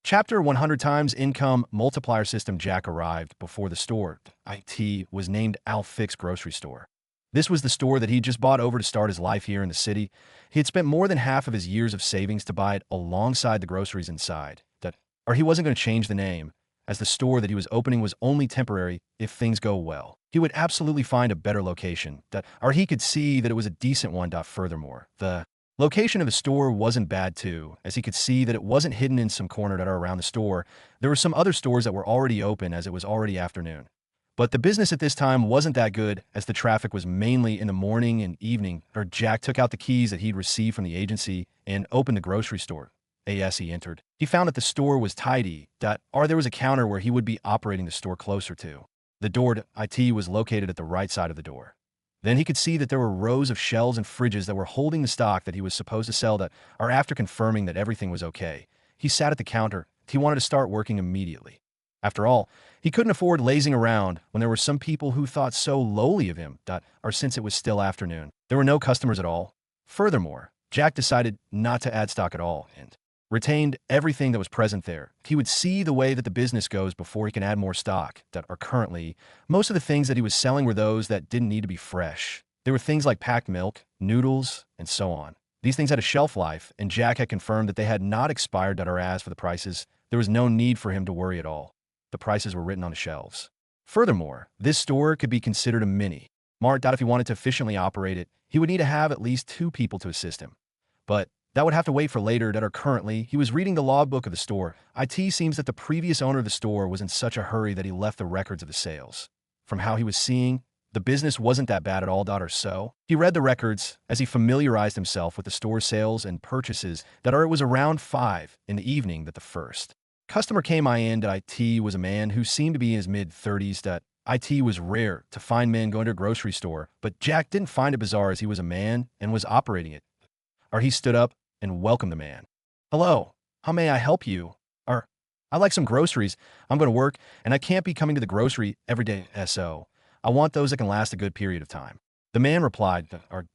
Chapter 100 times income multiplier system. Jack arrived before the store. IT was named Alfix Grocery Store. This was the store that he'd just bought over to start his life here in the city. He had spent more than half of his years of savings to buy it alongside the groceries inside. Or he wasn't going to change the name, as the store that he was opening was only temporary if things go well. He would absolutely find a better location, or he could see that it was a decent one. Furthermore, the location of the store wasn't bad too, as he could see that it wasn't hidden in some corner that are around the store. There were some other stores that were already open as it was already afternoon. But the business at this time wasn't that good, as the traffic was mainly in the morning and evening. Jack took out the keys that he'd received from the agency and opened the grocery store. As he entered, he found that the store was tidy, or there was a counter where he would be operating the store closer to. The door to IT was located at the right side of the door. Then he could see that there were rows of shelves and fridges that were holding the stock that he was supposed to sell. After confirming that everything was okay, he sat at the counter. He wanted to start working immediately. After all, he couldn't afford lazing around when there were some people who thought so lowly of him, or since it was still afternoon, there were no customers at all. Furthermore, Jack decided not to add stock at all and retained everything that was present there. He would see the way that the business goes before he can add more stock. Currently, most of the things that he was selling were those that didn't need to be fresh. There were things like packed milk, noodles, and so on. These things had a shelf life, and Jack had confirmed that they had not expired. As for the prices, there was no need for him to worry at all. The prices were written on the shelves. Furthermore, this store could be considered a mini mart. If he wanted to efficiently operate it, he would need to have at least 2 people to assist him. But that would have to wait for later. Currently, he was reading the logbook of the store. It seems that the previous owner of the store was in such a hurry that he left the records of the sales. From how he was seeing, the business wasn't that bad at all. Or so. He read the records as he familiarized himself with the store sales and purchases. It was around 5 in the evening that the first customer came in. IT was a man who seemed to be in his mid-30s. It was rare to find men going to a grocery store, but Jack didn't find it bizarre as he was a man and was operating it. He stood up and welcomed the man. "Hello, how may I help you?" "I'd like some groceries. I'm going to work, and I can't be coming to the grocery every day, so I want those that can last a good period of time." The man replied.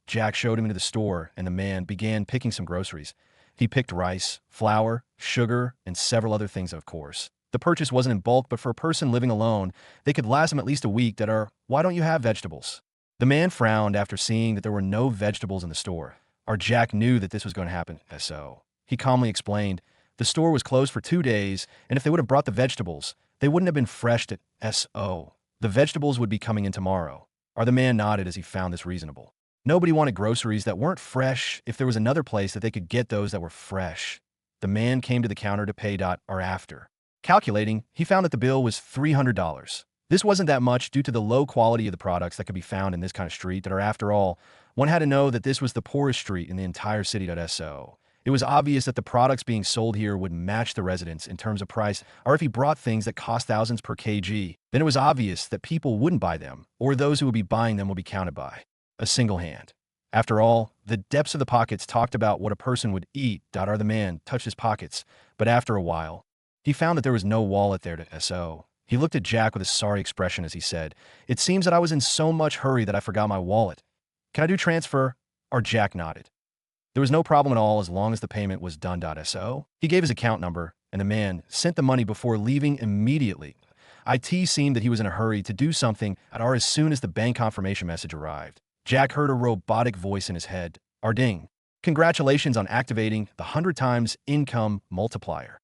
Jack showed him into the store, and the man began picking some groceries. He picked rice, flour, sugar, and several other things, of course. The purchase wasn't in bulk, but for a person living alone, they could last him at least a week. "Why don't you have vegetables?" The man frowned after seeing that there were no vegetables in the store. Jack knew that this was going to happen, so he calmly explained, the store was closed for 2 days, and if they would have brought the vegetables, they wouldn't have been fresh. So the vegetables would be coming in tomorrow. The man nodded as he found this reasonable. Nobody wanted groceries that weren't fresh if there was another place that they could get those that were fresh. The man came to the counter to pay. After calculating, he found that the bill was $300. This wasn't that much due to the low quality of the products that could be found in this kind of street. After all, one had to know that this was the poorest street in the entire city. So it was obvious that the products being sold here would match the residents in terms of price, or if he brought things that cost thousands per kg, then it was obvious that people wouldn't buy them, or those who would be buying them would be counted by a single hand. After all, the depths of the pockets talked about what a person would eat. The man touched his pockets, but after a while, he found that there was no wallet there. So he looked at Jack with a sorry expression as he said, "It seems that I was in so much hurry that I forgot my wallet. Can I do transfer?" Jack nodded. There was no problem at all as long as the payment was done. So he gave his account number, and the man sent the money before leaving immediately. It seemed that he was in a hurry to do something as soon as the bank confirmation message arrived. Jack heard a robotic voice in his head. "Ding. Congratulations on activating the 100 times income multiplier.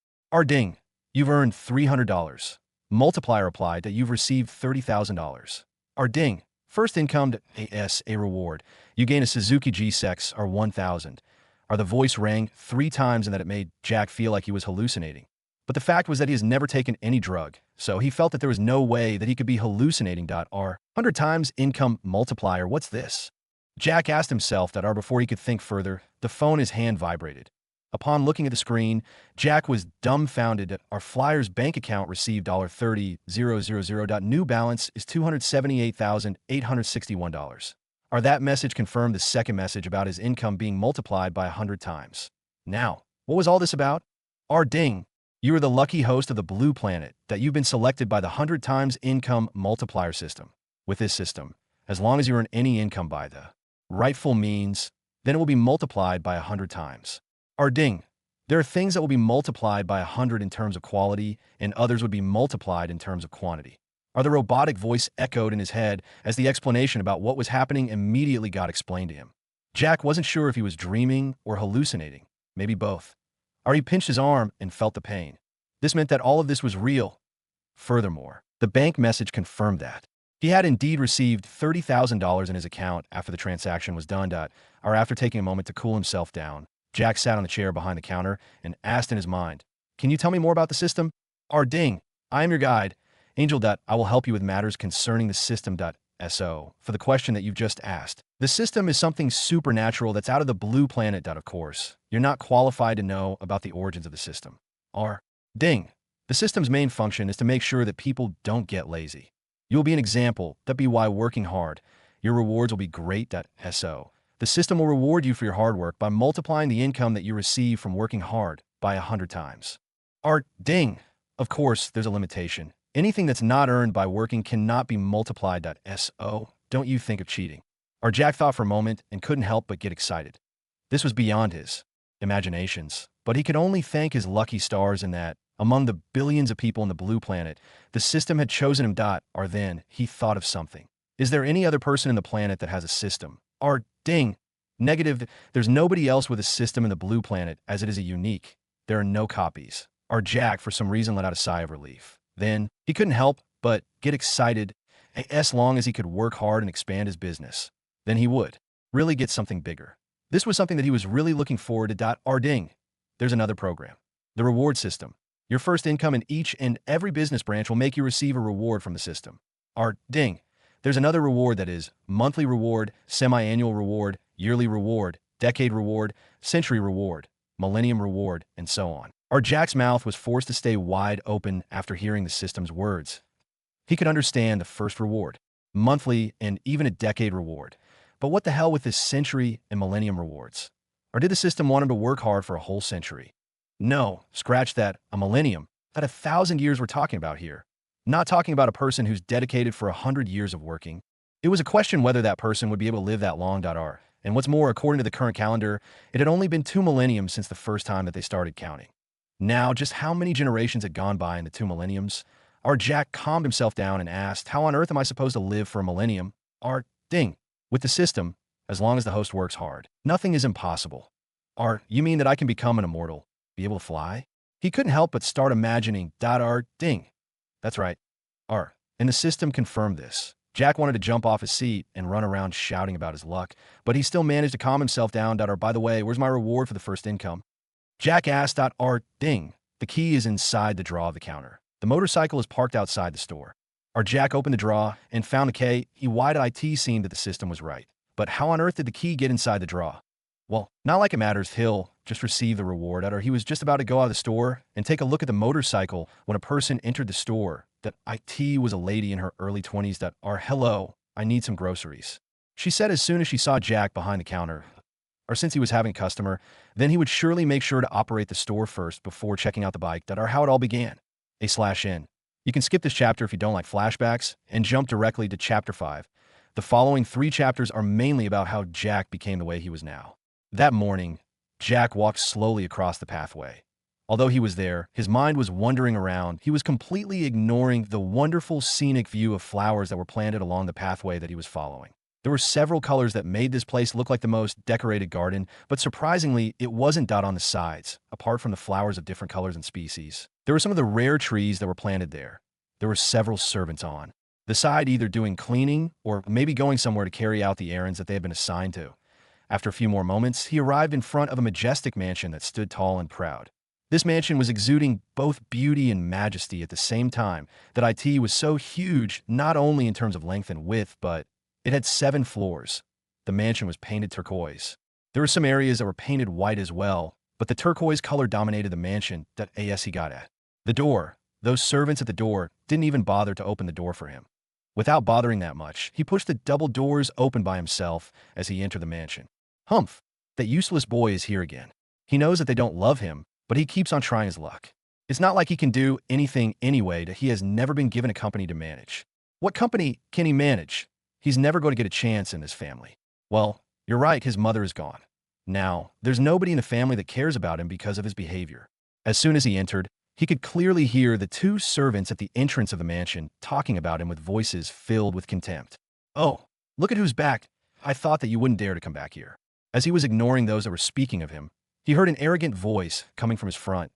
Ding. You've earned $300. Multiplier replied that you've received $30,000. Ding. First income as a reward. You gain a Suzuki G6 or 1,000. The voice rang 3 times and that it made Jack feel like he was hallucinating. But the fact was that he has never taken any drug, so he felt that there was no way that he could be hallucinating. 100 times income multiplier, what's this? Jack asked himself before he could think further. The phone in his hand vibrated. Upon looking at the screen, Jack was dumbfounded. Flyer's bank account received $30,000. New balance is $278,861. That message confirmed the second message about his income being multiplied by 100 times. Now, what was all this about? Ding. You are the lucky host of the Blue Planet, that you've been selected by the 100 times income multiplier system. With this system, as long as you earn any income by the rightful means, then it will be multiplied by 100 times. Ding. There are things that will be multiplied by 100 in terms of quality, and others would be multiplied in terms of quantity. The robotic voice echoed in his head as the explanation about what was happening immediately got explained to him. Jack wasn't sure if he was dreaming or hallucinating, maybe both. He pinched his arm and felt the pain. This meant that all of this was real. Furthermore, the bank message confirmed that he had indeed received $30,000 in his account after the transaction was done. Or after taking a moment to cool himself down, Jack sat on the chair behind the counter and asked in his mind, "Can you tell me more about the system?" Ding, I am your guide, Angel. I will help you with matters concerning the system. So, for the question that you've just asked, the system is something supernatural that's out of the blue planet. Of course, you're not qualified to know about the origins of the system. Ding, the system's main function is to make sure that people don't get lazy. You will be an example. That be why working hard. Your rewards will be great. So, the system will reward you for your hard work by multiplying the income that you receive from working hard by 100 times. Ding, of course, there's a limitation. Anything that's not earned by working cannot be multiplied. So, don't you think of cheating. Jack thought for a moment and couldn't help but get excited. This was beyond his imaginations, but he could only thank his lucky stars in that, among the billions of people on the blue planet, the system had chosen him. Then he thought of something. Is there any other person in the planet that has a system? Ding, negative, there's nobody else with a system in the blue planet, as it is a unique. There are no copies. Jack, for some reason, let out a sigh of relief. Then, he couldn't help but get excited, as long as he could work hard and expand his business. Then he would really get something bigger. This was something that he was really looking forward to. Ding, there's another program. The reward system. Your first income in each and every business branch will make you receive a reward from the system. Ding, there's another reward that is monthly reward, semi-annual reward, yearly reward, decade reward, century reward, millennium reward, and so on. Jack's mouth was forced to stay wide open after hearing the system's words. He could understand the first reward, monthly, and even a decade reward. But what the hell with this century and millennium rewards? Did the system want him to work hard for a whole century? No, scratch that, a millennium. That 1,000 years we're talking about here. Not talking about a person who's dedicated for 100 years of working. It was a question whether that person would be able to live that long. And what's more, according to the current calendar, it had only been 2 millenniums since the first time that they started counting. Now, just how many generations had gone by in the 2 millenniums? Jack calmed himself down and asked, how on earth am I supposed to live for a millennium? Ding, with the system, as long as the host works hard, nothing is impossible. You mean that I can become an immortal, be able to fly? He couldn't help but start imagining. Ding. That's right. And the system confirmed this. Jack wanted to jump off his seat and run around shouting about his luck, but he still managed to calm himself down. By the way, where's my reward for the first income? Jack asked. Ding, the key is inside the drawer of the counter. The motorcycle is parked outside the store. Jack opened the drawer and found the key. He wide-eyed seemed that the system was right. But how on earth did the key get inside the drawer? Well, not like it matters. He'll just receive the reward. He was just about to go out of the store and take a look at the motorcycle when a person entered the store. That IT was a lady in her early 20s. Hello, I need some groceries, she said as soon as she saw Jack behind the counter. Since he was having a customer, then he would surely make sure to operate the store first before checking out the bike. How it all began. A/N. You can skip this chapter if you don't like flashbacks and jump directly to chapter 5. The following 3 chapters are mainly about how Jack became the way he was now. That morning, Jack walked slowly across the pathway. Although he was there, his mind was wandering around. He was completely ignoring the wonderful scenic view of flowers that were planted along the pathway that he was following. There were several colors that made this place look like the most decorated garden, but surprisingly, it wasn't on the sides, apart from the flowers of different colors and species. There were some of the rare trees that were planted there. There were several servants on the side, either doing cleaning or maybe going somewhere to carry out the errands that they had been assigned to. After a few more moments, he arrived in front of a majestic mansion that stood tall and proud. This mansion was exuding both beauty and majesty at the same time. That IT was so huge, not only in terms of length and width, but it had 7 floors. The mansion was painted turquoise. There were some areas that were painted white as well, but the turquoise color dominated the mansion. As he got at the door, those servants at the door didn't even bother to open the door for him. Without bothering that much, he pushed the double doors open by himself as he entered the mansion. Humph, that useless boy is here again. He knows that they don't love him, but he keeps on trying his luck. It's not like he can do anything anyway. He has never been given a company to manage. What company can he manage? He's never going to get a chance in this family. Well, you're right, his mother is gone. Now, there's nobody in the family that cares about him because of his behavior. As soon as he entered, he could clearly hear the two servants at the entrance of the mansion talking about him with voices filled with contempt. "Oh, look at who's back. I thought that you wouldn't dare to come back here." As he was ignoring those that were speaking of him, he heard an arrogant voice coming from his front.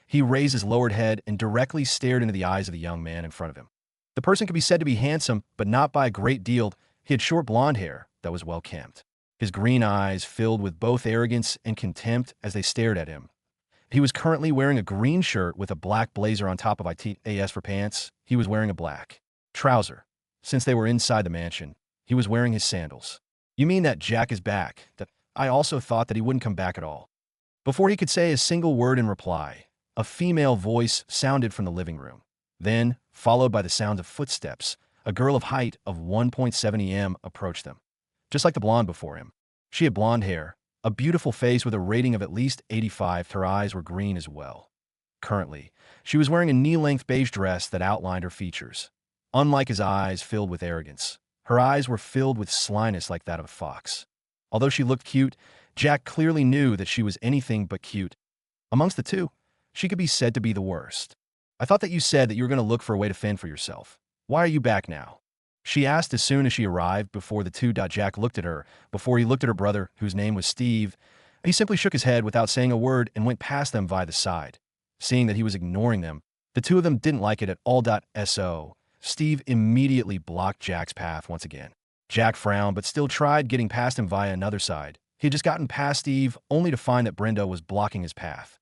He raised his lowered head and directly stared into the eyes of the young man in front of him. The person could be said to be handsome, but not by a great deal. He had short blonde hair that was well kempt. His green eyes filled with both arrogance and contempt as they stared at him. He was currently wearing a green shirt with a black blazer on top of as for pants. He was wearing a black trouser. Since they were inside the mansion, he was wearing his sandals. "You mean that Jack is back? That I also thought that he wouldn't come back at all." Before he could say a single word in reply, a female voice sounded from the living room. Then, followed by the sound of footsteps, a girl of height of 1.70 m approached them. Just like the blonde before him, she had blonde hair, a beautiful face with a rating of at least 85. Her eyes were green as well. Currently, she was wearing a knee-length beige dress that outlined her features. Unlike his eyes filled with arrogance, her eyes were filled with slyness like that of a fox. Although she looked cute, Jack clearly knew that she was anything but cute. Amongst the two, she could be said to be the worst. "I thought that you said that you were going to look for a way to fend for yourself. Why are you back now?" she asked as soon as she arrived before the two. Jack looked at her before he looked at her brother, whose name was Steve. He simply shook his head without saying a word and went past them via the side. Seeing that he was ignoring them, the two of them didn't like it at all. So, Steve immediately blocked Jack's path once again. Jack frowned but still tried getting past him via another side. He had just gotten past Steve only to find that Brenda was blocking his path.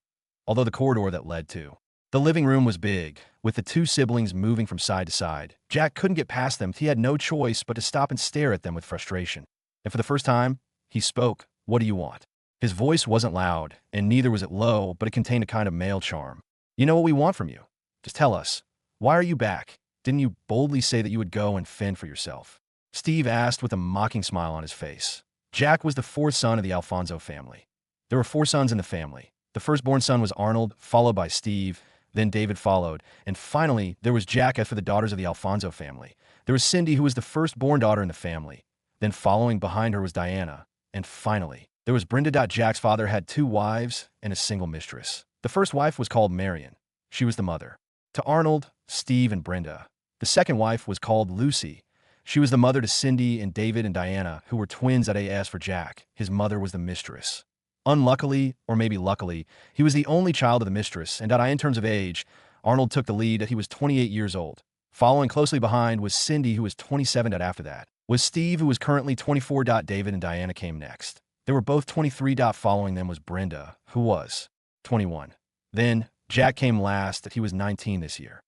Although the corridor that led to the living room was big, with the two siblings moving from side to side, Jack couldn't get past them. He had no choice but to stop and stare at them with frustration. And for the first time, he spoke. "What do you want?" His voice wasn't loud, and neither was it low, but it contained a kind of male charm. "You know what we want from you. Just tell us. Why are you back? Didn't you boldly say that you would go and fend for yourself?" Steve asked with a mocking smile on his face. Jack was the fourth son of the Alfonso family. There were 4 sons in the family. The firstborn son was Arnold, followed by Steve. Then David followed, and finally, there was Jack. As for the daughters of the Alfonso family, there was Cindy, who was the firstborn daughter in the family. Then following behind her was Diana, and finally, there was Brenda. Jack's father had 2 wives and a single mistress. The first wife was called Marion. She was the mother to Arnold, Steve, and Brenda. The second wife was called Lucy. She was the mother to Cindy and David and Diana, who were twins. As for Jack, his mother was the mistress. Unluckily, or maybe luckily, he was the only child of the mistress, and in terms of age, Arnold took the lead. He was 28 years old. Following closely behind was Cindy, who was 27. After that was Steve, who was currently 24. David and Diana came next. They were both 23. Following them was Brenda, who was 21. Then Jack came last. He was 19 this year.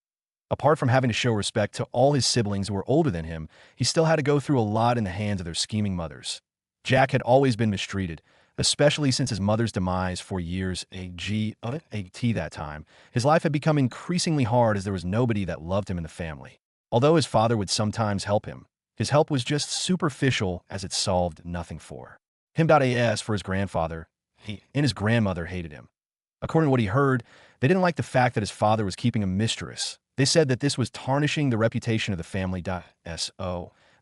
Apart from having to show respect to all his siblings who were older than him, he still had to go through a lot in the hands of their scheming mothers. Jack had always been mistreated, especially since his mother's demise 4 years at that time. His life had become increasingly hard as there was nobody that loved him in the family. Although his father would sometimes help him, his help was just superficial as it solved nothing for him. As for his grandfather, he and his grandmother hated him. According to what he heard, they didn't like the fact that his father was keeping a mistress. They said that this was tarnishing the reputation of the family.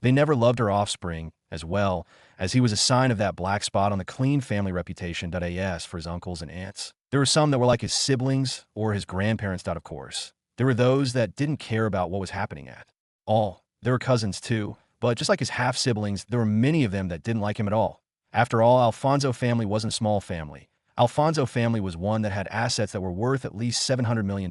They never loved her offspring, as well as he was a sign of that black spot on the clean family reputation. For his uncles and aunts, there were some that were like his siblings or his grandparents. Of course, there were those that didn't care about what was happening at all. There were cousins too, but just like his half-siblings, there were many of them that didn't like him at all. After all, Alfonso family wasn't a small family. Alfonso family was one that had assets that were worth at least $700 million.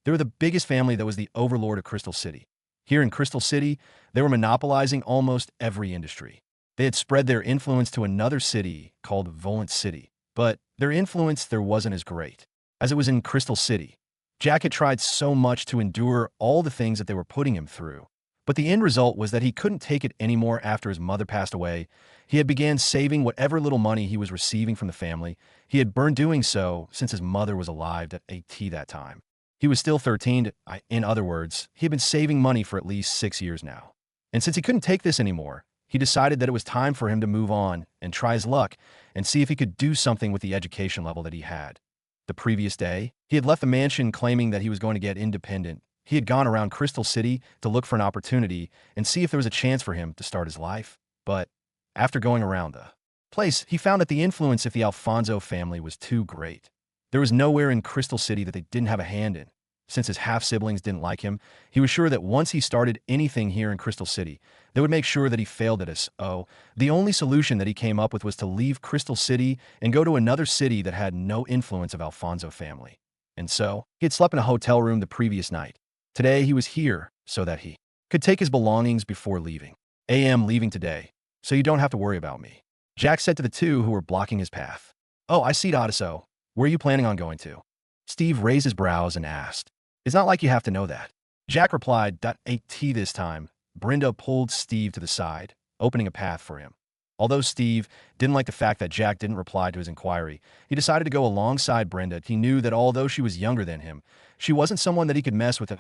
They were the biggest family that was the overlord of Crystal City. Here in Crystal City, they were monopolizing almost every industry. They had spread their influence to another city called Volant City, but their influence there wasn't as great as it was in Crystal City. Jack had tried so much to endure all the things that they were putting him through, but the end result was that he couldn't take it anymore. After his mother passed away, he had began saving whatever little money he was receiving from the family. He had burned doing so since his mother was alive at that time. He was still 13. In other words, he had been saving money for at least 6 years now. And since he couldn't take this anymore, he decided that it was time for him to move on and try his luck and see if he could do something with the education level that he had. The previous day, he had left the mansion claiming that he was going to get independent. He had gone around Crystal City to look for an opportunity and see if there was a chance for him to start his life. But after going around the place, he found that the influence of the Alfonso family was too great. There was nowhere in Crystal City that they didn't have a hand in. Since his half-siblings didn't like him, he was sure that once he started anything here in Crystal City, they would make sure that he failed at us. Oh, the only solution that he came up with was to leave Crystal City and go to another city that had no influence of Alfonso family. And so, he had slept in a hotel room the previous night. Today, he was here so that he could take his belongings before leaving. I'm leaving today, so you don't have to worry about me, Jack said to the two who were blocking his path. Oh, I see, Oddiso. Where are you planning on going to? Steve raised his brows and asked. It's not like you have to know that. Jack replied, "At this time." Brenda pulled Steve to the side, opening a path for him. Although Steve didn't like the fact that Jack didn't reply to his inquiry, he decided to go alongside Brenda. He knew that although she was younger than him, she wasn't someone that he could mess with.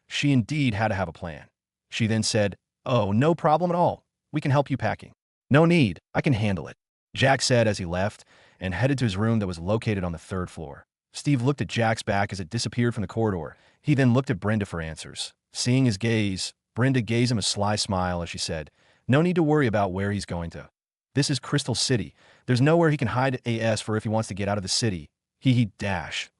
She indeed had to have a plan. She then said, "Oh, no problem at all. We can help you packing." "No need. I can handle it," Jack said as he left and headed to his room that was located on the 3rd floor. Steve looked at Jack's back as it disappeared from the corridor. He then looked at Brenda for answers. Seeing his gaze, Brenda gave him a sly smile as she said, "No need to worry about where he's going to. This is Crystal City. There's nowhere he can hide for if he wants to get out of the city."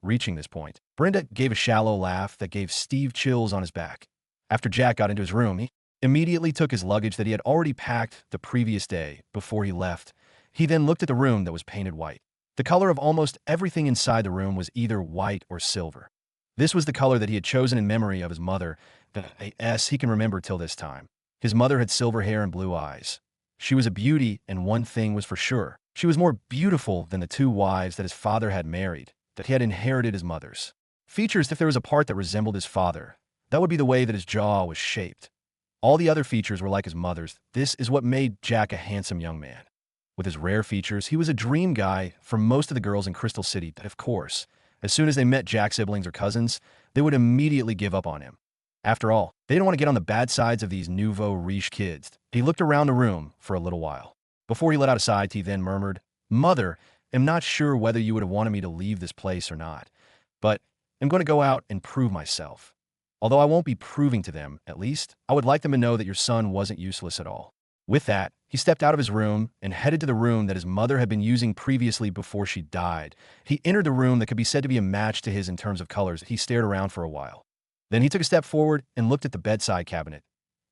Reaching this point, Brenda gave a shallow laugh that gave Steve chills on his back. After Jack got into his room, he immediately took his luggage that he had already packed the previous day before he left. He then looked at the room that was painted white. The color of almost everything inside the room was either white or silver. This was the color that he had chosen in memory of his mother, he can remember till this time. His mother had silver hair and blue eyes. She was a beauty, and one thing was for sure. She was more beautiful than the 2 wives that his father had married, that he had inherited his mother's features. If there was a part that resembled his father, that would be the way that his jaw was shaped. All the other features were like his mother's. This is what made Jack a handsome young man. With his rare features, he was a dream guy for most of the girls in Crystal City that, of course, as soon as they met Jack's siblings or cousins, they would immediately give up on him. After all, they didn't want to get on the bad sides of these nouveau riche kids. He looked around the room for a little while. Before he let out a sigh, he then murmured, "Mother, I'm not sure whether you would have wanted me to leave this place or not, but I'm going to go out and prove myself. Although I won't be proving to them, at least, I would like them to know that your son wasn't useless at all." With that, he stepped out of his room and headed to the room that his mother had been using previously before she died. He entered the room that could be said to be a match to his in terms of colors. He stared around for a while. Then he took a step forward and looked at the bedside cabinet.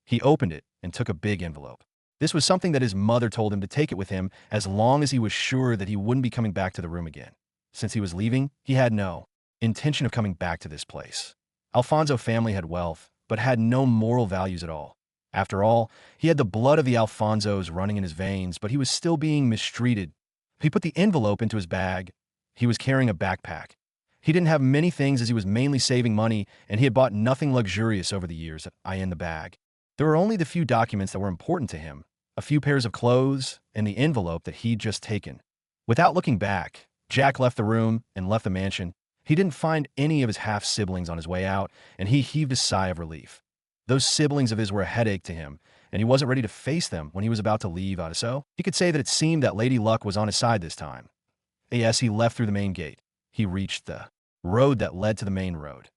He opened it and took a big envelope. This was something that his mother told him to take it with him as long as he was sure that he wouldn't be coming back to the room again. Since he was leaving, he had no intention of coming back to this place. Alfonso family had wealth, but had no moral values at all. After all, he had the blood of the Alfonsos running in his veins, but he was still being mistreated. He put the envelope into his bag. He was carrying a backpack. He didn't have many things as he was mainly saving money, and he had bought nothing luxurious over the years. In the bag, there were only the few documents that were important to him, a few pairs of clothes, and the envelope that he'd just taken. Without looking back, Jack left the room and left the mansion. He didn't find any of his half-siblings on his way out, and he heaved a sigh of relief. Those siblings of his were a headache to him, and he wasn't ready to face them when he was about to leave. So he could say that it seemed that Lady Luck was on his side this time. As he left through the main gate, he reached the road that led to the main road.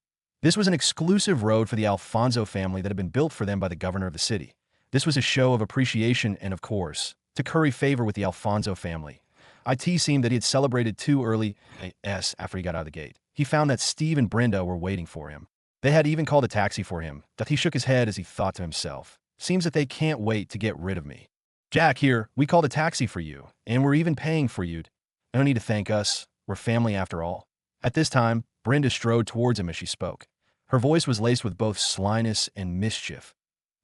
This was an exclusive road for the Alfonso family that had been built for them by the governor of the city. This was a show of appreciation and, of course, to curry favor with the Alfonso family. It seemed that he had celebrated too early. After he got out of the gate, he found that Steve and Brenda were waiting for him. They had even called a taxi for him. That he shook his head as he thought to himself, "Seems that they can't wait to get rid of me. Jack, here, we called a taxi for you, and we're even paying for you. No need to thank us. We're family after all." At this time, Brenda strode towards him as she spoke. Her voice was laced with both slyness and mischief.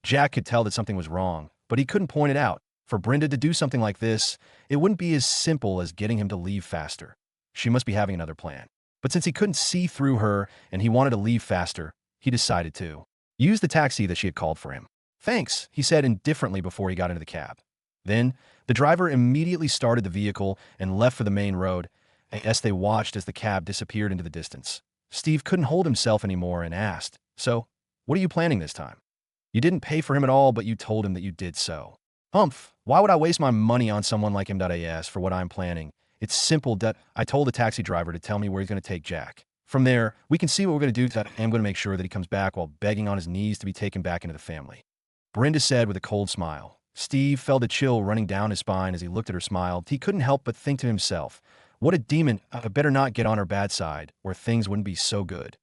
Jack could tell that something was wrong, but he couldn't point it out. For Brenda to do something like this, it wouldn't be as simple as getting him to leave faster. She must be having another plan. But since he couldn't see through her and he wanted to leave faster, he decided to use the taxi that she had called for him. "Thanks," he said indifferently before he got into the cab. Then, the driver immediately started the vehicle and left for the main road. As they watched as the cab disappeared into the distance, Steve couldn't hold himself anymore and asked, "So, what are you planning this time? You didn't pay for him at all, but you told him that you did so." Why would I waste my money on someone like him? For what I'm planning. It's simple. I told the taxi driver to tell me where he's going to take Jack. From there, we can see what we're going to do. I'm going to make sure that he comes back while begging on his knees to be taken back into the family," Brenda said with a cold smile. Steve felt a chill running down his spine as he looked at her smile. He couldn't help but think to himself, what a demon, I better not get on her bad side, or things wouldn't be so good.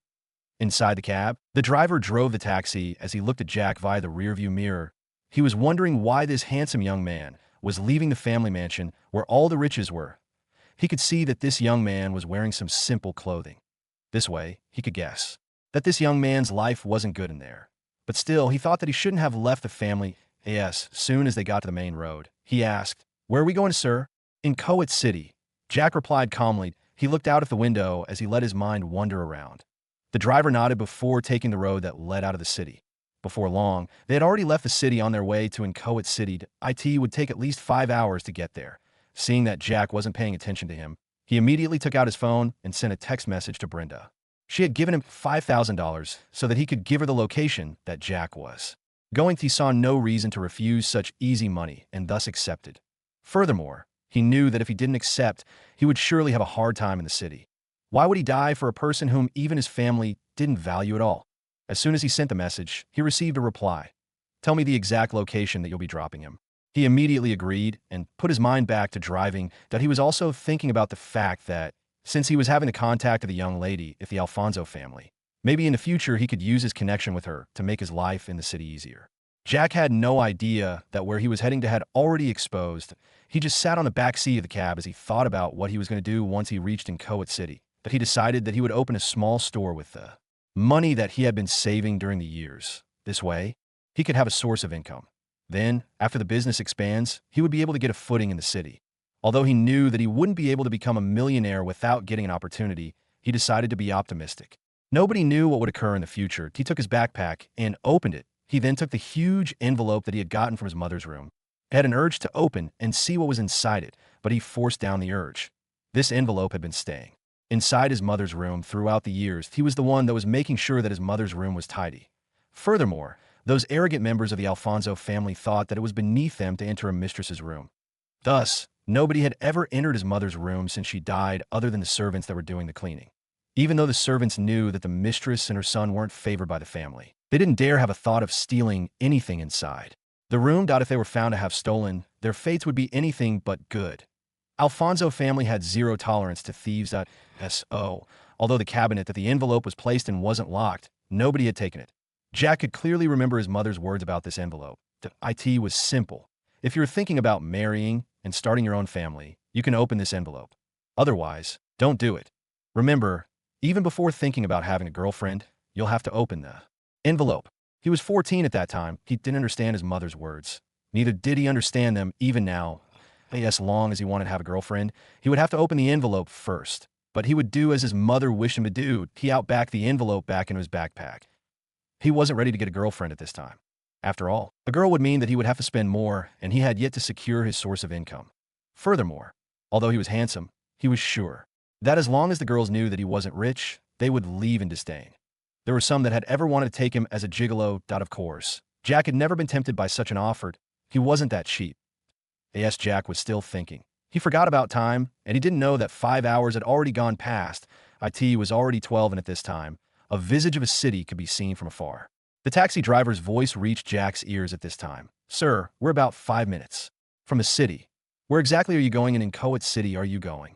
Inside the cab, the driver drove the taxi as he looked at Jack via the rearview mirror. He was wondering why this handsome young man was leaving the family mansion where all the riches were. He could see that this young man was wearing some simple clothing. This way, he could guess that this young man's life wasn't good in there. But still, he thought that he shouldn't have left the family. Yes, soon as they got to the main road, he asked, "Where are we going, sir?" "In Coet City." Jack replied calmly. He looked out of the window as he let his mind wander around. The driver nodded before taking the road that led out of the city. Before long, they had already left the city on their way to Inchoate City. It would take at least 5 hours to get there. Seeing that Jack wasn't paying attention to him, he immediately took out his phone and sent a text message to Brenda. She had given him $5,000 so that he could give her the location that Jack was going. He saw no reason to refuse such easy money and thus accepted. Furthermore, he knew that if he didn't accept, he would surely have a hard time in the city. Why would he die for a person whom even his family didn't value at all? As soon as he sent the message, he received a reply. "Tell me the exact location that you'll be dropping him." He immediately agreed and put his mind back to driving. That he was also thinking about the fact that, since he was having the contact of the young lady at the Alfonso family, maybe in the future he could use his connection with her to make his life in the city easier. Jack had no idea that where he was heading to had already exposed. He just sat on the back seat of the cab as he thought about what he was going to do once he reached Inchoate City. That he decided that he would open a small store with the money that he had been saving during the years. This way, he could have a source of income. Then, after the business expands, he would be able to get a footing in the city. Although he knew that he wouldn't be able to become a millionaire without getting an opportunity, he decided to be optimistic. Nobody knew what would occur in the future. He took his backpack and opened it. He then took the huge envelope that he had gotten from his mother's room. He had an urge to open and see what was inside it, but he forced down the urge. This envelope had been staying inside his mother's room throughout the years. He was the one that was making sure that his mother's room was tidy. Furthermore, those arrogant members of the Alfonso family thought that it was beneath them to enter a mistress's room. Thus, nobody had ever entered his mother's room since she died other than the servants that were doing the cleaning. Even though the servants knew that the mistress and her son weren't favored by the family, they didn't dare have a thought of stealing anything inside. The room, if they were found to have stolen, their fates would be anything but good. Alfonso family had zero tolerance to thieves. Although the cabinet that the envelope was placed in wasn't locked, nobody had taken it. Jack could clearly remember his mother's words about this envelope. It was simple. If you're thinking about marrying and starting your own family, you can open this envelope. Otherwise, don't do it. Remember, even before thinking about having a girlfriend, you'll have to open the envelope. He was 14 at that time. He didn't understand his mother's words. Neither did he understand them even now. As long as he wanted to have a girlfriend, he would have to open the envelope first. But he would do as his mother wished him to do. He outbacked the envelope back into his backpack. He wasn't ready to get a girlfriend at this time. After all, a girl would mean that he would have to spend more, and he had yet to secure his source of income. Furthermore, although he was handsome, he was sure that as long as the girls knew that he wasn't rich, they would leave in disdain. There were some that had ever wanted to take him as a gigolo. Of course, Jack had never been tempted by such an offer. He wasn't that cheap. Yes, Jack was still thinking. He forgot about time, and he didn't know that 5 hours had already gone past. It was already 12, and at this time, a visage of a city could be seen from afar. The taxi driver's voice reached Jack's ears at this time. "Sir, we're about 5 minutes from the city. Where exactly are you going, and in Coet City are you going?"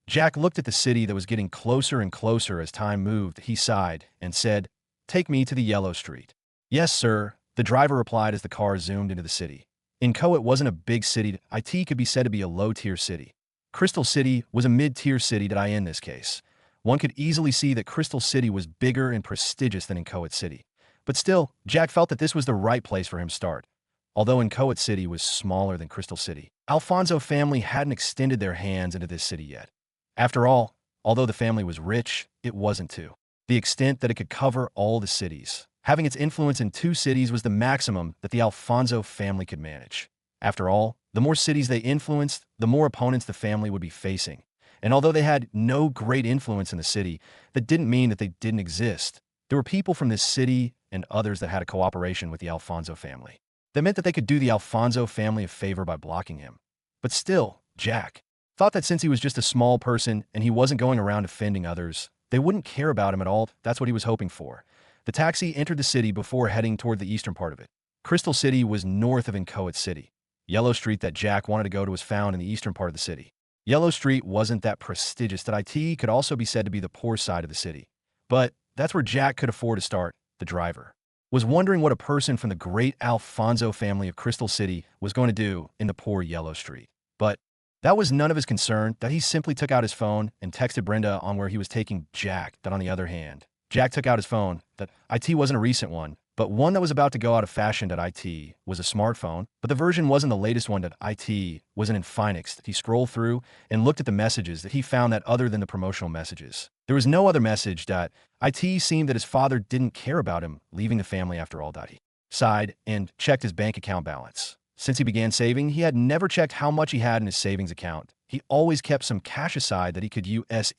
Jack looked at the city that was getting closer and closer as time moved. He sighed and said, "Take me to the Yellow Street." "Yes, sir," the driver replied as the car zoomed into the city. Inchoate wasn't a big city. It could be said to be a low-tier city. Crystal City was a mid-tier city. In this case, one could easily see that Crystal City was bigger and prestigious than Inchoate City. But still, Jack felt that this was the right place for him to start. Although Inchoate City was smaller than Crystal City, Alfonso family hadn't extended their hands into this city yet. After all, although the family was rich, it wasn't to the extent that it could cover all the cities. Having its influence in 2 cities was the maximum that the Alfonso family could manage. After all, the more cities they influenced, the more opponents the family would be facing. And although they had no great influence in the city, that didn't mean that they didn't exist. There were people from this city and others that had a cooperation with the Alfonso family. That meant that they could do the Alfonso family a favor by blocking him. But still, Jack thought that since he was just a small person and he wasn't going around offending others, they wouldn't care about him at all. That's what he was hoping for. The taxi entered the city before heading toward the eastern part of it. Crystal City was north of Inchoate City. Yellow Street that Jack wanted to go to was found in the eastern part of the city. Yellow Street wasn't that prestigious that IT could also be said to be the poor side of the city. But that's where Jack could afford to start. The driver was wondering what a person from the great Alfonso family of Crystal City was going to do in the poor Yellow Street. But that was none of his concern. That he simply took out his phone and texted Brenda on where he was taking Jack. That on the other hand, Jack took out his phone. That IT wasn't a recent one, but one that was about to go out of fashion. That IT was a smartphone, but the version wasn't the latest one. That IT was an Infinix. He scrolled through and looked at the messages that he found that other than the promotional messages, there was no other message. That IT seemed that his father didn't care about him leaving the family after all. That he sighed and checked his bank account balance. Since he began saving, he had never checked how much he had in his savings account. He always kept some cash aside that he could use as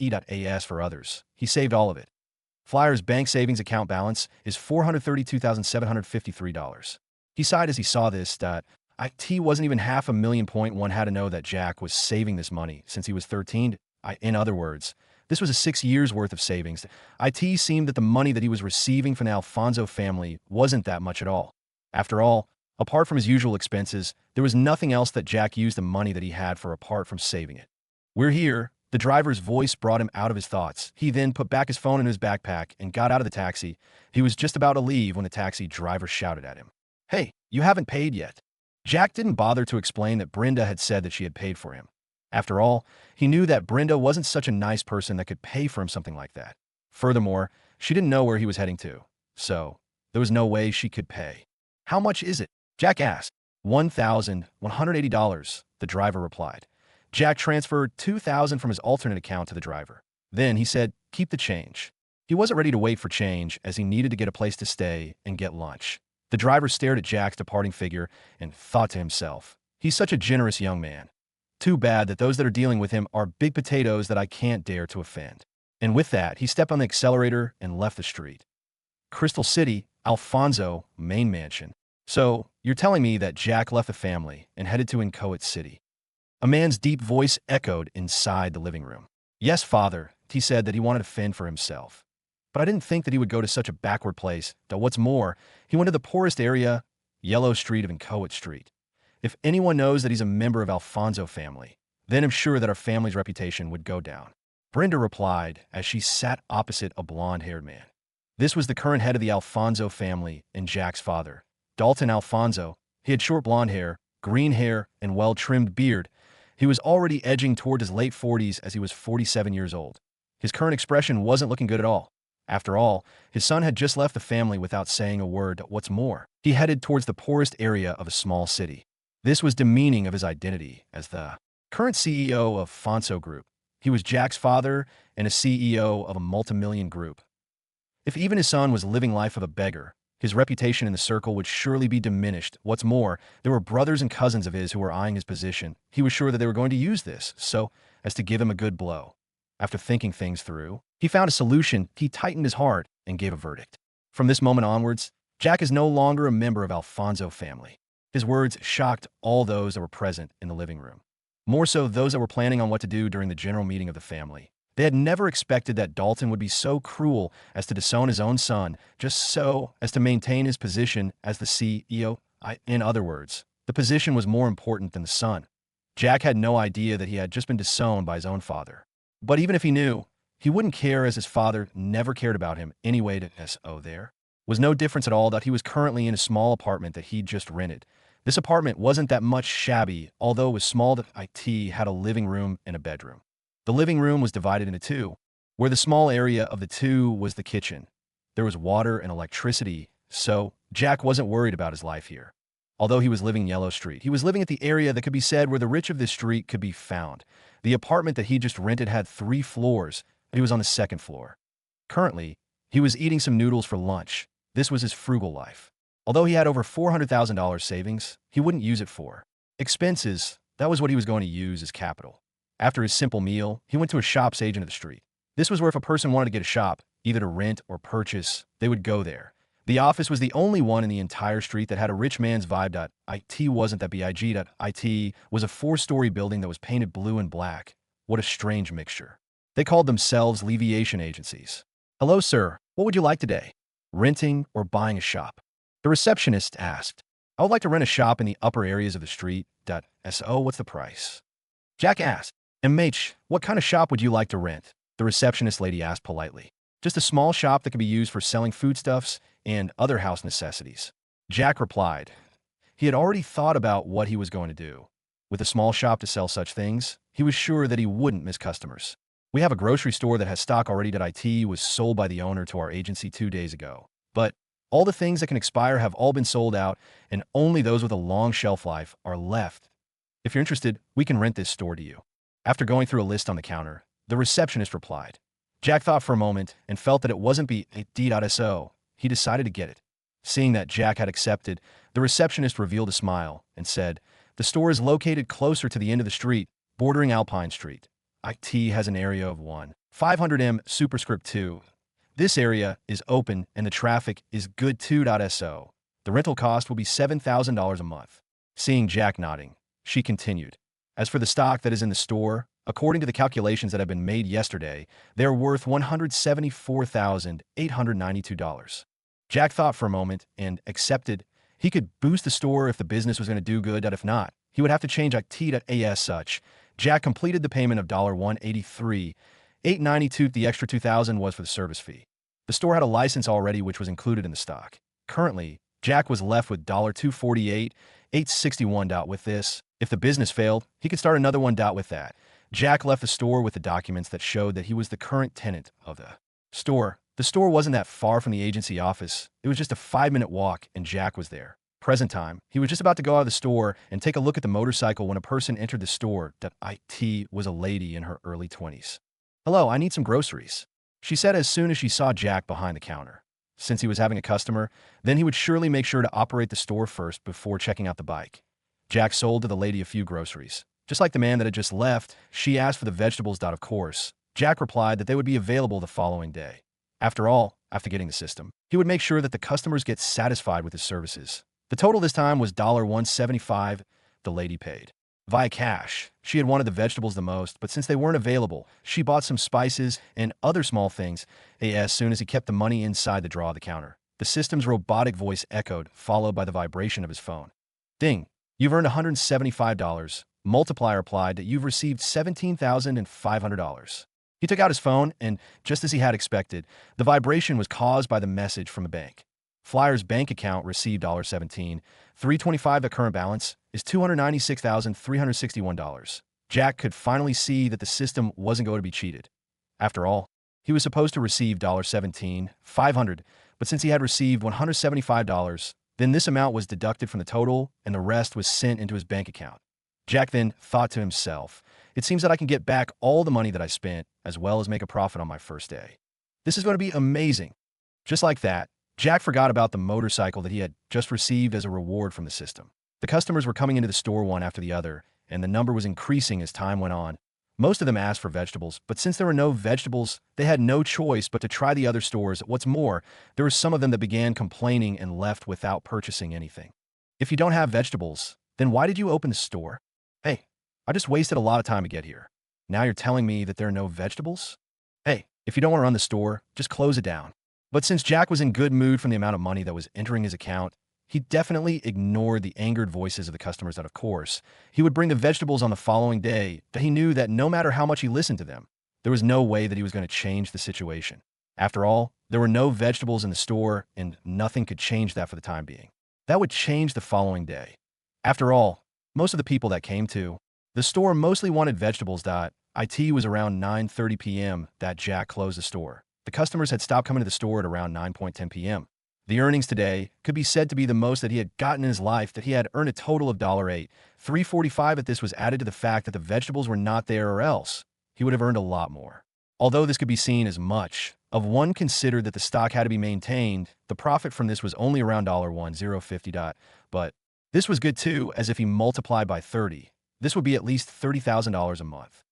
for others. He saved all of it. Flyer's bank savings account balance is $432,753. He sighed as he saw this. That IT wasn't even $500,000. One had to know that Jack was saving this money since he was 13. In other words, this was a 6 years worth of savings. IT seemed that the money that he was receiving from the Alfonso family wasn't that much at all. After all, apart from his usual expenses, there was nothing else that Jack used the money that he had for apart from saving it. "We're here." The driver's voice brought him out of his thoughts. He then put back his phone in his backpack and got out of the taxi. He was just about to leave when the taxi driver shouted at him, "Hey, you haven't paid yet." Jack didn't bother to explain that Brenda had said that she had paid for him. After all, he knew that Brenda wasn't such a nice person that could pay for him something like that. Furthermore, she didn't know where he was heading to, so there was no way she could pay. "How much is it?" Jack asked. $1,180, the driver replied. Jack transferred $2,000 from his alternate account to the driver. Then he said, "Keep the change." He wasn't ready to wait for change as he needed to get a place to stay and get lunch. The driver stared at Jack's departing figure and thought to himself, "He's such a generous young man. Too bad that those that are dealing with him are big potatoes that I can't dare to offend." And with that, he stepped on the accelerator and left the street. Crystal City, Alfonso, main mansion. "So, you're telling me that Jack left the family and headed to Inchoate City?" A man's deep voice echoed inside the living room. "Yes, father," he said that he wanted to fend for himself. "But I didn't think that he would go to such a backward place. That what's more, he went to the poorest area, Yellow Street of Inchoate Street. If anyone knows that he's a member of Alfonso family, then I'm sure that our family's reputation would go down." Brenda replied as she sat opposite a blonde-haired man. This was the current head of the Alfonso family and Jack's father, Dalton Alfonso. He had short blonde hair, green hair, and well-trimmed beard. He was already edging toward his late 40s as he was 47 years old. His current expression wasn't looking good at all. After all, his son had just left the family without saying a word. What's more, he headed towards the poorest area of a small city. This was demeaning of his identity as the current CEO of Alfonso Group. He was Jack's father and a CEO of a multimillion group. If even his son was living life of a beggar, his reputation in the circle would surely be diminished. What's more, there were brothers and cousins of his who were eyeing his position. He was sure that they were going to use this so as to give him a good blow. After thinking things through, he found a solution. He tightened his heart and gave a verdict. From this moment onwards, Jack is no longer a member of Alfonso family. His words shocked all those that were present in the living room. More so those that were planning on what to do during the general meeting of the family. They had never expected that Dalton would be so cruel as to disown his own son, just so as to maintain his position as the CEO. In other words, the position was more important than the son. Jack had no idea that he had just been disowned by his own father. But even if he knew, he wouldn't care as his father never cared about him anyway. There was no difference at all that he was currently in a small apartment that he'd just rented. This apartment wasn't that much shabby, although it was small. That IT had a living room and a bedroom. The living room was divided into two, where the small area of the two was the kitchen. There was water and electricity, so Jack wasn't worried about his life here. Although he was living in Yellow Street, he was living at the area that could be said where the rich of this street could be found. The apartment that he just rented had 3 floors, and he was on the 2nd floor. Currently, he was eating some noodles for lunch. This was his frugal life. Although he had over $400,000 savings, he wouldn't use it for expenses. That was what he was going to use as capital. After his simple meal, he went to a shop's agent of the street. This was where if a person wanted to get a shop, either to rent or purchase, they would go there. The office was the only one in the entire street that had a rich man's vibe. IT wasn't that big. IT was a 4-story building that was painted blue and black. What a strange mixture. They called themselves leviation agencies. "Hello, sir. What would you like today? Renting or buying a shop?" The receptionist asked. I would like to rent a shop in the upper areas of the street. So what's the price? Jack asked. MH, what kind of shop would you like to rent? The receptionist lady asked politely. Just a small shop that could be used for selling foodstuffs and other house necessities. Jack replied. He had already thought about what he was going to do. With a small shop to sell such things, he was sure that he wouldn't miss customers. We have a grocery store that has stock already. It was sold by the owner to our agency 2 days ago. But all the things that can expire have all been sold out, and only those with a long shelf life are left. If you're interested, we can rent this store to you. After going through a list on the counter, the receptionist replied. Jack thought for a moment and felt that it wasn't B.so. He decided to get it. Seeing that Jack had accepted, the receptionist revealed a smile and said, the store is located closer to the end of the street, bordering Alpine Street. IT has an area of 1,500 superscript 2. This area is open and the traffic is good 2.so. The rental cost will be $7,000 a month. Seeing Jack nodding, she continued. As for the stock that is in the store, according to the calculations that have been made yesterday, they are worth $174,892. Jack thought for a moment and accepted. He could boost the store if the business was going to do good, but if not, he would have to change IT as such. Jack completed the payment of $183,892. The extra $2,000 was for the service fee. The store had a license already, which was included in the stock. Currently, Jack was left with $248,861. With this, if the business failed, he could start another one. With that, Jack left the store with the documents that showed that he was the current tenant of the store. The store wasn't that far from the agency office. It was just a 5-minute walk, and Jack was there. Present time, he was just about to go out of the store and take a look at the motorcycle when a person entered the store. It was a lady in her early 20s. Hello, I need some groceries, she said as soon as she saw Jack behind the counter. Since he was having a customer, then he would surely make sure to operate the store first before checking out the bike. Jack sold to the lady a few groceries. Just like the man that had just left, she asked for the vegetables. Of course, Jack replied that they would be available the following day. After all, after getting the system, he would make sure that the customers get satisfied with his services. The total this time was $175 the lady paid. Via cash, she had wanted the vegetables the most, but since they weren't available, she bought some spices and other small things as soon as he kept the money inside the drawer of the counter. The system's robotic voice echoed, followed by the vibration of his phone. Ding! You've earned $175. Multiplier replied that you've received $17,500. He took out his phone, and just as he had expected, the vibration was caused by the message from a bank. Flyer's bank account received $17,325. The current balance is $296,361. Jack could finally see that the system wasn't going to be cheated. After all, he was supposed to receive $17,500, but since he had received $175, then this amount was deducted from the total, and the rest was sent into his bank account. Jack then thought to himself, it seems that I can get back all the money that I spent, as well as make a profit on my first day. This is going to be amazing. Just like that, Jack forgot about the motorcycle that he had just received as a reward from the system. The customers were coming into the store one after the other, and the number was increasing as time went on. Most of them asked for vegetables, but since there were no vegetables, they had no choice but to try the other stores. What's more, there were some of them that began complaining and left without purchasing anything. If you don't have vegetables, then why did you open the store? Hey, I just wasted a lot of time to get here. Now you're telling me that there are no vegetables? Hey, if you don't want to run the store, just close it down. But since Jack was in good mood from the amount of money that was entering his account, he definitely ignored the angered voices of the customers that, of course, he would bring the vegetables on the following day, that he knew that no matter how much he listened to them, there was no way that he was going to change the situation. After all, there were no vegetables in the store, and nothing could change that for the time being. That would change the following day. After all, most of the people that came to the store mostly wanted vegetables. It was around 9:30 p.m. that Jack closed the store. The customers had stopped coming to the store at around 9:10 p.m. The earnings today could be said to be the most that he had gotten in his life, that he had earned a total of $8,345. If this was added to the fact that the vegetables were not there, or else he would have earned a lot more. Although this could be seen as much of one considered that the stock had to be maintained, the profit from this was only around $1,050. But this was good too, as if he multiplied by 30, this would be at least $30,000 a month.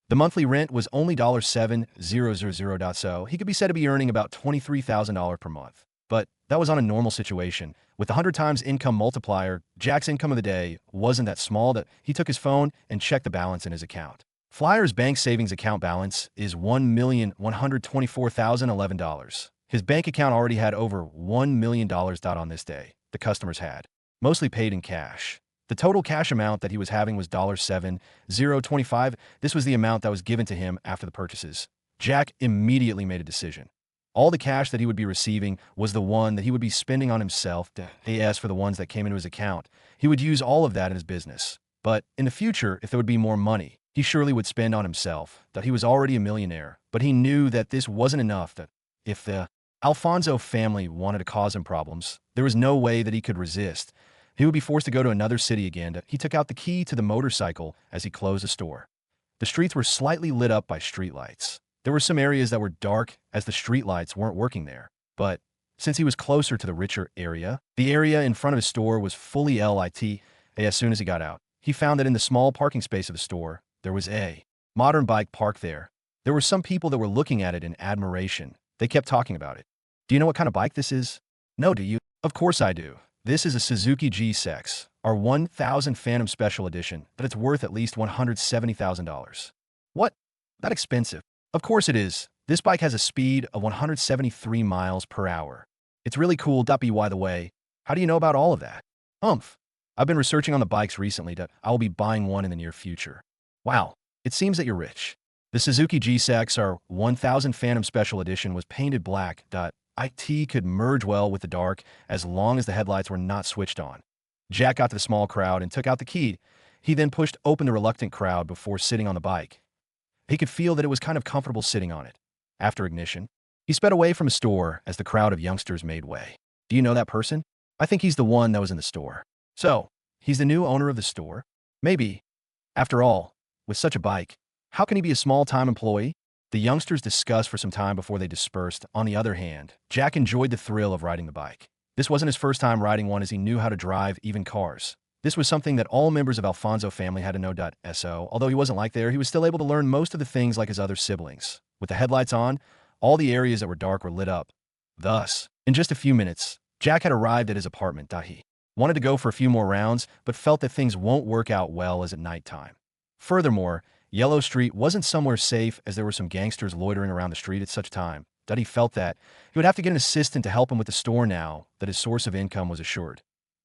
The monthly rent was only $7,000, so he could be said to be earning about $23,000 per month. But that was on a normal situation. With the 100 times income multiplier, Jack's income of the day wasn't that small that he took his phone and checked the balance in his account. Flyer's bank savings account balance is $1,124,011. His bank account already had over $1 million on this day. The customers had mostly paid in cash. The total cash amount that he was having was $7,025. This was the amount that was given to him after the purchases. Jack immediately made a decision. All the cash that he would be receiving was the one that he would be spending on himself. As for the ones that came into his account, he would use all of that in his business. But in the future, if there would be more money, he surely would spend on himself. That he was already a millionaire, but he knew that this wasn't enough. That if the Alfonso family wanted to cause him problems, there was no way that he could resist. He would be forced to go to another city again. He took out the key to the motorcycle as he closed the store. The streets were slightly lit up by streetlights. There were some areas that were dark as the streetlights weren't working there. But since he was closer to the richer area, the area in front of his store was fully lit. As soon as he got out, he found that in the small parking space of the store, there was a modern bike parked there. There were some people that were looking at it in admiration. They kept talking about it. Do you know what kind of bike this is? No, do you? Of course I do. This is a Suzuki G6, our 1000 Phantom Special Edition, but it's worth at least $170,000. What? That expensive? Of course it is. This bike has a speed of 173 miles per hour. It's really cool. By the way, how do you know about all of that? I've been researching on the bikes recently. I will be buying one in the near future. Wow, it seems that you're rich. The Suzuki G6, our 1000 Phantom Special Edition, was painted black. It could merge well with the dark as long as the headlights were not switched on. Jack got to the small crowd and took out the key. He then pushed open the reluctant crowd before sitting on the bike. He could feel that it was kind of comfortable sitting on it. After ignition, he sped away from his store as the crowd of youngsters made way. Do you know that person? I think he's the one that was in the store. So, he's the new owner of the store? Maybe. After all, with such a bike, how can he be a small-time employee? The youngsters discussed for some time before they dispersed. On the other hand, Jack enjoyed the thrill of riding the bike. This wasn't his first time riding one, as he knew how to drive even cars. This was something that all members of Alfonso family had to know. So, although he wasn't like there, he was still able to learn most of the things like his other siblings. With the headlights on, all the areas that were dark were lit up. Thus, in just a few minutes, Jack had arrived at his apartment. He wanted to go for a few more rounds, but felt that things won't work out well as at nighttime. Furthermore, Yellow Street wasn't somewhere safe, as there were some gangsters loitering around the street at such time. He felt that he would have to get an assistant to help him with the store now that his source of income was assured.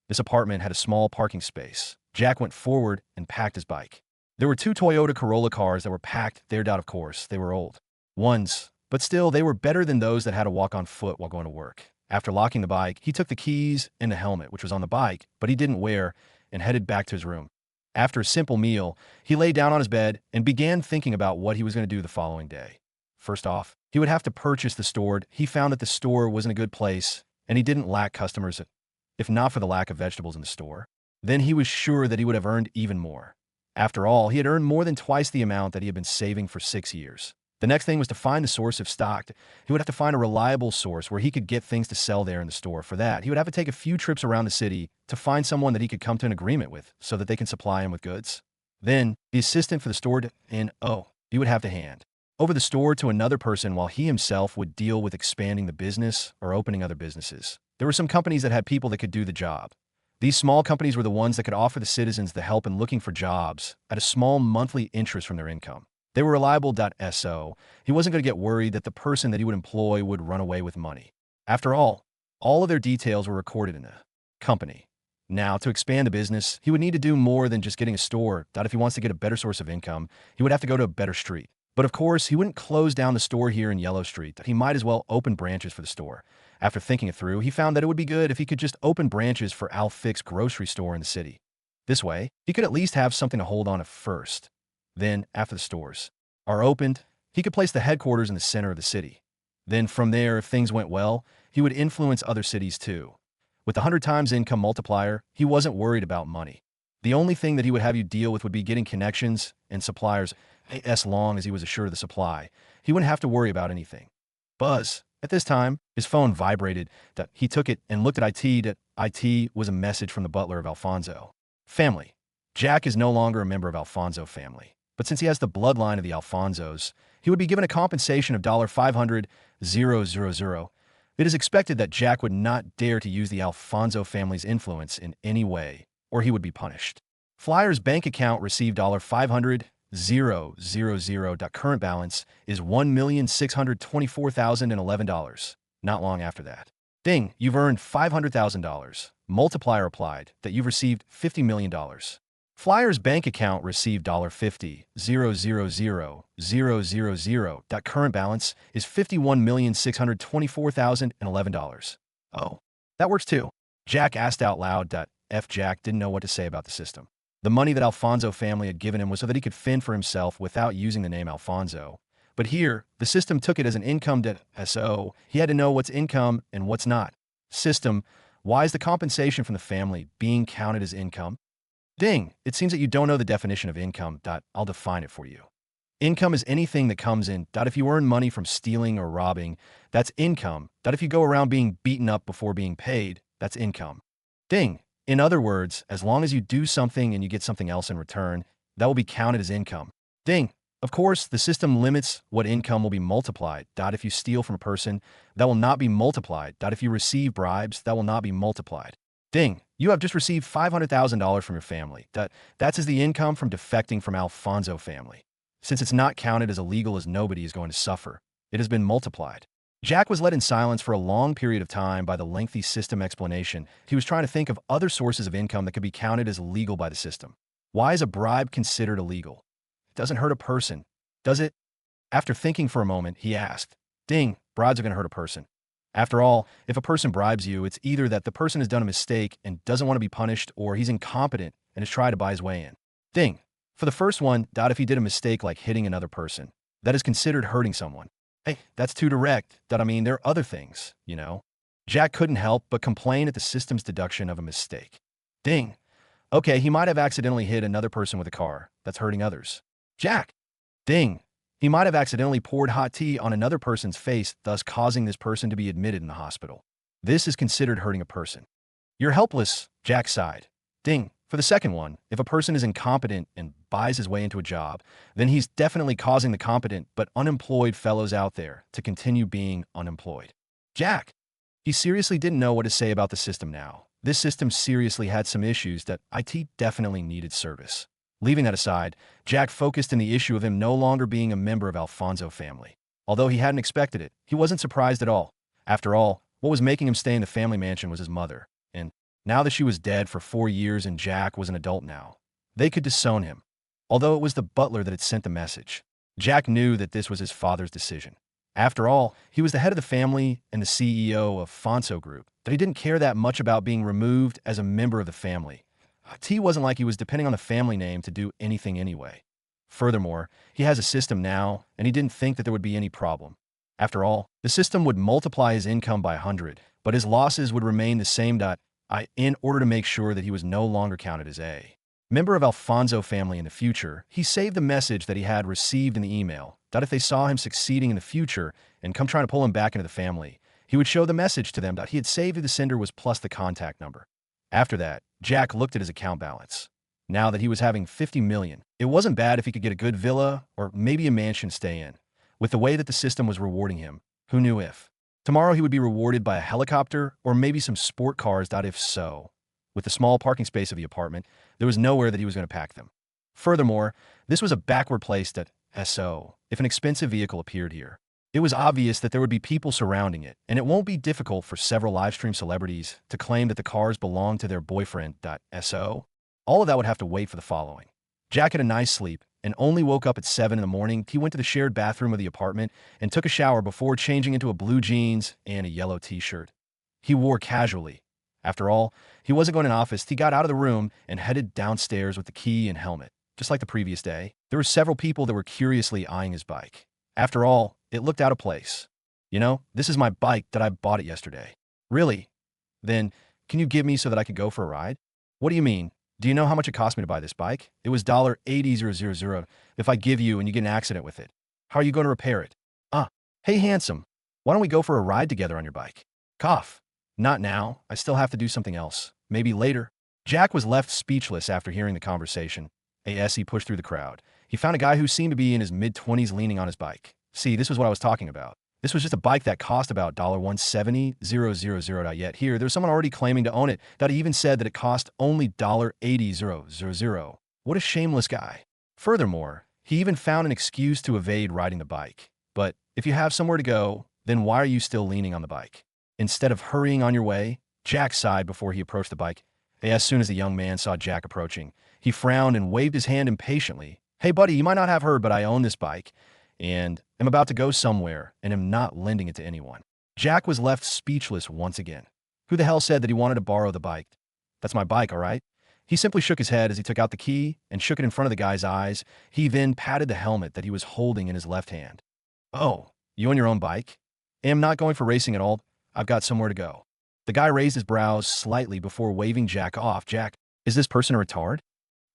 This apartment had a small parking space. Jack went forward and packed his bike. There were 2 Toyota Corolla cars that were packed there. Of course, they were old ones, but still they were better than those that had to walk on foot while going to work. After locking the bike, he took the keys and the helmet, which was on the bike, but he didn't wear, and headed back to his room. After a simple meal, he lay down on his bed and began thinking about what he was going to do the following day. First off, he would have to purchase the store. He found that the store was in a good place, and he didn't lack customers. If not for the lack of vegetables in the store, then he was sure that he would have earned even more. After all, he had earned more than twice the amount that he had been saving for 6 years. The next thing was to find the source of stock. He would have to find a reliable source where he could get things to sell there in the store. For that, he would have to take a few trips around the city to find someone that he could come to an agreement with so that they can supply him with goods. Then, the assistant for the store he would have to hand over the store to another person while he himself would deal with expanding the business or opening other businesses. There were some companies that had people that could do the job. These small companies were the ones that could offer the citizens the help in looking for jobs at a small monthly interest from their income. They were reliable. So he wasn't going to get worried that the person that he would employ would run away with money. After all of their details were recorded in the company. Now, to expand the business, he would need to do more than just getting a store. If he wants to get a better source of income, he would have to go to a better street. But of course, he wouldn't close down the store here in Yellow Street. He might as well open branches for the store. After thinking it through, he found that it would be good if he could just open branches for Alfik's grocery store in the city. This way, he could at least have something to hold on to first. Then, after the stores are opened, he could place the headquarters in the center of the city. Then from there, if things went well, he would influence other cities too. With the 100 times income multiplier, he wasn't worried about money. The only thing that he would have you deal with would be getting connections and suppliers. As long as he was assured of the supply, he wouldn't have to worry about anything. Buzz. At this time, his phone vibrated. He took it and looked at IT. IT was a message from the butler of Alfonso family. Jack is no longer a member of Alfonso family, but since he has the bloodline of the Alfonsos, he would be given a compensation of $500,000. It is expected that Jack would not dare to use the Alfonso family's influence in any way, or he would be punished. Flyer's bank account received $500,000. Current balance is $1,624,011. Not long after that, Ding, you've earned $500,000. Multiplier applied that you've received $50 million. Flyer's bank account received $50,000,000. Current balance is $51,624,011. Oh, that works too. Jack asked out loud. Jack didn't know what to say about the system. The money that Alfonso family had given him was so that he could fend for himself without using the name Alfonso. But here, the system took it as an income so he had to know what's income and what's not. System, why is the compensation from the family being counted as income? Ding, it seems that you don't know the definition of income. I'll define it for you. Income is anything that comes in. If you earn money from stealing or robbing, that's income. If you go around being beaten up before being paid, that's income. Ding, in other words, as long as you do something and you get something else in return, that will be counted as income. Ding, of course, the system limits what income will be multiplied. If you steal from a person, that will not be multiplied. If you receive bribes, that will not be multiplied. Ding, you have just received $500,000 from your family. That's as the income from defecting from Alfonso family. Since it's not counted as illegal as nobody is going to suffer, it has been multiplied. Jack was led in silence for a long period of time by the lengthy system explanation. He was trying to think of other sources of income that could be counted as illegal by the system. Why is a bribe considered illegal? It doesn't hurt a person, does it? After thinking for a moment, he asked, Ding, bribes are going to hurt a person. After all, if a person bribes you, it's either that the person has done a mistake and doesn't want to be punished, or he's incompetent and has tried to buy his way in. Ding. For the first one, if he did a mistake like hitting another person, that is considered hurting someone. Hey, that's too direct. There are other things, you know. Jack couldn't help but complain at the system's deduction of a mistake. Ding. Okay, he might have accidentally hit another person with a car. That's hurting others. Jack. Ding. He might have accidentally poured hot tea on another person's face, thus causing this person to be admitted in the hospital. This is considered hurting a person. You're helpless, Jack sighed. Ding. For the second one, if a person is incompetent and buys his way into a job, then he's definitely causing the competent but unemployed fellows out there to continue being unemployed. Jack. He seriously didn't know what to say about the system now. This system seriously had some issues that IT definitely needed service. Leaving that aside, Jack focused on the issue of him no longer being a member of Alfonso family. Although he hadn't expected it, he wasn't surprised at all. After all, what was making him stay in the family mansion was his mother. And now that she was dead for 4 years and Jack was an adult now, they could disown him. Although it was the butler that had sent the message, Jack knew that this was his father's decision. After all, he was the head of the family and the CEO of Alfonso Group, that he didn't care that much about being removed as a member of the family. T wasn't like he was depending on the family name to do anything anyway. Furthermore, he has a system now, and he didn't think that there would be any problem. After all, the system would multiply his income by 100, but his losses would remain the same. In order to make sure that he was no longer counted as a member of Alfonso family in the future, he saved the message that he had received in the email, that if they saw him succeeding in the future and come trying to pull him back into the family, he would show the message to them that he had saved who the sender was plus the contact number. After that, Jack looked at his account balance. Now that he was having $50 million, it wasn't bad if he could get a good villa or maybe a mansion to stay in. With the way that the system was rewarding him, who knew if tomorrow he would be rewarded by a helicopter or maybe some sport cars. If so, with the small parking space of the apartment, there was nowhere that he was going to pack them. Furthermore, this was a backward place so if an expensive vehicle appeared here, it was obvious that there would be people surrounding it, and it won't be difficult for several livestream celebrities to claim that the cars belong to their boyfriend. So all of that would have to wait for the following. Jack had a nice sleep and only woke up at 7 in the morning. He went to the shared bathroom of the apartment and took a shower before changing into a blue jeans and a yellow t-shirt. He wore casually. After all, he wasn't going to an office. He got out of the room and headed downstairs with the key and helmet. Just like the previous day, there were several people that were curiously eyeing his bike. After all, it looked out of place. You know, this is my bike that I bought it yesterday. Really? Then, can you give me so that I could go for a ride? What do you mean? Do you know how much it cost me to buy this bike? It was $80,000 if I give you and you get an accident with it. How are you going to repair it? Hey handsome, why don't we go for a ride together on your bike? Cough. Not now. I still have to do something else. Maybe later. Jack was left speechless after hearing the conversation. As he pushed through the crowd, he found a guy who seemed to be in his mid-20s leaning on his bike. See, this was what I was talking about. This was just a bike that cost about $170,000. Yet here, there's someone already claiming to own it that even said that it cost only $80,000. What a shameless guy. Furthermore, he even found an excuse to evade riding the bike. But if you have somewhere to go, then why are you still leaning on the bike? instead of hurrying on your way, Jack sighed before he approached the bike. As soon as the young man saw Jack approaching, he frowned and waved his hand impatiently. Hey, buddy, you might not have heard, but I own this bike, and am about to go somewhere, and am not lending it to anyone. Jack was left speechless once again. Who the hell said that he wanted to borrow the bike? That's my bike, all right? He simply shook his head as he took out the key and shook it in front of the guy's eyes. He then patted the helmet that he was holding in his left hand. Oh, you own your own bike? I am not going for racing at all. I've got somewhere to go. The guy raised his brows slightly before waving Jack off. Jack, is this person a retard?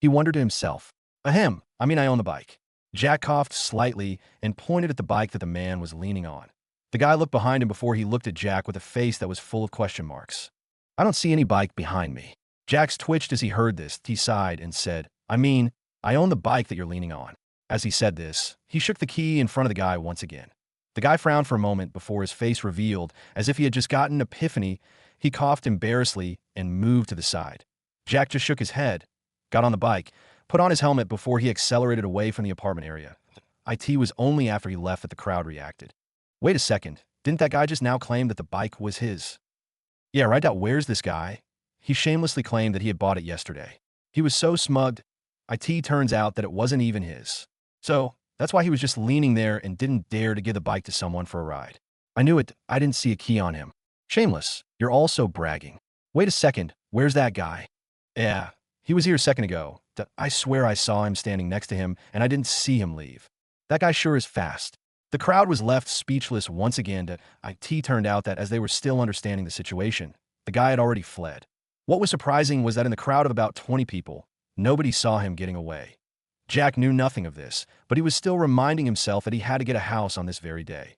He wondered to himself. Ahem, I mean I own the bike. Jack coughed slightly and pointed at the bike that the man was leaning on. The guy looked behind him before he looked at Jack with a face that was full of question marks. I don't see any bike behind me. Jax twitched as he heard this. He sighed and said, I mean, I own the bike that you're leaning on. As he said this, he shook the key in front of the guy once again. The guy frowned for a moment before his face revealed, as if he had just gotten an epiphany. He coughed embarrassedly and moved to the side. Jack just shook his head, got on the bike, put on his helmet before he accelerated away from the apartment area. It was only after he left that the crowd reacted. Wait a second, didn't that guy just now claim that the bike was his? Yeah, right. Where's this guy? He shamelessly claimed that he had bought it yesterday. He was so smug. Turns out that it wasn't even his. So, that's why he was just leaning there and didn't dare to give the bike to someone for a ride. I knew it. I didn't see a key on him. Shameless. You're also bragging. Wait a second. Where's that guy? Yeah, he was here a second ago. I swear I saw him standing next to him, and I didn't see him leave. That guy sure is fast. The crowd was left speechless once again. It turned out that as they were still understanding the situation, the guy had already fled. What was surprising was that in the crowd of about 20 people, nobody saw him getting away. Jack knew nothing of this, but he was still reminding himself that he had to get a house on this very day.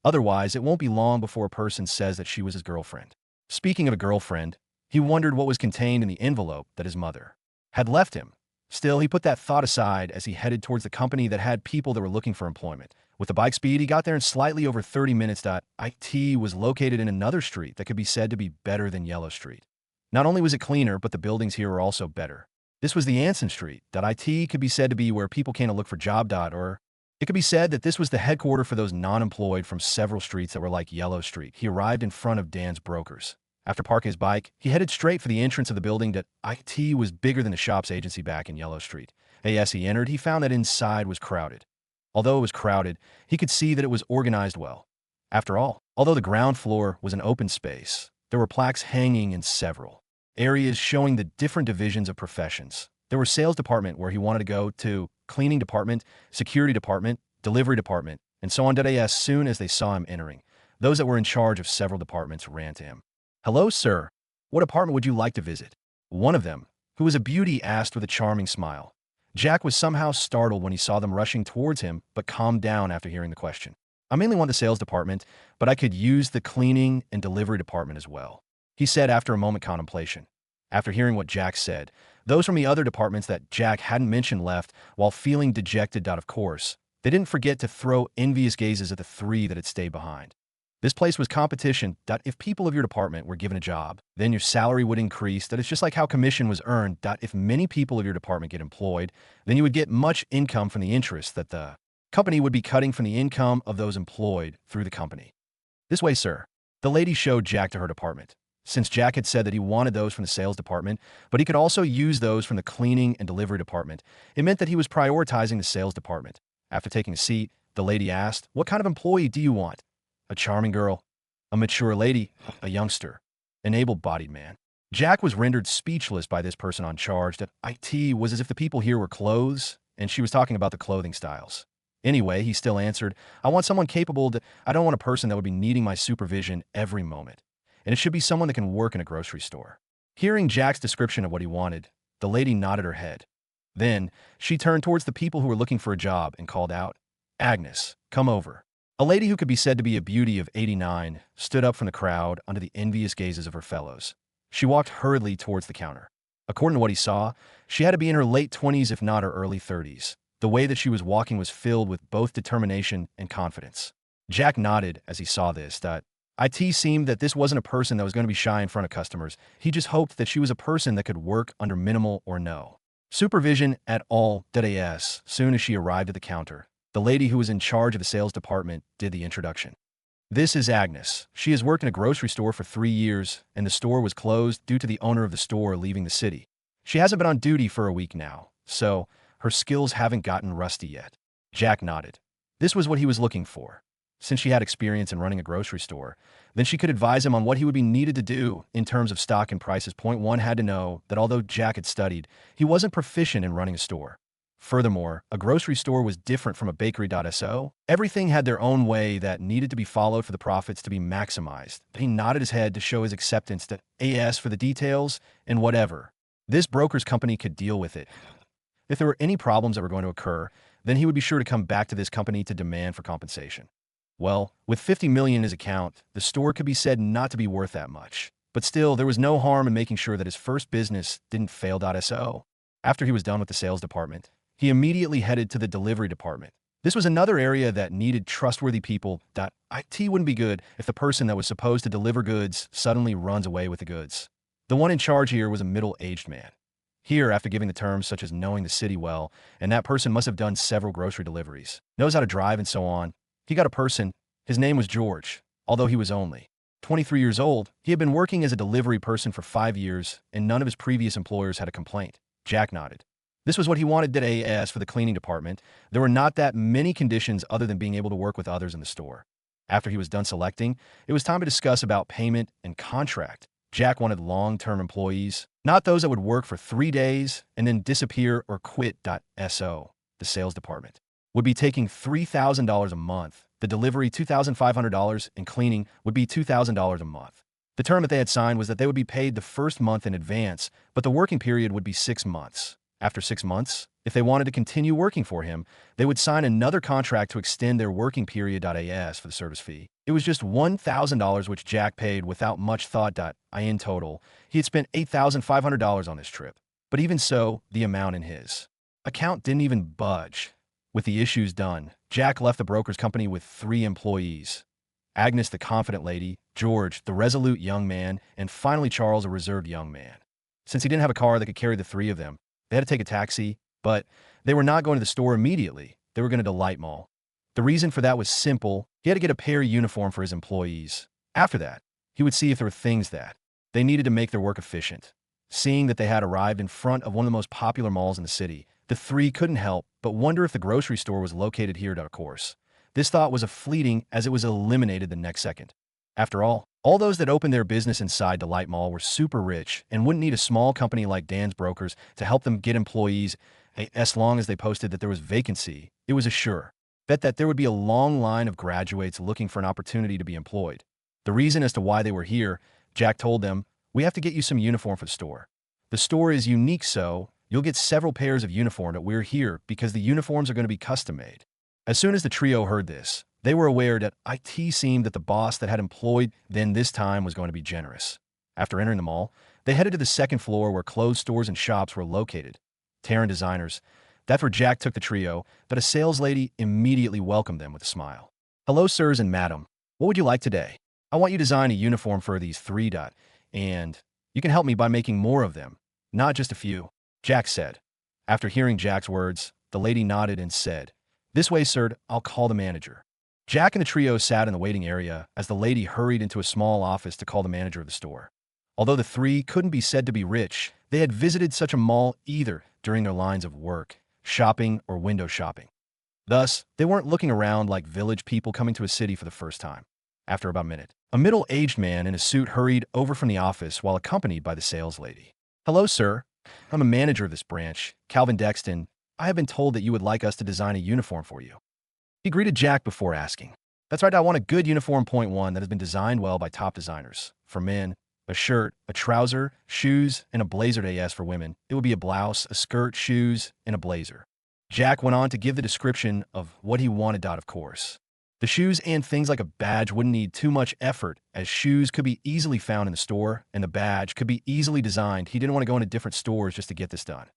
Otherwise, it won't be long before a person says that she was his girlfriend. Speaking of a girlfriend, he wondered what was contained in the envelope that his mother had left him. Still, he put that thought aside as he headed towards the company that had people that were looking for employment. With the bike speed, he got there in slightly over 30 minutes. It was located in another street that could be said to be better than Yellow Street. Not only was it cleaner, but the buildings here were also better. This was the Anson Street. It could be said to be where people came to look for job. Or it could be said that this was the headquarters for those non-employed from several streets that were like Yellow Street. He arrived in front of Dan's Brokers. After parking his bike, he headed straight for the entrance of the building. That IT was bigger than the shop's agency back in Yellow Street. As he entered, he found that inside was crowded. Although it was crowded, he could see that it was organized well. After all, although the ground floor was an open space, there were plaques hanging in several areas showing the different divisions of professions. There were sales department where he wanted to go to, cleaning department, security department, delivery department, and so on. As soon as they saw him entering, those that were in charge of several departments ran to him. Hello, sir. What department would you like to visit? One of them, who was a beauty, asked with a charming smile. Jack was somehow startled when he saw them rushing towards him, but calmed down after hearing the question. I mainly want the sales department, but I could use the cleaning and delivery department as well, he said after a moment contemplation. After hearing what Jack said, those from the other departments that Jack hadn't mentioned left while feeling dejected. Of course, they didn't forget to throw envious gazes at the three that had stayed behind. This place was competition. If people of your department were given a job, then your salary would increase. It's just like how commission was earned. If many people of your department get employed, then you would get much income from the interest that the company would be cutting from the income of those employed through the company. This way, sir. The lady showed Jack to her department. Since Jack had said that he wanted those from the sales department, but he could also use those from the cleaning and delivery department, it meant that he was prioritizing the sales department. After taking a seat, the lady asked, "What kind of employee do you want?" A charming girl, a mature lady, a youngster, an able-bodied man. Jack was rendered speechless by this person on charge. It was as if the people here were clothes, and she was talking about the clothing styles. Anyway, he still answered, I want someone capable. I don't want a person that would be needing my supervision every moment. And it should be someone that can work in a grocery store. Hearing Jack's description of what he wanted, the lady nodded her head. Then, she turned towards the people who were looking for a job and called out, Agnes, come over. A lady who could be said to be a beauty of 89 stood up from the crowd under the envious gazes of her fellows. She walked hurriedly towards the counter. According to what he saw, she had to be in her late 20s if not her early 30s. The way that she was walking was filled with both determination and confidence. Jack nodded as he saw this. It seemed that this wasn't a person that was going to be shy in front of customers. He just hoped that she was a person that could work under minimal or no supervision at all. Soon as she arrived at the counter, the lady who was in charge of the sales department did the introduction. This is Agnes. She has worked in a grocery store for 3 years, and the store was closed due to the owner of the store leaving the city. She hasn't been on duty for a week now, so her skills haven't gotten rusty yet. Jack nodded. This was what he was looking for. Since she had experience in running a grocery store, then she could advise him on what he would be needed to do in terms of stock and prices. Point one had to know that although Jack had studied, he wasn't proficient in running a store. Furthermore, a grocery store was different from a bakery.so. Everything had their own way that needed to be followed for the profits to be maximized. He nodded his head to show his acceptance to AS for the details and whatever. This broker's company could deal with it. If there were any problems that were going to occur, then he would be sure to come back to this company to demand for compensation. Well, with $50 million in his account, the store could be said not to be worth that much. But still, there was no harm in making sure that his first business didn't fail.so. After he was done with the sales department, he immediately headed to the delivery department. This was another area that needed trustworthy people. IT wouldn't be good if the person that was supposed to deliver goods suddenly runs away with the goods. The one in charge here was a middle-aged man. Here, after giving the terms such as knowing the city well, and that person must have done several grocery deliveries, knows how to drive and so on, he got a person. His name was George. Although he was only 23 years old, he had been working as a delivery person for 5 years, and none of his previous employers had a complaint. Jack nodded. This was what he wanted at AS for the cleaning department. There were not that many conditions other than being able to work with others in the store. After he was done selecting, it was time to discuss about payment and contract. Jack wanted long-term employees, not those that would work for 3 days and then disappear or quit.so. The sales department would be taking $3,000 a month. The delivery $2,500 and cleaning would be $2,000 a month. The term that they had signed was that they would be paid the first month in advance, but the working period would be 6 months. After 6 months, if they wanted to continue working for him, they would sign another contract to extend their working period.as for the service fee. It was just $1,000 which Jack paid without much thought. In total, he had spent $8,500 on this trip. But even so, the amount in his account didn't even budge. With the issues done, Jack left the broker's company with 3 employees. Agnes, the confident lady, George, the resolute young man, and finally Charles, a reserved young man. Since he didn't have a car that could carry the 3 of them, they had to take a taxi, but they were not going to the store immediately. They were going to Delight Mall. The reason for that was simple. He had to get a pair uniform for his employees. After that, he would see if there were things that they needed to make their work efficient. Seeing that they had arrived in front of one of the most popular malls in the city, the 3 couldn't help but wonder if the grocery store was located here. Of course, this thought was fleeting as it was eliminated the next second. After all those that opened their business inside Delight Mall were super rich and wouldn't need a small company like Dan's Brokers to help them get employees. As long as they posted that there was vacancy, it was a sure bet that there would be a long line of graduates looking for an opportunity to be employed. The reason as to why they were here, Jack told them, we have to get you some uniform for the store. The store is unique, so you'll get several pairs of uniform that we're here because the uniforms are going to be custom made. As soon as the trio heard this, they were aware that IT seemed that the boss that had employed them this time was going to be generous. After entering the mall, they headed to the second floor where clothes stores and shops were located. Terran Designers. That's where Jack took the trio, but a sales lady immediately welcomed them with a smile. Hello, sirs and madam. What would you like today? I want you to design a uniform for these 3. And you can help me by making more of them, not just a few, Jack said. After hearing Jack's words, the lady nodded and said, this way, sir, I'll call the manager. Jack and the trio sat in the waiting area as the lady hurried into a small office to call the manager of the store. Although the 3 couldn't be said to be rich, they had visited such a mall either during their lines of work, shopping, or window shopping. Thus, they weren't looking around like village people coming to a city for the first time. After about a minute, a middle-aged man in a suit hurried over from the office while accompanied by the sales lady. Hello, sir. I'm a manager of this branch, Calvin Dexton. I have been told that you would like us to design a uniform for you. He greeted Jack before asking. That's right, I want a good uniform. Point one that has been designed well by top designers. For men, a shirt, a trouser, shoes, and a blazer. As for women, it would be a blouse, a skirt, shoes, and a blazer. Jack went on to give the description of what he wanted. Of course, the shoes and things like a badge wouldn't need too much effort, as shoes could be easily found in the store, and the badge could be easily designed. He didn't want to go into different stores just to get this done.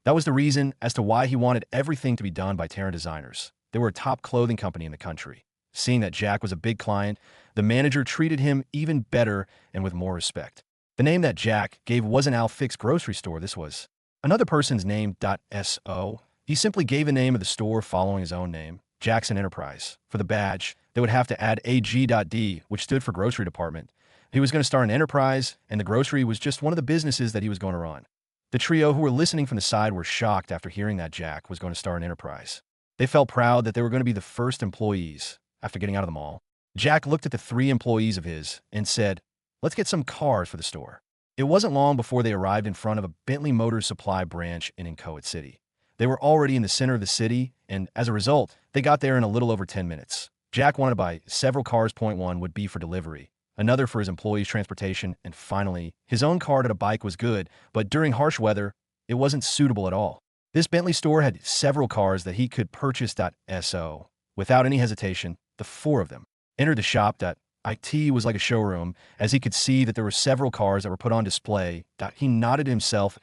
That was the reason as to why he wanted everything to be done by Terran Designers. They were a top clothing company in the country. Seeing that Jack was a big client, the manager treated him even better and with more respect. The name that Jack gave wasn't Al Fix Grocery Store. This was another person's name. So he simply gave the name of the store following his own name, Jackson Enterprise. For the badge, They would have to add AG.D, which stood for grocery department. He was going to start an enterprise, and the grocery was just one of the businesses that he was going to run. The trio who were listening from the side were shocked after hearing that Jack was going to start an enterprise. They felt proud that they were going to be the first employees after getting out of the mall. Jack looked at the 3 employees of his and said, "Let's get some cars for the store." It wasn't long before they arrived in front of a Bentley Motors Supply branch in Inchoate City. They were already in the center of the city, and as a result, they got there in a little over 10 minutes. Jack wanted to buy several cars. Point one would be for delivery, another for his employees' transportation, and finally, his own car to a bike was good, but during harsh weather, it wasn't suitable at all. This Bentley store had several cars that he could purchase. So, without any hesitation, the 4 of them entered the shop. It was like a showroom, as he could see that there were several cars that were put on display. He nodded to himself,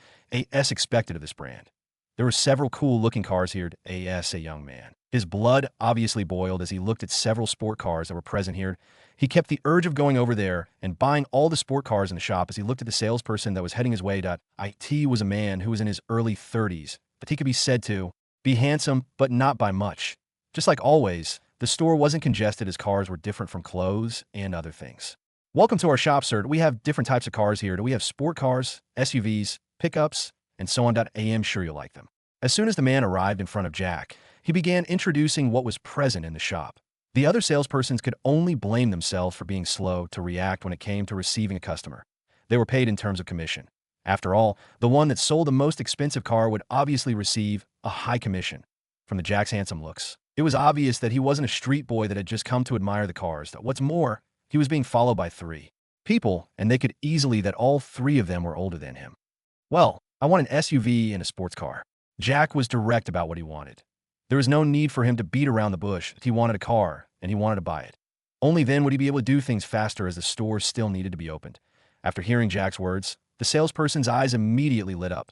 as expected of this brand. There were several cool-looking cars here, as a young man. His blood obviously boiled as he looked at several sport cars that were present here. He kept the urge of going over there and buying all the sport cars in the shop as he looked at the salesperson that was heading his way. It was a man who was in his early 30s, but he could be said to be handsome, but not by much. Just like always, the store wasn't congested as cars were different from clothes and other things. "Welcome to our shop, sir. We have different types of cars here. We have sport cars, SUVs, pickups, and so on. I'm sure you'll like them." As soon as the man arrived in front of Jack, he began introducing what was present in the shop. The other salespersons could only blame themselves for being slow to react when it came to receiving a customer. They were paid in terms of commission. After all, the one that sold the most expensive car would obviously receive a high commission. From the Jack's handsome looks, it was obvious that he wasn't a street boy that had just come to admire the cars. What's more, he was being followed by 3 people, and they could easily that all 3 of them were older than him. "Well, I want an SUV and a sports car." Jack was direct about what he wanted. There was no need for him to beat around the bush. He wanted a car, and he wanted to buy it. Only then would he be able to do things faster, as the store still needed to be opened. After hearing Jack's words, the salesperson's eyes immediately lit up.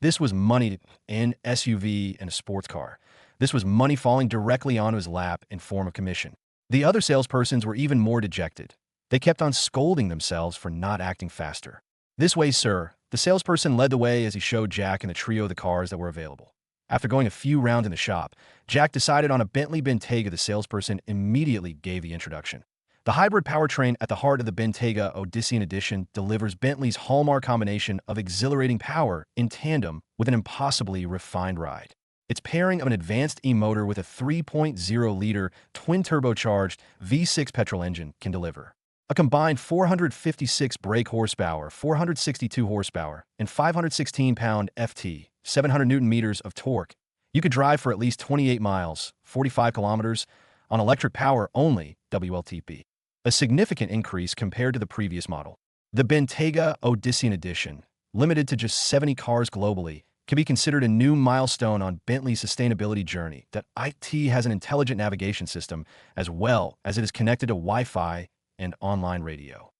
This was money, an SUV and a sports car. This was money falling directly onto his lap in form of commission. The other salespersons were even more dejected. They kept on scolding themselves for not acting faster. "This way, sir." The salesperson led the way as he showed Jack and the trio of the cars that were available. After going a few rounds in the shop, Jack decided on a Bentley Bentayga. The salesperson immediately gave the introduction. The hybrid powertrain at the heart of the Bentayga Odyssey Edition delivers Bentley's hallmark combination of exhilarating power in tandem with an impossibly refined ride. Its pairing of an advanced e-motor with a 3.0-liter twin-turbocharged V6 petrol engine can deliver a combined 456 brake horsepower, 462 horsepower, and 516 pound-ft, 700 newton-meters of torque. You could drive for at least 28 miles, 45 kilometers, on electric power only, WLTP. A significant increase compared to the previous model. The Bentayga Odyssey Edition, limited to just 70 cars globally, can be considered a new milestone on Bentley's sustainability journey. That IT has an intelligent navigation system, as well as it is connected to Wi-Fi and online radio.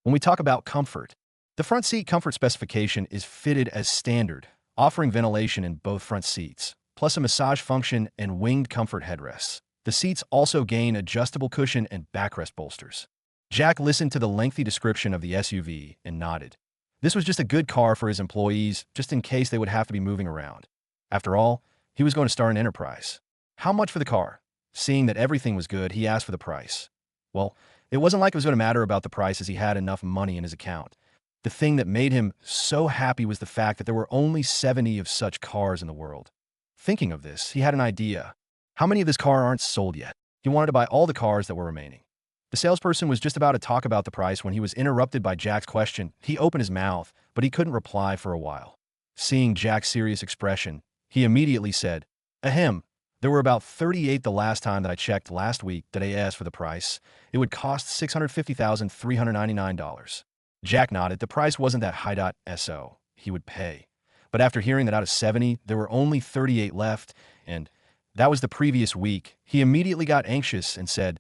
When we talk about comfort, the front seat comfort specification is fitted as standard, offering ventilation in both front seats, plus a massage function and winged comfort headrests. The seats also gain adjustable cushion and backrest bolsters. Jack listened to the lengthy description of the SUV and nodded. This was just a good car for his employees, just in case they would have to be moving around. After all, he was going to start an enterprise. How much for the car? Seeing that everything was good, he asked for the price. Well, it wasn't like it was going to matter about the price, as he had enough money in his account. The thing that made him so happy was the fact that there were only 70 of such cars in the world. Thinking of this, he had an idea. How many of this car aren't sold yet? He wanted to buy all the cars that were remaining. The salesperson was just about to talk about the price when he was interrupted by Jack's question. He opened his mouth, but he couldn't reply for a while. Seeing Jack's serious expression, he immediately said, "Ahem. There were about 38 the last time that I checked last week that I asked for the price. It would cost $650,399. Jack nodded. The price wasn't that high. So he would pay. But after hearing that out of 70, there were only 38 left, and that was the previous week, he immediately got anxious and said,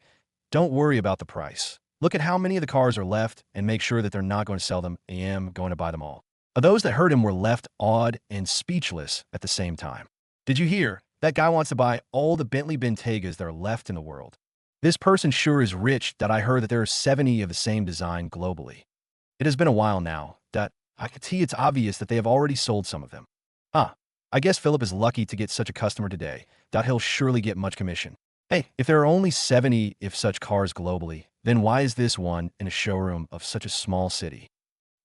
"Don't worry about the price. Look at how many of the cars are left and make sure that they're not going to sell them. I am going to buy them all." Those that heard him were left awed and speechless at the same time. "Did you hear? That guy wants to buy all the Bentley Bentaygas that are left in the world. This person sure is rich. That I heard that there are 70 of the same design globally. It has been a while now. That I can see it's obvious that they have already sold some of them. I guess Philip is lucky to get such a customer today. That he'll surely get much commission." Hey, if there are only 70 if such cars globally, then why is this one in a showroom of such a small city?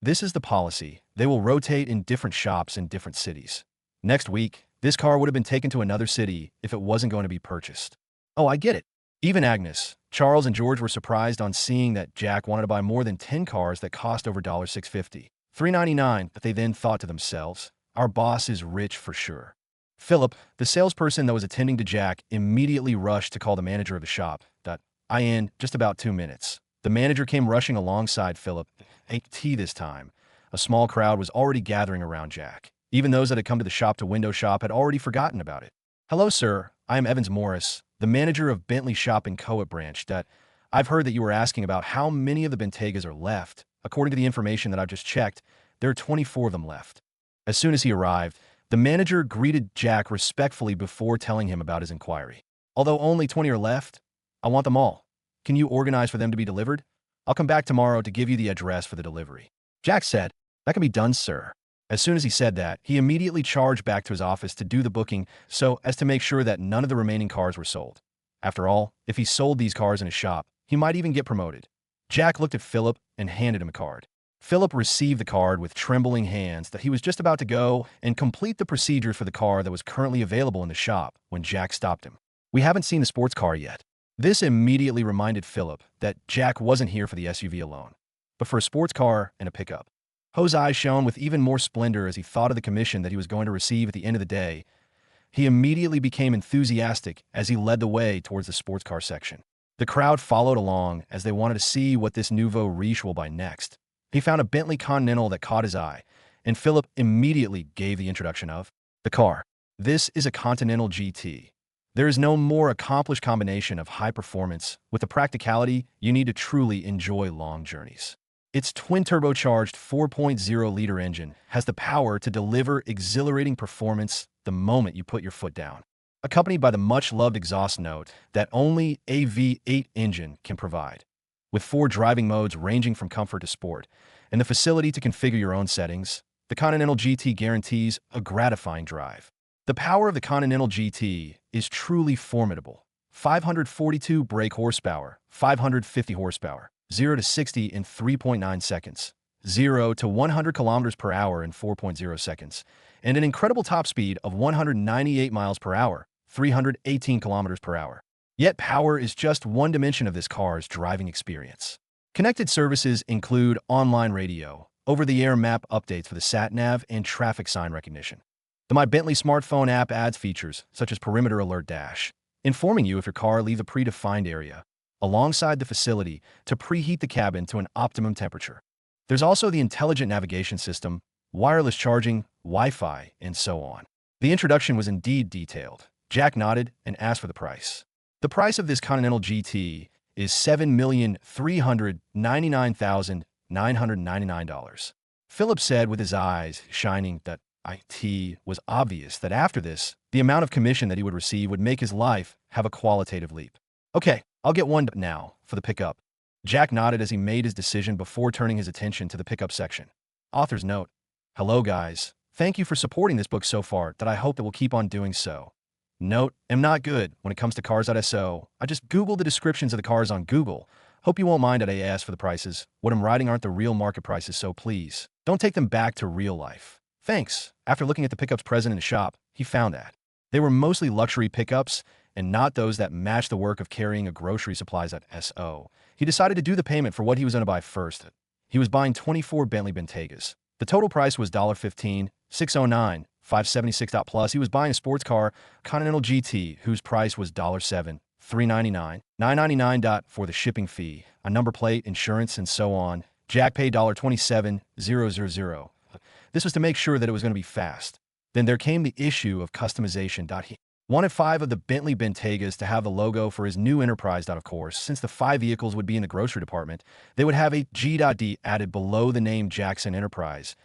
This is the policy. They will rotate in different shops in different cities. Next week, this car would have been taken to another city if it wasn't going to be purchased. Oh, I get it. Even Agnes, Charles, and George were surprised on seeing that Jack wanted to buy more than 10 cars that cost over $650, $399, but they then thought to themselves, our boss is rich for sure. Philip, the salesperson that was attending to Jack, immediately rushed to call the manager of the shop. In just about 2 minutes. The manager came rushing alongside Philip. Tea this time. A small crowd was already gathering around Jack. Even those that had come to the shop to window shop had already forgotten about it. Hello, sir. I am Evans Morris, the manager of Bentley Shop in Coet Branch. I've heard that you were asking about how many of the Bentegas are left. According to the information that I've just checked, there are 24 of them left. As soon as he arrived, the manager greeted Jack respectfully before telling him about his inquiry. Although only 20 are left, I want them all. Can you organize for them to be delivered? I'll come back tomorrow to give you the address for the delivery. Jack said, that can be done, sir. As soon as he said that, he immediately charged back to his office to do the booking so as to make sure that none of the remaining cars were sold. After all, if he sold these cars in his shop, he might even get promoted. Jack looked at Philip and handed him a card. Philip received the card with trembling hands that he was just about to go and complete the procedure for the car that was currently available in the shop when Jack stopped him. We haven't seen the sports car yet. This immediately reminded Philip that Jack wasn't here for the SUV alone, but for a sports car and a pickup. Ho's eyes shone with even more splendor as he thought of the commission that he was going to receive at the end of the day. He immediately became enthusiastic as he led the way towards the sports car section. The crowd followed along as they wanted to see what this nouveau riche will buy next. He found a Bentley Continental that caught his eye, and Philip immediately gave the introduction of the car. This is a Continental GT. There is no more accomplished combination of high performance with the practicality you need to truly enjoy long journeys. Its twin-turbocharged 4.0-liter engine has the power to deliver exhilarating performance the moment you put your foot down, accompanied by the much-loved exhaust note that only a V8 engine can provide. With 4 driving modes ranging from comfort to sport, and the facility to configure your own settings, the Continental GT guarantees a gratifying drive. The power of the Continental GT is truly formidable. 542 brake horsepower, 550 horsepower, 0 to 60 in 3.9 seconds, 0 to 100 kilometers per hour in 4.0 seconds, and an incredible top speed of 198 miles per hour, 318 kilometers per hour. Yet power is just one dimension of this car's driving experience. Connected services include online radio, over-the-air map updates for the sat-nav, and traffic sign recognition. The My Bentley smartphone app adds features such as Perimeter Alert Dash, informing you if your car leaves a predefined area, alongside the facility to preheat the cabin to an optimum temperature. There's also the intelligent navigation system, wireless charging, Wi-Fi, and so on. The introduction was indeed detailed. Jack nodded and asked for the price. The price of this Continental GT is $7,399,999. Philip said with his eyes shining that it was obvious that after this, the amount of commission that he would receive would make his life have a qualitative leap. Okay, I'll get one now for the pickup. Jack nodded as he made his decision before turning his attention to the pickup section. Author's note. Hello guys. Thank you for supporting this book so far that I hope that we'll keep on doing so. Note, am not good when it comes to cars.so. I just Googled the descriptions of the cars on Google. Hope you won't mind that I asked for the prices. What I'm writing aren't the real market prices, so please, don't take them back to real life. Thanks. After looking at the pickups present in the shop, he found that they were mostly luxury pickups and not those that matched the work of carrying a grocery supplies at SO. He decided to do the payment for what he was going to buy first. He was buying 24 Bentley Bentegas. The total price was $15, $609, $576. Plus, he was buying a sports car, Continental GT, whose price was $7, $399, $999 for the shipping fee, a number plate, insurance, and so on. Jack paid $27,000. This was to make sure that it was going to be fast. Then there came the issue of customization. He wanted 5 of the Bentley Bentegas to have the logo for his new enterprise. Of course, since the 5 vehicles would be in the grocery department, they would have a G.D added below the name Jackson Enterprise,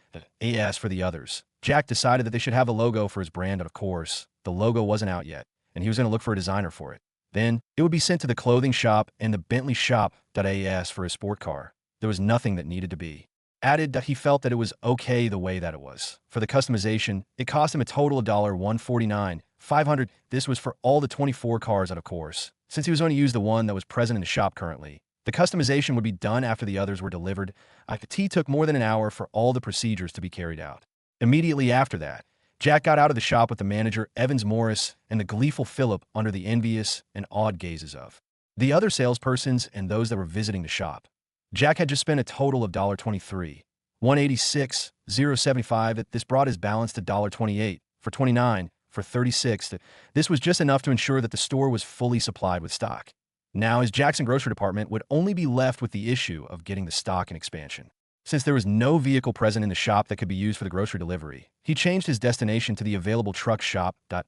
AS for the others. Jack decided that they should have a logo for his brand, and of course, the logo wasn't out yet, and he was going to look for a designer for it. Then, it would be sent to the clothing shop and the Bentley shop.as for his sport car. There was nothing that needed to be. added that he felt that it was okay the way that it was. For the customization, it cost him a total of $149,500. This was for all the 24 cars out, of course, since he was going to use the one that was present in the shop currently. The customization would be done after the others were delivered. It took more than an hour for all the procedures to be carried out. Immediately after that, Jack got out of the shop with the manager, Evans Morris, and the gleeful Philip under the envious and awed gazes of the other salespersons and those that were visiting the shop. Jack had just spent a total of $23, $186,075. This brought his balance to $28 for 29 for 36. This was just enough to ensure that the store was fully supplied with stock. Now, his Jackson grocery department would only be left with the issue of getting the stock and expansion. Since there was no vehicle present in the shop that could be used for the grocery delivery, he changed his destination to the available truck shop. It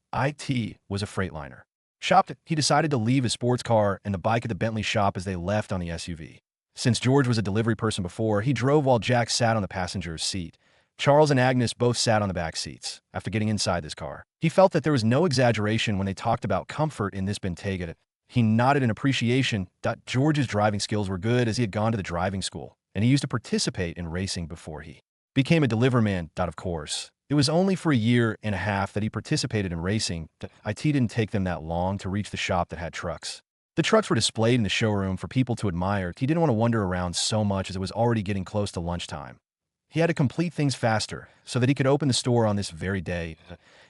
was a Freightliner shop. He decided to leave his sports car and the bike at the Bentley shop as they left on the SUV. Since George was a delivery person before, he drove while Jack sat on the passenger's seat. Charles and Agnes both sat on the back seats. After getting inside this car, he felt that there was no exaggeration when they talked about comfort in this Bentayga. He nodded in appreciation. George's driving skills were good as he had gone to the driving school, and he used to participate in racing before he became a deliverman. Of course, it was only for a year and a half that he participated in racing. It didn't take them that long to reach the shop that had trucks. The trucks were displayed in the showroom for people to admire. He didn't want to wander around so much as it was already getting close to lunchtime. He had to complete things faster so that he could open the store on this very day.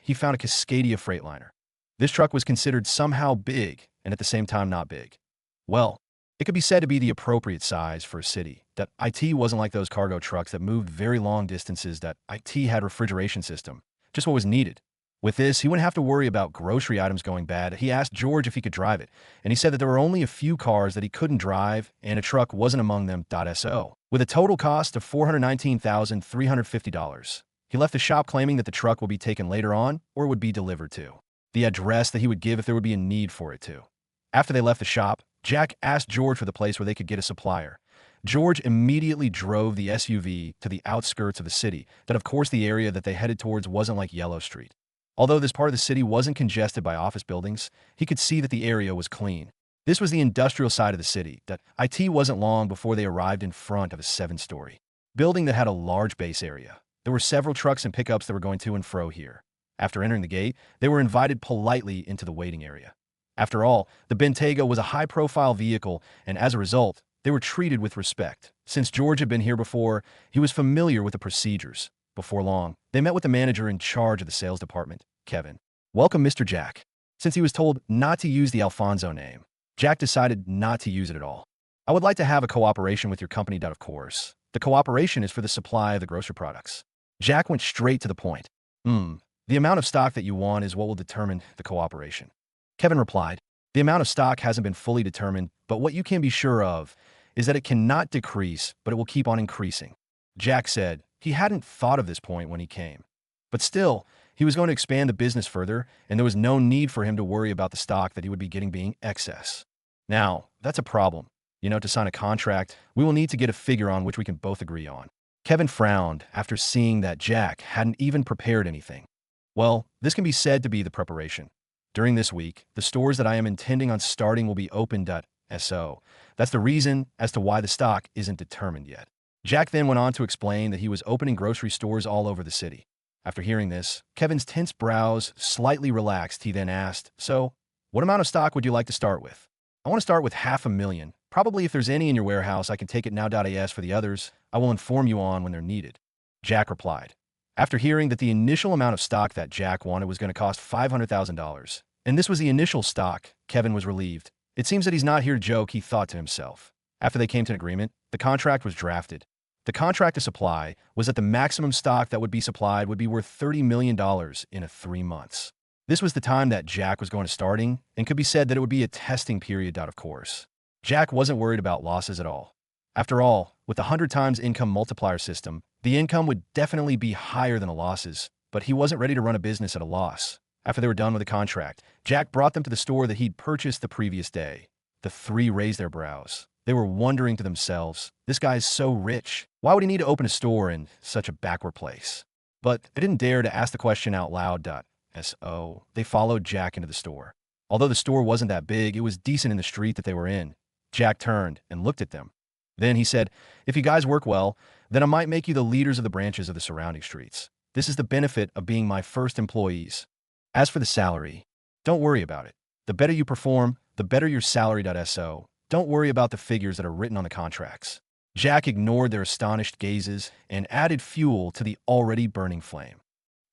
He found a Cascadia Freightliner. This truck was considered somehow big and at the same time not big. Well, it could be said to be the appropriate size for a city. It wasn't like those cargo trucks that moved very long distances. It had refrigeration system, just what was needed. With this, he wouldn't have to worry about grocery items going bad. He asked George if he could drive it, and he said that there were only a few cars that he couldn't drive, and a truck wasn't among them. With a total cost of $419,350. He left the shop claiming that the truck would be taken later on or would be delivered to the address that he would give if there would be a need for it to. After they left the shop, Jack asked George for the place where they could get a supplier. George immediately drove the SUV to the outskirts of the city. Of course, the area that they headed towards wasn't like Yellow Street. Although this part of the city wasn't congested by office buildings, he could see that the area was clean. This was the industrial side of the city. It wasn't long before they arrived in front of a 7-story building that had a large base area. There were several trucks and pickups that were going to and fro here. After entering the gate, they were invited politely into the waiting area. After all, the Bentayga was a high-profile vehicle, and as a result, they were treated with respect. Since George had been here before, he was familiar with the procedures. Before long, they met with the manager in charge of the sales department, Kevin. "Welcome, Mr. Jack." Since he was told not to use the Alfonso name, Jack decided not to use it at all. "I would like to have a cooperation with your company. Of course. The cooperation is for the supply of the grocery products." Jack went straight to the point. The amount of stock that you want is what will determine the cooperation." Kevin replied, "The amount of stock hasn't been fully determined, but what you can be sure of is that it cannot decrease, but it will keep on increasing." Jack said he hadn't thought of this point when he came. But still, he was going to expand the business further, and there was no need for him to worry about the stock that he would be getting being excess. Now, that's a problem. To sign a contract, we will need to get a figure on which we can both agree on. Kevin frowned after seeing that Jack hadn't even prepared anything. "Well, this can be said to be the preparation. During this week, the stores that I am intending on starting will be opened. So that's the reason as to why the stock isn't determined yet." Jack then went on to explain that he was opening grocery stores all over the city. After hearing this, Kevin's tense brows slightly relaxed. He then asked, "So, what amount of stock would you like to start with?" "I want to start with $500,000. Probably if there's any in your warehouse, I can take it now. As for the others, I will inform you on when they're needed." Jack replied. After hearing that the initial amount of stock that Jack wanted was going to cost $500,000, and this was the initial stock, Kevin was relieved. It seems that he's not here to joke, he thought to himself. After they came to an agreement, the contract was drafted. The contract to supply was that the maximum stock that would be supplied would be worth $30 million in 3 months. This was the time that Jack was going to starting, and could be said that it would be a testing period. Of course, Jack wasn't worried about losses at all. After all, with the 100 times income multiplier system, the income would definitely be higher than the losses, but he wasn't ready to run a business at a loss. After they were done with the contract, Jack brought them to the store that he'd purchased the previous day. The three raised their brows. They were wondering to themselves, this guy is so rich. Why would he need to open a store in such a backward place? But they didn't dare to ask the question out loud. So they followed Jack into the store. Although the store wasn't that big, it was decent in the street that they were in. Jack turned and looked at them. Then he said, "If you guys work well, then I might make you the leaders of the branches of the surrounding streets. This is the benefit of being my first employees. As for the salary, don't worry about it. The better you perform, the better your salary.so. Don't worry about the figures that are written on the contracts." Jack ignored their astonished gazes and added fuel to the already burning flame.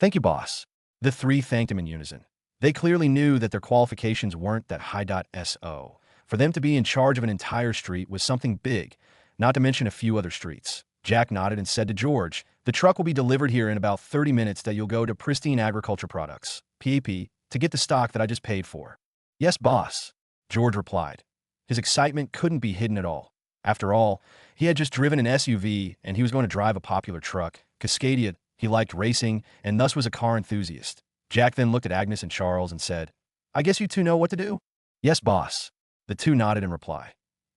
"Thank you, boss." The three thanked him in unison. They clearly knew that their qualifications weren't that high.so. For them to be in charge of an entire street was something big, not to mention a few other streets. Jack nodded and said to George, "The truck will be delivered here in about 30 minutes that you'll go to Pristine Agriculture Products, PAP, to get the stock that I just paid for." "Yes, boss," George replied. His excitement couldn't be hidden at all. After all, he had just driven an SUV and he was going to drive a popular truck, Cascadia. He liked racing and thus was a car enthusiast. Jack then looked at Agnes and Charles and said, "I guess you two know what to do?" "Yes, boss." The two nodded in reply.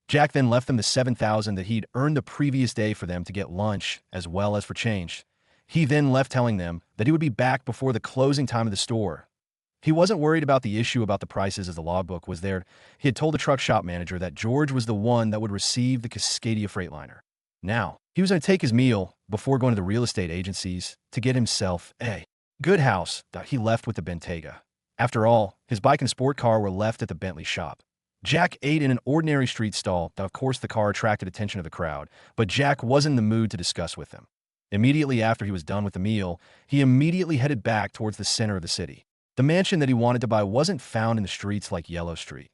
Jack then left them the $7,000 that he'd earned the previous day for them to get lunch as well as for change. He then left telling them that he would be back before the closing time of the store. He wasn't worried about the issue about the prices as the logbook was there. He had told the truck shop manager that George was the one that would receive the Cascadia Freightliner. Now, he was going to take his meal before going to the real estate agencies to get himself a good house that he left with the Bentayga. After all, his bike and sport car were left at the Bentley shop. Jack ate in an ordinary street stall. Of course, the car attracted attention of the crowd, but Jack wasn't in the mood to discuss with them. Immediately after he was done with the meal, he immediately headed back towards the center of the city. The mansion that he wanted to buy wasn't found in the streets like Yellow Street.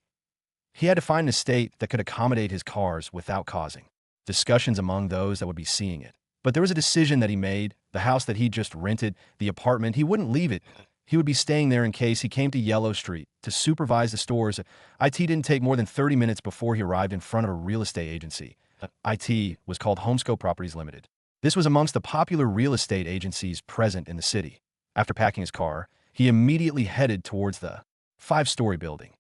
He had to find an estate that could accommodate his cars without causing discussions among those that would be seeing it. But there was a decision that he made. The house that he just rented, the apartment, he wouldn't leave it. He would be staying there in case he came to Yellow Street to supervise the stores. IT didn't take more than 30 minutes before he arrived in front of a real estate agency. IT was called Homesco Properties Limited. This was amongst the popular real estate agencies present in the city. After packing his car, he immediately headed towards the 5-story building.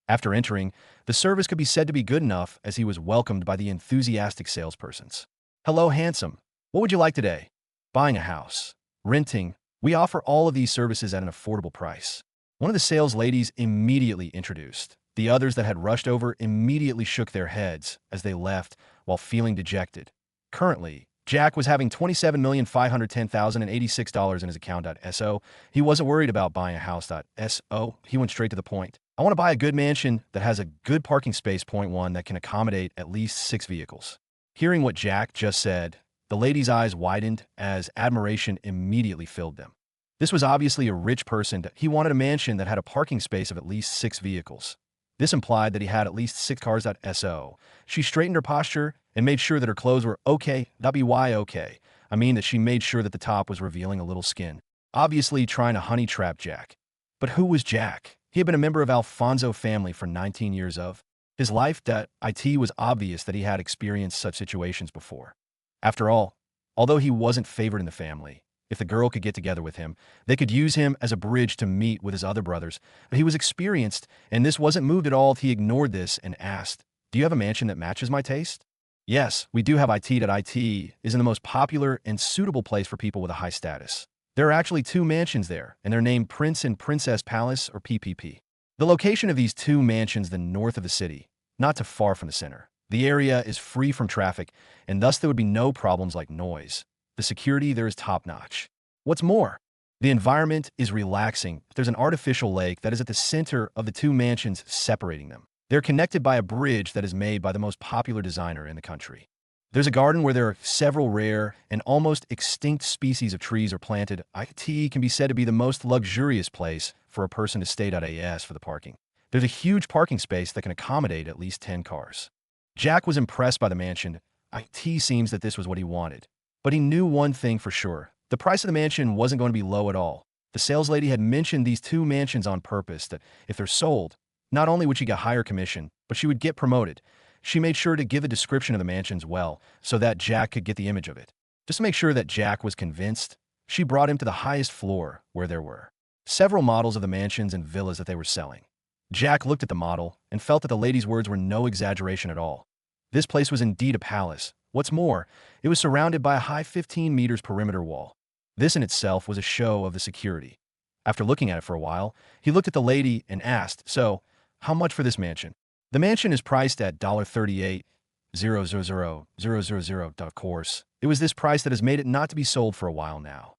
After entering, the service could be said to be good enough as he was welcomed by the enthusiastic salespersons. "Hello, handsome. What would you like today?" "Buying a house. Renting. We offer all of these services at an affordable price." One of the sales ladies immediately introduced. The others that had rushed over immediately shook their heads as they left while feeling dejected. Currently, Jack was having $27,510,086 in his account.so. He wasn't worried about buying a house.so. He went straight to the point. "I want to buy a good mansion that has a good parking space. .1 that can accommodate at least 6 vehicles." Hearing what Jack just said, the lady's eyes widened as admiration immediately filled them. This was obviously a rich person. He wanted a mansion that had a parking space of at least 6 vehicles. This implied that he had at least 6 cars.so. She straightened her posture and made sure that her clothes were okay. Okay. I mean that she made sure that the top was revealing a little skin. Obviously trying to honey trap Jack. But who was Jack? He had been a member of Alfonso family for 19 years of his life. It was obvious that he had experienced such situations before. After all, although he wasn't favored in the family, if the girl could get together with him, they could use him as a bridge to meet with his other brothers. But he was experienced, and this wasn't moved at all if he ignored this and asked, "Do you have a mansion that matches my taste?" "Yes, we do have IT. IT is in the most popular and suitable place for people with a high status. There are actually 2 mansions there, and they're named Prince and Princess Palace, or PPP. The location of these 2 mansions the north of the city, not too far from the center. The area is free from traffic, and thus there would be no problems like noise. The security there is top-notch. What's more, the environment is relaxing. There's an artificial lake that is at the center of the 2 mansions separating them. They're connected by a bridge that is made by the most popular designer in the country. There's a garden where there are several rare and almost extinct species of trees are planted. IT can be said to be the most luxurious place for a person to stay.as for the parking. There's a huge parking space that can accommodate at least 10 cars. Jack was impressed by the mansion. IT seems that this was what he wanted. But he knew one thing for sure. The price of the mansion wasn't going to be low at all. The sales lady had mentioned these 2 mansions on purpose that if they're sold, not only would she get higher commission, but she would get promoted. She made sure to give a description of the mansions well so that Jack could get the image of it. Just to make sure that Jack was convinced, she brought him to the highest floor where there were several models of the mansions and villas that they were selling. Jack looked at the model and felt that the lady's words were no exaggeration at all. This place was indeed a palace. What's more, it was surrounded by a high 15 meters perimeter wall. This in itself was a show of the security. After looking at it for a while, he looked at the lady and asked, "So, how much for this mansion?" "The mansion is priced at $38. $0.00000. Of course, it was this price that has made it not to be sold for a while now.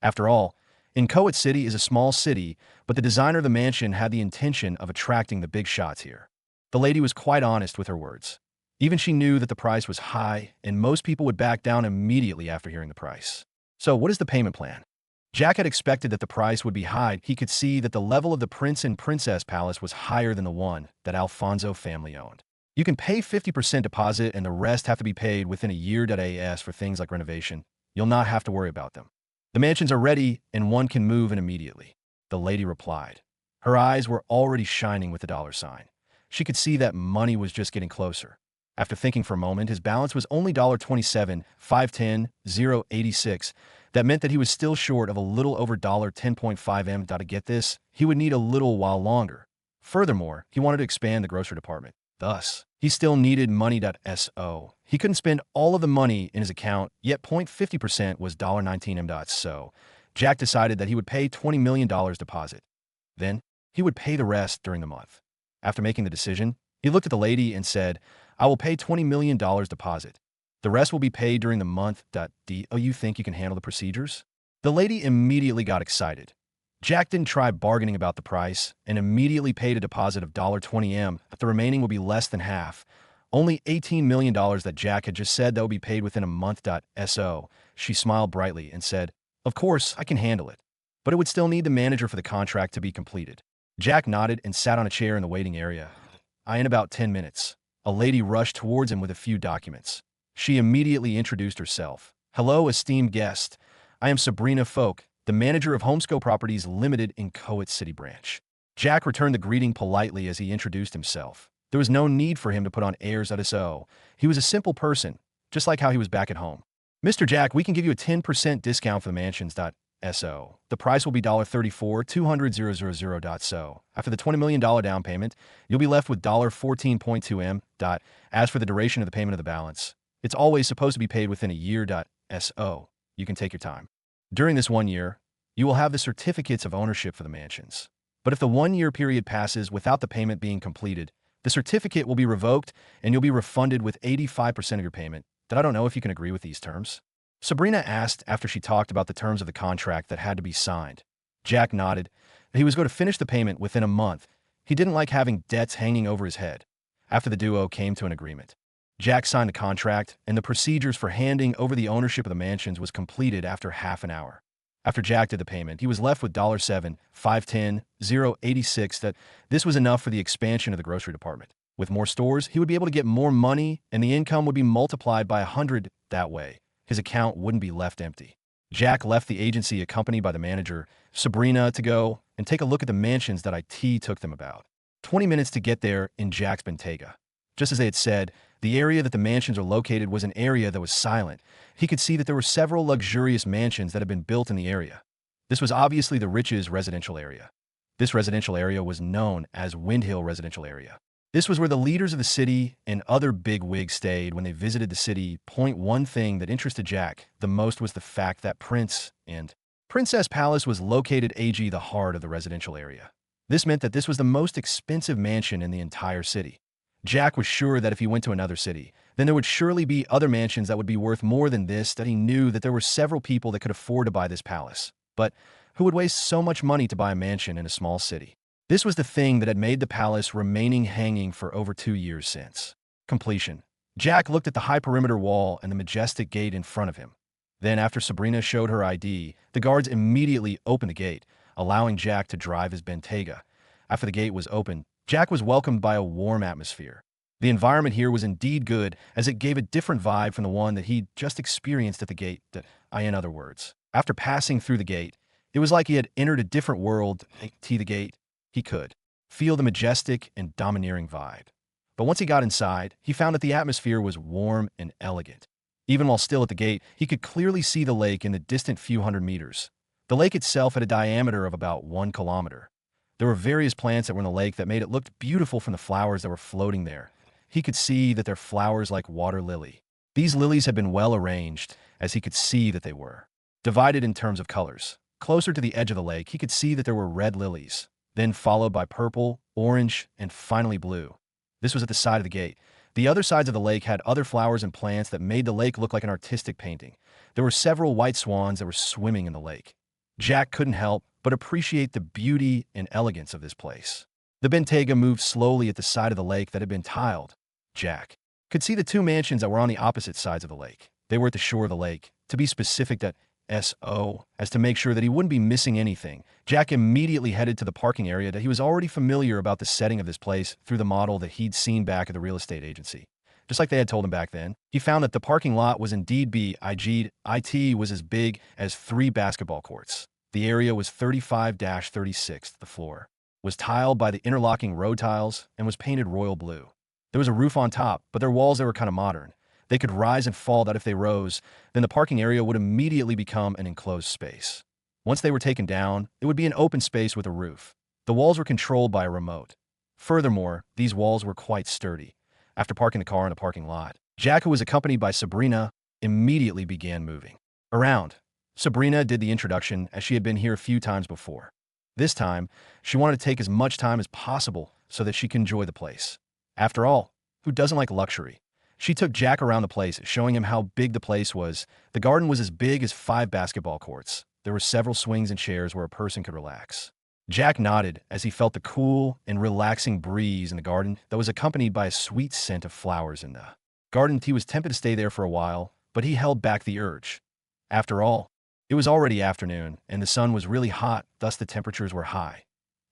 After all, Inchoate City is a small city, but the designer of the mansion had the intention of attracting the big shots here. The lady was quite honest with her words. Even she knew that the price was high, and most people would back down immediately after hearing the price. So, what is the payment plan? Jack had expected that the price would be high. He could see that the level of the Prince and Princess Palace was higher than the one that Alfonso family owned. You can pay 50% deposit and the rest have to be paid within a year. As for things like renovation, you'll not have to worry about them. The mansions are ready and one can move in immediately, the lady replied. Her eyes were already shining with the dollar sign. She could see that money was just getting closer. After thinking for a moment, his balance was only $27,510,086. That meant that he was still short of a little over $10.5 M. To get this, he would need a little while longer. Furthermore, he wanted to expand the grocery department. Thus, he still needed money. So, he couldn't spend all of the money in his account, yet 0.50% was $19 M. So, Jack decided that he would pay $20 million deposit. Then, he would pay the rest during the month. After making the decision, he looked at the lady and said, I will pay $20 million deposit. The rest will be paid during the month. Do you think you can handle the procedures? The lady immediately got excited. Jack didn't try bargaining about the price and immediately paid a deposit of $20 M. The remaining will be less than half. Only $18 million that Jack had just said that would be paid within a month. So, she smiled brightly and said, Of course, I can handle it. But it would still need the manager for the contract to be completed. Jack nodded and sat on a chair in the waiting area. In about 10 minutes. A lady rushed towards him with a few documents. She immediately introduced herself. Hello, esteemed guest. I am Sabrina Folk, the manager of Homesco Properties Limited in Inchoate City Branch. Jack returned the greeting politely as he introduced himself. There was no need for him to put on airs. So, he was a simple person, just like how he was back at home. Mr. Jack, we can give you a 10% discount for the mansions. So, the price will be $34,200,000. So, after the $20 million down payment, you'll be left with $14.2 M. As for the duration of the payment of the balance, it's always supposed to be paid within a year. So, you can take your time. During this 1 year, you will have the certificates of ownership for the mansions. But if the 1 year period passes without the payment being completed, the certificate will be revoked and you'll be refunded with 85% of your payment. I don't know if you can agree with these terms. Sabrina asked after she talked about the terms of the contract that had to be signed. Jack nodded. He was going to finish the payment within a month. He didn't like having debts hanging over his head. After the duo came to an agreement, Jack signed the contract, and the procedures for handing over the ownership of the mansions was completed after half an hour. After Jack did the payment, he was left with $7,510,086. This was enough for the expansion of the grocery department. With more stores, he would be able to get more money, and the income would be multiplied by 100 that way. His account wouldn't be left empty. Jack left the agency accompanied by the manager, Sabrina, to go and take a look at the mansions that IT took them about 20 minutes to get there in Jack's Bentayga. Just as they had said, the area that the mansions are located was an area that was silent. He could see that there were several luxurious mansions that had been built in the area. This was obviously the rich's residential area. This residential area was known as Windhill Residential Area. This was where the leaders of the city and other bigwigs stayed when they visited the city. One thing that interested Jack the most was the fact that Prince and Princess Palace was located the heart of the residential area. This meant that this was the most expensive mansion in the entire city. Jack was sure that if he went to another city, then there would surely be other mansions that would be worth more than this. That he knew that there were several people that could afford to buy this palace, but who would waste so much money to buy a mansion in a small city. This was the thing that had made the palace remaining hanging for over 2 years since completion. Jack looked at the high perimeter wall and the majestic gate in front of him. Then, after Sabrina showed her ID, the guards immediately opened the gate, allowing Jack to drive his Bentayga. After the gate was opened, Jack was welcomed by a warm atmosphere. The environment here was indeed good, as it gave a different vibe from the one that he'd just experienced at the gate. In other words, after passing through the gate, it was like he had entered a different world. The gate, he could feel the majestic and domineering vibe. But once he got inside, he found that the atmosphere was warm and elegant. Even while still at the gate, he could clearly see the lake in the distant few hundred meters. The lake itself had a diameter of about 1 kilometer. There were various plants that were in the lake that made it look beautiful from the flowers that were floating there. He could see that they're flowers like water lily. These lilies had been well arranged, as he could see that they were divided in terms of colors. Closer to the edge of the lake, he could see that there were red lilies, then followed by purple, orange, and finally blue. This was at the side of the gate. The other sides of the lake had other flowers and plants that made the lake look like an artistic painting. There were several white swans that were swimming in the lake. Jack couldn't help but appreciate the beauty and elegance of this place. The Bentayga moved slowly at the side of the lake that had been tiled. Jack could see the two mansions that were on the opposite sides of the lake. They were at the shore of the lake. To be specific, that S.O., as to make sure that he wouldn't be missing anything, Jack immediately headed to the parking area that he was already familiar about the setting of this place through the model that he'd seen back at the real estate agency. Just like they had told him back then, he found that the parking lot was indeed big. It was as big as 3 basketball courts. The area was 35-36. The floor was tiled by the interlocking road tiles and was painted royal blue. There was a roof on top, but their walls that were kind of modern. They could rise and fall that if they rose, then the parking area would immediately become an enclosed space. Once they were taken down, it would be an open space with a roof. The walls were controlled by a remote. Furthermore, these walls were quite sturdy. After parking the car in the parking lot, Jack, who was accompanied by Sabrina, immediately began moving around. Sabrina did the introduction as she had been here a few times before. This time, she wanted to take as much time as possible so that she could enjoy the place. After all, who doesn't like luxury? She took Jack around the place, showing him how big the place was. The garden was as big as 5 basketball courts. There were several swings and chairs where a person could relax. Jack nodded as he felt the cool and relaxing breeze in the garden that was accompanied by a sweet scent of flowers in the garden. He was tempted to stay there for a while, but he held back the urge. After all, it was already afternoon, and the sun was really hot, thus the temperatures were high.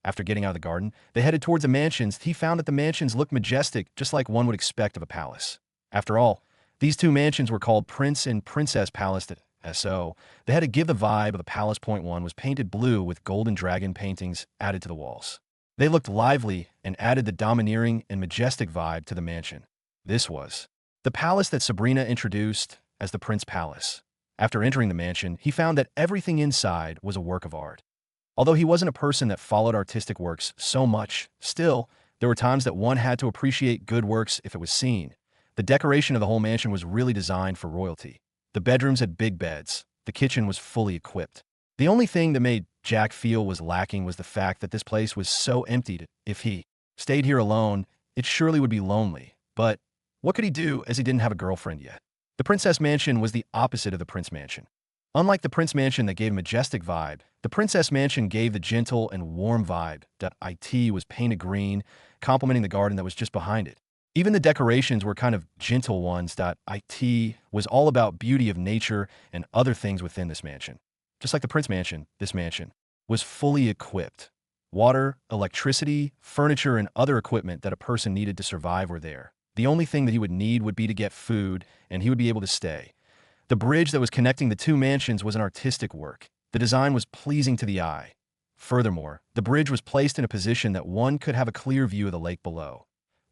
After getting out of the garden, they headed towards the mansions. He found that the mansions looked majestic, just like one would expect of a palace. After all, these 2 mansions were called Prince and Princess Palace S.O. They had to give the vibe of the palace. Point 1 was painted blue with golden dragon paintings added to the walls. They looked lively and added the domineering and majestic vibe to the mansion. This was the palace that Sabrina introduced as the Prince Palace. After entering the mansion, he found that everything inside was a work of art. Although he wasn't a person that followed artistic works so much, still, there were times that one had to appreciate good works if it was seen. The decoration of the whole mansion was really designed for royalty. The bedrooms had big beds. The kitchen was fully equipped. The only thing that made Jack feel was lacking was the fact that this place was so empty. If he stayed here alone, it surely would be lonely. But what could he do as he didn't have a girlfriend yet? The Princess Mansion was the opposite of the Prince Mansion. Unlike the Prince Mansion that gave a majestic vibe, the Princess Mansion gave the gentle and warm vibe. It was painted green, complementing the garden that was just behind it. Even the decorations were kind of gentle ones. It was all about beauty of nature and other things within this mansion. Just like the Prince Mansion, this mansion was fully equipped. Water, electricity, furniture, and other equipment that a person needed to survive were there. The only thing that he would need would be to get food, and he would be able to stay. The bridge that was connecting the 2 mansions was an artistic work. The design was pleasing to the eye. Furthermore, the bridge was placed in a position that one could have a clear view of the lake below.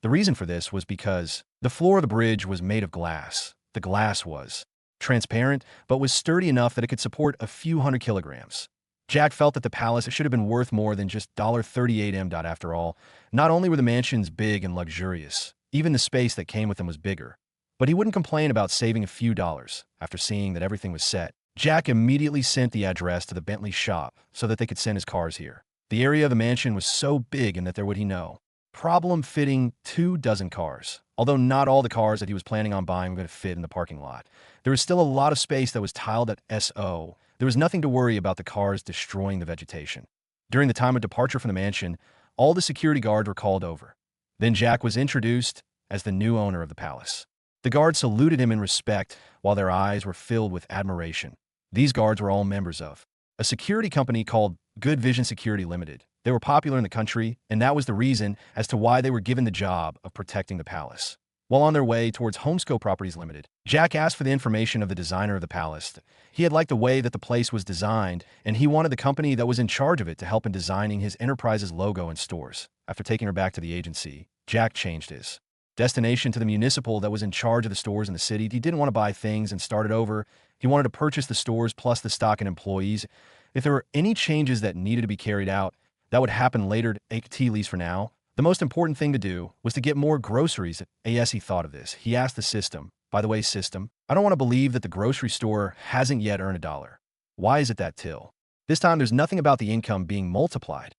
The reason for this was because the floor of the bridge was made of glass. The glass was transparent, but was sturdy enough that it could support a few hundred kilograms. Jack felt that the palace should have been worth more than just $38M. After all, not only were the mansions big and luxurious, even the space that came with them was bigger. But he wouldn't complain about saving a few dollars. After seeing that everything was set, Jack immediately sent the address to the Bentley shop so that they could send his cars here. The area of the mansion was so big and that there would he know problem fitting 24 cars. Although not all the cars that he was planning on buying were going to fit in the parking lot, there was still a lot of space that was tiled at S.O. There was nothing to worry about the cars destroying the vegetation. During the time of departure from the mansion, all the security guards were called over. Then Jack was introduced as the new owner of the palace. The guards saluted him in respect while their eyes were filled with admiration. These guards were all members of a security company called Good Vision Security Limited. They were popular in the country, and that was the reason as to why they were given the job of protecting the palace. While on their way towards Homesco Properties Limited, Jack asked for the information of the designer of the palace. He had liked the way that the place was designed, and he wanted the company that was in charge of it to help in designing his enterprise's logo and stores. After taking her back to the agency, Jack changed his destination to the municipal that was in charge of the stores in the city. He didn't want to buy things and start it over. He wanted to purchase the stores plus the stock and employees. If there were any changes that needed to be carried out, that would happen later, at least for now. The most important thing to do was to get more groceries. As he thought of this, he asked the system, by the way, system, I don't want to believe that the grocery store hasn't yet earned $1. Why is it that till? This time there's nothing about the income being multiplied.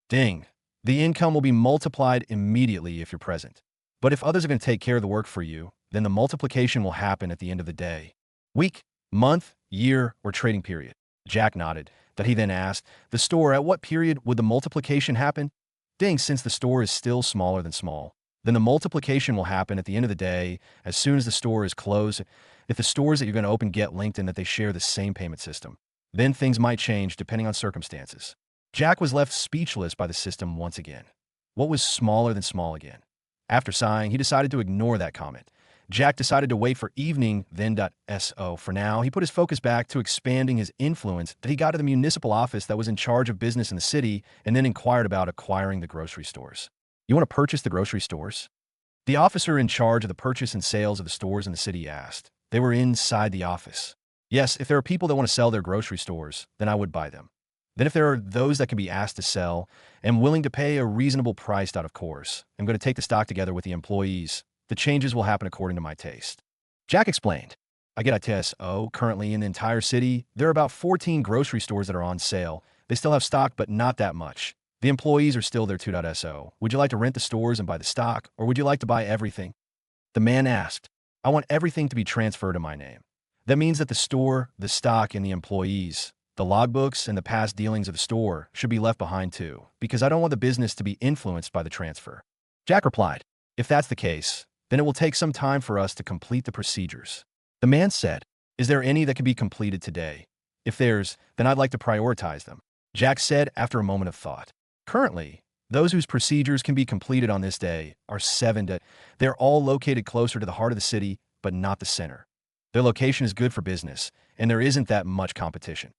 Ding. The income will be multiplied immediately if you're present. But if others are going to take care of the work for you, then the multiplication will happen at the end of the day. Week, month, year, or trading period. Jack nodded. That he then asked, the store, at what period would the multiplication happen? Ding, since the store is still smaller than small. Then the multiplication will happen at the end of the day, as soon as the store is closed. If the stores that you're going to open get linked in that they share the same payment system, then things might change depending on circumstances. Jack was left speechless by the system once again. What was smaller than small again? After sighing, he decided to ignore that comment. Jack decided to wait for evening, then. So for now, he put his focus back to expanding his influence that he got to the municipal office that was in charge of business in the city and then inquired about acquiring the grocery stores. You want to purchase the grocery stores? The officer in charge of the purchase and sales of the stores in the city asked. They were inside the office. Yes, if there are people that want to sell their grocery stores, then I would buy them. Then if there are those that can be asked to sell and willing to pay a reasonable price, of course, I'm going to take the stock together with the employees. The changes will happen according to my taste. Jack explained. I get a TSO. Currently in the entire city, there are about 14 grocery stores that are on sale. They still have stock, but not that much. The employees are still there 2.SO. Would you like to rent the stores and buy the stock, or would you like to buy everything? The man asked. I want everything to be transferred to my name. That means that the store, the stock, and the employees, the logbooks, and the past dealings of the store should be left behind too, because I don't want the business to be influenced by the transfer. Jack replied. If that's the case, then it will take some time for us to complete the procedures. The man said, is there any that can be completed today? If there's, then I'd like to prioritize them. Jack said after a moment of thought. Currently, those whose procedures can be completed on this day are 7. They're all located closer to the heart of the city, but not the center. Their location is good for business, and there isn't that much competition.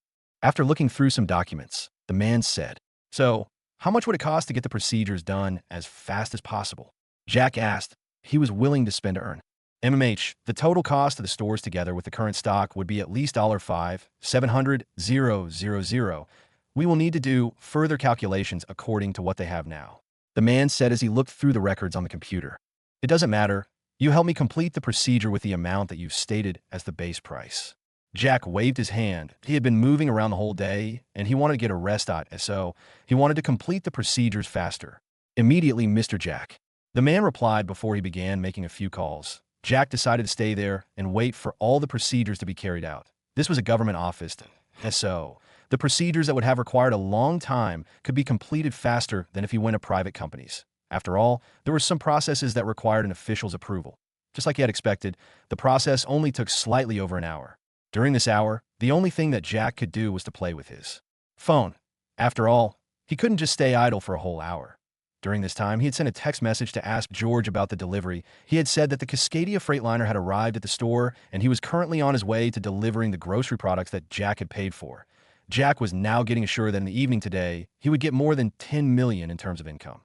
After looking through some documents, the man said, so, how much would it cost to get the procedures done as fast as possible? Jack asked. He was willing to spend to earn. The total cost of the stores together with the current stock would be at least $5,700,000. We will need to do further calculations according to what they have now. The man said as he looked through the records on the computer. It doesn't matter. You help me complete the procedure with the amount that you've stated as the base price. Jack waved his hand. He had been moving around the whole day, and he wanted to get a rest, so he wanted to complete the procedures faster. Immediately, Mr. Jack. The man replied before he began making a few calls. Jack decided to stay there and wait for all the procedures to be carried out. This was a government office, so the procedures that would have required a long time could be completed faster than if he went to private companies. After all, there were some processes that required an official's approval. Just like he had expected, the process only took slightly over an hour. During this hour, the only thing that Jack could do was to play with his phone. After all, he couldn't just stay idle for a whole hour. During this time, he had sent a text message to ask George about the delivery. He had said that the Cascadia Freightliner had arrived at the store, and he was currently on his way to delivering the grocery products that Jack had paid for. Jack was now getting assured that in the evening today, he would get more than $10 million in terms of income.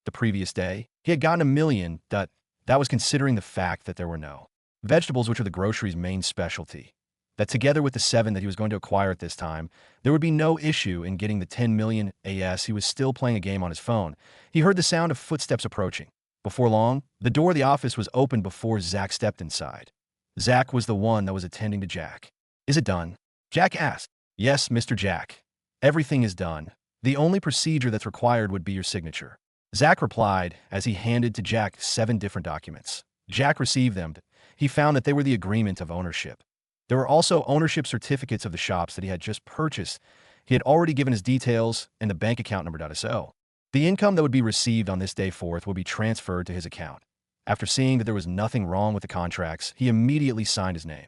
The previous day, he had gotten $1 million. That was considering the fact that there were no vegetables, which are the grocery's main specialty. That together with the 7 that he was going to acquire at this time, there would be no issue in getting the $10 million. He was still playing a game on his phone. He heard the sound of footsteps approaching. Before long, the door of the office was opened before Zach stepped inside. Zach was the one that was attending to Jack. Is it done? Jack asked. Yes, Mr. Jack. Everything is done. The only procedure that's required would be your signature. Zach replied as he handed to Jack 7 different documents. Jack received them. He found that they were the agreement of ownership. There were also ownership certificates of the shops that he had just purchased. He had already given his details and the bank account number. So the income that would be received on this day forth would be transferred to his account. After seeing that there was nothing wrong with the contracts, he immediately signed his name.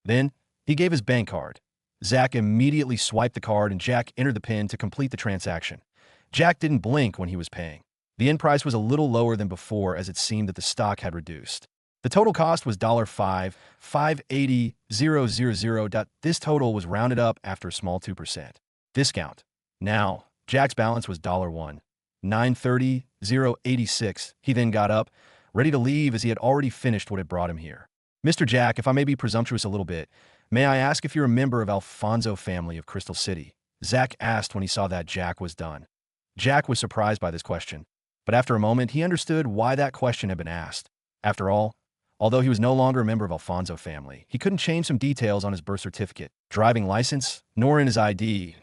Then he gave his bank card. Zach immediately swiped the card and Jack entered the PIN to complete the transaction. Jack didn't blink when he was paying. The end price was a little lower than before as it seemed that the stock had reduced. The total cost was $5,580,000. This total was rounded up after a small 2% discount. Now, Jack's balance was $1,930,086. He then got up, ready to leave as he had already finished what had brought him here. Mr. Jack, if I may be presumptuous a little bit, may I ask if you're a member of Alfonso family of Crystal City? Zach asked when he saw that Jack was done. Jack was surprised by this question, but after a moment, he understood why that question had been asked. After all, although he was no longer a member of Alfonso family, he couldn't change some details on his birth certificate, driving license, nor in his ID.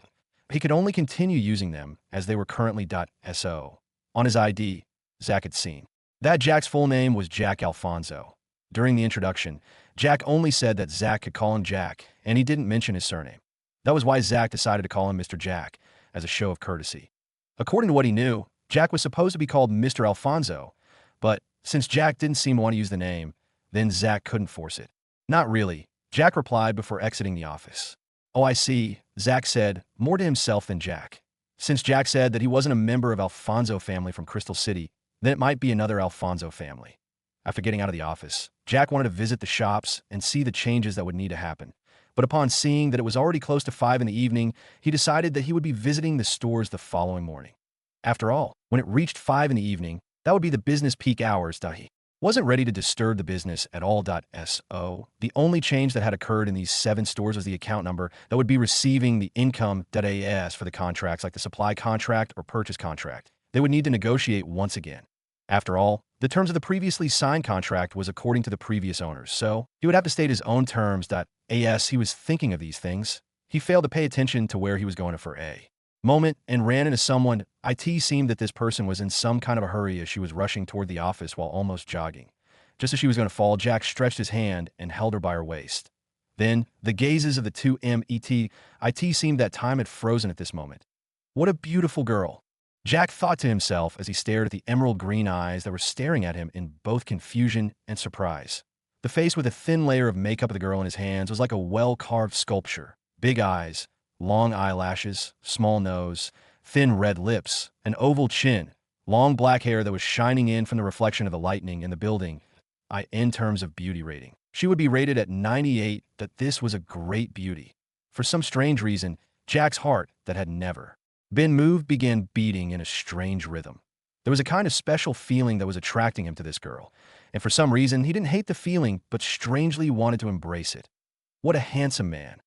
He could only continue using them as they were currently .so. On his ID, Zach had seen That Jack's full name was Jack Alfonso. During the introduction, Jack only said that Zach could call him Jack, and he didn't mention his surname. That was why Zach decided to call him Mr. Jack, as a show of courtesy. According to what he knew, Jack was supposed to be called Mr. Alfonso, but since Jack didn't seem to want to use the name, then Zach couldn't force it. Not really, Jack replied before exiting the office. Oh, I see, Zach said, more to himself than Jack. Since Jack said that he wasn't a member of Alfonso family from Crystal City, then it might be another Alfonso family. After getting out of the office, Jack wanted to visit the shops and see the changes that would need to happen. But upon seeing that it was already close to 5 in the evening, he decided that he would be visiting the stores the following morning. After all, when it reached 5 in the evening, that would be the business peak hours. He wasn't ready to disturb the business at all. So, the only change that had occurred in these 7 stores was the account number that would be receiving the income.as for the contracts like the supply contract or purchase contract. They would need to negotiate once again. After all, the terms of the previously signed contract was according to the previous owners, so he would have to state his own terms.as. He was thinking of these things. He failed to pay attention to where he was going for a moment and ran into someone. It seemed that this person was in some kind of a hurry as she was rushing toward the office while almost jogging. Just as she was going to fall, Jack stretched his hand and held her by her waist. Then, the gazes of the two it seemed that time had frozen at this moment. What a beautiful girl! Jack thought to himself as he stared at the emerald green eyes that were staring at him in both confusion and surprise. The face with a thin layer of makeup of the girl in his hands was like a well-carved sculpture. Big eyes, long eyelashes, small nose, thin red lips, an oval chin, long black hair that was shining in from the reflection of the lightning in the building. In terms of beauty rating, she would be rated at 98. That this was a great beauty. For some strange reason, Jack's heart that had never been moved began beating in a strange rhythm. There was a kind of special feeling that was attracting him to this girl, and for some reason he didn't hate the feeling but strangely wanted to embrace it. What a handsome man!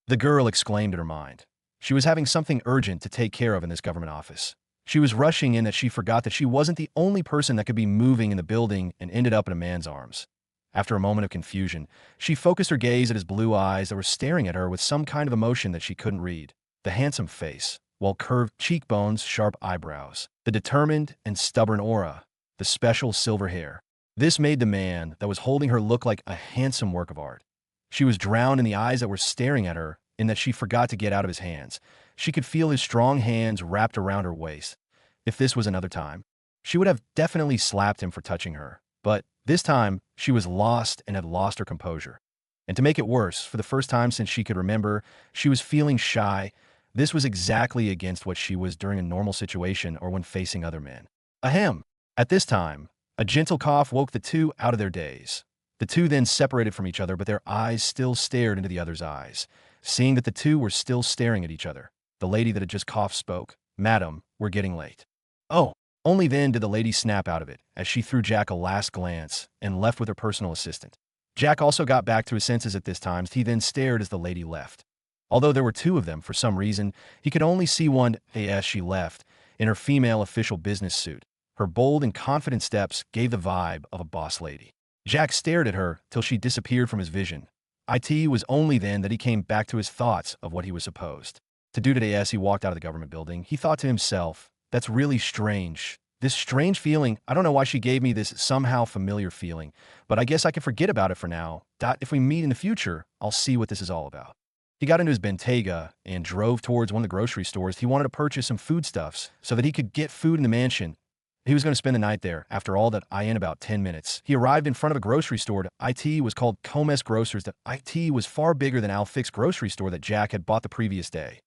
The girl exclaimed in her mind. She was having something urgent to take care of in this government office. She was rushing in that she forgot that she wasn't the only person that could be moving in the building and ended up in a man's arms. After a moment of confusion, she focused her gaze at his blue eyes that were staring at her with some kind of emotion that she couldn't read. The handsome face, well-curved cheekbones, sharp eyebrows, the determined and stubborn aura, the special silver hair. This made the man that was holding her look like a handsome work of art. She was drowned in the eyes that were staring at her in that she forgot to get out of his hands. She could feel his strong hands wrapped around her waist. If this was another time, she would have definitely slapped him for touching her. But this time, she was lost and had lost her composure. And to make it worse, for the first time since she could remember, she was feeling shy. This was exactly against what she was during a normal situation or when facing other men. Ahem! At this time, a gentle cough woke the two out of their daze. The two then separated from each other, but their eyes still stared into the other's eyes. Seeing that the two were still staring at each other, the lady that had just coughed spoke. Madam, we're getting late. Oh! Only then did the lady snap out of it, as she threw Jack a last glance and left with her personal assistant. Jack also got back to his senses at this time. He then stared as the lady left. Although there were 2 of them, for some reason, he could only see one as she left, in her female official business suit. Her bold and confident steps gave the vibe of a boss lady. Jack stared at her till she disappeared from his vision. It was only then that he came back to his thoughts of what he was supposed to do today. As he walked out of the government building, he thought to himself, that's really strange. This strange feeling, I don't know why she gave me this somehow familiar feeling, but I guess I can forget about it for now. If we meet in the future, I'll see what this is all about. He got into his Bentayga and drove towards one of the grocery stores. He wanted to purchase some foodstuffs so that he could get food in the mansion. He was going to spend the night there. After all that, in about 10 minutes. He arrived in front of a grocery store. It was called Comes Grocers. It was far bigger than Alfik's grocery store that Jack had bought the previous day.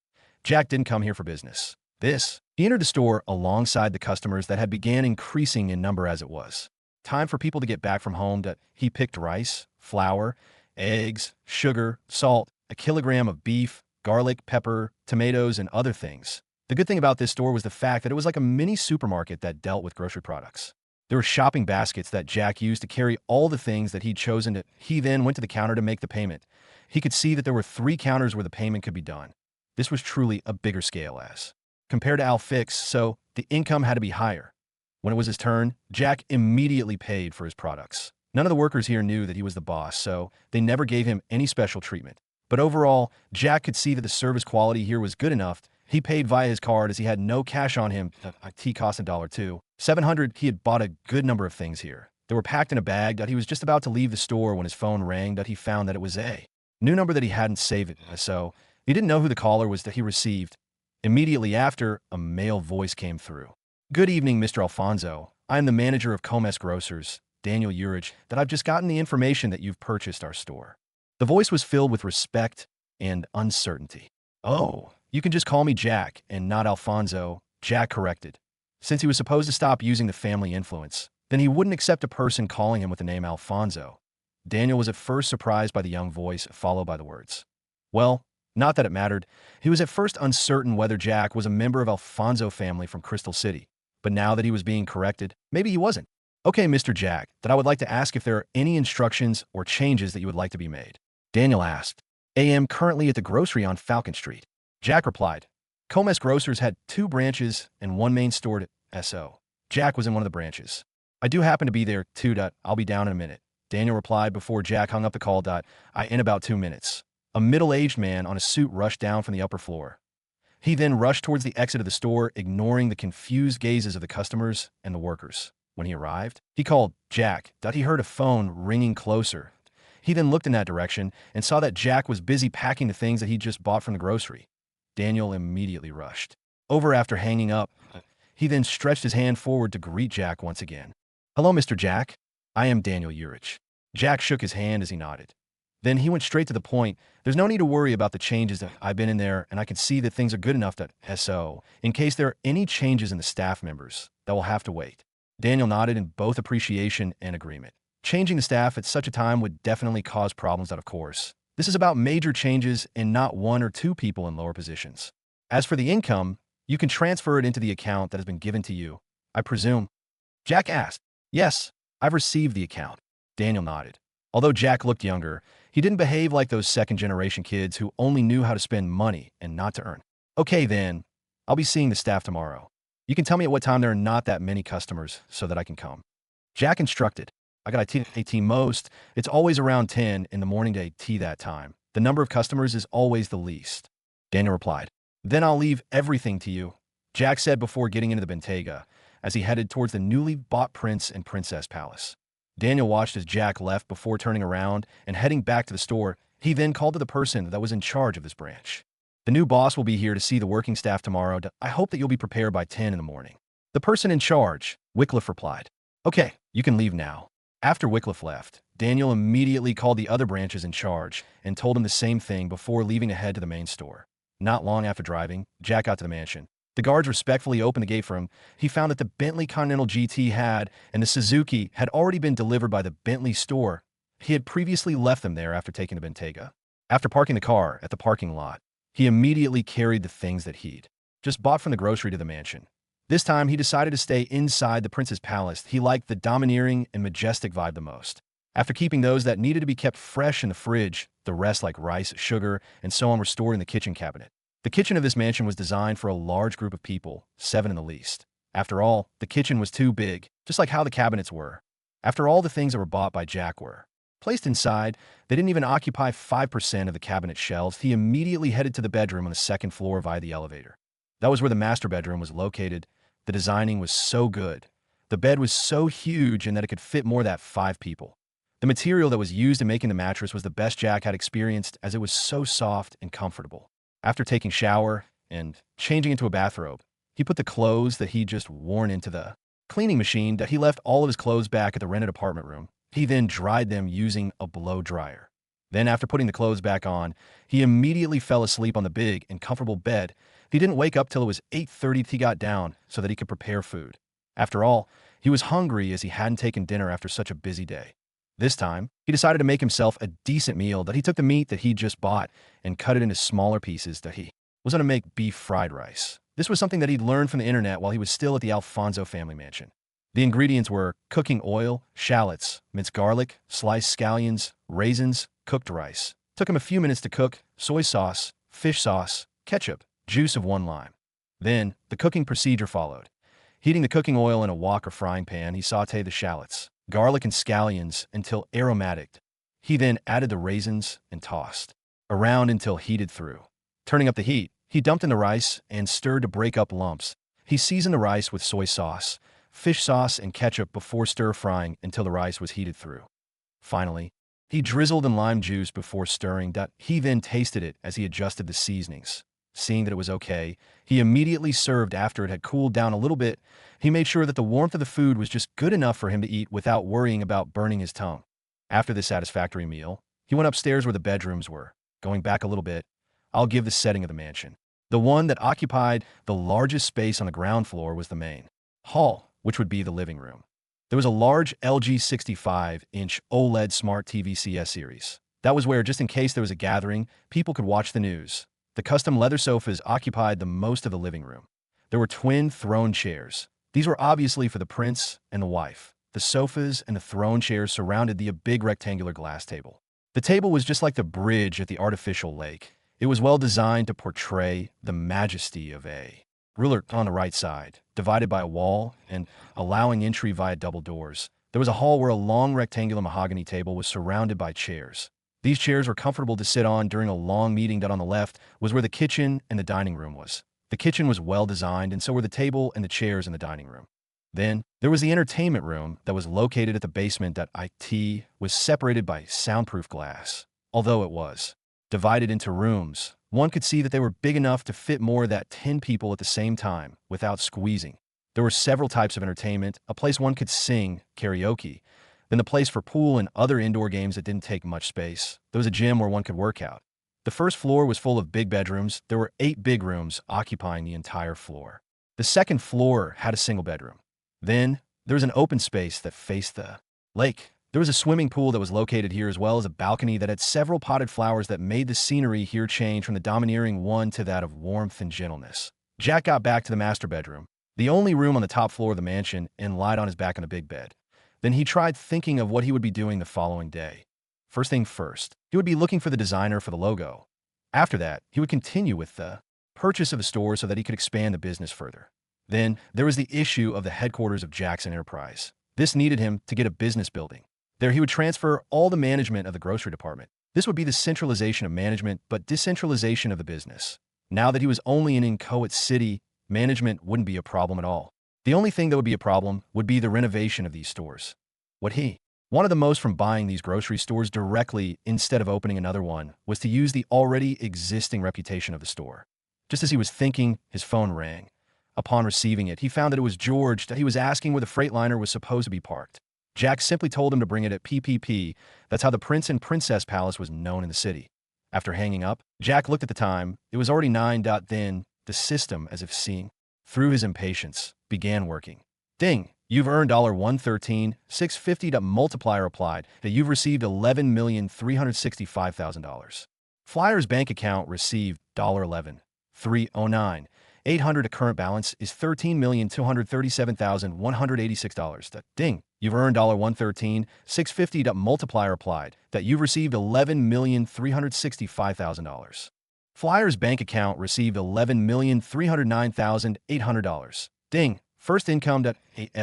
Jack didn't come here for business. He entered the store alongside the customers that had began increasing in number as it was. Time for people to get back from home. He picked rice, flour, eggs, sugar, salt, a kilogram of beef, garlic, pepper, tomatoes, and other things. The good thing about this store was the fact that it was like a mini supermarket that dealt with grocery products. There were shopping baskets that Jack used to carry all the things that he'd chosen. He then went to the counter to make the payment. He could see that there were 3 counters where the payment could be done. This was truly a bigger scale as compared to Alfik's, so the income had to be higher. When it was his turn, Jack immediately paid for his products. None of the workers here knew that he was the boss, so they never gave him any special treatment. But overall, Jack could see that the service quality here was good enough. He paid via his card as he had no cash on him. The IT cost $1 too. 700. He had bought a good number of things here. They were packed in a bag that he was just about to leave the store when his phone rang that he found that it was a new number that he hadn't saved it, so he didn't know who the caller was that he received. Immediately after, a male voice came through. Good evening, Mr. Alfonso. I am the manager of Comes Grocers, Daniel Urich, that I've just gotten the information that you've purchased our store. The voice was filled with respect and uncertainty. Oh, you can just call me Jack and not Alfonso, Jack corrected. Since he was supposed to stop using the family influence, then he wouldn't accept a person calling him with the name Alfonso. Daniel was at first surprised by the young voice, followed by the words. Well, not that it mattered. He was at first uncertain whether Jack was a member of Alfonso family from Crystal City, but now that he was being corrected, maybe he wasn't. Okay, Mr. Jack, that I would like to ask if there are any instructions or changes that you would like to be made. Daniel asked. I am currently at the grocery on Falcon Street. Jack replied. Comes Grocers had 2 branches and 1 main store at SO. Jack was in one of the branches. I do happen to be there too. I'll be down in a minute. Daniel replied before Jack hung up the call. I in about 2 minutes. A middle-aged man on a suit rushed down from the upper floor. He then rushed towards the exit of the store, ignoring the confused gazes of the customers and the workers. When he arrived, he called Jack. He heard a phone ringing closer. He then looked in that direction and saw that Jack was busy packing the things that he just bought from the grocery. Daniel immediately rushed over after hanging up. He then stretched his hand forward to greet Jack once again. Hello, Mr. Jack. I am Daniel Urich. Jack shook his hand as he nodded. Then he went straight to the point. There's no need to worry about the changes that I've been in there, and I can see that things are good enough SO, in case there are any changes in the staff members, that will have to wait. Daniel nodded in both appreciation and agreement. Changing the staff at such a time would definitely cause problems, of course. This is about major changes and not 1 or 2 people in lower positions. As for the income, you can transfer it into the account that has been given to you, I presume. Jack asked. Yes, I've received the account. Daniel nodded. Although Jack looked younger, he didn't behave like those second-generation kids who only knew how to spend money and not to earn. Okay then, I'll be seeing the staff tomorrow. You can tell me at what time there are not that many customers so that I can come. Jack instructed. I got AT most. It's always around 10 in the morning to AT that time. The number of customers is always the least. Daniel replied. Then I'll leave everything to you, Jack said before getting into the Bentayga, as he headed towards the newly bought Prince and Princess Palace. Daniel watched as Jack left before turning around and heading back to the store. He then called to the person that was in charge of this branch. The new boss will be here to see the working staff tomorrow. I hope that you'll be prepared by 10 in the morning. The person in charge, Wycliffe replied. Okay, you can leave now. After Wycliffe left, Daniel immediately called the other branches in charge and told him the same thing before leaving to head to the main store. Not long after driving, Jack got to the mansion. The guards respectfully opened the gate for him. He found that the Bentley Continental GT had and the Suzuki had already been delivered by the Bentley store. He had previously left them there after taking the Bentayga. After parking the car at the parking lot, he immediately carried the things that he'd just bought from the grocery to the mansion. This time, he decided to stay inside the prince's palace. He liked the domineering and majestic vibe the most. After keeping those that needed to be kept fresh in the fridge, the rest like rice, sugar, and so on were stored in the kitchen cabinet. The kitchen of this mansion was designed for a large group of people, 7 in the least. After all, the kitchen was too big, just like how the cabinets were. After all the things that were bought by Jack were placed inside, they didn't even occupy 5% of the cabinet shelves. He immediately headed to the bedroom on the 2nd floor via the elevator. That was where the master bedroom was located. The designing was so good. The bed was so huge and that it could fit more than 5 people. The material that was used in making the mattress was the best Jack had experienced, as it was so soft and comfortable. After taking a shower and changing into a bathrobe, he put the clothes that he'd just worn into the cleaning machine. That he left all of his clothes back at the rented apartment room. He then dried them using a blow dryer. Then after putting the clothes back on, he immediately fell asleep on the big and comfortable bed. He didn't wake up till it was 8:30. He got down so that he could prepare food. After all, he was hungry as he hadn't taken dinner after such a busy day. This time, he decided to make himself a decent meal. That he took the meat that he'd just bought and cut it into smaller pieces. That he was going to make beef fried rice. This was something that he'd learned from the internet while he was still at the Alfonso family mansion. The ingredients were cooking oil, shallots, minced garlic, sliced scallions, raisins, cooked rice. Took him a few minutes to cook, soy sauce, fish sauce, ketchup, juice of 1 lime. Then, the cooking procedure followed. Heating the cooking oil in a wok or frying pan, he sautéed the shallots, garlic, and scallions until aromatic. He then added the raisins and tossed around until heated through. Turning up the heat, He dumped in the rice and stirred to break up lumps. He seasoned the rice with soy sauce, fish sauce, and ketchup before stir-frying until the rice was heated through. Finally, he drizzled in lime juice before stirring. He then tasted it as he adjusted the seasonings. Seeing that it was okay, he immediately served after it had cooled down a little bit. He made sure that the warmth of the food was just good enough for him to eat without worrying about burning his tongue. After this satisfactory meal, he went upstairs where the bedrooms were. Going back a little bit, I'll give the setting of the mansion. The one that occupied the largest space on the ground floor was the main hall, which would be the living room. There was a large LG 65-inch OLED smart TV CS series. That was where, just in case there was a gathering, people could watch the news. The custom leather sofas occupied the most of the living room. There were twin throne chairs. These were obviously for the prince and the wife. The sofas and the throne chairs surrounded the big rectangular glass table. The table was just like the bridge at the artificial lake. It was well designed to portray the majesty of a ruler on the right side, divided by a wall and allowing entry via double doors. There was a hall where a long rectangular mahogany table was surrounded by chairs. These chairs were comfortable to sit on during a long meeting. That on the left was where the kitchen and the dining room was. The kitchen was well designed, and so were the table and the chairs in the dining room. Then, there was the entertainment room that was located at the basement. It was separated by soundproof glass. Although it was divided into rooms, one could see that they were big enough to fit more than 10 people at the same time without squeezing. There were several types of entertainment, a place one could sing, karaoke, then the place for pool and other indoor games that didn't take much space. There was a gym where one could work out. The first floor was full of big bedrooms. There were 8 big rooms occupying the entire floor. The second floor had a single bedroom. Then, there was an open space that faced the lake. There was a swimming pool that was located here, as well as a balcony that had several potted flowers that made the scenery here change from the domineering one to that of warmth and gentleness. Jack got back to the master bedroom, the only room on the top floor of the mansion, and lied on his back on a big bed. Then he tried thinking of what he would be doing the following day. First thing first, he would be looking for the designer for the logo. After that, he would continue with the purchase of a store so that he could expand the business further. Then, there was the issue of the headquarters of Jackson Enterprise. This needed him to get a business building. There he would transfer all the management of the grocery department. This would be the centralization of management, but decentralization of the business. Now that he was only in Inchoate City, management wouldn't be a problem at all. The only thing that would be a problem would be the renovation of these stores. What he wanted the most from buying these grocery stores directly instead of opening another one was to use the already existing reputation of the store. Just as he was thinking, his phone rang. Upon receiving it, he found that it was George, that he was asking where the Freightliner was supposed to be parked. Jack simply told him to bring it at PPP. That's how the Prince and Princess Palace was known in the city. After hanging up, Jack looked at the time. It was already 9. Then, the system, as if seeing through his impatience, began working. Ding! You've earned $113,650. Multiplier applied. That you've received $11,365,000. Flyer's bank account received $11,309. 800. A current balance is $13,237,186. Ding! You've earned $113,650. Multiplier applied. That you've received $11,365,000. Flyer's bank account received $11,309,800. Ding! First income.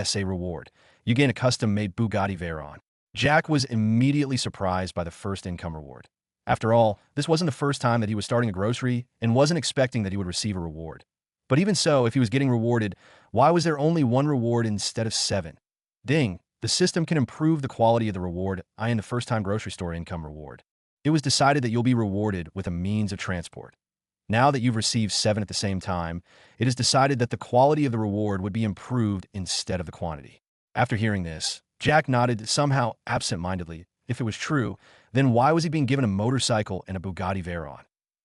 SA reward. You gain a custom-made Bugatti Veyron. Jack was immediately surprised by the first income reward. After all, this wasn't the first time that he was starting a grocery and wasn't expecting that he would receive a reward. But even so, if he was getting rewarded, why was there only 1 reward instead of 7? Ding! The system can improve the quality of the reward in the first-time grocery store income reward. It was decided that you'll be rewarded with a means of transport. Now that you've received 7 at the same time, it is decided that the quality of the reward would be improved instead of the quantity. After hearing this, Jack nodded somehow absent-mindedly. If it was true, then why was he being given a motorcycle and a Bugatti Veyron?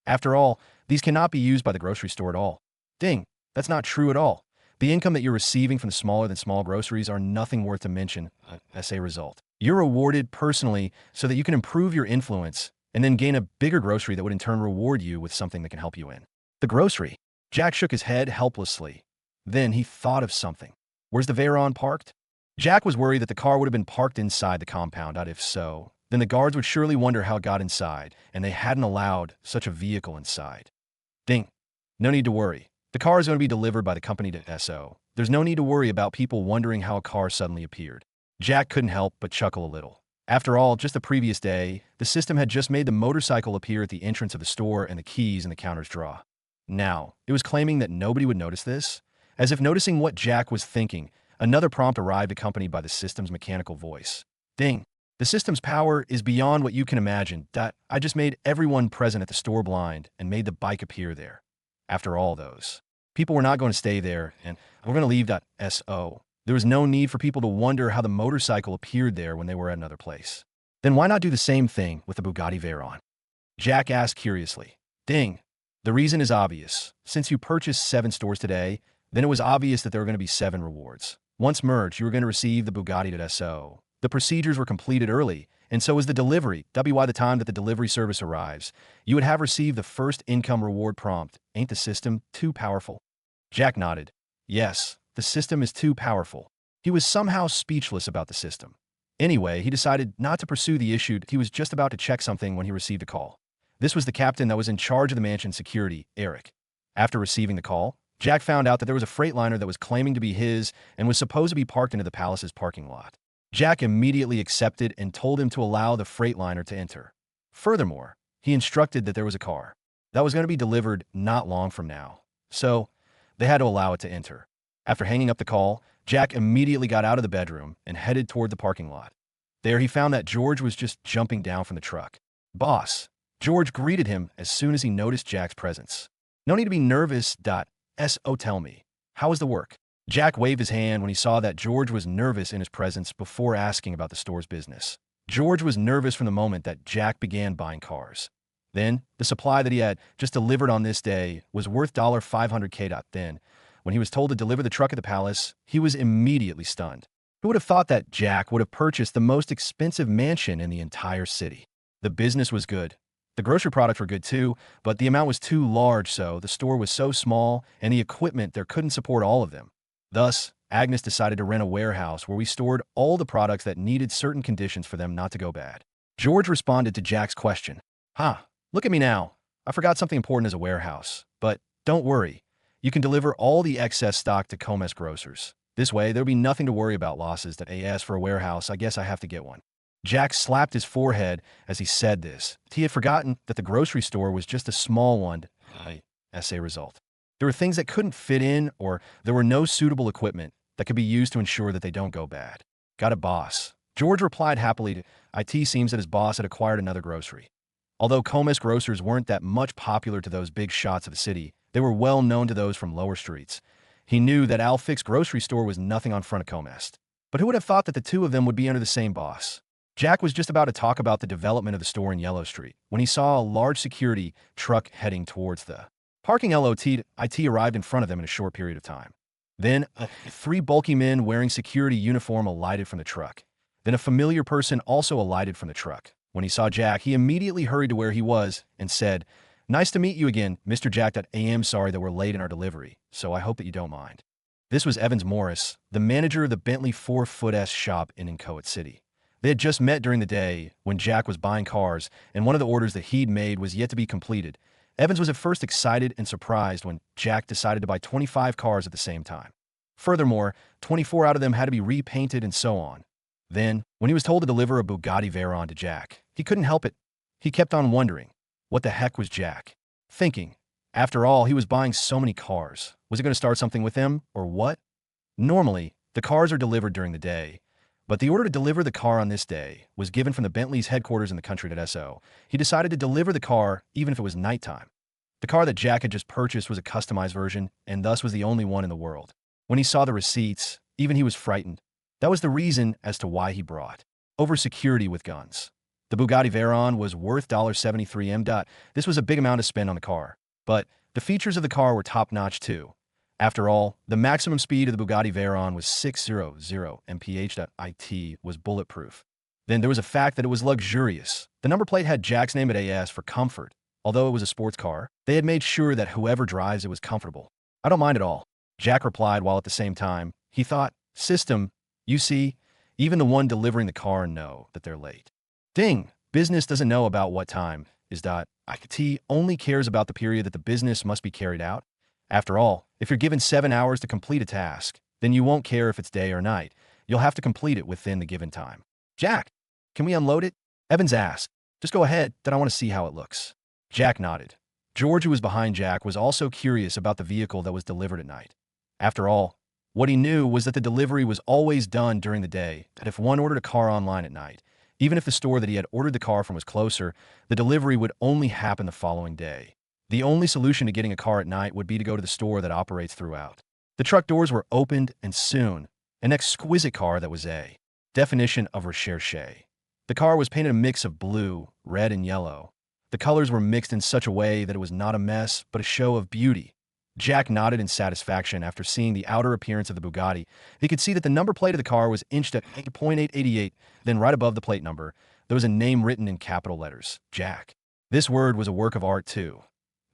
After all, these cannot be used by the grocery store at all. Ding! That's not true at all. The income that you're receiving from the smaller than small groceries are nothing worth to mention as a result. You're rewarded personally so that you can improve your influence and then gain a bigger grocery that would in turn reward you with something that can help you in the grocery. Jack shook his head helplessly. Then he thought of something. Where's the Veyron parked? Jack was worried that the car would have been parked inside the compound. If so, then the guards would surely wonder how it got inside, and they hadn't allowed such a vehicle inside. Ding! No need to worry. The car is going to be delivered by the company to SO. There's no need to worry about people wondering how a car suddenly appeared. Jack couldn't help but chuckle a little. After all, just the previous day, the system had just made the motorcycle appear at the entrance of the store and the keys in the counter's drawer. Now, it was claiming that nobody would notice this. As if noticing what Jack was thinking, another prompt arrived accompanied by the system's mechanical voice. Ding. The system's power is beyond what you can imagine. I just made everyone present at the store blind and made the bike appear there. After all those, people were not going to stay there, and we're going to leave. So there was no need for people to wonder how the motorcycle appeared there when they were at another place. Then why not do the same thing with the Bugatti Veyron? Jack asked curiously. Ding. The reason is obvious. Since you purchased 7 stores today, then it was obvious that there were going to be 7 rewards. Once merged, you were going to receive the Bugatti. So the procedures were completed early, and so was the delivery. By the time that the delivery service arrives, you would have received the first income reward prompt. Ain't the system too powerful? Jack nodded. Yes, the system is too powerful. He was somehow speechless about the system. Anyway, he decided not to pursue the issue. He was just about to check something when he received a call. This was the captain that was in charge of the mansion's security, Eric. After receiving the call, Jack found out that there was a Freightliner that was claiming to be his and was supposed to be parked into the palace's parking lot. Jack immediately accepted and told him to allow the Freightliner to enter. Furthermore, he instructed that there was a car that was going to be delivered not long from now, so they had to allow it to enter. After hanging up the call, Jack immediately got out of the bedroom and headed toward the parking lot. There he found that George was just jumping down from the truck. Boss. George greeted him as soon as he noticed Jack's presence. No need to be nervous. So tell me, how was the work? Jack waved his hand when he saw that George was nervous in his presence before asking about the store's business. George was nervous from the moment that Jack began buying cars. Then, the supply that he had just delivered on this day was worth $500K. Then, when he was told to deliver the truck at the palace, he was immediately stunned. Who would have thought that Jack would have purchased the most expensive mansion in the entire city? The business was good. The grocery products were good too, but the amount was too large, so the store was so small and the equipment there couldn't support all of them. Thus, Agnes decided to rent a warehouse where we stored all the products that needed certain conditions for them not to go bad. George responded to Jack's question. Look at me now. I forgot something important as a warehouse. But don't worry. You can deliver all the excess stock to Comes Grocers. This way, there'll be nothing to worry about losses. As for a warehouse, I guess I have to get one. Jack slapped his forehead as he said this. He had forgotten that the grocery store was just a small one. As a result, there were things that couldn't fit in, or there were no suitable equipment that could be used to ensure that they don't go bad. Got it, boss. George replied happily. It seems that his boss had acquired another grocery. Although Comes Grocers weren't that much popular to those big shots of the city, they were well known to those from lower streets. He knew that Alfik's grocery store was nothing on front of Comes. But who would have thought that the two of them would be under the same boss? Jack was just about to talk about the development of the store in Yellow Street when he saw a large security truck heading towards the parking lot. It arrived in front of them in a short period of time. Then, 3 bulky men wearing security uniform alighted from the truck. Then a familiar person also alighted from the truck. When he saw Jack, he immediately hurried to where he was and said, "Nice to meet you again, Mr. Jack. I am sorry that we're late in our delivery, so I hope that you don't mind." This was Evans Morris, the manager of the Bentley 4-Foot shop in Inchoate City. They had just met during the day when Jack was buying cars, and one of the orders that he'd made was yet to be completed. Evans was at first excited and surprised when Jack decided to buy 25 cars at the same time. Furthermore, 24 out of them had to be repainted and so on. Then, when he was told to deliver a Bugatti Veyron to Jack, he couldn't help it. He kept on wondering, what the heck was Jack thinking? After all, he was buying so many cars. Was he going to start something with him, or what? Normally, the cars are delivered during the day, but the order to deliver the car on this day was given from the Bentley's headquarters in the country. So he decided to deliver the car even if it was nighttime. The car that Jack had just purchased was a customized version, and thus was the only one in the world. When he saw the receipts, even he was frightened. That was the reason as to why he brought over security with guns. The Bugatti Veyron was worth $73M. This was a big amount to spend on the car, but the features of the car were top-notch too. After all, the maximum speed of the Bugatti Veyron was 600 mph. It was bulletproof. Then there was a fact that it was luxurious. The number plate had Jack's name at AS for comfort. Although it was a sports car, they had made sure that whoever drives it was comfortable. I don't mind at all, Jack replied, while at the same time, he thought, system, you see, even the one delivering the car know that they're late. Ding, business doesn't know about what time is. IT only cares about the period that the business must be carried out. After all, if you're given 7 hours to complete a task, then you won't care if it's day or night. You'll have to complete it within the given time. Jack, can we unload it? Evans asked. Just go ahead, then I want to see how it looks. Jack nodded. George, who was behind Jack, was also curious about the vehicle that was delivered at night. After all, what he knew was that the delivery was always done during the day, that if one ordered a car online at night, even if the store that he had ordered the car from was closer, the delivery would only happen the following day. The only solution to getting a car at night would be to go to the store that operates throughout. The truck doors were opened, and soon, an exquisite car that was a definition of recherche. The car was painted a mix of blue, red, and yellow. The colors were mixed in such a way that it was not a mess, but a show of beauty. Jack nodded in satisfaction after seeing the outer appearance of the Bugatti. He could see that the number plate of the car was inched at 8.888, then right above the plate number, there was a name written in capital letters, Jack. This word was a work of art too.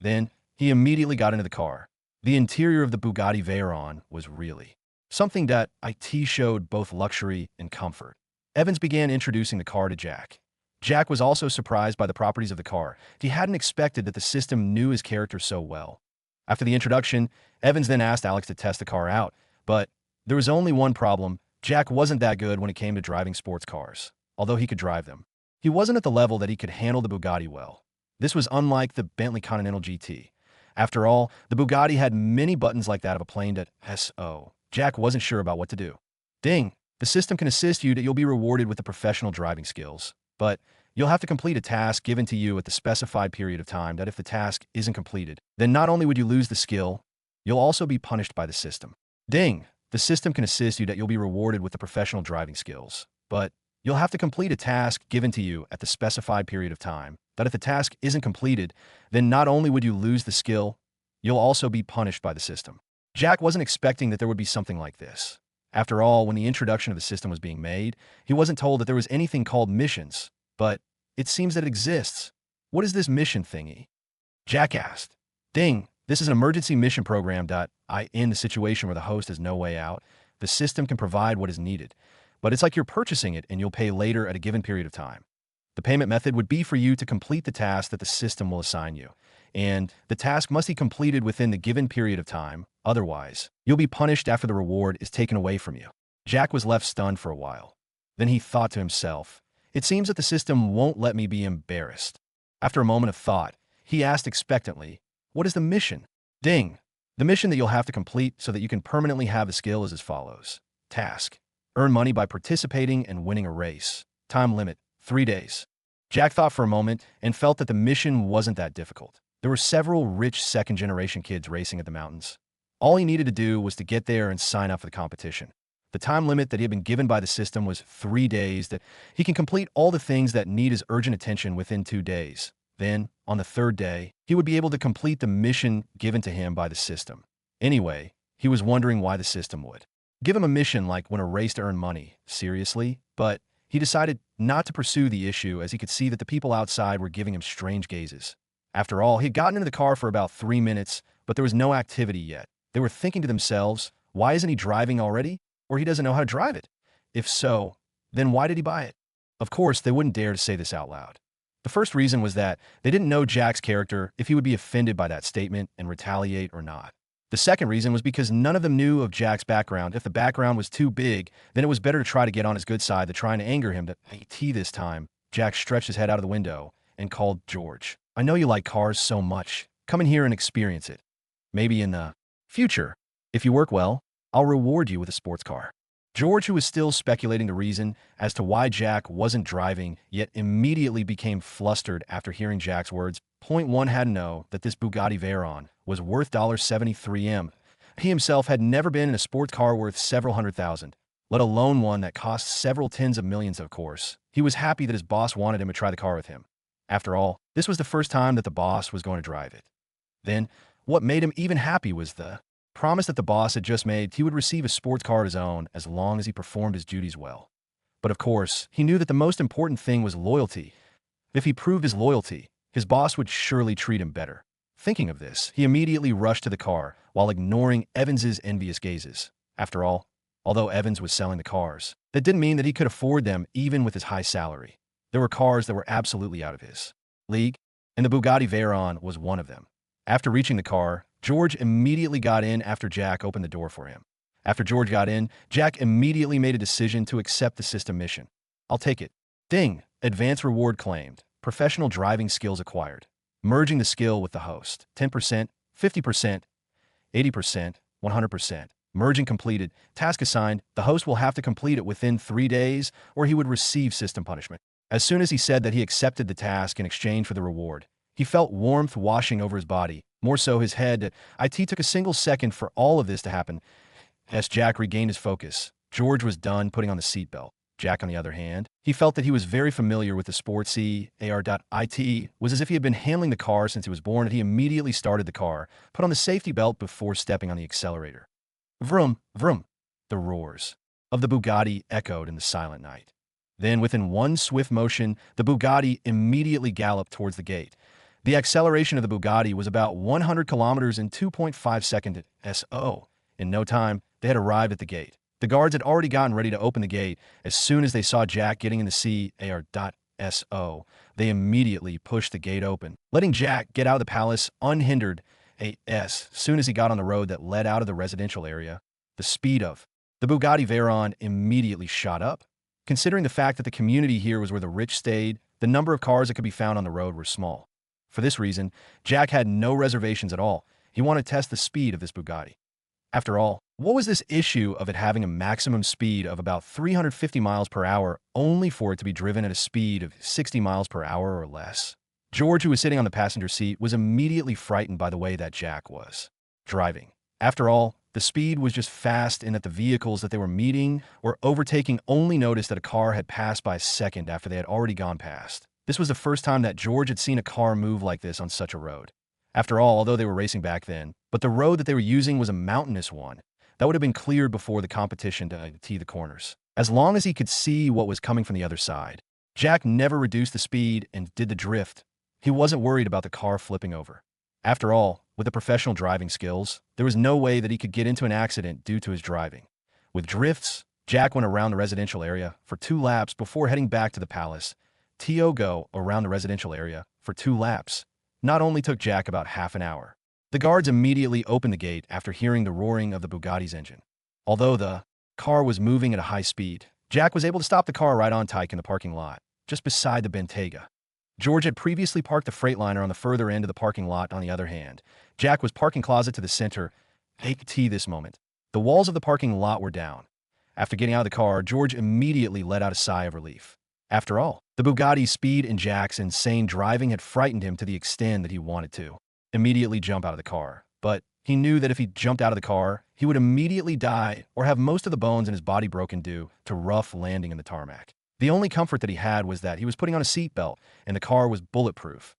Then, he immediately got into the car. The interior of the Bugatti Veyron was really something that it showed both luxury and comfort. Evans began introducing the car to Jack. Jack was also surprised by the properties of the car. He hadn't expected that the system knew his character so well. After the introduction, Evans then asked Alex to test the car out, but there was only one problem. Jack wasn't that good when it came to driving sports cars, although he could drive them. He wasn't at the level that he could handle the Bugatti well. This was unlike the Bentley Continental GT. After all, the Bugatti had many buttons like that of a plane that S.O. Jack wasn't sure about what to do. Ding! The system can assist you that you'll be rewarded with the professional driving skills, but you'll have to complete a task given to you at the specified period of time that if the task isn't completed, then not only would you lose the skill, you'll also be punished by the system. Ding! The system can assist you that you'll be rewarded with the professional driving skills, but you'll have to complete a task given to you at the specified period of time that if the task isn't completed, then not only would you lose the skill, you'll also be punished by the system. Jack wasn't expecting that there would be something like this. After all, when the introduction of the system was being made, he wasn't told that there was anything called missions, but it seems that it exists. What is this mission thingy? Jack asked. Ding! This is an emergency mission program. In the situation where the host has no way out, the system can provide what is needed, but it's like you're purchasing it and you'll pay later at a given period of time. The payment method would be for you to complete the task that the system will assign you, and the task must be completed within the given period of time. Otherwise, you'll be punished after the reward is taken away from you. Jack was left stunned for a while. Then he thought to himself, it seems that the system won't let me be embarrassed. After a moment of thought, he asked expectantly, what is the mission? Ding! The mission that you'll have to complete so that you can permanently have the skill is as follows. Task. Earn money by participating and winning a race. Time limit, 3 days. Jack thought for a moment and felt that the mission wasn't that difficult. There were several rich second-generation kids racing at the mountains. All he needed to do was to get there and sign up for the competition. The time limit that he had been given by the system was 3 days, that he can complete all the things that need his urgent attention within 2 days. Then, on the 3rd day, he would be able to complete the mission given to him by the system. Anyway, he was wondering why the system would give him a mission like win a race to earn money. Seriously? But he decided not to pursue the issue as he could see that the people outside were giving him strange gazes. After all, he had gotten into the car for about 3 minutes, but there was no activity yet. They were thinking to themselves, why isn't he driving already? Or he doesn't know how to drive it. If so, then why did he buy it? Of course, they wouldn't dare to say this out loud. The first reason was that they didn't know Jack's character, if he would be offended by that statement and retaliate or not. The second reason was because none of them knew of Jack's background. If the background was too big, then it was better to try to get on his good side than trying to anger him. This time, Jack stretched his head out of the window and called George. I know you like cars so much. Come in here and experience it. Maybe in the future, if you work well, I'll reward you with a sports car. George, who was still speculating the reason as to why Jack wasn't driving, yet immediately became flustered after hearing Jack's words. Point one had to know that this Bugatti Veyron was worth $73M. He himself had never been in a sports car worth several $100,000, let alone one that cost several tens of millions, of course. He was happy that his boss wanted him to try the car with him. After all, this was the first time that the boss was going to drive it. Then, what made him even happy was the promise that the boss had just made he would receive a sports car of his own as long as he performed his duties well. But of course, he knew that the most important thing was loyalty. If he proved his loyalty, his boss would surely treat him better. Thinking of this, he immediately rushed to the car while ignoring Evans's envious gazes. After all, although Evans was selling the cars, that didn't mean that he could afford them even with his high salary. There were cars that were absolutely out of his league, and the Bugatti Veyron was one of them. After reaching the car, George immediately got in after Jack opened the door for him. After George got in, Jack immediately made a decision to accept the system mission. I'll take it. Ding! Advance reward claimed. Professional driving skills acquired. merging the skill with the host. 10%, 50%, 80%, 100%. Merging completed. Task assigned. The host will have to complete it within 3 days, or he would receive system punishment. As soon as he said that he accepted the task in exchange for the reward, he felt warmth washing over his body, more so his head. It took a single second for all of this to happen. As Jack regained his focus, George was done putting on the seatbelt. Jack, on the other hand, he felt that he was very familiar with the sportsy AR.IT, was as if he had been handling the car since he was born, and he immediately started the car, put on the safety belt before stepping on the accelerator. Vroom, vroom. The roars of the Bugatti echoed in the silent night. Then, within one swift motion, the Bugatti immediately galloped towards the gate. The acceleration of the Bugatti was about 100 kilometers in 2.5 seconds. In no time, they had arrived at the gate. The guards had already gotten ready to open the gate. As soon as they saw Jack getting in the CAR.SO, they immediately pushed the gate open, letting Jack get out of the palace unhindered. As soon as he got on the road that led out of the residential area, the speed of the Bugatti Veyron immediately shot up. Considering the fact that the community here was where the rich stayed, the number of cars that could be found on the road were small. For this reason, Jack had no reservations at all. He wanted to test the speed of this Bugatti. After all, what was this issue of it having a maximum speed of about 350 miles per hour only for it to be driven at a speed of 60 miles per hour or less? George, who was sitting on the passenger seat, was immediately frightened by the way that Jack was driving. After all, the speed was just fast in that the vehicles that they were meeting or overtaking only noticed that a car had passed by a second after they had already gone past. This was the first time that George had seen a car move like this on such a road. After all, although they were racing back then, but the road that they were using was a mountainous one that would have been cleared before the competition to tee the corners. As long as he could see what was coming from the other side, Jack never reduced the speed and did the drift. He wasn't worried about the car flipping over. After all, with the professional driving skills, there was no way that he could get into an accident due to his driving. With drifts, Jack went around the residential area for 2 laps before heading back to the palace. Go around the residential area for 2 laps not only took Jack about half an hour. The guards immediately opened the gate after hearing the roaring of the Bugatti's engine. Although the car was moving at a high speed, Jack was able to stop the car right on time in the parking lot, just beside the Bentayga. George had previously parked the Freightliner on the further end of the parking lot. On the other hand, Jack was parking closet to the center. This moment, the walls of the parking lot were down. After getting out of the car, George immediately let out a sigh of relief. After all, the Bugatti's speed and Jack's insane driving had frightened him to the extent that he wanted to immediately jump out of the car. But he knew that if he jumped out of the car, he would immediately die or have most of the bones in his body broken due to rough landing in the tarmac. The only comfort that he had was that he was putting on a seatbelt and the car was bulletproof.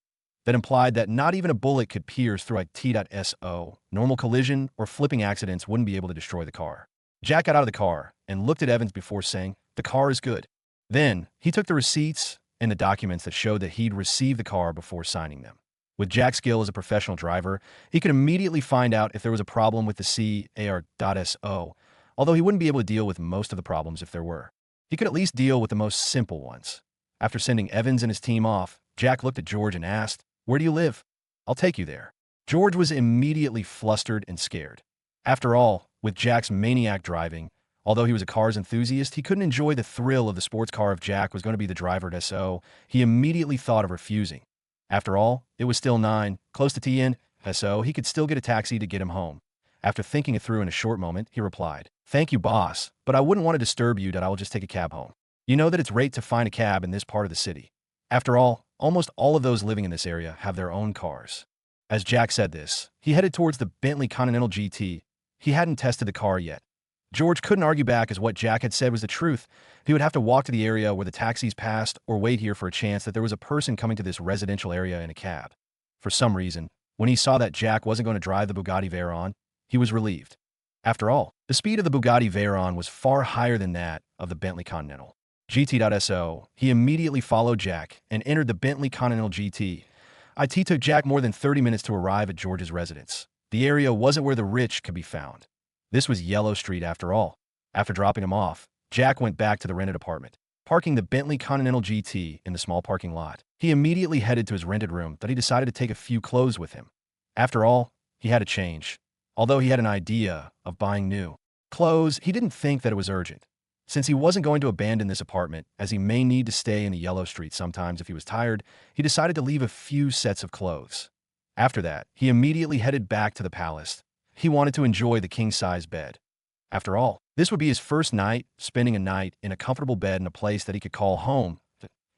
That implied that not even a bullet could pierce through a T.SO. Normal collision or flipping accidents wouldn't be able to destroy the car. Jack got out of the car and looked at Evans before saying, "The car is good." Then, he took the receipts and the documents that showed that he'd received the car before signing them. With Jack's skill as a professional driver, he could immediately find out if there was a problem with the CAR.SO, although he wouldn't be able to deal with most of the problems if there were. He could at least deal with the most simple ones. After sending Evans and his team off, Jack looked at George and asked, "Where do you live? I'll take you there." George was immediately flustered and scared. After all, with Jack's maniac driving, although he was a cars enthusiast, he couldn't enjoy the thrill of the sports car if Jack was going to be the driver at SO. He immediately thought of refusing. After all, it was still 9, close to TN, SO. He could still get a taxi to get him home. After thinking it through in a short moment, he replied, "Thank you, boss, but I wouldn't want to disturb you that I will just take a cab home. You know that it's rare to find a cab in this part of the city. After all, almost all of those living in this area have their own cars." As Jack said this, he headed towards the Bentley Continental GT. He hadn't tested the car yet. George couldn't argue back as what Jack had said was the truth. He would have to walk to the area where the taxis passed or wait here for a chance that there was a person coming to this residential area in a cab. For some reason, when he saw that Jack wasn't going to drive the Bugatti Veyron, he was relieved. After all, the speed of the Bugatti Veyron was far higher than that of the Bentley Continental GT.SO. He immediately followed Jack and entered the Bentley Continental GT. It took Jack more than 30 minutes to arrive at George's residence. The area wasn't where the rich could be found. This was Yellow Street after all. After dropping him off, Jack went back to the rented apartment, parking the Bentley Continental GT in the small parking lot. He immediately headed to his rented room that he decided to take a few clothes with him. After all, he had a change. Although he had an idea of buying new clothes, he didn't think that it was urgent. Since he wasn't going to abandon this apartment, as he may need to stay in the yellow street sometimes if he was tired, he decided to leave a few sets of clothes. After that, he immediately headed back to the palace. He wanted to enjoy the king-size bed. After all, this would be his first night, spending a night in a comfortable bed in a place that he could call home.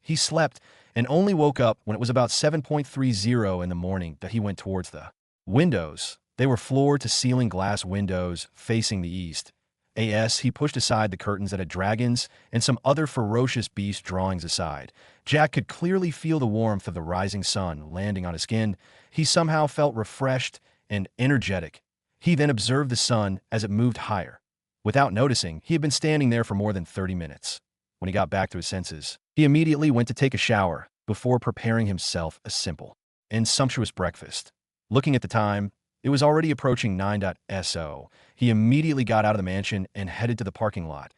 He slept and only woke up when it was about 7:30 in the morning that he went towards the windows. They were floor-to-ceiling glass windows facing the east. He pushed aside the curtains that had dragons and some other ferocious beast drawings aside. Jack could clearly feel the warmth of the rising sun landing on his skin. He somehow felt refreshed and energetic. He then observed the sun as it moved higher. Without noticing, he had been standing there for more than 30 minutes. When he got back to his senses, he immediately went to take a shower before preparing himself a simple and sumptuous breakfast. Looking at the time, it was already approaching 9:00. He immediately got out of the mansion and headed to the parking lot.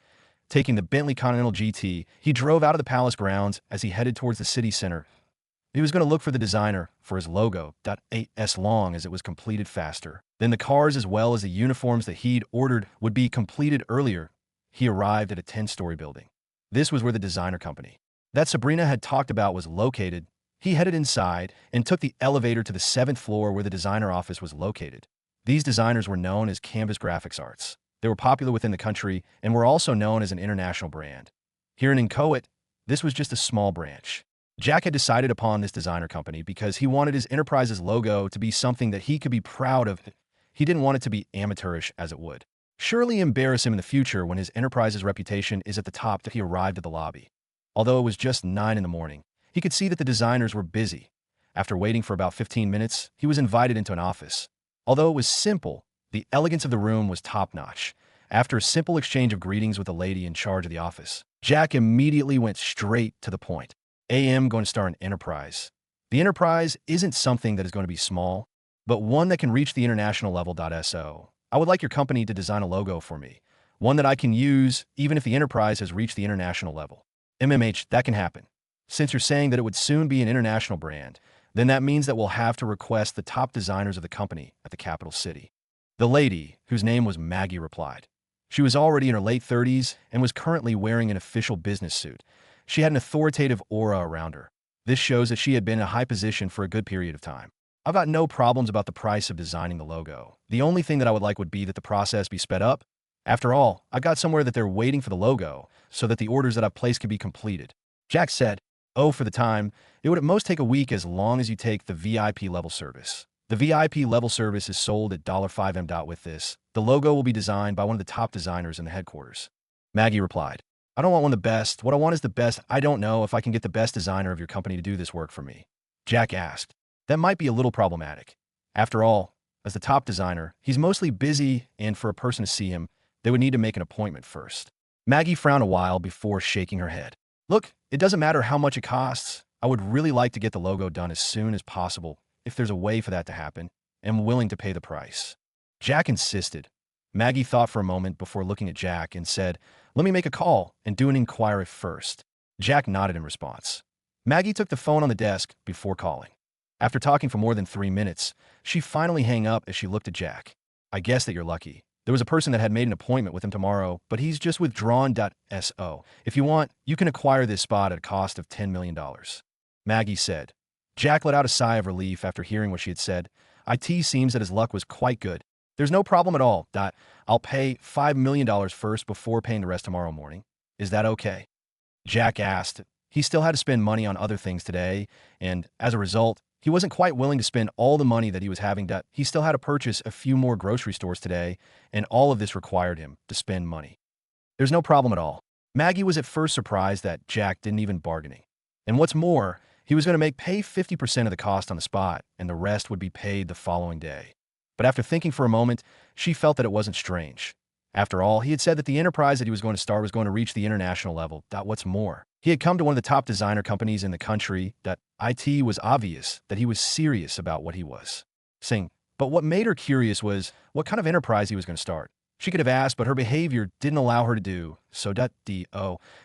Taking the Bentley Continental GT, he drove out of the palace grounds as he headed towards the city center. He was going to look for the designer for his logo, as long as it was completed faster. Then the cars as well as the uniforms that he'd ordered would be completed earlier. He arrived at a 10-story building. This was where the designer company that Sabrina had talked about was located. He headed inside and took the elevator to the 7th floor where the designer office was located. These designers were known as Canvas Graphics Arts. They were popular within the country and were also known as an international brand. Here in Incoit, this was just a small branch. Jack had decided upon this designer company because he wanted his enterprise's logo to be something that he could be proud of. He didn't want it to be amateurish as it would surely embarrass him in the future when his enterprise's reputation is at the top. That he arrived at the lobby. Although it was just 9 in the morning, he could see that the designers were busy. After waiting for about 15 minutes, he was invited into an office. Although it was simple, the elegance of the room was top-notch. After a simple exchange of greetings with the lady in charge of the office, Jack immediately went straight to the point. I'm going to start an enterprise. The enterprise isn't something that is going to be small, but one that can reach the international level. I would like your company to design a logo for me, one that I can use even if the enterprise has reached the international level. That can happen. Since you're saying that it would soon be an international brand, then that means that we'll have to request the top designers of the company at the capital city. The lady, whose name was Maggie, replied. She was already in her late 30s and was currently wearing an official business suit. She had an authoritative aura around her. This shows that she had been in a high position for a good period of time. I've got no problems about the price of designing the logo. The only thing that I would like would be that the process be sped up. After all, I've got somewhere that they're waiting for the logo so that the orders that I've placed can be completed. Jack said, for the time, it would at most take a week as long as you take the VIP level service. The VIP level service is sold at $5M. With this, the logo will be designed by one of the top designers in the headquarters. Maggie replied, I don't want one of the best. What I want is the best. I don't know if I can get the best designer of your company to do this work for me. Jack asked, that might be a little problematic. After all, as the top designer, he's mostly busy, and for a person to see him, they would need to make an appointment first. Maggie frowned a while before shaking her head. Look, it doesn't matter how much it costs. I would really like to get the logo done as soon as possible. If there's a way for that to happen, I'm willing to pay the price. Jack insisted. Maggie thought for a moment before looking at Jack and said, let me make a call and do an inquiry first. Jack nodded in response. Maggie took the phone on the desk before calling. After talking for more than 3 minutes, she finally hung up as she looked at Jack. I guess that you're lucky. There was a person that had made an appointment with him tomorrow, but he's just withdrawn. If you want, you can acquire this spot at a cost of $10 million. Maggie said. Jack let out a sigh of relief after hearing what she had said. It seems that his luck was quite good. There's no problem at all. I'll pay $5 million first before paying the rest tomorrow morning. Is that okay? Jack asked. He still had to spend money on other things today, and as a result, he wasn't quite willing to spend all the money that he was having. He still had to purchase a few more grocery stores today, and all of this required him to spend money. There's no problem at all. Maggie was at first surprised that Jack didn't even bargaining. And what's more, he was going to pay 50% of the cost on the spot, and the rest would be paid the following day. But after thinking for a moment, she felt that it wasn't strange. After all, he had said that the enterprise that he was going to start was going to reach the international level. What's more, he had come to one of the top designer companies in the country. It was obvious that he was serious about what he was saying. But what made her curious was what kind of enterprise he was going to start. She could have asked, but her behavior didn't allow her to do so.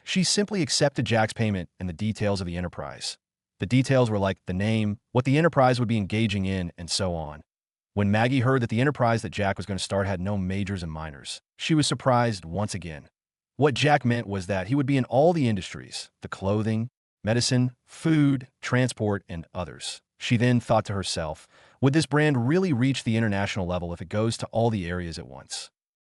She simply accepted Jack's payment and the details of the enterprise. The details were like the name, what the enterprise would be engaging in, and so on. When Maggie heard that the enterprise that Jack was going to start had no majors and minors, she was surprised once again. What Jack meant was that he would be in all the industries: the clothing, medicine, food, transport, and others. She then thought to herself, would this brand really reach the international level if it goes to all the areas at once?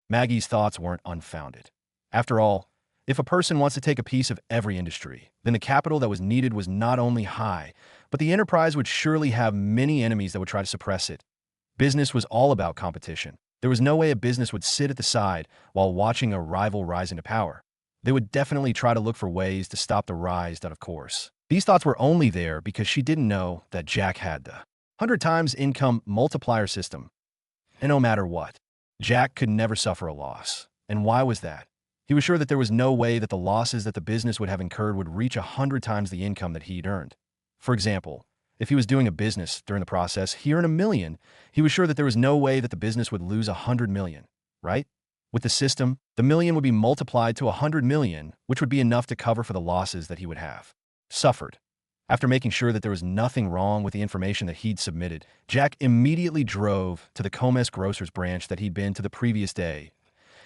Maggie's thoughts weren't unfounded. After all, if a person wants to take a piece of every industry, then the capital that was needed was not only high, but the enterprise would surely have many enemies that would try to suppress it. Business was all about competition. There was no way a business would sit at the side while watching a rival rise into power. They would definitely try to look for ways to stop the rise, of course. These thoughts were only there because she didn't know that Jack had the 100 times income multiplier system. And no matter what, Jack could never suffer a loss. And why was that? He was sure that there was no way that the losses that the business would have incurred would reach 100 times the income that he'd earned. For example, if he was doing a business during the process, he earned $1 million, he was sure that there was no way that the business would lose $100 million, right? With the system, the million would be multiplied to 100 million, which would be enough to cover for the losses that he would have suffered. After making sure that there was nothing wrong with the information that he'd submitted, Jack immediately drove to the Comes Grocers branch that he'd been to the previous day.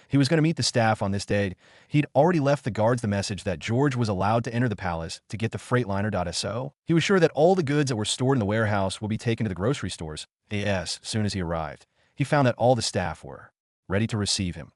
He was going to meet the staff on this day. He'd already left the guards the message that George was allowed to enter the palace to get the Freightliner.so. He was sure that all the goods that were stored in the warehouse would be taken to the grocery stores as soon as he arrived. He found that all the staff were ready to receive him.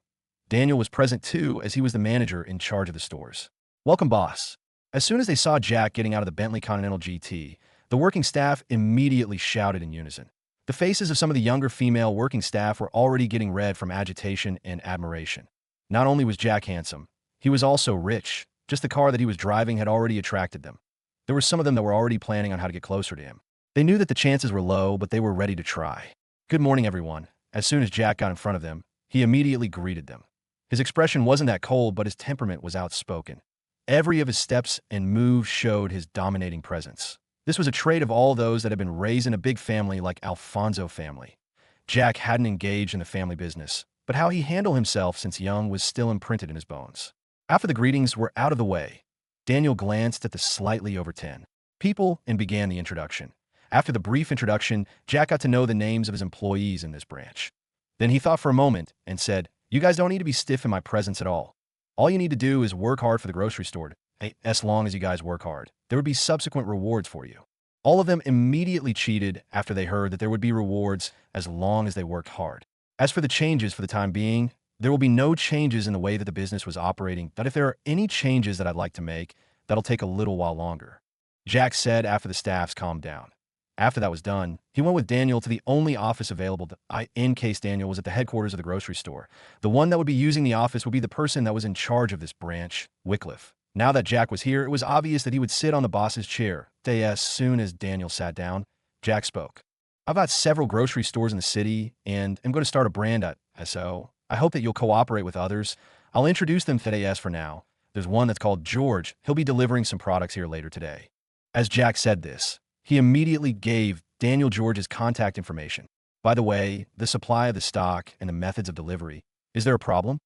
Daniel was present too, as he was the manager in charge of the stores. "Welcome, boss." As soon as they saw Jack getting out of the Bentley Continental GT, the working staff immediately shouted in unison. The faces of some of the younger female working staff were already getting red from agitation and admiration. Not only was Jack handsome, he was also rich. Just the car that he was driving had already attracted them. There were some of them that were already planning on how to get closer to him. They knew that the chances were low, but they were ready to try. "Good morning, everyone." As soon as Jack got in front of them, he immediately greeted them. His expression wasn't that cold, but his temperament was outspoken. Every of his steps and moves showed his dominating presence. This was a trait of all those that had been raised in a big family like Alfonso family. Jack hadn't engaged in the family business, but how he handled himself since young was still imprinted in his bones. After the greetings were out of the way, Daniel glanced at the slightly over 10 people and began the introduction. After the brief introduction, Jack got to know the names of his employees in this branch. Then he thought for a moment and said, "You guys don't need to be stiff in my presence at all. All you need to do is work hard for the grocery store. As long as you guys work hard, there would be subsequent rewards for you." All of them immediately cheated after they heard that there would be rewards as long as they worked hard. As for the changes for the time being, there will be no changes in the way that the business was operating, but if there are any changes that I'd like to make, that'll take a little while longer, Jack said after the staffs calmed down. After that was done, he went with Daniel to the only office available in case Daniel was at the headquarters of the grocery store. The one that would be using the office would be the person that was in charge of this branch, Wycliffe. Now that Jack was here, it was obvious that he would sit on the boss's chair. As soon as Daniel sat down, Jack spoke. "I've got several grocery stores in the city, and I'm going to start a brand so I hope that you'll cooperate with others. I'll introduce them today for now. There's one that's called George. He'll be delivering some products here later today." As Jack said this, he immediately gave Daniel George's contact information. "By the way, the supply of the stock and the methods of delivery, is there a problem?"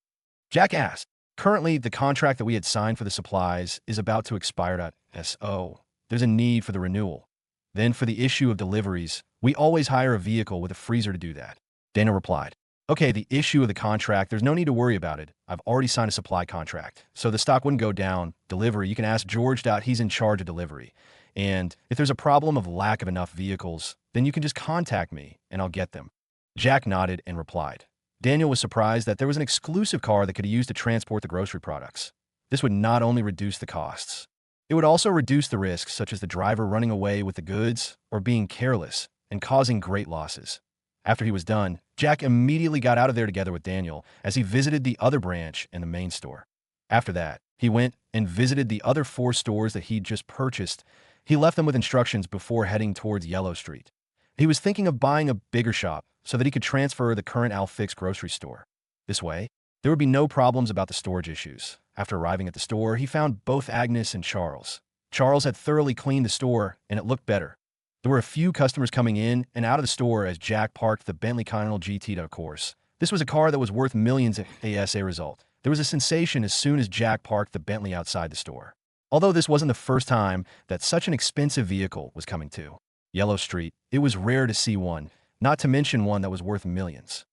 Jack asked. "Currently, the contract that we had signed for the supplies is about to expire. So there's a need for the renewal. Then for the issue of deliveries, we always hire a vehicle with a freezer to do that." Daniel replied, "Okay, the issue of the contract, there's no need to worry about it. I've already signed a supply contract, so the stock wouldn't go down. Delivery, you can ask George. He's in charge of delivery. And if there's a problem of lack of enough vehicles, then you can just contact me and I'll get them." Jack nodded and replied. Daniel was surprised that there was an exclusive car that could be used to transport the grocery products. This would not only reduce the costs, it would also reduce the risks, such as the driver running away with the goods or being careless and causing great losses. After he was done, Jack immediately got out of there together with Daniel as he visited the other branch and the main store. After that, he went and visited the other 4 stores that he'd just purchased. He left them with instructions before heading towards Yellow Street. He was thinking of buying a bigger shop so that he could transfer the current Alfix grocery store. This way, there would be no problems about the storage issues. After arriving at the store, he found both Agnes and Charles. Charles had thoroughly cleaned the store, and it looked better. There were a few customers coming in and out of the store as Jack parked the Bentley Continental GT, of course. This was a car that was worth millions as a result. There was a sensation as soon as Jack parked the Bentley outside the store. Although this wasn't the first time that such an expensive vehicle was coming to Yellow Street, it was rare to see one, not to mention one that was worth millions.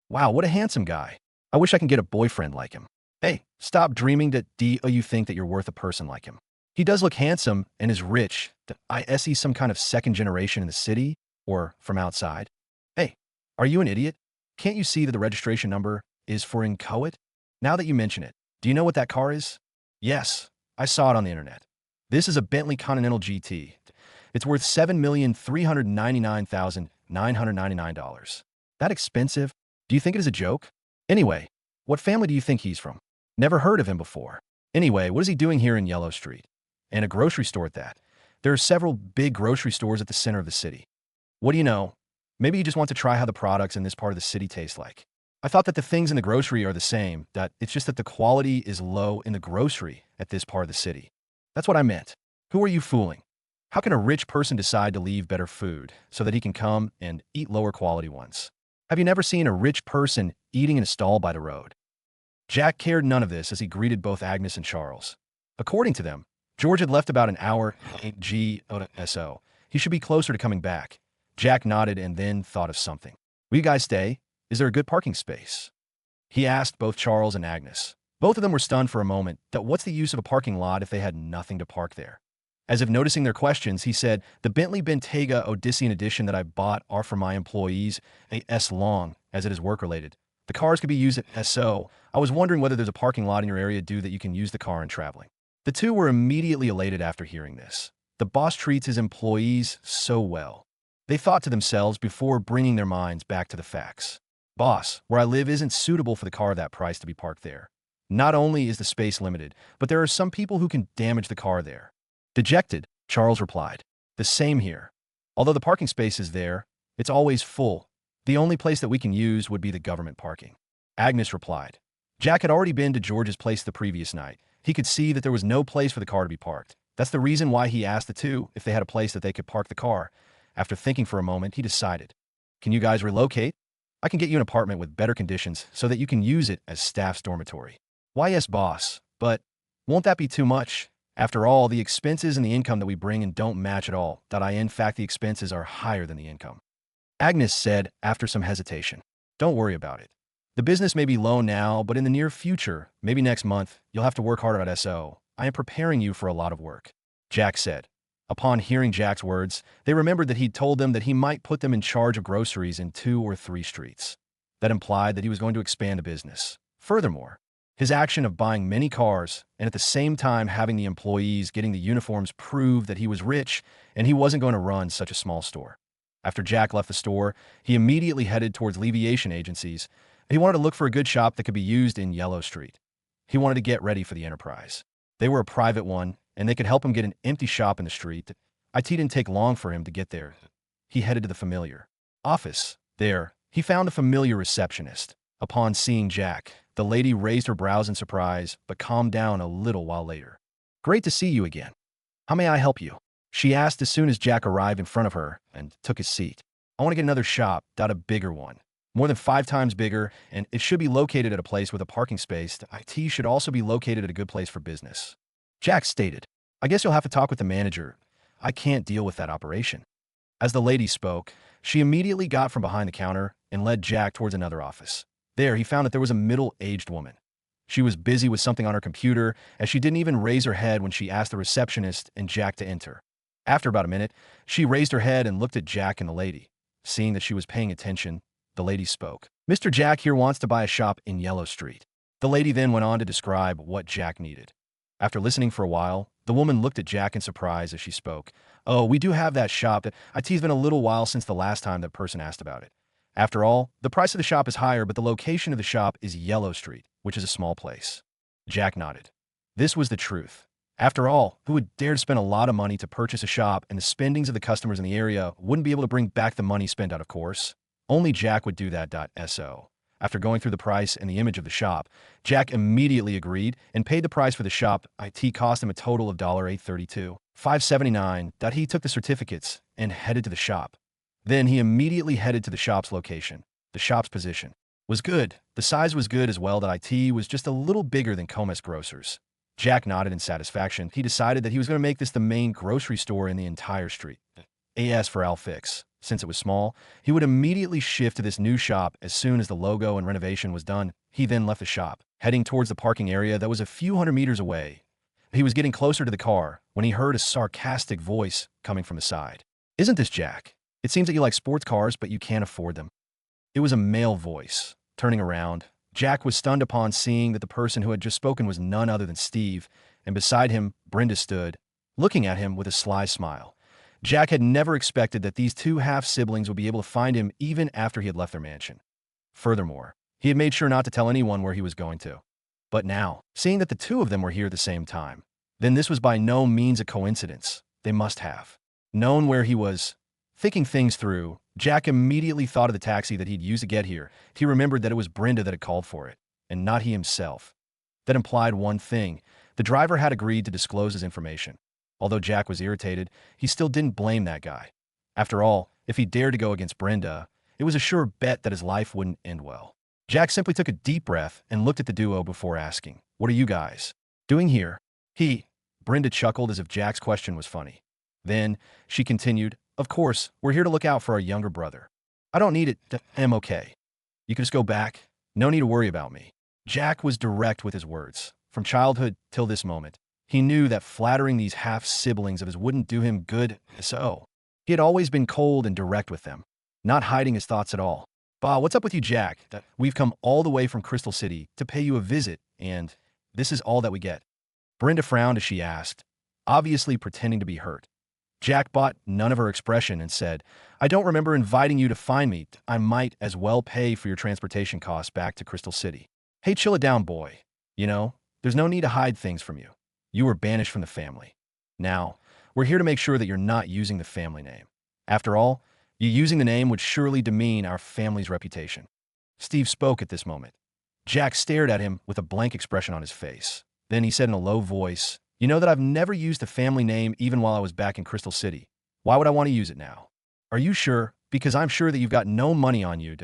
"Wow, what a handsome guy. I wish I could get a boyfriend like him." Hey, stop dreaming that you think that you're worth a person like him. He does look handsome and is rich. Is he some kind of second generation in the city or from outside? Hey, are you an idiot? Can't you see that the registration number is for inchoate? Now that you mention it, do you know what that car is? Yes, I saw it on the internet. This is a Bentley Continental GT. It's worth $7,399,999. That expensive? Do you think it is a joke? Anyway, what family do you think he's from? Never heard of him before. Anyway, what is he doing here in Yellow Street? And a grocery store at that. There are several big grocery stores at the center of the city. What do you know? Maybe you just want to try how the products in this part of the city taste like. I thought that the things in the grocery are the same, that it's just that the quality is low in the grocery at this part of the city. That's what I meant. Who are you fooling? How can a rich person decide to leave better food so that he can come and eat lower quality ones? Have you never seen a rich person eating in a stall by the road? Jack cared none of this as he greeted both Agnes and Charles. According to them, George had left about an hour so. He should be closer to coming back. Jack nodded and then thought of something. Will you guys stay? Is there a good parking space? He asked both Charles and Agnes. Both of them were stunned for a moment that what's the use of a parking lot if they had nothing to park there? As if noticing their questions, he said, the Bentley Bentayga Odyssean edition that I bought are for my employees, as long as it is work-related. The cars could be used at SO. I was wondering whether there's a parking lot in your area that you can use the car in traveling. The two were immediately elated after hearing this. The boss treats his employees so well. They thought to themselves before bringing their minds back to the facts. Boss, where I live isn't suitable for the car of that price to be parked there. Not only is the space limited, but there are some people who can damage the car there. Dejected, Charles replied. The same here. Although the parking space is there, it's always full. The only place that we can use would be the government parking. Agnes replied. Jack had already been to George's place the previous night. He could see that there was no place for the car to be parked. That's the reason why he asked the two if they had a place that they could park the car. After thinking for a moment, he decided, can you guys relocate? I can get you an apartment with better conditions so that you can use it as staff's dormitory. Why, yes, boss, but won't that be too much? After all, the expenses and the income that we bring in don't match at all. In fact, the expenses are higher than the income. Agnes said after some hesitation, don't worry about it. The business may be low now, but in the near future, maybe next month, you'll have to work harder at SO. I am preparing you for a lot of work. Jack said. Upon hearing Jack's words, they remembered that he'd told them that he might put them in charge of groceries in 2 or 3 streets. That implied that he was going to expand the business. Furthermore, his action of buying many cars and at the same time having the employees getting the uniforms proved that he was rich and he wasn't going to run such a small store. After Jack left the store, he immediately headed towards alleviation agencies. He wanted to look for a good shop that could be used in Yellow Street. He wanted to get ready for the enterprise. They were a private one, and they could help him get an empty shop in the street. It didn't take long for him to get there. He headed to the familiar office. There, he found a familiar receptionist. Upon seeing Jack, the lady raised her brows in surprise, but calmed down a little while later. Great to see you again. How may I help you? She asked as soon as Jack arrived in front of her and took his seat. I want to get another shop, a bigger one. More than 5 times bigger, and it should be located at a place with a parking space. The IT should also be located at a good place for business. Jack stated, I guess you'll have to talk with the manager. I can't deal with that operation. As the lady spoke, she immediately got from behind the counter and led Jack towards another office. There, he found that there was a middle-aged woman. She was busy with something on her computer, as she didn't even raise her head when she asked the receptionist and Jack to enter. After about a minute, she raised her head and looked at Jack and the lady. Seeing that she was paying attention, the lady spoke. Mr. Jack here wants to buy a shop in Yellow Street. The lady then went on to describe what Jack needed. After listening for a while, the woman looked at Jack in surprise as she spoke. Oh, we do have that shop. It's been a little while since the last time that person asked about it. After all, the price of the shop is higher, but the location of the shop is Yellow Street, which is a small place. Jack nodded. This was the truth. After all, who would dare to spend a lot of money to purchase a shop, and the spendings of the customers in the area wouldn't be able to bring back the money spent out, of course? Only Jack would do that. So, after going through the price and the image of the shop, Jack immediately agreed and paid the price for the shop. It cost him a total of $832, $579. He took the certificates and headed to the shop. Then he immediately headed to the shop's location. The shop's position was good. The size was good as well. It was just a little bigger than Comas Grocers. Jack nodded in satisfaction. He decided that he was going to make this the main grocery store in the entire street. As for Alfix, since it was small, he would immediately shift to this new shop as soon as the logo and renovation was done. He then left the shop. heading towards the parking area that was a few hundred meters away. He was getting closer to the car when he heard a sarcastic voice coming from the side. "Isn't this Jack? It seems that you like sports cars, but you can't afford them." It was a male voice. Turning around, Jack was stunned upon seeing that the person who had just spoken was none other than Steve, and beside him, Brenda stood, looking at him with a sly smile. Jack had never expected that these two half-siblings would be able to find him even after he had left their mansion. Furthermore, he had made sure not to tell anyone where he was going to. But now, seeing that the two of them were here at the same time, then this was by no means a coincidence. They must have known where he was. Thinking things through, Jack immediately thought of the taxi that he'd used to get here. He remembered that it was Brenda that had called for it, and not he himself. That implied one thing: the driver had agreed to disclose his information. Although Jack was irritated, he still didn't blame that guy. After all, if he dared to go against Brenda, it was a sure bet that his life wouldn't end well. Jack simply took a deep breath and looked at the duo before asking, "What are you guys doing here?" Brenda chuckled as if Jack's question was funny. Then she continued, "Of course, we're here to look out for our younger brother. I don't need it. I'm okay. You can just go back. No need to worry about me." Jack was direct with his words. From childhood till this moment, he knew that flattering these half-siblings of his wouldn't do him good, so he had always been cold and direct with them, not hiding his thoughts at all. "Bah, what's up with you, Jack? We've come all the way from Crystal City to pay you a visit, and this is all that we get." Brenda frowned as she asked, obviously pretending to be hurt. Jack bought none of her expression and said, "I don't remember inviting you to find me. I might as well pay for your transportation costs back to Crystal City." "Hey, chill it down, boy. You know, there's no need to hide things from you. You were banished from the family. Now, we're here to make sure that you're not using the family name. After all, you using the name would surely demean our family's reputation." Steve spoke at this moment. Jack stared at him with a blank expression on his face. Then he said in a low voice, "You know that I've never used the family name even while I was back in Crystal City. Why would I want to use it now?" "Are you sure? Because I'm sure that you've got no money on you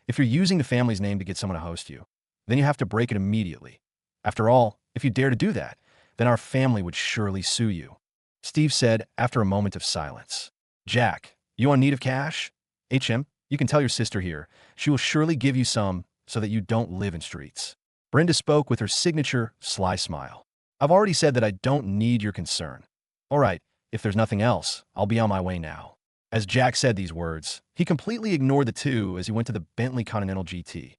if you're using the family's name to get someone to host you, then you have to break it immediately. After all, if you dare to do that, then our family would surely sue you," Steve said after a moment of silence. "Jack, you in need of cash? You can tell your sister here. She will surely give you some so that you don't live in streets." Brenda spoke with her signature sly smile. "I've already said that I don't need your concern. All right, if there's nothing else, I'll be on my way now." As Jack said these words, he completely ignored the two as he went to the Bentley Continental GT.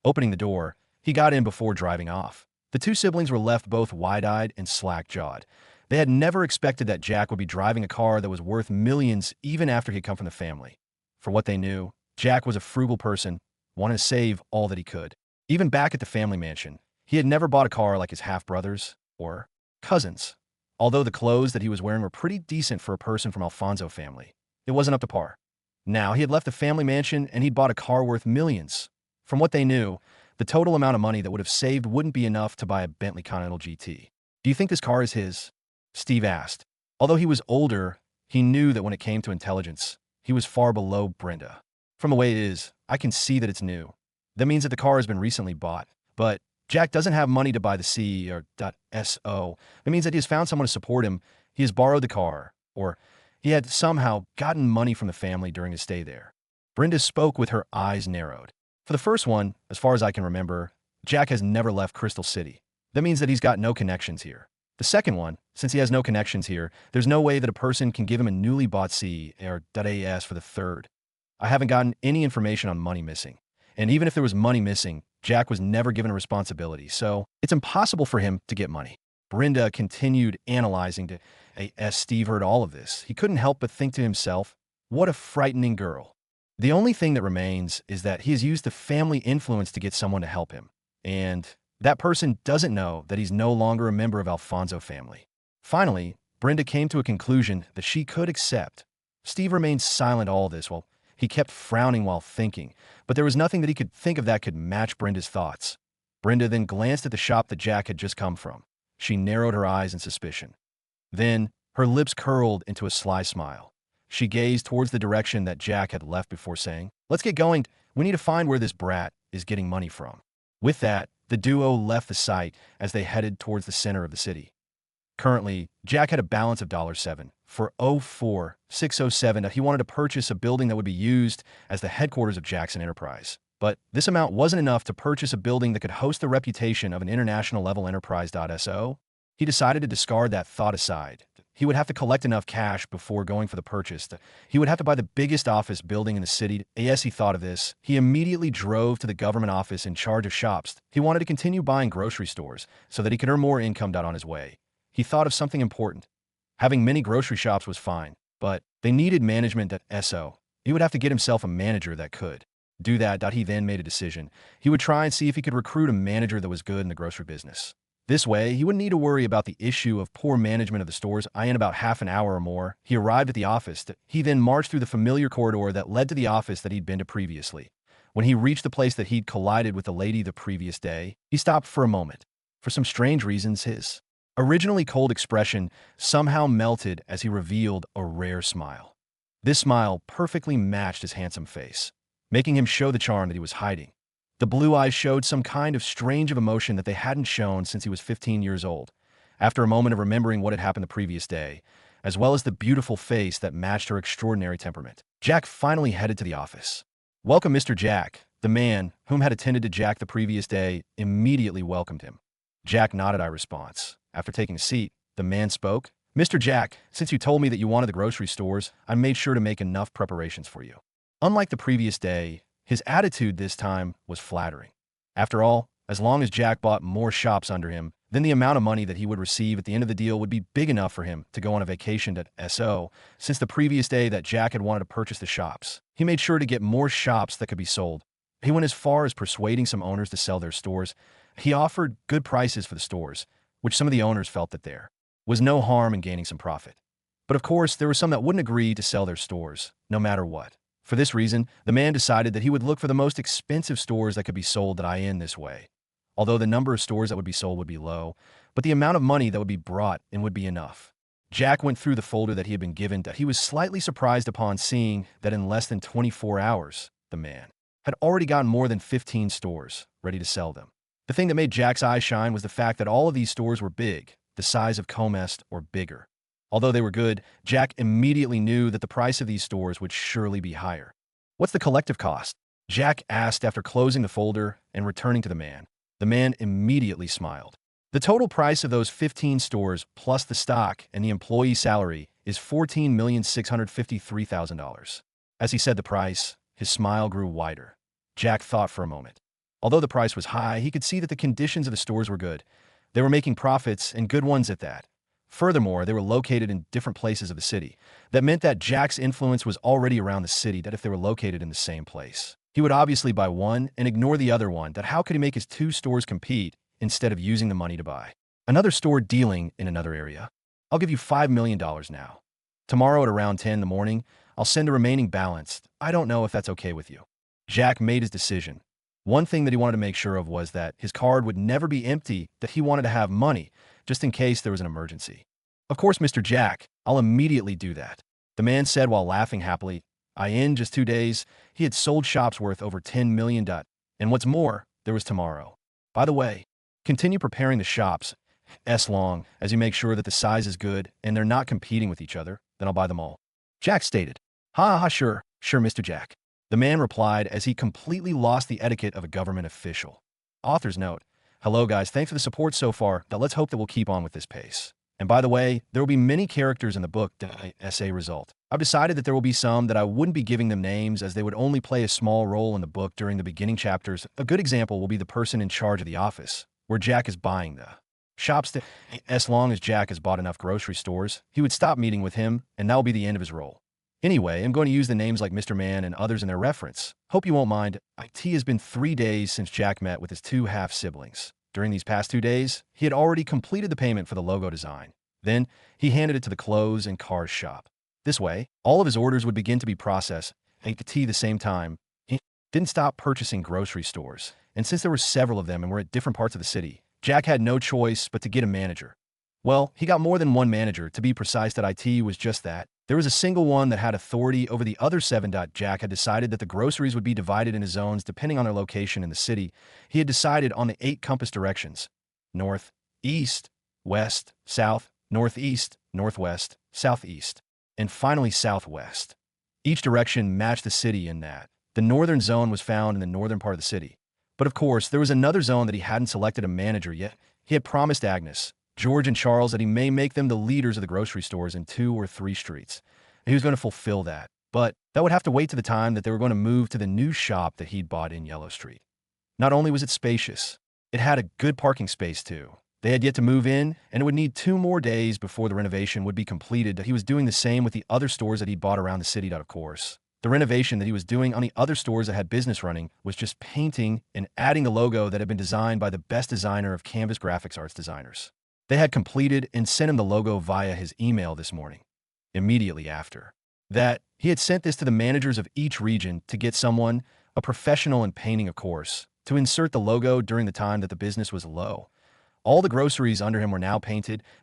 Opening the door, he got in before driving off. The two siblings were left both wide-eyed and slack-jawed. They had never expected that Jack would be driving a car that was worth millions even after he'd come from the family. For what they knew, Jack was a frugal person, wanted to save all that he could. Even back at the family mansion, he had never bought a car like his half-brothers or cousins. Although the clothes that he was wearing were pretty decent for a person from Alfonso family, it wasn't up to par. Now he had left the family mansion and he'd bought a car worth millions. From what they knew, the total amount of money that would have saved wouldn't be enough to buy a Bentley Continental GT. "Do you think this car is his?" Steve asked. Although he was older, he knew that when it came to intelligence, he was far below Brenda. "From the way it is, I can see that it's new. That means that the car has been recently bought. But Jack doesn't have money to buy the C or .SO. That means that he has found someone to support him. He has borrowed the car, or he had somehow gotten money from the family during his stay there." Brenda spoke with her eyes narrowed. "For the first one, as far as I can remember, Jack has never left Crystal City. That means that he's got no connections here. The second one, since he has no connections here, there's no way that a person can give him a newly bought C or .AS for the third. I haven't gotten any information on money missing. And even if there was money missing, Jack was never given a responsibility, so it's impossible for him to get money." Brenda continued analyzing as Steve heard all of this. He couldn't help but think to himself, what a frightening girl. The only thing that remains is that he has used the family influence to get someone to help him. And that person doesn't know that he's no longer a member of Alfonso family. Finally, Brenda came to a conclusion that she could accept. Steve remained silent all this while he kept frowning while thinking, but there was nothing that he could think of that could match Brenda's thoughts. Brenda then glanced at the shop that Jack had just come from. She narrowed her eyes in suspicion. Then, her lips curled into a sly smile. She gazed towards the direction that Jack had left before saying, "Let's get going. We need to find where this brat is getting money from." With that, the duo left the site as they headed towards the center of the city. Currently, Jack had a balance of $7 for 04607 that he wanted to purchase a building that would be used as the headquarters of Jackson Enterprise. But this amount wasn't enough to purchase a building that could host the reputation of an international-level enterprise. So he decided to discard that thought aside. He would have to collect enough cash before going for the purchase. He would have to buy the biggest office building in the city. As he thought of this, he immediately drove to the government office in charge of shops. He wanted to continue buying grocery stores so that he could earn more income on his way. He thought of something important. Having many grocery shops was fine, but they needed management. So he would have to get himself a manager that could do that. He then made a decision. He would try and see if he could recruit a manager that was good in the grocery business. This way, he wouldn't need to worry about the issue of poor management of the stores. In about half an hour or more, he arrived at the office. He then marched through the familiar corridor that led to the office that he'd been to previously. When he reached the place that he'd collided with the lady the previous day, he stopped for a moment. For some strange reasons, his originally cold expression somehow melted as he revealed a rare smile. This smile perfectly matched his handsome face, making him show the charm that he was hiding. The blue eyes showed some kind of strange emotion that they hadn't shown since he was 15 years old. After a moment of remembering what had happened the previous day, as well as the beautiful face that matched her extraordinary temperament, Jack finally headed to the office. "Welcome, Mr. Jack." The man, whom had attended to Jack the previous day, immediately welcomed him. Jack nodded in response. After taking a seat, the man spoke. "Mr. Jack, since you told me that you wanted the grocery stores, I made sure to make enough preparations for you." Unlike the previous day, his attitude this time was flattering. After all, as long as Jack bought more shops under him, then the amount of money that he would receive at the end of the deal would be big enough for him to go on a vacation to So, since the previous day that Jack had wanted to purchase the shops, he made sure to get more shops that could be sold. He went as far as persuading some owners to sell their stores. He offered good prices for the stores, which some of the owners felt that there was no harm in gaining some profit. But of course, there were some that wouldn't agree to sell their stores, no matter what. For this reason, the man decided that he would look for the most expensive stores that could be sold in this way. Although the number of stores that would be sold would be low, but the amount of money that would be brought in would be enough. Jack went through the folder that he had been given. He was slightly surprised upon seeing that in less than 24 hours, the man had already gotten more than 15 stores ready to sell them. The thing that made Jack's eyes shine was the fact that all of these stores were big, the size of Comest or bigger. Although they were good, Jack immediately knew that the price of these stores would surely be higher. "What's the collective cost?" Jack asked after closing the folder and returning to the man. The man immediately smiled. "The total price of those 15 stores plus the stock and the employee salary is $14,653,000. As he said the price, his smile grew wider. Jack thought for a moment. Although the price was high, he could see that the conditions of the stores were good. They were making profits, and good ones at that. Furthermore, they were located in different places of the city. That meant that Jack's influence was already around the city, that if they were located in the same place, he would obviously buy one and ignore the other one. That how could he make his two stores compete instead of using the money to buy another store dealing in another area? "I'll give you $5 million now. Tomorrow at around 10 in the morning, I'll send a remaining balance. I don't know if that's okay with you." Jack made his decision. One thing that he wanted to make sure of was that his card would never be empty, that he wanted to have money, just in case there was an emergency. "Of course, Mr. Jack, I'll immediately do that," the man said while laughing happily. In just 2 days, he had sold shops worth over $10 million. And what's more, there was tomorrow. "By the way, continue preparing the shops as long as you make sure that the size is good and they're not competing with each other, then I'll buy them all," Jack stated. Sure, Mr. Jack," the man replied as he completely lost the etiquette of a government official. Author's note: hello guys, thanks for the support so far. Now let's hope that we'll keep on with this pace. And by the way, there will be many characters in the book as a result. I've decided that there will be some that I wouldn't be giving them names, as they would only play a small role in the book during the beginning chapters. A good example will be the person in charge of the office, where Jack is buying the shops. As long as Jack has bought enough grocery stores, he would stop meeting with him, and that will be the end of his role. Anyway, I'm going to use the names like Mr. Man and others in their reference. Hope you won't mind. It has been 3 days since Jack met with his 2 half-siblings. During these past 2 days, he had already completed the payment for the logo design. Then, he handed it to the clothes and cars shop. This way, all of his orders would begin to be processed. At the same time, he didn't stop purchasing grocery stores. And since there were several of them and were at different parts of the city, Jack had no choice but to get a manager. Well, he got more than one manager. To be precise, that it was just that. There was a single one that had authority over the other 7. Jack had decided that the groceries would be divided into zones depending on their location in the city. He had decided on the 8 compass directions: north, east, west, south, northeast, northwest, southeast, and finally southwest. Each direction matched the city in that The northern zone was found in the northern part of the city. But of course, there was another zone that he hadn't selected a manager yet. He had promised Agnes, George, and Charles that he may make them the leaders of the grocery stores in 2 or 3 streets. He was going to fulfill that. But that would have to wait to the time that they were going to move to the new shop that he'd bought in Yellow Street. Not only was it spacious, it had a good parking space too. They had yet to move in, and it would need 2 more days before the renovation would be completed. He was doing the same with the other stores that he'd bought around the city, of course. The renovation that he was doing on the other stores that had business running was just painting and adding the logo that had been designed by the best designer of Canvas graphics arts designers. They had completed and sent him the logo via his email this morning. Immediately after that, he had sent this to the managers of each region to get someone, a professional in painting of course, to insert the logo during the time that the business was low. All the groceries under him were now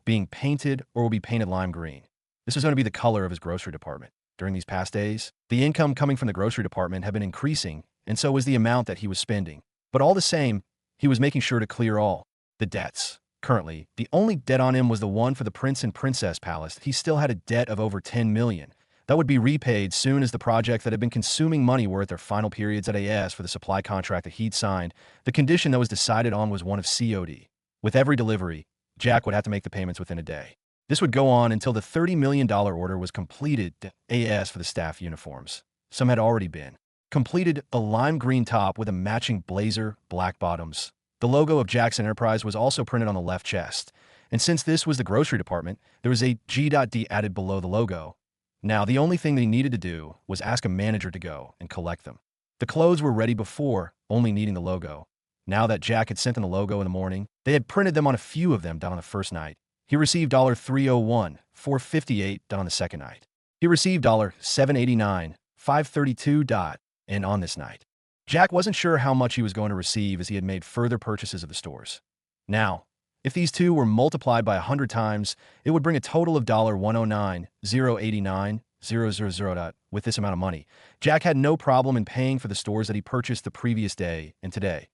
being painted or will be painted lime green. This was going to be the color of his grocery department. During these past days, the income coming from the grocery department had been increasing, and so was the amount that he was spending. But all the same, he was making sure to clear all the debts. Currently, the only debt on him was the one for the Prince and Princess Palace. He still had a debt of over 10 million. That would be repaid soon as the project that had been consuming money were at their final periods at AS for the supply contract that he'd signed. The condition that was decided on was one of COD. With every delivery, Jack would have to make the payments within a day. This would go on until the $30 million order was completed to AS for the staff uniforms. Some had already been completed, a lime green top with a matching blazer, black bottoms. The logo of Jack's Enterprise was also printed on the left chest, and since this was the grocery department, there was a G.D added below the logo. Now, the only thing that he needed to do was ask a manager to go and collect them. The clothes were ready before, only needing the logo. Now that Jack had sent them the logo in the morning, they had printed them on a few of them down on the first night. He received $301, $458 on the second night. He received $789, $532, and on this night. Jack wasn't sure how much he was going to receive as he had made further purchases of the stores. Now, if these two were multiplied by 100 times, it would bring a total of $109, $089, $000. With this amount of money, Jack had no problem in paying for the stores that he purchased the previous day and today.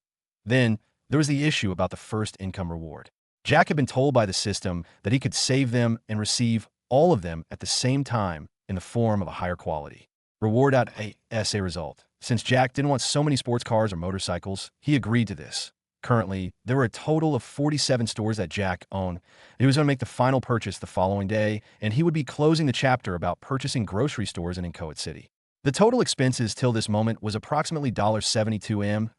Then, there was the issue about the first income reward. Jack had been told by the system that he could save them and receive all of them at the same time in the form of a higher quality reward as a result. Since Jack didn't want so many sports cars or motorcycles, he agreed to this. Currently, there were a total of 47 stores that Jack owned. He was going to make the final purchase the following day, and he would be closing the chapter about purchasing grocery stores in Inchoate City. The total expenses till this moment was approximately $72M.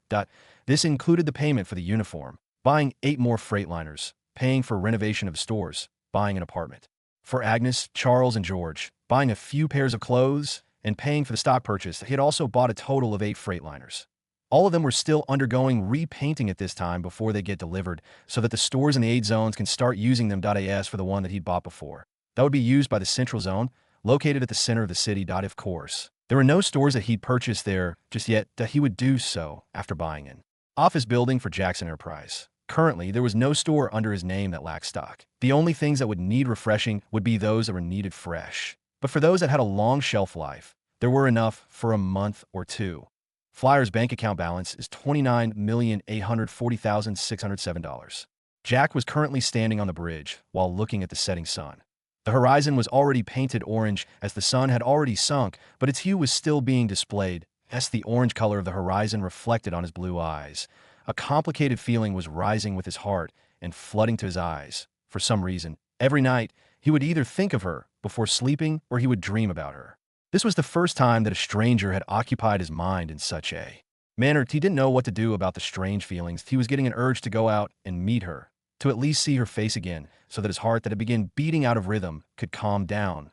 This included the payment for the uniform, buying 8 more Freightliners, paying for renovation of stores, buying an apartment. For Agnes, Charles, and George, buying a few pairs of clothes, and paying for the stock purchase. He had also bought a total of 8 Freightliners. All of them were still undergoing repainting at this time before they get delivered, so that the stores in the 8 zones can start using them. As for the one that he'd bought before, that would be used by the Central Zone, located at the center of the city. Of course, there were no stores that he'd purchased there just yet. That he would do so after buying an office building for Jackson Enterprise. Currently, there was no store under his name that lacked stock. The only things that would need refreshing would be those that were needed fresh. But for those that had a long shelf life, there were enough for a month or 2. Flyer's bank account balance is $29,840,607. Jack was currently standing on the bridge while looking at the setting sun. The horizon was already painted orange as the sun had already sunk, but its hue was still being displayed. As the orange color of the horizon reflected on his blue eyes. A complicated feeling was rising with his heart and flooding to his eyes. For some reason, every night, he would either think of her before sleeping or he would dream about her. This was the first time that a stranger had occupied his mind in such a manner. He didn't know what to do about the strange feelings. He was getting an urge to go out and meet her, to at least see her face again, so that his heart that had begun beating out of rhythm could calm down.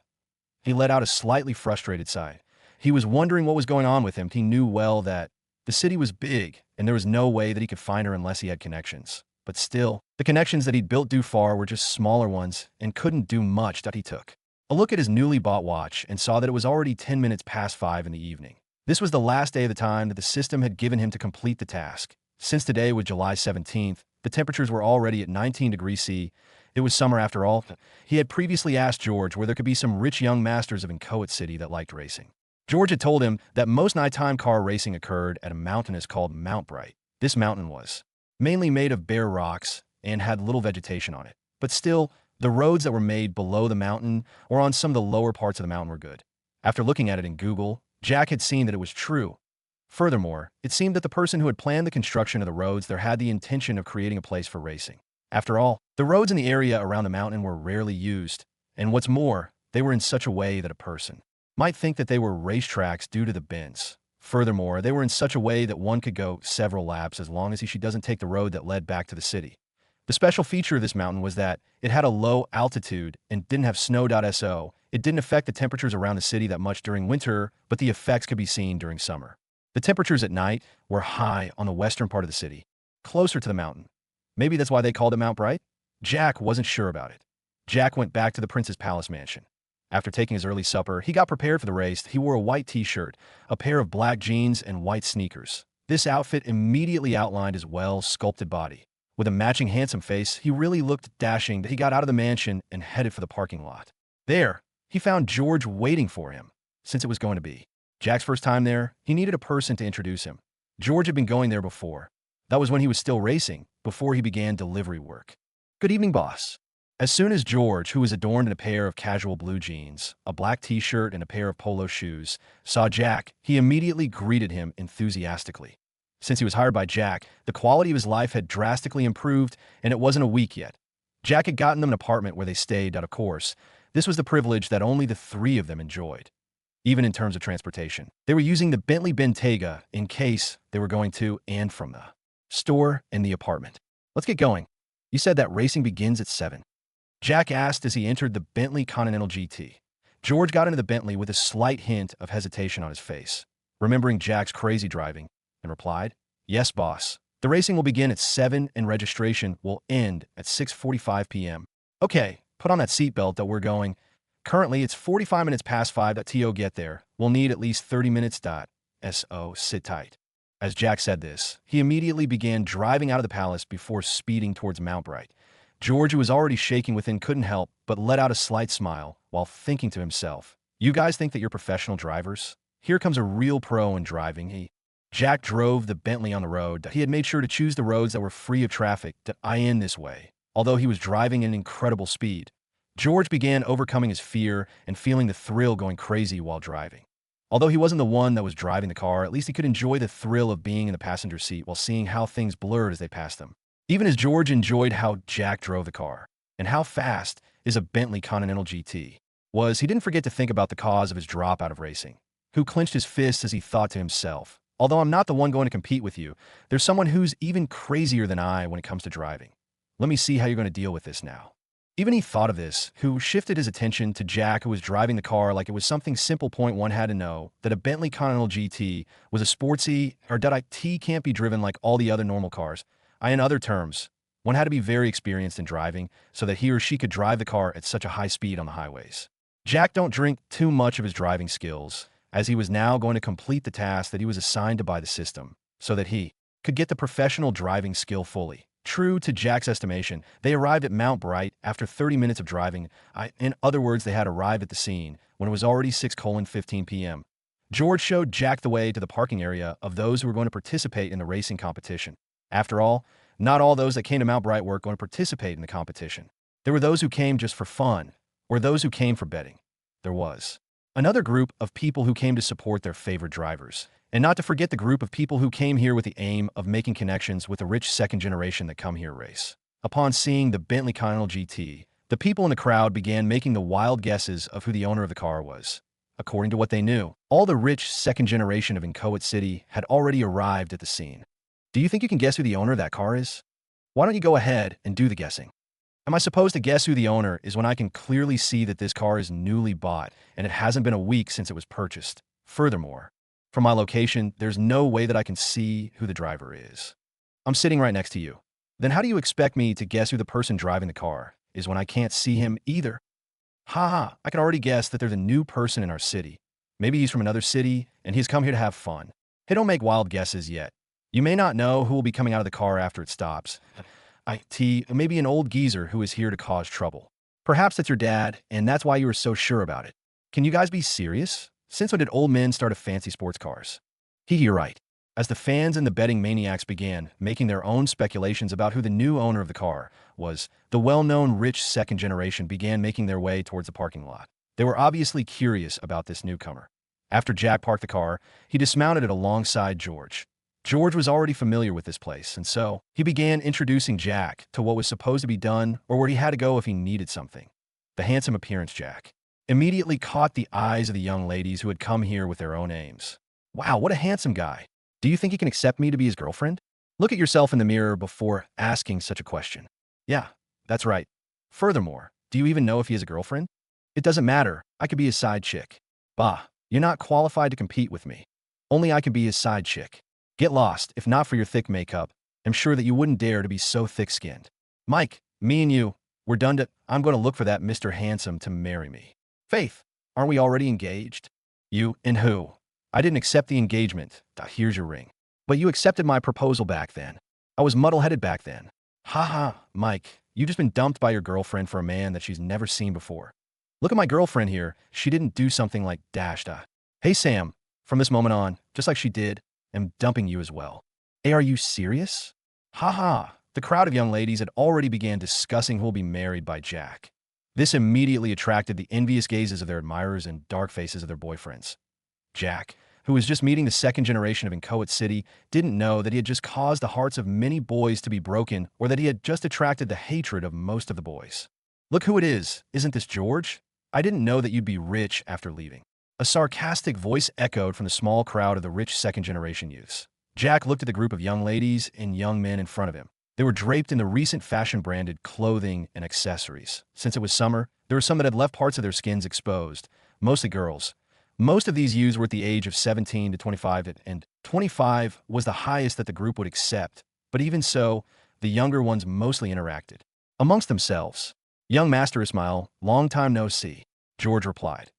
He let out a slightly frustrated sigh. He was wondering what was going on with him. He knew well that the city was big, and there was no way that he could find her unless he had connections. But still, the connections that he'd built far were just smaller ones and couldn't do much. He took a look at his newly bought watch and saw that it was already 10 minutes past 5 in the evening. This was the last day of the time that the system had given him to complete the task. Since today was July 17th, the temperatures were already at 19 degrees C. It was summer after all. He had previously asked George where there could be some rich young masters of Inchoate City that liked racing. George had told him that most nighttime car racing occurred at a mountainous called Mount Bright. This mountain was mainly made of bare rocks and had little vegetation on it. But still, the roads that were made below the mountain or on some of the lower parts of the mountain were good. After looking at it in Google, Jack had seen that it was true. Furthermore, it seemed that the person who had planned the construction of the roads there had the intention of creating a place for racing. After all, the roads in the area around the mountain were rarely used, and what's more, they were in such a way that a person might think that they were racetracks due to the bends. Furthermore, they were in such a way that one could go several laps as long as she doesn't take the road that led back to the city. The special feature of this mountain was that it had a low altitude and didn't have snow.so. It didn't affect the temperatures around the city that much during winter, but the effects could be seen during summer. The temperatures at night were high on the western part of the city, closer to the mountain. Maybe that's why they called it Mount Bright? Jack wasn't sure about it. Jack went back to the Prince's Palace mansion. After taking his early supper, he got prepared for the race. He wore a white t-shirt, a pair of black jeans, and white sneakers. This outfit immediately outlined his well-sculpted body. With a matching handsome face, he really looked dashing. He got out of the mansion and headed for the parking lot. There, he found George waiting for him, since it was going to be Jack's first time there. He needed a person to introduce him. George had been going there before. That was when he was still racing, before he began delivery work. "Good evening, boss." As soon as George, who was adorned in a pair of casual blue jeans, a black t-shirt, and a pair of polo shoes, saw Jack, he immediately greeted him enthusiastically. Since he was hired by Jack, the quality of his life had drastically improved, and it wasn't a week yet. Jack had gotten them an apartment where they stayed, of course. This was the privilege that only the three of them enjoyed. Even in terms of transportation, they were using the Bentley Bentayga in case they were going to and from the store and the apartment. "Let's get going. You said that racing begins at 7. Jack asked as he entered the Bentley Continental GT. George got into the Bentley with a slight hint of hesitation on his face, remembering Jack's crazy driving, and replied, "Yes, boss. The racing will begin at 7 and registration will end at 6:45 p.m. Okay, put on that seatbelt that we're going. Currently, it's 45 minutes past 5. To get there, we'll need at least 30 minutes. So sit tight." As Jack said this, he immediately began driving out of the palace before speeding towards Mount Bright. George, who was already shaking within, couldn't help but let out a slight smile while thinking to himself, "You guys think that you're professional drivers? Here comes a real pro in driving." Jack drove the Bentley on the road. He had made sure to choose the roads that were free of traffic in this way. Although he was driving at an incredible speed, George began overcoming his fear and feeling the thrill going crazy while driving. Although he wasn't the one that was driving the car, at least he could enjoy the thrill of being in the passenger seat while seeing how things blurred as they passed them. Even as George enjoyed how Jack drove the car and how fast is a Bentley Continental GT was, he didn't forget to think about the cause of his drop out of racing, who clenched his fists as he thought to himself, "Although I'm not the one going to compete with you, there's someone who's even crazier than I when it comes to driving. Let me see how you're going to deal with this now." Even he thought of this, who shifted his attention to Jack, who was driving the car like it was something simple. Point one had to know that a Bentley Continental GT was a sportsy, or T can't be driven like all the other normal cars. In other terms, one had to be very experienced in driving so that he or she could drive the car at such a high speed on the highways. Jack don't drink too much of his driving skills, as he was now going to complete the task that he was assigned to by the system, so that he could get the professional driving skill fully. True to Jack's estimation, they arrived at Mount Bright after 30 minutes of driving. In other words, they had arrived at the scene when it was already 6:15 p.m. George showed Jack the way to the parking area of those who were going to participate in the racing competition. After all, not all those that came to Mount Bright were going to participate in the competition. There were those who came just for fun, or those who came for betting. There was another group of people who came to support their favorite drivers. And not to forget the group of people who came here with the aim of making connections with the rich second generation that come here race. Upon seeing the Bentley Continental GT, the people in the crowd began making the wild guesses of who the owner of the car was. According to what they knew, all the rich second generation of Inchoate City had already arrived at the scene. Do you think you can guess who the owner of that car is? Why don't you go ahead and do the guessing? Am I supposed to guess who the owner is when I can clearly see that this car is newly bought and it hasn't been a week since it was purchased? Furthermore, from my location, there's no way that I can see who the driver is. I'm sitting right next to you. Then how do you expect me to guess who the person driving the car is when I can't see him either? Ha, I can already guess that there's a new person in our city. Maybe he's from another city and he's come here to have fun. Hey, don't make wild guesses yet. You may not know who will be coming out of the car after it stops. Maybe an old geezer who is here to cause trouble. Perhaps that's your dad, and that's why you were so sure about it. Can you guys be serious? Since when did old men start a fancy sports cars? You're right. As the fans and the betting maniacs began making their own speculations about who the new owner of the car was, the well-known rich second generation began making their way towards the parking lot. They were obviously curious about this newcomer. After Jack parked the car, he dismounted it alongside George. George was already familiar with this place, and so he began introducing Jack to what was supposed to be done or where he had to go if he needed something. The handsome appearance Jack immediately caught the eyes of the young ladies who had come here with their own aims. Wow, what a handsome guy. Do you think he can accept me to be his girlfriend? Look at yourself in the mirror before asking such a question. Yeah, that's right. Furthermore, do you even know if he has a girlfriend? It doesn't matter. I could be his side chick. Bah, you're not qualified to compete with me. Only I can be his side chick. Get lost. If not for your thick makeup, I'm sure that you wouldn't dare to be so thick-skinned. Mike, me and you, we're done to— I'm going to look for that Mr. Handsome to marry me. Faith, aren't we already engaged? You and who? I didn't accept the engagement. Here's your ring. But you accepted my proposal back then. I was muddle-headed back then. Haha, Mike, you just been dumped by your girlfriend for a man that she's never seen before. Look at my girlfriend here. She didn't do something like dash. Hey, Sam, from this moment on, just like she did, I'm dumping you as well. Hey, are you serious? Haha, the crowd of young ladies had already began discussing who will be married by Jack. This immediately attracted the envious gazes of their admirers and dark faces of their boyfriends. Jack, who was just meeting the second generation of Inchoate City, didn't know that he had just caused the hearts of many boys to be broken or that he had just attracted the hatred of most of the boys. Look who it is. Isn't this George? I didn't know that you'd be rich after leaving. A sarcastic voice echoed from the small crowd of the rich second-generation youths. Jack looked at the group of young ladies and young men in front of him. They were draped in the recent fashion-branded clothing and accessories. Since it was summer, there were some that had left parts of their skins exposed, mostly girls. Most of these youths were at the age of 17 to 25, and 25 was the highest that the group would accept. But even so, the younger ones mostly interacted amongst themselves. Young Master Ismail, long time no see, George replied.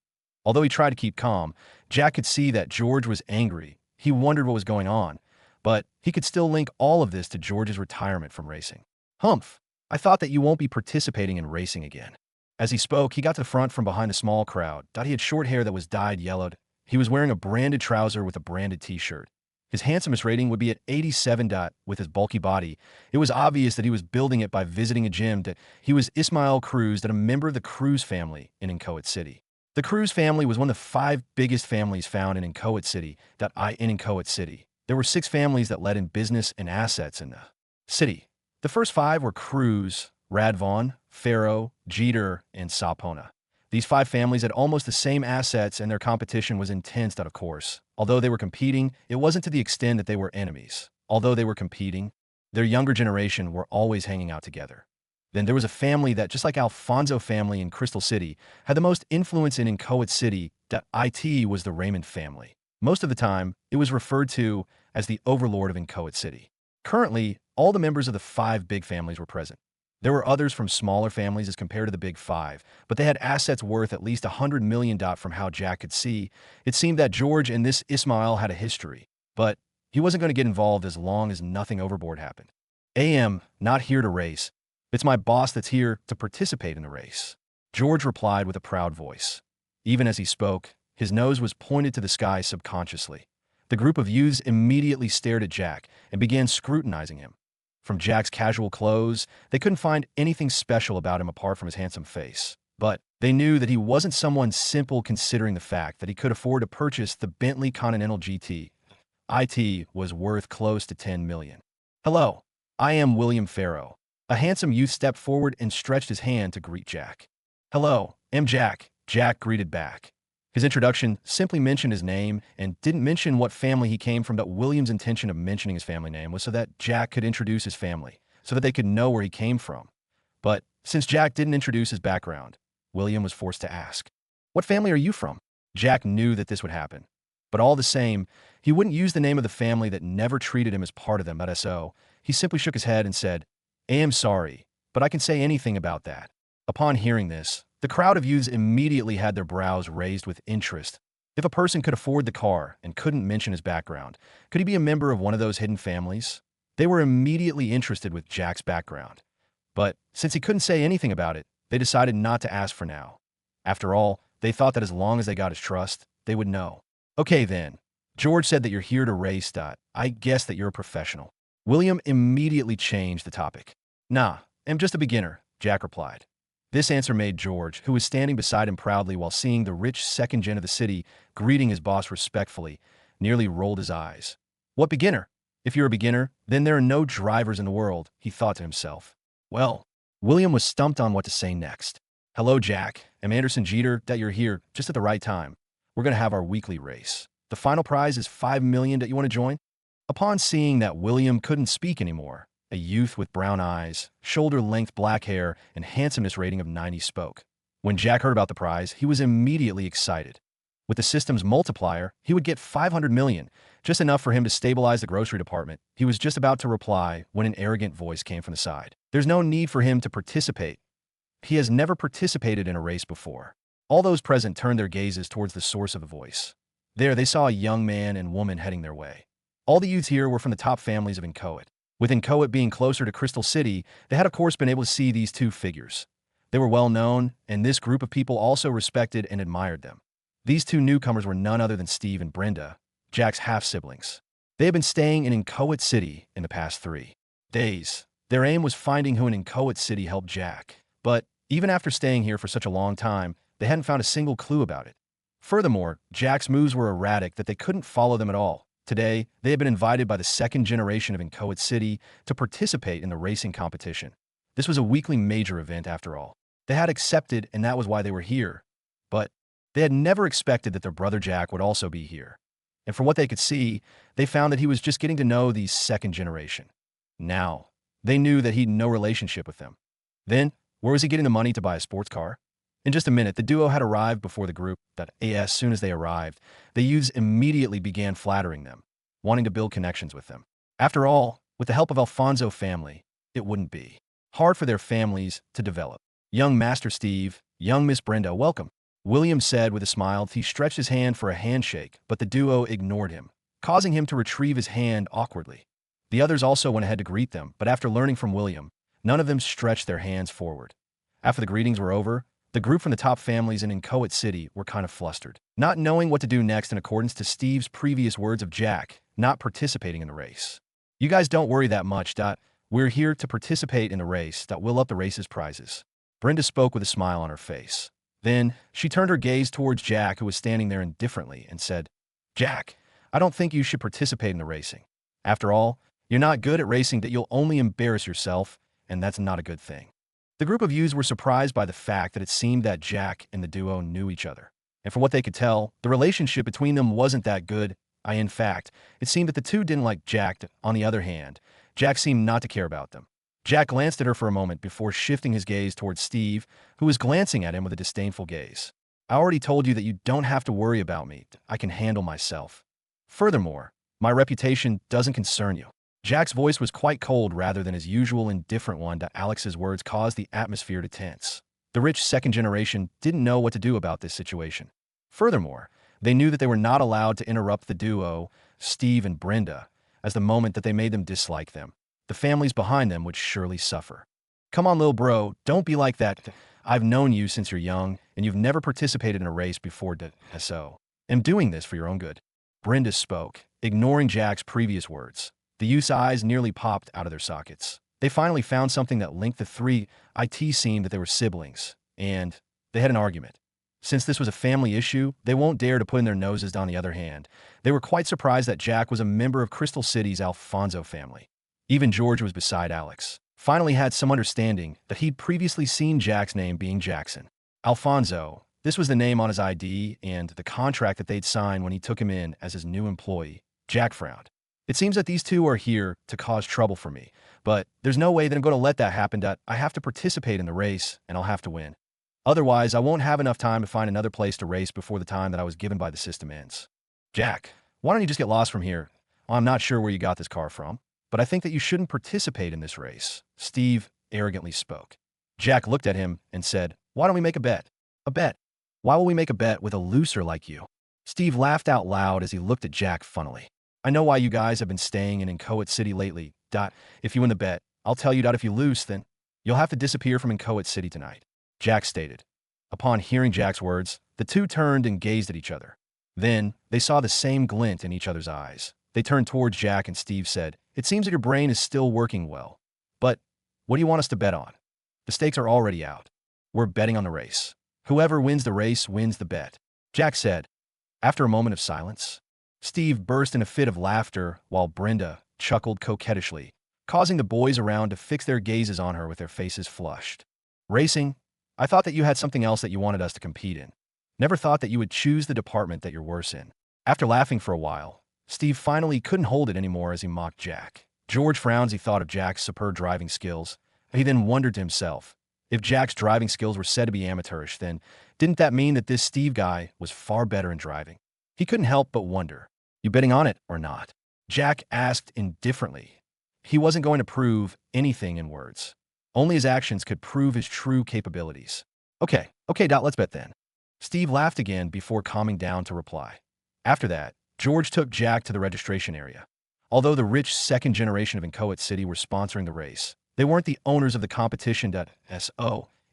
Although he tried to keep calm, Jack could see that George was angry. He wondered what was going on, but he could still link all of this to George's retirement from racing. Humph, I thought that you won't be participating in racing again. As he spoke, he got to the front from behind a small crowd. He had short hair that was dyed yellowed. He was wearing a branded trouser with a branded t-shirt. His handsomest rating would be at 87. With his bulky body, it was obvious that he was building it by visiting a gym. He was Ismail Cruz, a member of the Cruz family in Inchoate City. The Cruz family was one of the 5 biggest families found in Inchoate City. There were 6 families that led in business and assets in the city. The first 5 were Cruz, Radvon, Faro, Jeter, and Sapona. These 5 families had almost the same assets, and their competition was intense, of course. Although they were competing, it wasn't to the extent that they were enemies. Although they were competing, their younger generation were always hanging out together. Then there was a family that, just like Alfonso family in Crystal City, had the most influence in Inchoate City. It was the Raymond family. Most of the time, it was referred to as the overlord of Inchoate City. Currently, all the members of the 5 big families were present. There were others from smaller families as compared to the big 5, but they had assets worth at least $100 million. From how Jack could see, it seemed that George and this Ismail had a history, but he wasn't going to get involved as long as nothing overboard happened. AM, not here to race. It's my boss that's here to participate in the race, George replied with a proud voice. Even as he spoke, his nose was pointed to the sky subconsciously. The group of youths immediately stared at Jack and began scrutinizing him. From Jack's casual clothes, they couldn't find anything special about him apart from his handsome face. But they knew that he wasn't someone simple, considering the fact that he could afford to purchase the Bentley Continental GT. It was worth close to $10 million. Hello, I am William Farrow. A handsome youth stepped forward and stretched his hand to greet Jack. Hello, I'm Jack. Jack greeted back. His introduction simply mentioned his name and didn't mention what family he came from, but William's intention of mentioning his family name was so that Jack could introduce his family, so that they could know where he came from. But since Jack didn't introduce his background, William was forced to ask, "What family are you from?" Jack knew that this would happen, but all the same, he wouldn't use the name of the family that never treated him as part of them. So he simply shook his head and said, "I am sorry, but I can say anything about that." Upon hearing this, the crowd of youths immediately had their brows raised with interest. If a person could afford the car and couldn't mention his background, could he be a member of one of those hidden families? They were immediately interested with Jack's background. But since he couldn't say anything about it, they decided not to ask for now. After all, they thought that as long as they got his trust, they would know. Okay then, George said that you're here to race. I guess that you're a professional. William immediately changed the topic. Nah, I'm just a beginner, Jack replied. This answer made George, who was standing beside him proudly while seeing the rich second gen of the city greeting his boss respectfully, nearly rolled his eyes. What beginner? If you're a beginner, then there are no drivers in the world, he thought to himself. Well, William was stumped on what to say next. Hello, Jack. I'm Anderson Jeter, that you're here just at the right time. We're going to have our weekly race. The final prize is $5 million. That you want to join? Upon seeing that William couldn't speak anymore, a youth with brown eyes, shoulder-length black hair, and handsomeness rating of 90 spoke. When Jack heard about the prize, he was immediately excited. With the system's multiplier, he would get $500 million, just enough for him to stabilize the grocery department. He was just about to reply when an arrogant voice came from the side. There's no need for him to participate. He has never participated in a race before. All those present turned their gazes towards the source of the voice. There, they saw a young man and woman heading their way. All the youths here were from the top families of Inchoate. With Inchoate being closer to Crystal City, they had of course been able to see these two figures. They were well known, and this group of people also respected and admired them. These two newcomers were none other than Steve and Brenda, Jack's half-siblings. They had been staying in Inchoate City in the past 3 days. Their aim was finding who in Inchoate City helped Jack. But even after staying here for such a long time, they hadn't found a single clue about it. Furthermore, Jack's moves were erratic that they couldn't follow them at all. Today, they had been invited by the second generation of Inchoate City to participate in the racing competition. This was a weekly major event after all. They had accepted, and that was why they were here. But they had never expected that their brother Jack would also be here. And from what they could see, they found that he was just getting to know the second generation. Now, they knew that he had no relationship with them. Then, where was he getting the money to buy a sports car? In just a minute, the duo had arrived before the group. As soon as they arrived, the youths immediately began flattering them, wanting to build connections with them. After all, with the help of Alfonso family, it wouldn't be hard for their families to develop. Young Master Steve, young Miss Brenda, welcome, William said with a smile. He stretched his hand for a handshake, but the duo ignored him, causing him to retrieve his hand awkwardly. The others also went ahead to greet them, but after learning from William, none of them stretched their hands forward. After the greetings were over, the group from the top families in Inchoate City were kind of flustered, not knowing what to do next in accordance to Steve's previous words of Jack not participating in the race. You guys don't worry that much. We're here to participate in the race. We'll up the race's prizes. Brenda spoke with a smile on her face. Then, she turned her gaze towards Jack, who was standing there indifferently, and said, Jack, I don't think you should participate in the racing. After all, you're not good at racing. That you'll only embarrass yourself, and that's not a good thing. The group of youths were surprised by the fact that it seemed that Jack and the duo knew each other. And from what they could tell, the relationship between them wasn't that good. In fact, it seemed that the two didn't like Jack. On the other hand, Jack seemed not to care about them. Jack glanced at her for a moment before shifting his gaze towards Steve, who was glancing at him with a disdainful gaze. I already told you that you don't have to worry about me. I can handle myself. Furthermore, my reputation doesn't concern you. Jack's voice was quite cold rather than his usual indifferent one. Alex's words caused the atmosphere to tense. The rich second generation didn't know what to do about this situation. Furthermore, they knew that they were not allowed to interrupt the duo, Steve and Brenda, as the moment that they made them dislike them. The families behind them would surely suffer. Come on, little bro, don't be like that. I've known you since you're young, and you've never participated in a race before. So, I'm doing this for your own good. Brenda spoke, ignoring Jack's previous words. The youth's eyes nearly popped out of their sockets. They finally found something that linked the three. It seemed that they were siblings, and they had an argument. Since this was a family issue, they won't dare to put in their noses. On the other hand, they were quite surprised that Jack was a member of Crystal City's Alfonso family. Even George was beside Alex. Finally had some understanding that he'd previously seen Jack's name being Jackson. Alfonso, this was the name on his ID and the contract that they'd signed when he took him in as his new employee. Jack frowned. It seems that these two are here to cause trouble for me, but there's no way that I'm going to let that happen. I have to participate in the race, and I'll have to win. Otherwise, I won't have enough time to find another place to race before the time that I was given by the system ends. Jack, why don't you just get lost from here? Well, I'm not sure where you got this car from, but I think that you shouldn't participate in this race. Steve arrogantly spoke. Jack looked at him and said, why don't we make a bet? A bet? Why will we make a bet with a loser like you? Steve laughed out loud as he looked at Jack funnily. I know why you guys have been staying in Inchoate City lately. If you win the bet, I'll tell you. If you lose, then you'll have to disappear from Inchoate City tonight, Jack stated. Upon hearing Jack's words, the two turned and gazed at each other. Then, they saw the same glint in each other's eyes. They turned towards Jack and Steve said, it seems that your brain is still working well. But what do you want us to bet on? The stakes are already out. We're betting on the race. Whoever wins the race wins the bet," Jack said. After a moment of silence, Steve burst in a fit of laughter while Brenda chuckled coquettishly, causing the boys around to fix their gazes on her with their faces flushed. "Racing? I thought that you had something else that you wanted us to compete in. Never thought that you would choose the department that you're worse in." After laughing for a while, Steve finally couldn't hold it anymore as he mocked Jack. George frowned as he thought of Jack's superb driving skills. He then wondered to himself, if Jack's driving skills were said to be amateurish, then didn't that mean that this Steve guy was far better in driving? He couldn't help but wonder. "You betting on it or not?" Jack asked indifferently. He wasn't going to prove anything in words. Only his actions could prove his true capabilities. Okay, let's bet then." Steve laughed again before calming down to reply. After that, George took Jack to the registration area. Although the rich second generation of Inchoate City were sponsoring the race, they weren't the owners of the competition.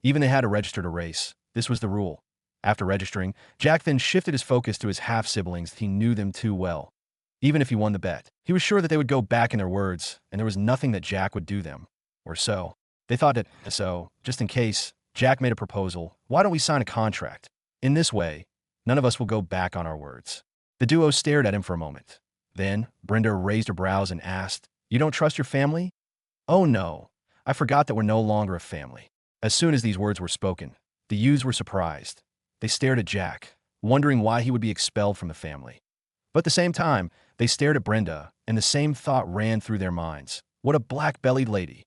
Even they had to register to race. This was the rule. After registering, Jack then shifted his focus to his half-siblings. He knew them too well. Even if he won the bet, he was sure that they would go back in their words, and there was nothing that Jack would do them. Or so. They thought that, just in case, Jack made a proposal, why don't we sign a contract? In this way, none of us will go back on our words. The duo stared at him for a moment. Then, Brenda raised her brows and asked, "You don't trust your family?" "Oh no, I forgot that we're no longer a family." As soon as these words were spoken, the youths were surprised. They stared at Jack, wondering why he would be expelled from the family. But at the same time, they stared at Brenda, and the same thought ran through their minds. What a black-bellied lady.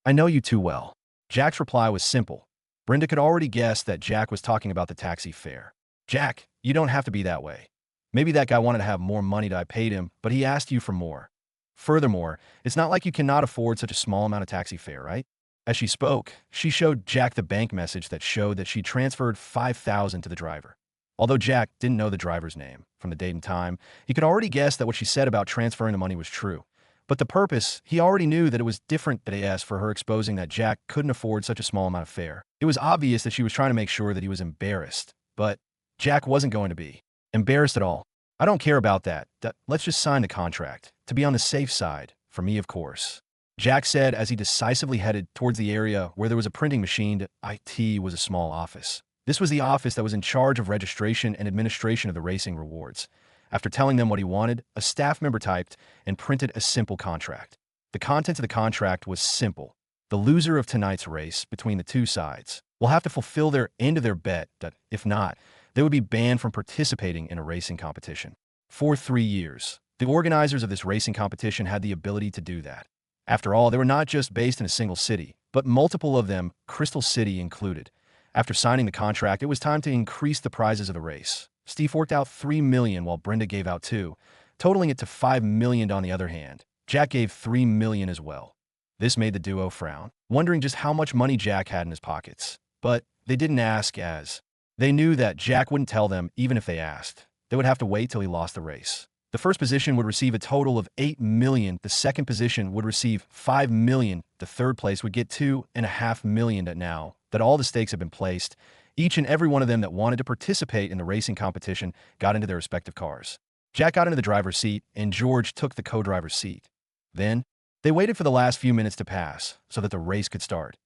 "I know you too well." Jack's reply was simple. Brenda could already guess that Jack was talking about the taxi fare. "Jack, you don't have to be that way. Maybe that guy wanted to have more money than I paid him, but he asked you for more. Furthermore, it's not like you cannot afford such a small amount of taxi fare, right?" As she spoke, she showed Jack the bank message that showed that she transferred $5,000 to the driver. Although Jack didn't know the driver's name from the date and time, he could already guess that what she said about transferring the money was true. But the purpose, he already knew that it was different than AS for her exposing that Jack couldn't afford such a small amount of fare. It was obvious that she was trying to make sure that he was embarrassed, but Jack wasn't going to be embarrassed at all. "I don't care about that. Let's just sign the contract. To be on the safe side. For me, of course," Jack said as he decisively headed towards the area where there was a printing machine. IT was a small office. This was the office that was in charge of registration and administration of the racing rewards. After telling them what he wanted, a staff member typed and printed a simple contract. The content of the contract was simple. The loser of tonight's race between the two sides will have to fulfill their end of their bet. If not, they would be banned from participating in a racing competition. For 3 years, the organizers of this racing competition had the ability to do that. After all, they were not just based in a single city, but multiple of them, Crystal City included. After signing the contract, it was time to increase the prizes of the race. Steve forked out $3 million while Brenda gave out $2 million, totaling it to $5 million. On the other hand, Jack gave $3 million as well. This made the duo frown, wondering just how much money Jack had in his pockets. But they didn't ask, as they knew that Jack wouldn't tell them even if they asked. They would have to wait till he lost the race. The first position would receive a total of $8 million. The second position would receive $5 million. The third place would get $2.5 million. Now that all the stakes have been placed, each and every one of them that wanted to participate in the racing competition got into their respective cars. Jack got into the driver's seat, and George took the co-driver's seat. Then, they waited for the last few minutes to pass so that the race could start.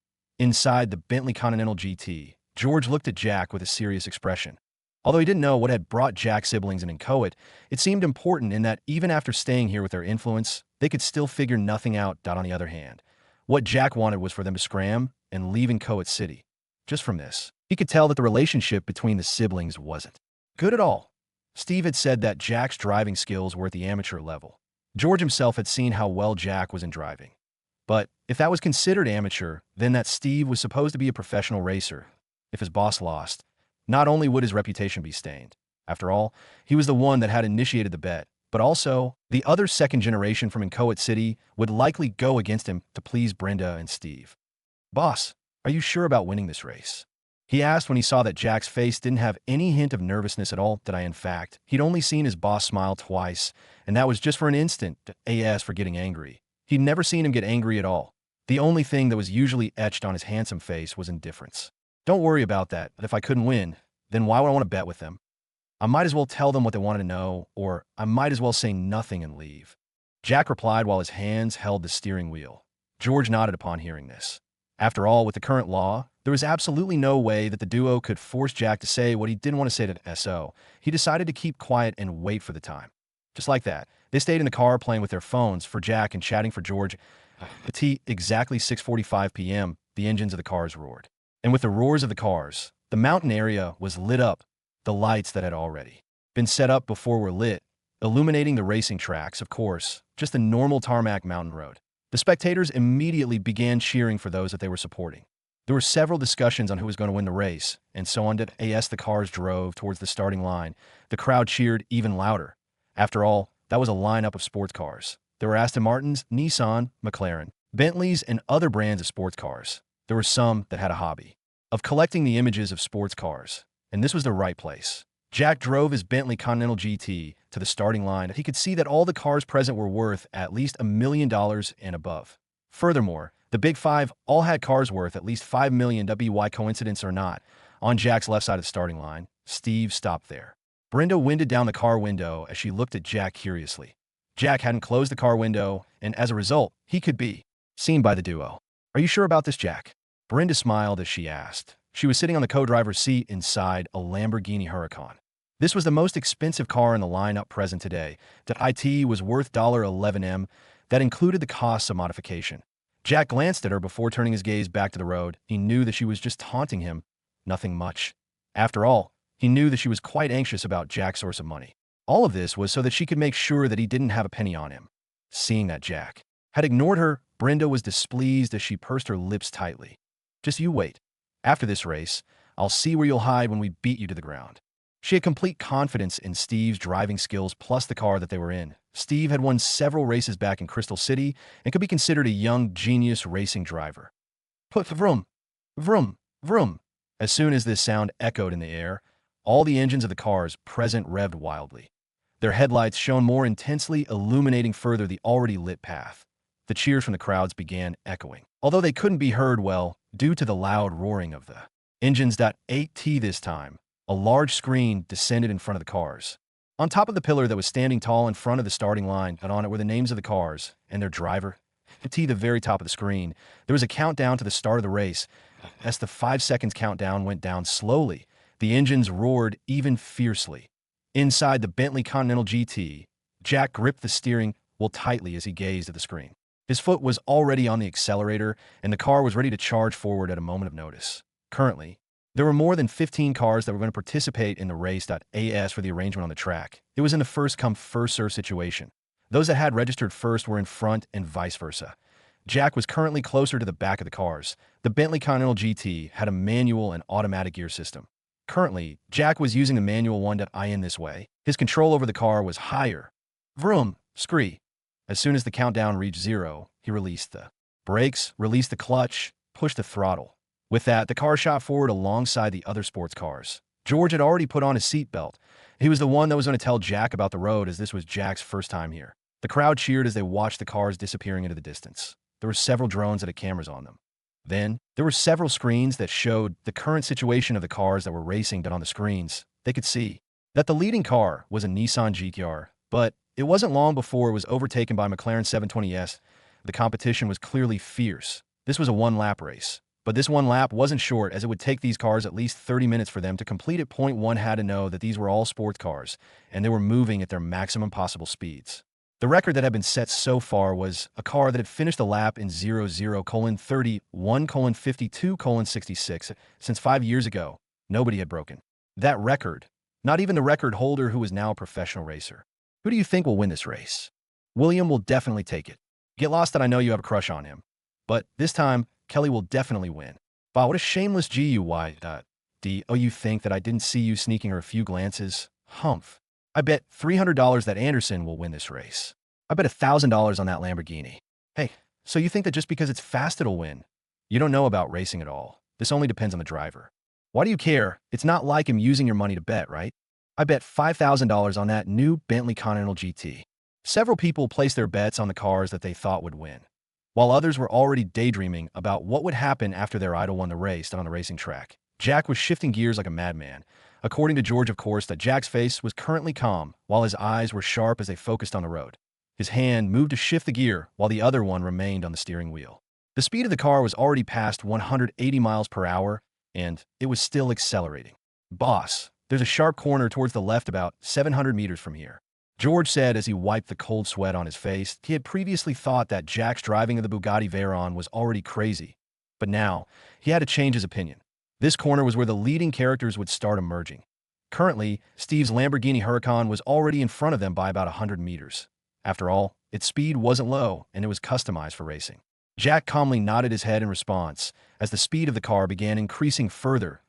Inside the Bentley Continental GT, George looked at Jack with a serious expression. Although he didn't know what had brought Jack's siblings in Inchoate, it seemed important in that even after staying here with their influence, they could still figure nothing out. On the other hand, what Jack wanted was for them to scram and leave Inchoate City. Just from this, he could tell that the relationship between the siblings wasn't good at all. Steve had said that Jack's driving skills were at the amateur level. George himself had seen how well Jack was in driving. But if that was considered amateur, then that Steve was supposed to be a professional racer. If his boss lost, not only would his reputation be stained. After all, he was the one that had initiated the bet, but also the other second generation from Inchoate City would likely go against him to please Brenda and Steve. "Boss, are you sure about winning this race?" he asked when he saw that Jack's face didn't have any hint of nervousness at all. In fact, he'd only seen his boss smile twice, and that was just for an instant. AS for getting angry. He'd never seen him get angry at all. The only thing that was usually etched on his handsome face was indifference. "Don't worry about that. If I couldn't win, then why would I want to bet with them? I might as well tell them what they wanted to know, or I might as well say nothing and leave." Jack replied while his hands held the steering wheel. George nodded upon hearing this. After all, with the current law, there was absolutely no way that the duo could force Jack to say what he didn't want to say to the SO. He decided to keep quiet and wait for the time. Just like that, they stayed in the car playing with their phones for Jack and chatting for George. At exactly 6:45 p.m., the engines of the cars roared. And with the roars of the cars, the mountain area was lit up. The lights that had already been set up before were lit, illuminating the racing tracks, of course, just a normal tarmac mountain road. The spectators immediately began cheering for those that they were supporting. There were several discussions on who was going to win the race, and so on as the cars drove towards the starting line. The crowd cheered even louder. After all, that was a lineup of sports cars. There were Aston Martins, Nissan, McLaren, Bentleys, and other brands of sports cars. There were some that had a hobby of collecting the images of sports cars, and this was the right place. Jack drove his Bentley Continental GT to the starting line. He could see that all the cars present were worth at least $1 million and above. Furthermore, the Big Five all had cars worth at least $5 million. Coincidence or not, on Jack's left side of the starting line, Steve stopped there. Brenda winded down the car window as she looked at Jack curiously. Jack hadn't closed the car window, and as a result, he could be seen by the duo. "Are you sure about this, Jack?" Brenda smiled as she asked. She was sitting on the co-driver's seat inside a Lamborghini Huracan. This was the most expensive car in the lineup present today. That IT was worth $11M. That included the costs of modification. Jack glanced at her before turning his gaze back to the road. He knew that she was just taunting him. Nothing much. After all, he knew that she was quite anxious about Jack's source of money. All of this was so that she could make sure that he didn't have a penny on him. Seeing that Jack had ignored her, Brenda was displeased as she pursed her lips tightly. "Just you wait. After this race, I'll see where you'll hide when we beat you to the ground." She had complete confidence in Steve's driving skills plus the car that they were in. Steve had won several races back in Crystal City and could be considered a young genius racing driver. Put vroom, vroom, vroom. As soon as this sound echoed in the air, all the engines of the cars present revved wildly. Their headlights shone more intensely, illuminating further the already lit path. The cheers from the crowds began echoing, although they couldn't be heard well due to the loud roaring of the engines. 8T this time, a large screen descended in front of the cars. On top of the pillar that was standing tall in front of the starting line, and on it were the names of the cars and their driver. At the very top of the screen, there was a countdown to the start of the race. As the 5 seconds countdown went down slowly, the engines roared even fiercely. Inside the Bentley Continental GT, Jack gripped the steering wheel tightly as he gazed at the screen. His foot was already on the accelerator, and the car was ready to charge forward at a moment of notice. Currently, there were more than 15 cars that were going to participate in the race. As for the arrangement on the track, it was in a first-come, first-served situation. Those that had registered first were in front and vice versa. Jack was currently closer to the back of the cars. The Bentley Continental GT had a manual and automatic gear system. Currently, Jack was using the manual one. In this way, his control over the car was higher. Vroom, scree. As soon as the countdown reached 0, he released the brakes, released the clutch, pushed the throttle. With that, the car shot forward alongside the other sports cars. George had already put on his seatbelt. He was the one that was going to tell Jack about the road, as this was Jack's first time here. The crowd cheered as they watched the cars disappearing into the distance. There were several drones that had cameras on them. Then, there were several screens that showed the current situation of the cars that were racing. On the screens, they could see that the leading car was a Nissan GTR, but it wasn't long before it was overtaken by McLaren 720S. The competition was clearly fierce. This was a one-lap race. But this one lap wasn't short, as it would take these cars at least 30 minutes for them to complete it. One had to know that these were all sports cars, and they were moving at their maximum possible speeds. The record that had been set so far was a car that had finished the lap in 00:31:52:66. Since 5 years ago, nobody had broken that record, not even the record holder, who was now a professional racer. Who do you think will win this race? William will definitely take it. Get lost that I know you have a crush on him. But this time, Kelly will definitely win. Wow, what a shameless GUI. Oh, you think that I didn't see you sneaking her a few glances? Humph. I bet $300 that Anderson will win this race. I bet $1,000 on that Lamborghini. Hey, so you think that just because it's fast it'll win? You don't know about racing at all. This only depends on the driver. Why do you care? It's not like him using your money to bet, right? I bet $5,000 on that new Bentley Continental GT. Several people placed their bets on the cars that they thought would win, while others were already daydreaming about what would happen after their idol won the race on the racing track. Jack was shifting gears like a madman. According to George, of course, that Jack's face was currently calm, while his eyes were sharp as they focused on the road. His hand moved to shift the gear, while the other one remained on the steering wheel. The speed of the car was already past 180 miles per hour, and it was still accelerating. "Boss, there's a sharp corner towards the left about 700 meters from here," George said as he wiped the cold sweat on his face. He had previously thought that Jack's driving of the Bugatti Veyron was already crazy, but now he had to change his opinion. This corner was where the leading characters would start emerging. Currently, Steve's Lamborghini Huracan was already in front of them by about 100 meters. After all, its speed wasn't low, and it was customized for racing. Jack calmly nodded his head in response as the speed of the car began increasing further.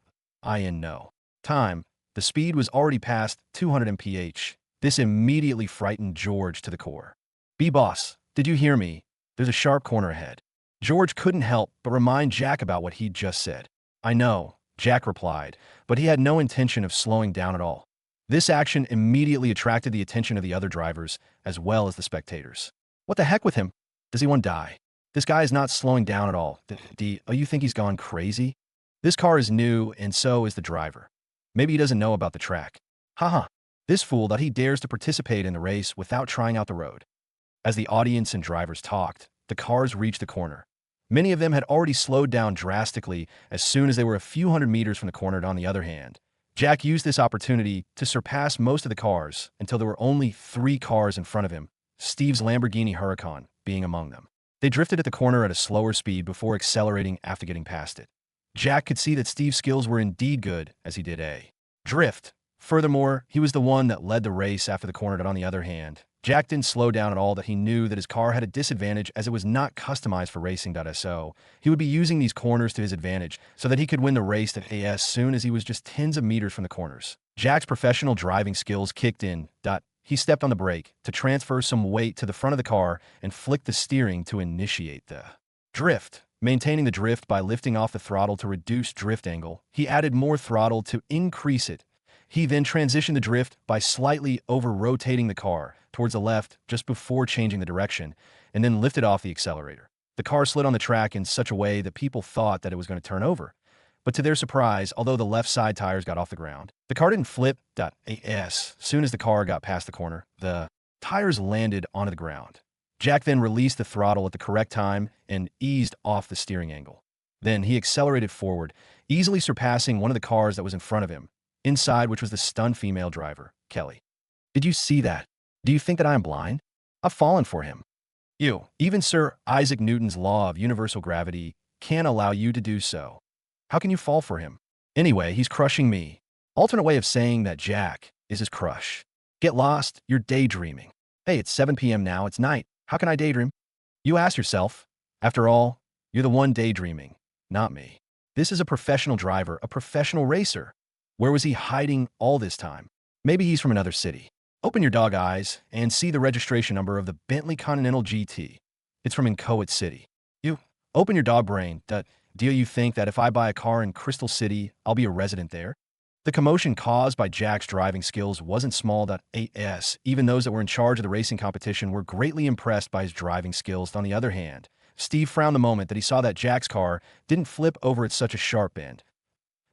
No time. The speed was already past 200 mph. This immediately frightened George to the core. "Boss, did you hear me? There's a sharp corner ahead." George couldn't help but remind Jack about what he'd just said. "I know," Jack replied, but he had no intention of slowing down at all. This action immediately attracted the attention of the other drivers, as well as the spectators. "What the heck with him? Does he want to die? This guy is not slowing down at all. You think he's gone crazy? This car is new, and so is the driver. Maybe he doesn't know about the track. Haha. This fool that he dares to participate in the race without trying out the road." As the audience and drivers talked, the cars reached the corner. Many of them had already slowed down drastically as soon as they were a few hundred meters from the corner. On the other hand, Jack used this opportunity to surpass most of the cars until there were only 3 cars in front of him, Steve's Lamborghini Huracan being among them. They drifted at the corner at a slower speed before accelerating after getting past it. Jack could see that Steve's skills were indeed good, as he did a drift. Furthermore, he was the one that led the race after the corner. On the other hand, Jack didn't slow down at all. That he knew that his car had a disadvantage as it was not customized for racing. So he would be using these corners to his advantage so that he could win the race as soon as he was just tens of meters from the corners. Jack's professional driving skills kicked in. He stepped on the brake to transfer some weight to the front of the car and flicked the steering to initiate the drift. Maintaining the drift by lifting off the throttle to reduce drift angle, he added more throttle to increase it. He then transitioned the drift by slightly over-rotating the car towards the left just before changing the direction, and then lifted off the accelerator. The car slid on the track in such a way that people thought that it was going to turn over. But to their surprise, although the left side tires got off the ground, the car didn't flip. As soon as the car got past the corner, the tires landed onto the ground. Jack then released the throttle at the correct time and eased off the steering angle. Then he accelerated forward, easily surpassing one of the cars that was in front of him, inside which was the stunned female driver, Kelly. "Did you see that? Do you think that I am blind? I've fallen for him." Even Sir Isaac Newton's law of universal gravity can't allow you to do so. How can you fall for him? Anyway, he's crushing me. Alternate way of saying that Jack is his crush. Get lost, you're daydreaming. Hey, it's 7 p.m. now, it's night. How can I daydream? You ask yourself. After all, you're the one daydreaming, not me. This is a professional driver, a professional racer. Where was he hiding all this time? Maybe he's from another city. Open your dog eyes and see the registration number of the Bentley Continental GT. It's from Inchoate City. You open your dog brain. Do you think that if I buy a car in Crystal City, I'll be a resident there? The commotion caused by Jack's driving skills wasn't small. Even those that were in charge of the racing competition were greatly impressed by his driving skills. On the other hand, Steve frowned the moment that he saw that Jack's car didn't flip over at such a sharp bend.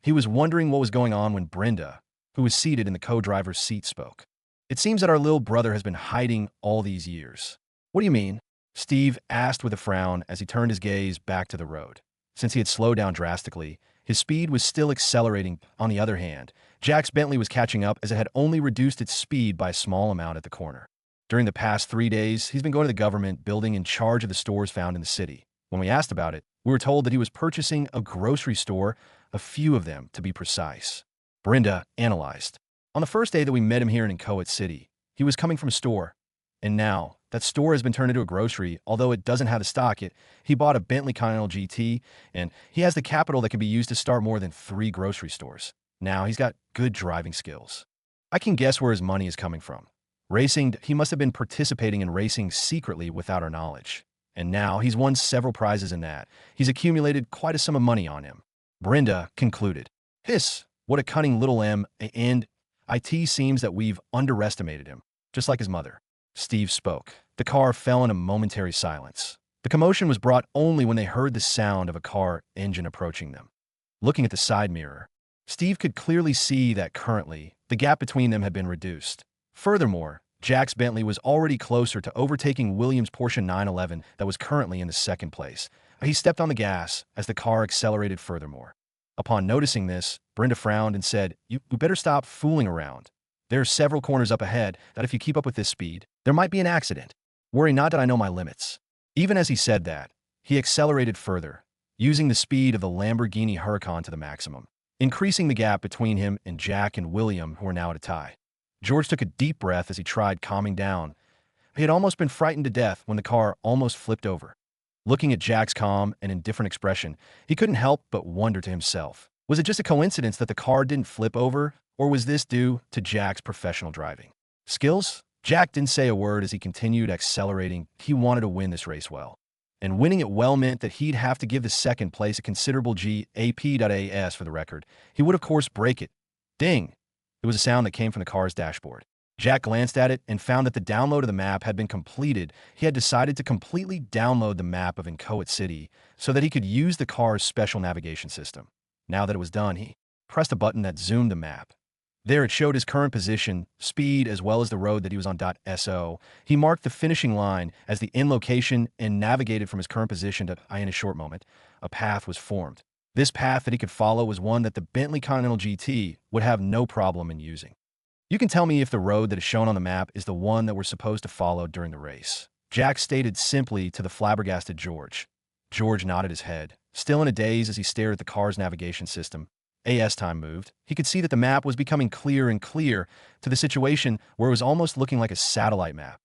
He was wondering what was going on when Brenda, who was seated in the co-driver's seat, spoke. "It seems that our little brother has been hiding all these years." "What do you mean?" Steve asked with a frown as he turned his gaze back to the road. Since he had slowed down drastically, his speed was still accelerating. On the other hand, Jack's Bentley was catching up as it had only reduced its speed by a small amount at the corner. During the past 3 days, he's been going to the government building in charge of the stores found in the city. When we asked about it, we were told that he was purchasing a grocery store, a few of them to be precise. Brenda analyzed. On the first day that we met him here in Inchoate City, he was coming from a store. And now, that store has been turned into a grocery. Although it doesn't have the stock yet, he bought a Bentley Continental GT, and he has the capital that can be used to start more than 3 grocery stores. Now, he's got good driving skills. I can guess where his money is coming from. Racing, he must have been participating in racing secretly without our knowledge. And now, he's won several prizes in that. He's accumulated quite a sum of money on him. Brenda concluded. What a cunning little M, and it seems that we've underestimated him, just like his mother. Steve spoke. The car fell in a momentary silence. The commotion was brought only when they heard the sound of a car engine approaching them. Looking at the side mirror, Steve could clearly see that currently, the gap between them had been reduced. Furthermore, Jack's Bentley was already closer to overtaking Williams' Porsche 911 that was currently in the second place, He stepped on the gas as the car accelerated furthermore. Upon noticing this, Brenda frowned and said, You better stop fooling around. There are several corners up ahead that if you keep up with this speed, there might be an accident. Worry not that I know my limits. Even as he said that, he accelerated further, using the speed of the Lamborghini Huracan to the maximum, increasing the gap between him and Jack and William, who were now at a tie. George took a deep breath as he tried calming down. He had almost been frightened to death when the car almost flipped over. Looking at Jack's calm and indifferent expression, he couldn't help but wonder to himself, was it just a coincidence that the car didn't flip over, or was this due to Jack's professional driving skills? Jack didn't say a word as he continued accelerating. He wanted to win this race well. And winning it well meant that he'd have to give the second place a considerable GAP.AS for the record. He would, of course, break it. Ding! It was a sound that came from the car's dashboard. Jack glanced at it and found that the download of the map had been completed. He had decided to completely download the map of Inchoate City so that he could use the car's special navigation system. Now that it was done, he pressed a button that zoomed the map. There it showed his current position, speed, as well as the road that he was on. So he marked the finishing line as the end location and navigated from his current position to in a short moment. A path was formed. This path that he could follow was one that the Bentley Continental GT would have no problem in using. You can tell me if the road that is shown on the map is the one that we're supposed to follow during the race. Jack stated simply to the flabbergasted George. George nodded his head, still in a daze as he stared at the car's navigation system. As time moved, he could see that the map was becoming clearer and clearer to the situation where it was almost looking like a satellite map.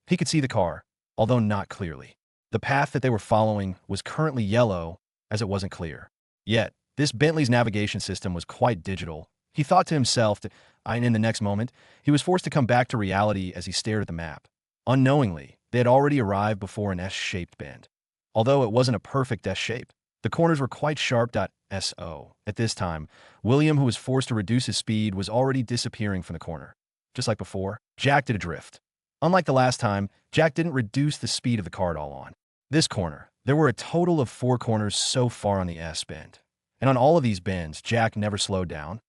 He could see the car, although not clearly. The path that they were following was currently yellow as it wasn't clear. Yet, this Bentley's navigation system was quite digital. He thought to himself that, and in the next moment, he was forced to come back to reality as he stared at the map. Unknowingly, they had already arrived before an S-shaped bend. Although it wasn't a perfect S shape, the corners were quite sharp. So, at this time, William, who was forced to reduce his speed, was already disappearing from the corner. Just like before, Jack did a drift. Unlike the last time, Jack didn't reduce the speed of the car at all on this corner. There were a total of 4 corners so far on the S bend. And on all of these bends, Jack never slowed down,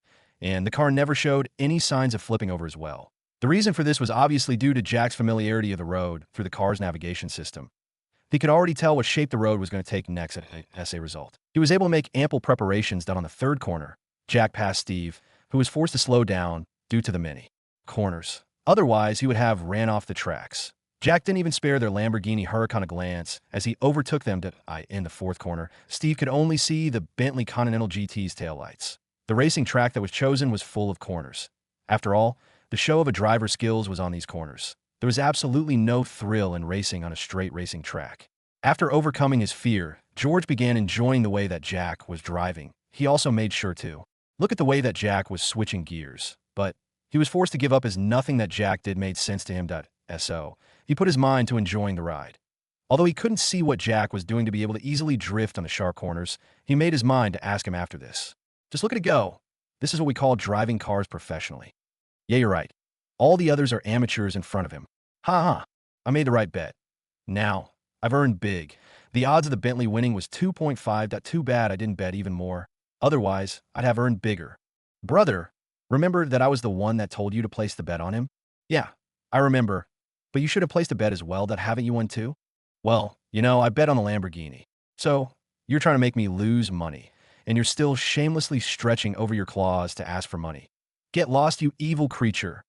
and the car never showed any signs of flipping over as well. The reason for this was obviously due to Jack's familiarity of the road through the car's navigation system. He could already tell what shape the road was going to take next as a result. He was able to make ample preparations that on the 3rd corner, Jack passed Steve, who was forced to slow down due to the many corners. Otherwise, he would have ran off the tracks. Jack didn't even spare their Lamborghini Huracan a glance as he overtook them in the 4th corner. Steve could only see the Bentley Continental GT's taillights. The racing track that was chosen was full of corners. After all, the show of a driver's skills was on these corners. There was absolutely no thrill in racing on a straight racing track. After overcoming his fear, George began enjoying the way that Jack was driving. He also made sure to look at the way that Jack was switching gears, but he was forced to give up as nothing that Jack did made sense to him. So he put his mind to enjoying the ride. Although he couldn't see what Jack was doing to be able to easily drift on the sharp corners, he made his mind to ask him after this. Just look at it go. This is what we call driving cars professionally. Yeah, you're right. All the others are amateurs in front of him. Ha ha. I made the right bet. Now, I've earned big. The odds of the Bentley winning was 2.5. Too bad I didn't bet even more. Otherwise, I'd have earned bigger. Brother, remember that I was the one that told you to place the bet on him? Yeah, I remember. But you should have placed a bet as well. Haven't you won too? Well, I bet on the Lamborghini. So, you're trying to make me lose money, and you're still shamelessly stretching over your claws to ask for money. Get lost, you evil creature.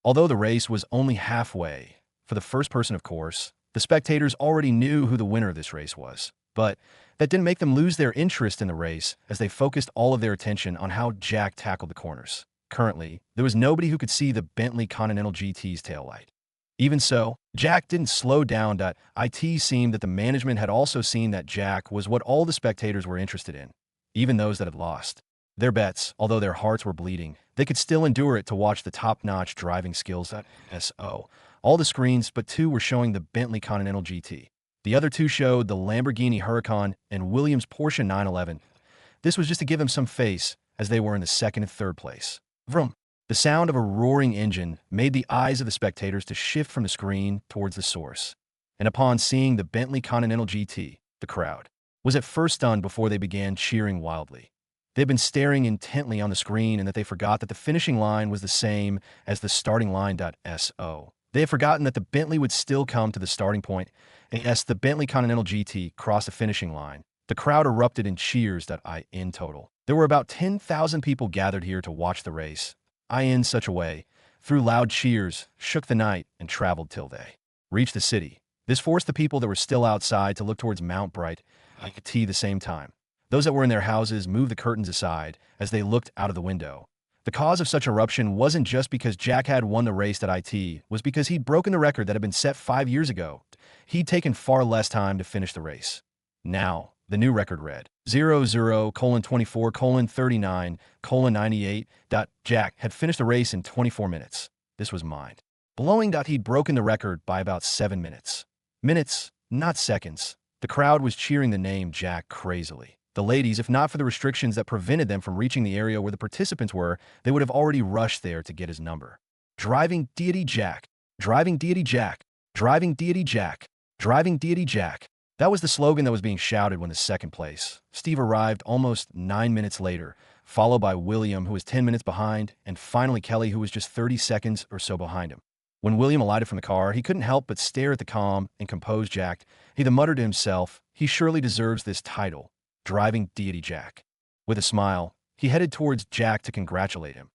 Although the race was only halfway, for the first person, of course, the spectators already knew who the winner of this race was. But that didn't make them lose their interest in the race as they focused all of their attention on how Jack tackled the corners. Currently, there was nobody who could see the Bentley Continental GT's taillight. Even so, Jack didn't slow down. It seemed that the management had also seen that Jack was what all the spectators were interested in, even those that had lost their bets. Although their hearts were bleeding, they could still endure it to watch the top-notch driving skills. So, all the screens but 2 were showing the Bentley Continental GT. The other 2 showed the Lamborghini Huracan and Williams Porsche 911. This was just to give them some face as they were in the 2nd and 3rd place. Vroom. The sound of a roaring engine made the eyes of the spectators to shift from the screen towards the source. And upon seeing the Bentley Continental GT, the crowd was at first stunned before they began cheering wildly. They'd been staring intently on the screen and that they forgot that the finishing line was the same as the starting line. So They had forgotten that the Bentley would still come to the starting point, and as the Bentley Continental GT crossed the finishing line, the crowd erupted in cheers in total. There were about 10,000 people gathered here to watch the race. In such a way, through loud cheers, shook the night, and traveled till they reached the city. This forced the people that were still outside to look towards Mount Bright at the same time. Those that were in their houses moved the curtains aside as they looked out of the window. The cause of such eruption wasn't just because Jack had won the race at it, was because he'd broken the record that had been set 5 years ago. He'd taken far less time to finish the race. Now, the new record read 00:24:39:98. Jack had finished the race in 24 minutes. This was mind-blowing. He'd broken the record by about 7 minutes. Minutes, not seconds. The crowd was cheering the name Jack crazily. The ladies, if not for the restrictions that prevented them from reaching the area where the participants were, they would have already rushed there to get his number. Driving Deity Jack. Driving Deity Jack. Driving Deity Jack. Driving Deity Jack. That was the slogan that was being shouted when the second place. Steve arrived almost 9 minutes later, followed by William, who was 10 minutes behind, and finally Kelly, who was just 30 seconds or so behind him. When William alighted from the car, he couldn't help but stare at the calm and composed Jack. He then muttered to himself, "He surely deserves this title. Driving Deity Jack." With a smile, he headed towards Jack to congratulate him.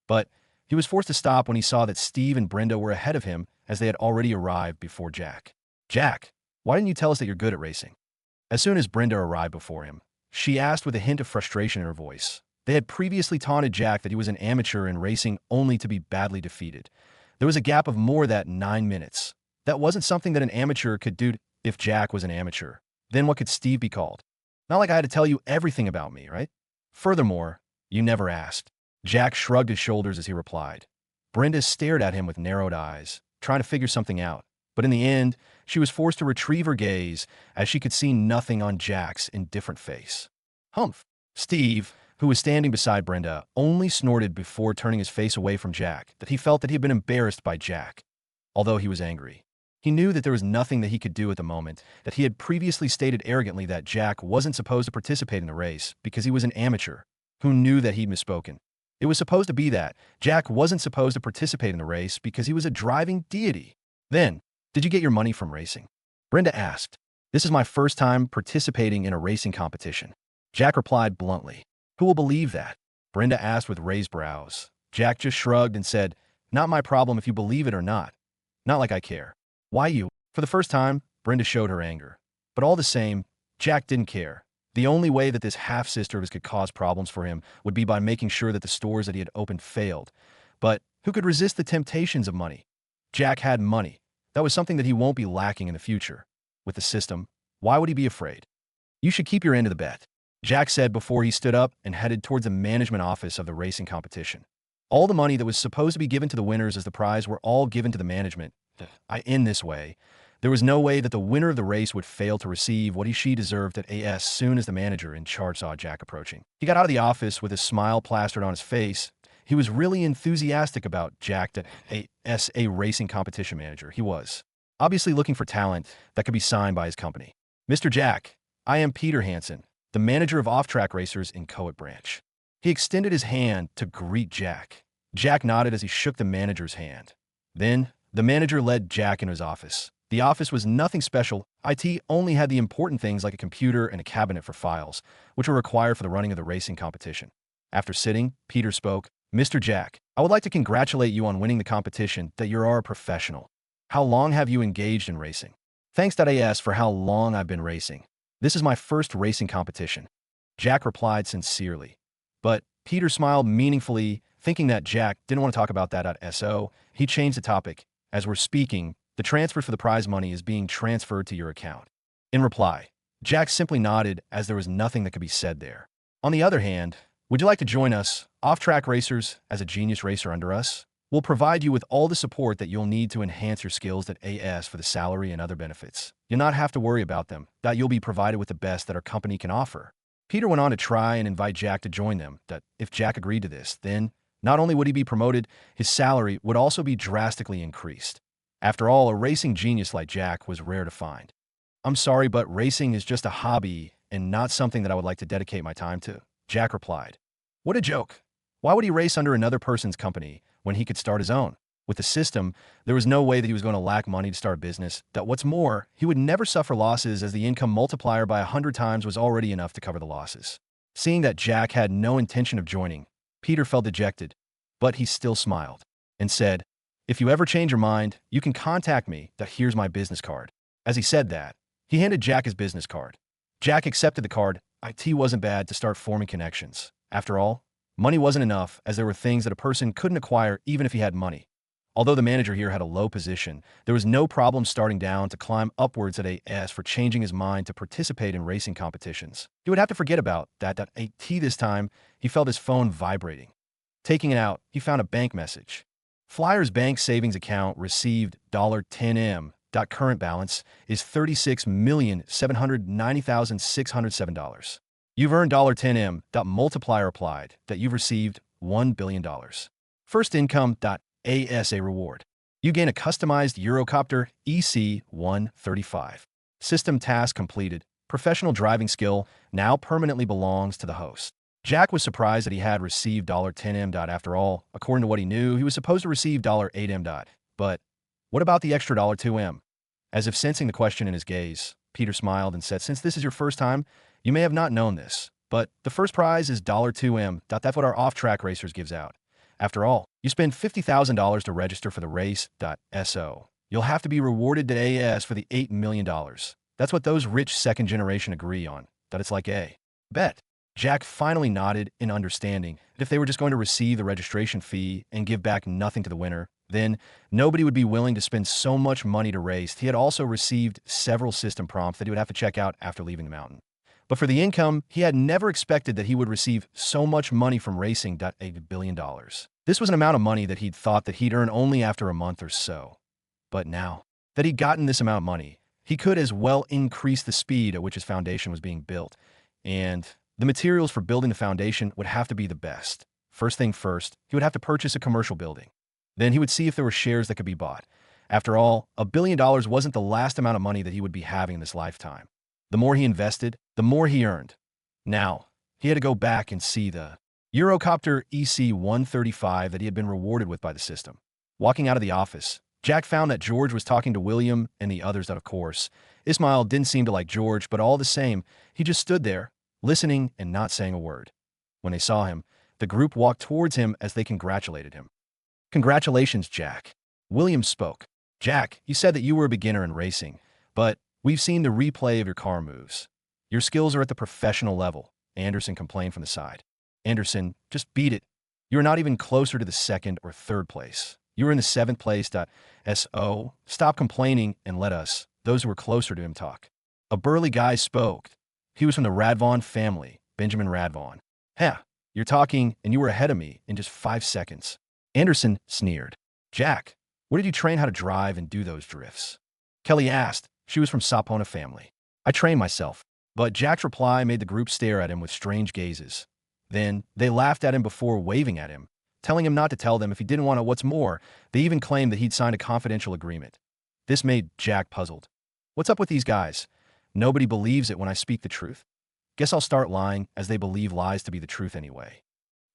But he was forced to stop when he saw that Steve and Brenda were ahead of him as they had already arrived before Jack. "Jack, why didn't you tell us that you're good at racing?" As soon as Brenda arrived before him, she asked with a hint of frustration in her voice. They had previously taunted Jack that he was an amateur in racing only to be badly defeated. There was a gap of more than 9 minutes. That wasn't something that an amateur could do. If Jack was an amateur, then what could Steve be called? Not like I had to tell you everything about me, right? Furthermore, you never asked. Jack shrugged his shoulders as he replied. Brenda stared at him with narrowed eyes, trying to figure something out. But in the end, she was forced to retrieve her gaze as she could see nothing on Jack's indifferent face. Humph. Steve, who was standing beside Brenda, only snorted before turning his face away from Jack, that he felt that he had been embarrassed by Jack. Although he was angry, he knew that there was nothing that he could do at the moment, that he had previously stated arrogantly that Jack wasn't supposed to participate in the race because he was an amateur, who knew that he'd misspoken. It was supposed to be that Jack wasn't supposed to participate in the race because he was a driving deity. Then, did you get your money from racing? Brenda asked. This is my first time participating in a racing competition. Jack replied bluntly. Who will believe that? Brenda asked with raised brows. Jack just shrugged and said, not my problem if you believe it or not. Not like I care. Why you? For the first time, Brenda showed her anger. But all the same, Jack didn't care. The only way that this half-sister of his could cause problems for him would be by making sure that the stores that he had opened failed. But who could resist the temptations of money? Jack had money. That was something that he won't be lacking in the future. With the system, why would he be afraid? You should keep your end of the bet, Jack said before he stood up and headed towards the management office of the racing competition. All the money that was supposed to be given to the winners as the prize were all given to the management. In this way, there was no way that the winner of the race would fail to receive what she deserved as soon as the manager in charge saw Jack approaching. He got out of the office with a smile plastered on his face. He was really enthusiastic about Jack as a racing competition manager. He was obviously looking for talent that could be signed by his company. Mr. Jack, I am Peter Hansen, the manager of off-track racers in Coet Branch. He extended his hand to greet Jack. Jack nodded as he shook the manager's hand. Then, the manager led Jack into his office. The office was nothing special. IT only had the important things like a computer and a cabinet for files, which were required for the running of the racing competition. After sitting, Peter spoke. Mr. Jack, I would like to congratulate you on winning the competition, that you are a professional. How long have you engaged in racing? Thanks AS for how long I've been racing. This is my first racing competition. Jack replied sincerely. But Peter smiled meaningfully, thinking that Jack didn't want to talk about that. So he changed the topic. As we're speaking, the transfer for the prize money is being transferred to your account. In reply, Jack simply nodded as there was nothing that could be said there. On the other hand, would you like to join us, off-track racers, as a genius racer under us? We'll provide you with all the support that you'll need to enhance your skills AS for the salary and other benefits. You'll not have to worry about them, that you'll be provided with the best that our company can offer. Peter went on to try and invite Jack to join them, that if Jack agreed to this, then not only would he be promoted, his salary would also be drastically increased. After all, a racing genius like Jack was rare to find. I'm sorry, but racing is just a hobby and not something that I would like to dedicate my time to, Jack replied. What a joke. Why would he race under another person's company when he could start his own? With the system, there was no way that he was going to lack money to start a business. That what's more, he would never suffer losses as the income multiplier by 100 times was already enough to cover the losses. Seeing that Jack had no intention of joining, Peter felt dejected, but he still smiled and said, "If you ever change your mind, you can contact me. Here's my business card." As he said that, he handed Jack his business card. Jack accepted the card. It wasn't bad to start forming connections. After all, money wasn't enough, as there were things that a person couldn't acquire even if he had money. Although the manager here had a low position, there was no problem starting down to climb upwards at AS for changing his mind to participate in racing competitions. He would have to forget about that. This time, he felt his phone vibrating. Taking it out, he found a bank message. Flyer's bank savings account received $10M. Current balance is $36,790,607. You've earned $10M. Multiplier applied. You've received $1 billion. First income. ASA reward. You gain a customized Eurocopter EC-135. System task completed. Professional driving skill now permanently belongs to the host. Jack was surprised that he had received $10M. After all, according to what he knew, he was supposed to receive $8M. But what about the extra $2M? As if sensing the question in his gaze, Peter smiled and said, "Since this is your first time, you may have not known this, but the first prize is $2M. That's what our off-track racers gives out. After all, you spend $50,000 to register for the race. So you'll have to be rewarded to AS for the $8 million. That's what those rich second generation agree on. It's like a bet." Jack finally nodded in understanding that if they were just going to receive the registration fee and give back nothing to the winner, then nobody would be willing to spend so much money to race. He had also received several system prompts that he would have to check out after leaving the mountain. But for the income, he had never expected that he would receive so much money from racing. $8 billion. This was an amount of money that he'd thought that he'd earn only after a month or so. But now that he'd gotten this amount of money, he could as well increase the speed at which his foundation was being built. And the materials for building the foundation would have to be the best. First thing first, he would have to purchase a commercial building. Then he would see if there were shares that could be bought. After all, $1 billion wasn't the last amount of money that he would be having in this lifetime. The more he invested, the more he earned. Now, he had to go back and see the Eurocopter EC-135 that he had been rewarded with by the system. Walking out of the office, Jack found that George was talking to William and the others. Of course, Ismail didn't seem to like George, but all the same, he just stood there, listening and not saying a word. When they saw him, the group walked towards him as they congratulated him. "Congratulations, Jack." William spoke. "Jack, you said that you were a beginner in racing, but we've seen the replay of your car moves. Your skills are at the professional level," Anderson complained from the side. "Anderson, just beat it. You're not even closer to the second or third place. You were in the 7th place. So stop complaining and let us, those who were closer to him, talk." A burly guy spoke. He was from the Radvon family, Benjamin Radvon. "Heh, you're talking and you were ahead of me in just 5 seconds. Anderson sneered. "Jack, where did you train how to drive and do those drifts?" Kelly asked. She was from Sapona family. "I trained myself." But Jack's reply made the group stare at him with strange gazes. Then they laughed at him before waving at him, telling him not to tell them if he didn't want to. What's more, they even claimed that he'd signed a confidential agreement. This made Jack puzzled. What's up with these guys? Nobody believes it when I speak the truth. Guess I'll start lying, as they believe lies to be the truth anyway.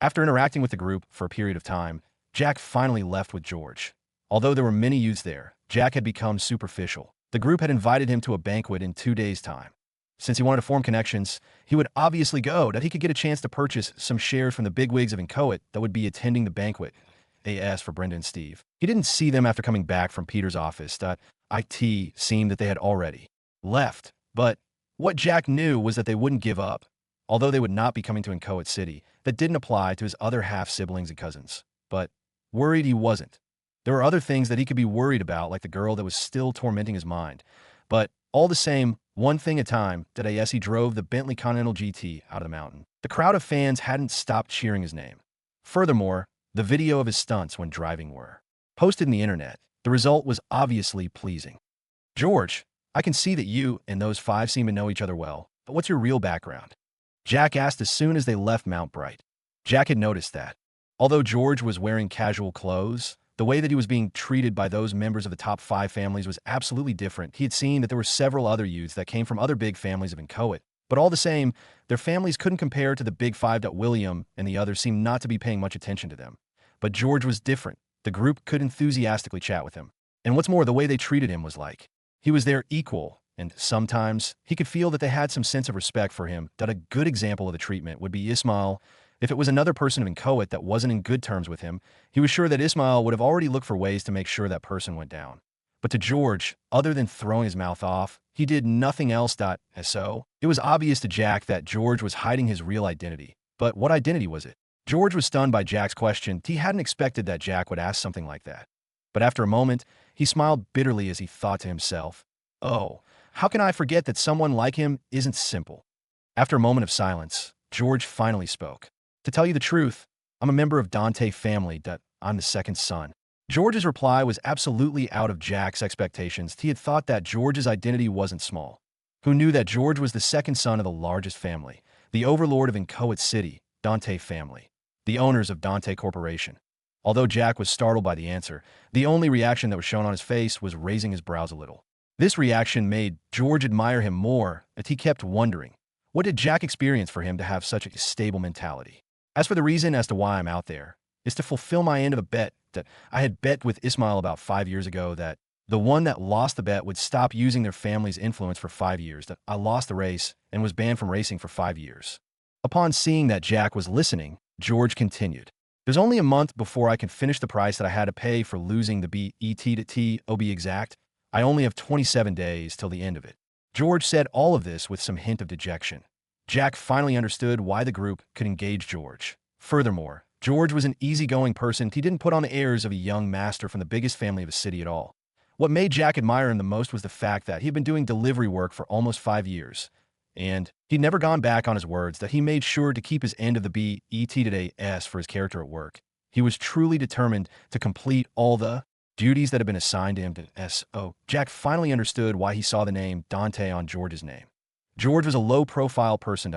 After interacting with the group for a period of time, Jack finally left with George. Although there were many youths there, Jack had become superficial. The group had invited him to a banquet in 2 days' time. Since he wanted to form connections, he would obviously go that he could get a chance to purchase some shares from the bigwigs of Incoit that would be attending the banquet. They asked for Brenda and Steve. He didn't see them after coming back from Peter's office. It seemed that they had already left. But what Jack knew was that they wouldn't give up. Although they would not be coming to Incoit City, that didn't apply to his other half-siblings and cousins. But worried he wasn't. There were other things that he could be worried about, like the girl that was still tormenting his mind. But all the same, one thing at a time, he drove the Bentley Continental GT out of the mountain. The crowd of fans hadn't stopped cheering his name. Furthermore, the video of his stunts when driving were posted in the internet. The result was obviously pleasing. "George, I can see that you and those 5 seem to know each other well, but what's your real background?" Jack asked as soon as they left Mount Bright. Jack had noticed that, although George was wearing casual clothes, the way that he was being treated by those members of the top 5 families was absolutely different. He had seen that there were several other youths that came from other big families of Incoit, but all the same, their families couldn't compare to the big 5. William and the others seemed not to be paying much attention to them. But George was different. the group could enthusiastically chat with him. And what's more, the way they treated him was like he was their equal, and sometimes he could feel that they had some sense of respect for him. That a good example of the treatment would be Ismail. If it was another person of Inchoate that wasn't in good terms with him, he was sure that Ismail would have already looked for ways to make sure that person went down. But to George, other than throwing his mouth off, he did nothing else. So it was obvious to Jack that George was hiding his real identity. But what identity was it? George was stunned by Jack's question. He hadn't expected that Jack would ask something like that. But after a moment, he smiled bitterly as he thought to himself, "Oh, how can I forget that someone like him isn't simple?" After a moment of silence, George finally spoke. "To tell you the truth, I'm a member of Dante family. That I'm the second son." George's reply was absolutely out of Jack's expectations. He had thought that George's identity wasn't small. Who knew that George was the second son of the largest family, the overlord of Inchoate City, Dante family, the owners of Dante Corporation? Although Jack was startled by the answer, the only reaction that was shown on his face was raising his brows a little. This reaction made George admire him more, as he kept wondering, what did Jack experience for him to have such a stable mentality? As for the reason as to why I'm out there, is to fulfill my end of a bet that I had bet with Ismail about 5 years ago, that the one that lost the bet would stop using their family's influence for 5 years, that I lost the race and was banned from racing for 5 years. Upon seeing that Jack was listening, George continued, "There's only a month before I can finish the price that I had to pay for losing the bet, to be exact. I only have 27 days till the end of it." George said all of this with some hint of dejection. Jack finally understood why the group could engage George. Furthermore, George was an easygoing person. He didn't put on the airs of a young master from the biggest family of a city at all. What made Jack admire him the most was the fact that he had been doing delivery work for almost 5 years, and he'd never gone back on his words. That he made sure to keep his end of the bet for his character at work. He was truly determined to complete all the duties that had been assigned to him. Jack finally understood why he saw the name Dante on George's name. George was a low-profile person.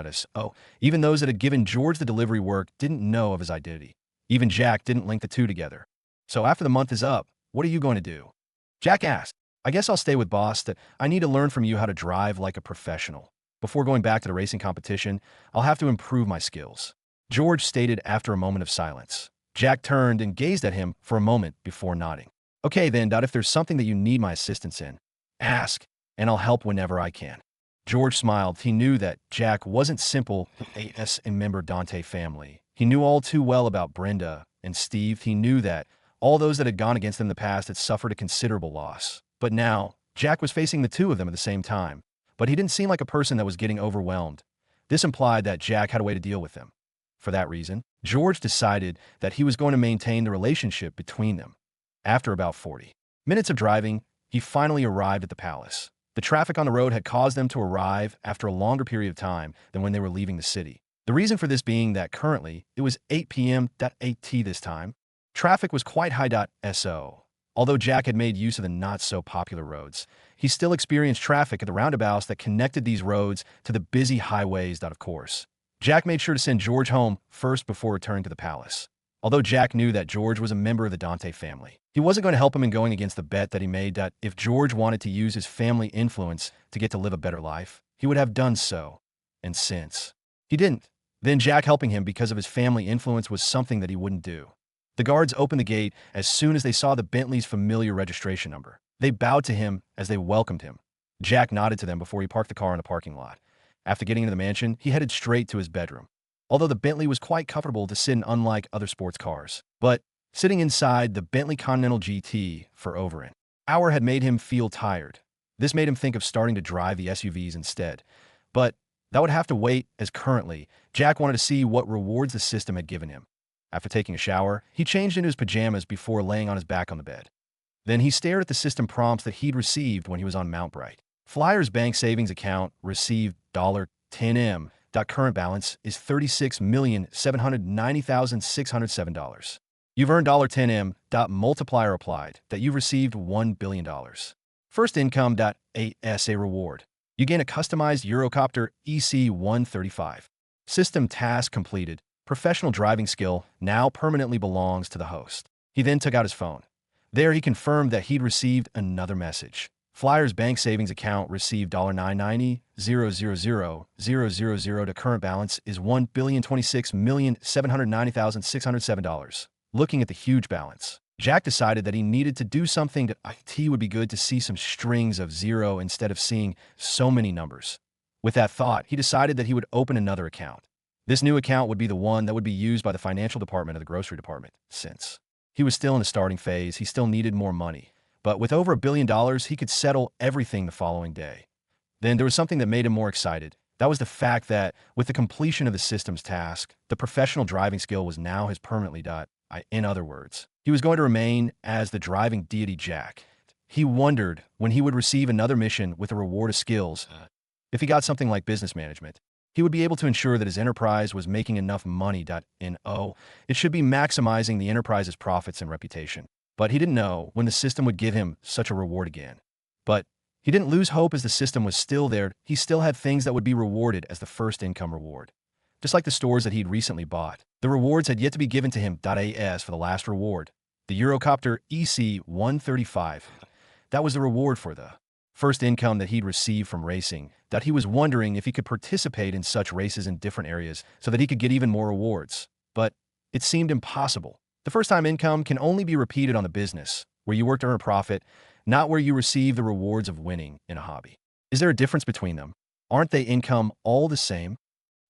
Even those that had given George the delivery work didn't know of his identity. Even Jack didn't link the two together. "So after the month is up, what are you going to do?" Jack asked. "I guess I'll stay with boss. That I need to learn from you how to drive like a professional. Before going back to the racing competition, I'll have to improve my skills," George stated after a moment of silence. Jack turned and gazed at him for a moment before nodding. "Okay then, if there's something that you need my assistance in, ask, and I'll help whenever I can." George smiled. He knew that Jack wasn't simple as a member of Dante family. He knew all too well about Brenda and Steve. He knew that all those that had gone against him in the past had suffered a considerable loss. But now, Jack was facing the two of them at the same time. But he didn't seem like a person that was getting overwhelmed. This implied that Jack had a way to deal with them. For that reason, George decided that he was going to maintain the relationship between them. After about 40 minutes of driving, he finally arrived at the palace. The traffic on the road had caused them to arrive after a longer period of time than when they were leaving the city. The reason for this being that currently it was 8 p.m. 8 this time. Traffic was quite high. Although Jack had made use of the not-so-popular roads, he still experienced traffic at the roundabouts that connected these roads to the busy highways. Of course, Jack made sure to send George home first before returning to the palace. Although Jack knew that George was a member of the Dante family, he wasn't going to help him in going against the bet that he made that if George wanted to use his family influence to get to live a better life, he would have done so. And since he didn't, then Jack helping him because of his family influence was something that he wouldn't do. The guards opened the gate as soon as they saw the Bentley's familiar registration number. They bowed to him as they welcomed him. Jack nodded to them before he parked the car in the parking lot. After getting into the mansion, he headed straight to his bedroom. Although the Bentley was quite comfortable to sit in, unlike other sports cars. But sitting inside the Bentley Continental GT for over an hour had made him feel tired. This made him think of starting to drive the SUVs instead. But that would have to wait, as currently, Jack wanted to see what rewards the system had given him. After taking a shower, he changed into his pajamas before laying on his back on the bed. Then he stared at the system prompts that he'd received when he was on Mount Bright. Flyer's bank savings account received $10M. Current balance is $36,790,607. You've earned $10M. Multiplier applied that you've received $1 billion. First income. ASA reward. You gain a customized Eurocopter EC-135. System task completed. Professional driving skill now permanently belongs to the host. He then took out his phone. There he confirmed that he'd received another message. Flyer's bank savings account received $990,000,000. The current balance is $1,026,790,607. Looking at the huge balance, Jack decided that he needed to do something that IT would be good to see some strings of zero instead of seeing so many numbers. With that thought, he decided that he would open another account. This new account would be the one that would be used by the financial department of the grocery department. Since he was still in the starting phase, he still needed more money. But with over $1 billion, he could settle everything the following day. Then there was something that made him more excited. That was the fact that, with the completion of the system's task, the professional driving skill was now his permanently dot. In other words, he was going to remain as the driving deity Jack. He wondered when he would receive another mission with a reward of skills. If he got something like business management, he would be able to ensure that his enterprise was making enough money. It should be maximizing the enterprise's profits and reputation. But he didn't know when the system would give him such a reward again. But he didn't lose hope as the system was still there. He still had things that would be rewarded as the first income reward. Just like the stores that he'd recently bought, the rewards had yet to be given to him. As for the last reward, the Eurocopter EC-135. That was the reward for the first income that he'd received from racing, that he was wondering if he could participate in such races in different areas so that he could get even more rewards. But it seemed impossible. The first-time income can only be repeated on the business, where you work to earn a profit, not where you receive the rewards of winning in a hobby. Is there a difference between them? Aren't they income all the same?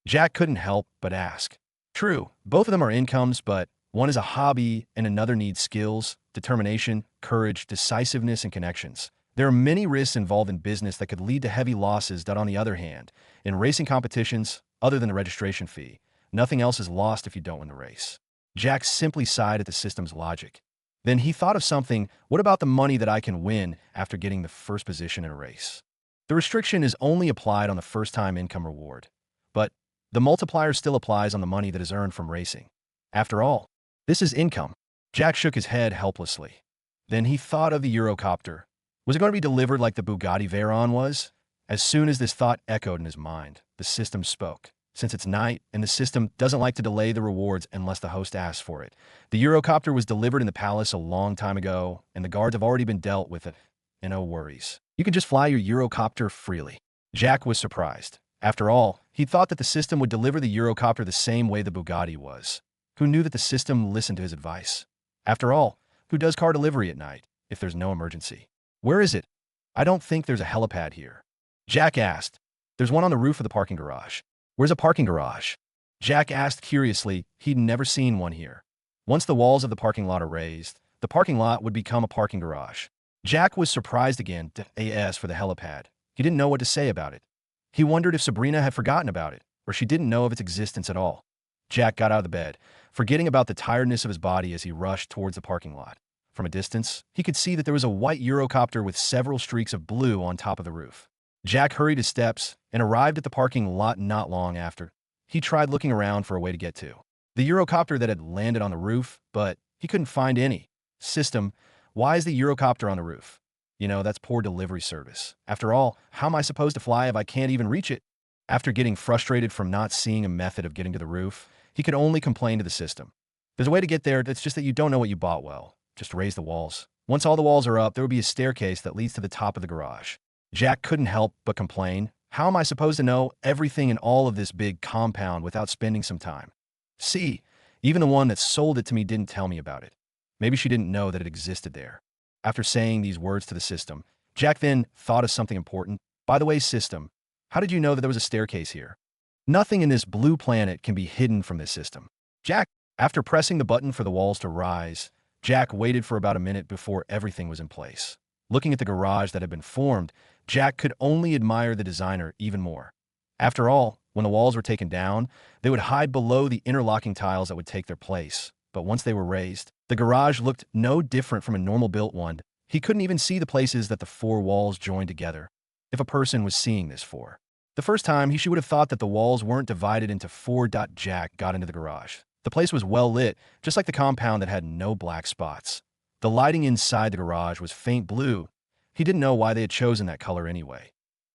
Jack couldn't help but ask. True, both of them are incomes, but one is a hobby and another needs skills, determination, courage, decisiveness, and connections. There are many risks involved in business that could lead to heavy losses. On the other hand, in racing competitions, other than the registration fee, nothing else is lost if you don't win the race. Jack simply sighed at the system's logic. Then he thought of something. What about the money that I can win after getting the first position in a race? The restriction is only applied on the first-time income reward, but the multiplier still applies on the money that is earned from racing. After all, this is income. Jack shook his head helplessly. Then he thought of the Eurocopter. Was it going to be delivered like the Bugatti Veyron was? As soon as this thought echoed in his mind, the system spoke. Since it's night and the system doesn't like to delay the rewards unless the host asks for it, the Eurocopter was delivered in the palace a long time ago, and the guards have already been dealt with it. And no worries. You can just fly your Eurocopter freely. Jack was surprised. After all, he thought that the system would deliver the Eurocopter the same way the Bugatti was. Who knew that the system listened to his advice? After all, who does car delivery at night if there's no emergency? Where is it? I don't think there's a helipad here. Jack asked. There's one on the roof of the parking garage. Where's a parking garage? Jack asked curiously. He'd never seen one here. Once the walls of the parking lot are raised, the parking lot would become a parking garage. Jack was surprised again. As for the helipad, he didn't know what to say about it. He wondered if Sabrina had forgotten about it, or she didn't know of its existence at all. Jack got out of the bed, forgetting about the tiredness of his body as he rushed towards the parking lot. From a distance, he could see that there was a white Eurocopter with several streaks of blue on top of the roof. Jack hurried his steps and arrived at the parking lot not long after. He tried looking around for a way to get to the Eurocopter that had landed on the roof, but he couldn't find any. System, why is the Eurocopter on the roof? That's poor delivery service. After all, how am I supposed to fly if I can't even reach it? After getting frustrated from not seeing a method of getting to the roof, he could only complain to the system. There's a way to get there, it's just that you don't know what you bought well. Just raise the walls. Once all the walls are up, there will be a staircase that leads to the top of the garage. Jack couldn't help but complain. How am I supposed to know everything in all of this big compound without spending some time? See, even the one that sold it to me didn't tell me about it. Maybe she didn't know that it existed there. After saying these words to the system, Jack then thought of something important. By the way, system, how did you know that there was a staircase here? Nothing in this blue planet can be hidden from this system. Jack, after pressing the button for the walls to rise, Jack waited for about a minute before everything was in place. Looking at the garage that had been formed, Jack could only admire the designer even more. After all, when the walls were taken down, they would hide below the interlocking tiles that would take their place. But once they were raised, the garage looked no different from a normal built one. He couldn't even see the places that the four walls joined together. If a person was seeing this for the first time, he would have thought that the walls weren't divided into four. Jack got into the garage. The place was well lit, just like the compound that had no black spots. The lighting inside the garage was faint blue. He didn't know why they had chosen that color anyway.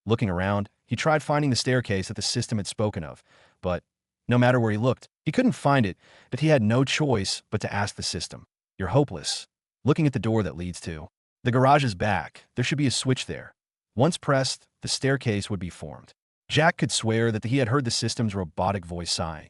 Looking around, he tried finding the staircase that the system had spoken of, but no matter where he looked, he couldn't find it, but he had no choice but to ask the system. You're hopeless. Looking at the door that leads to the garage's back, there should be a switch there. Once pressed, the staircase would be formed. Jack could swear that he had heard the system's robotic voice sighing,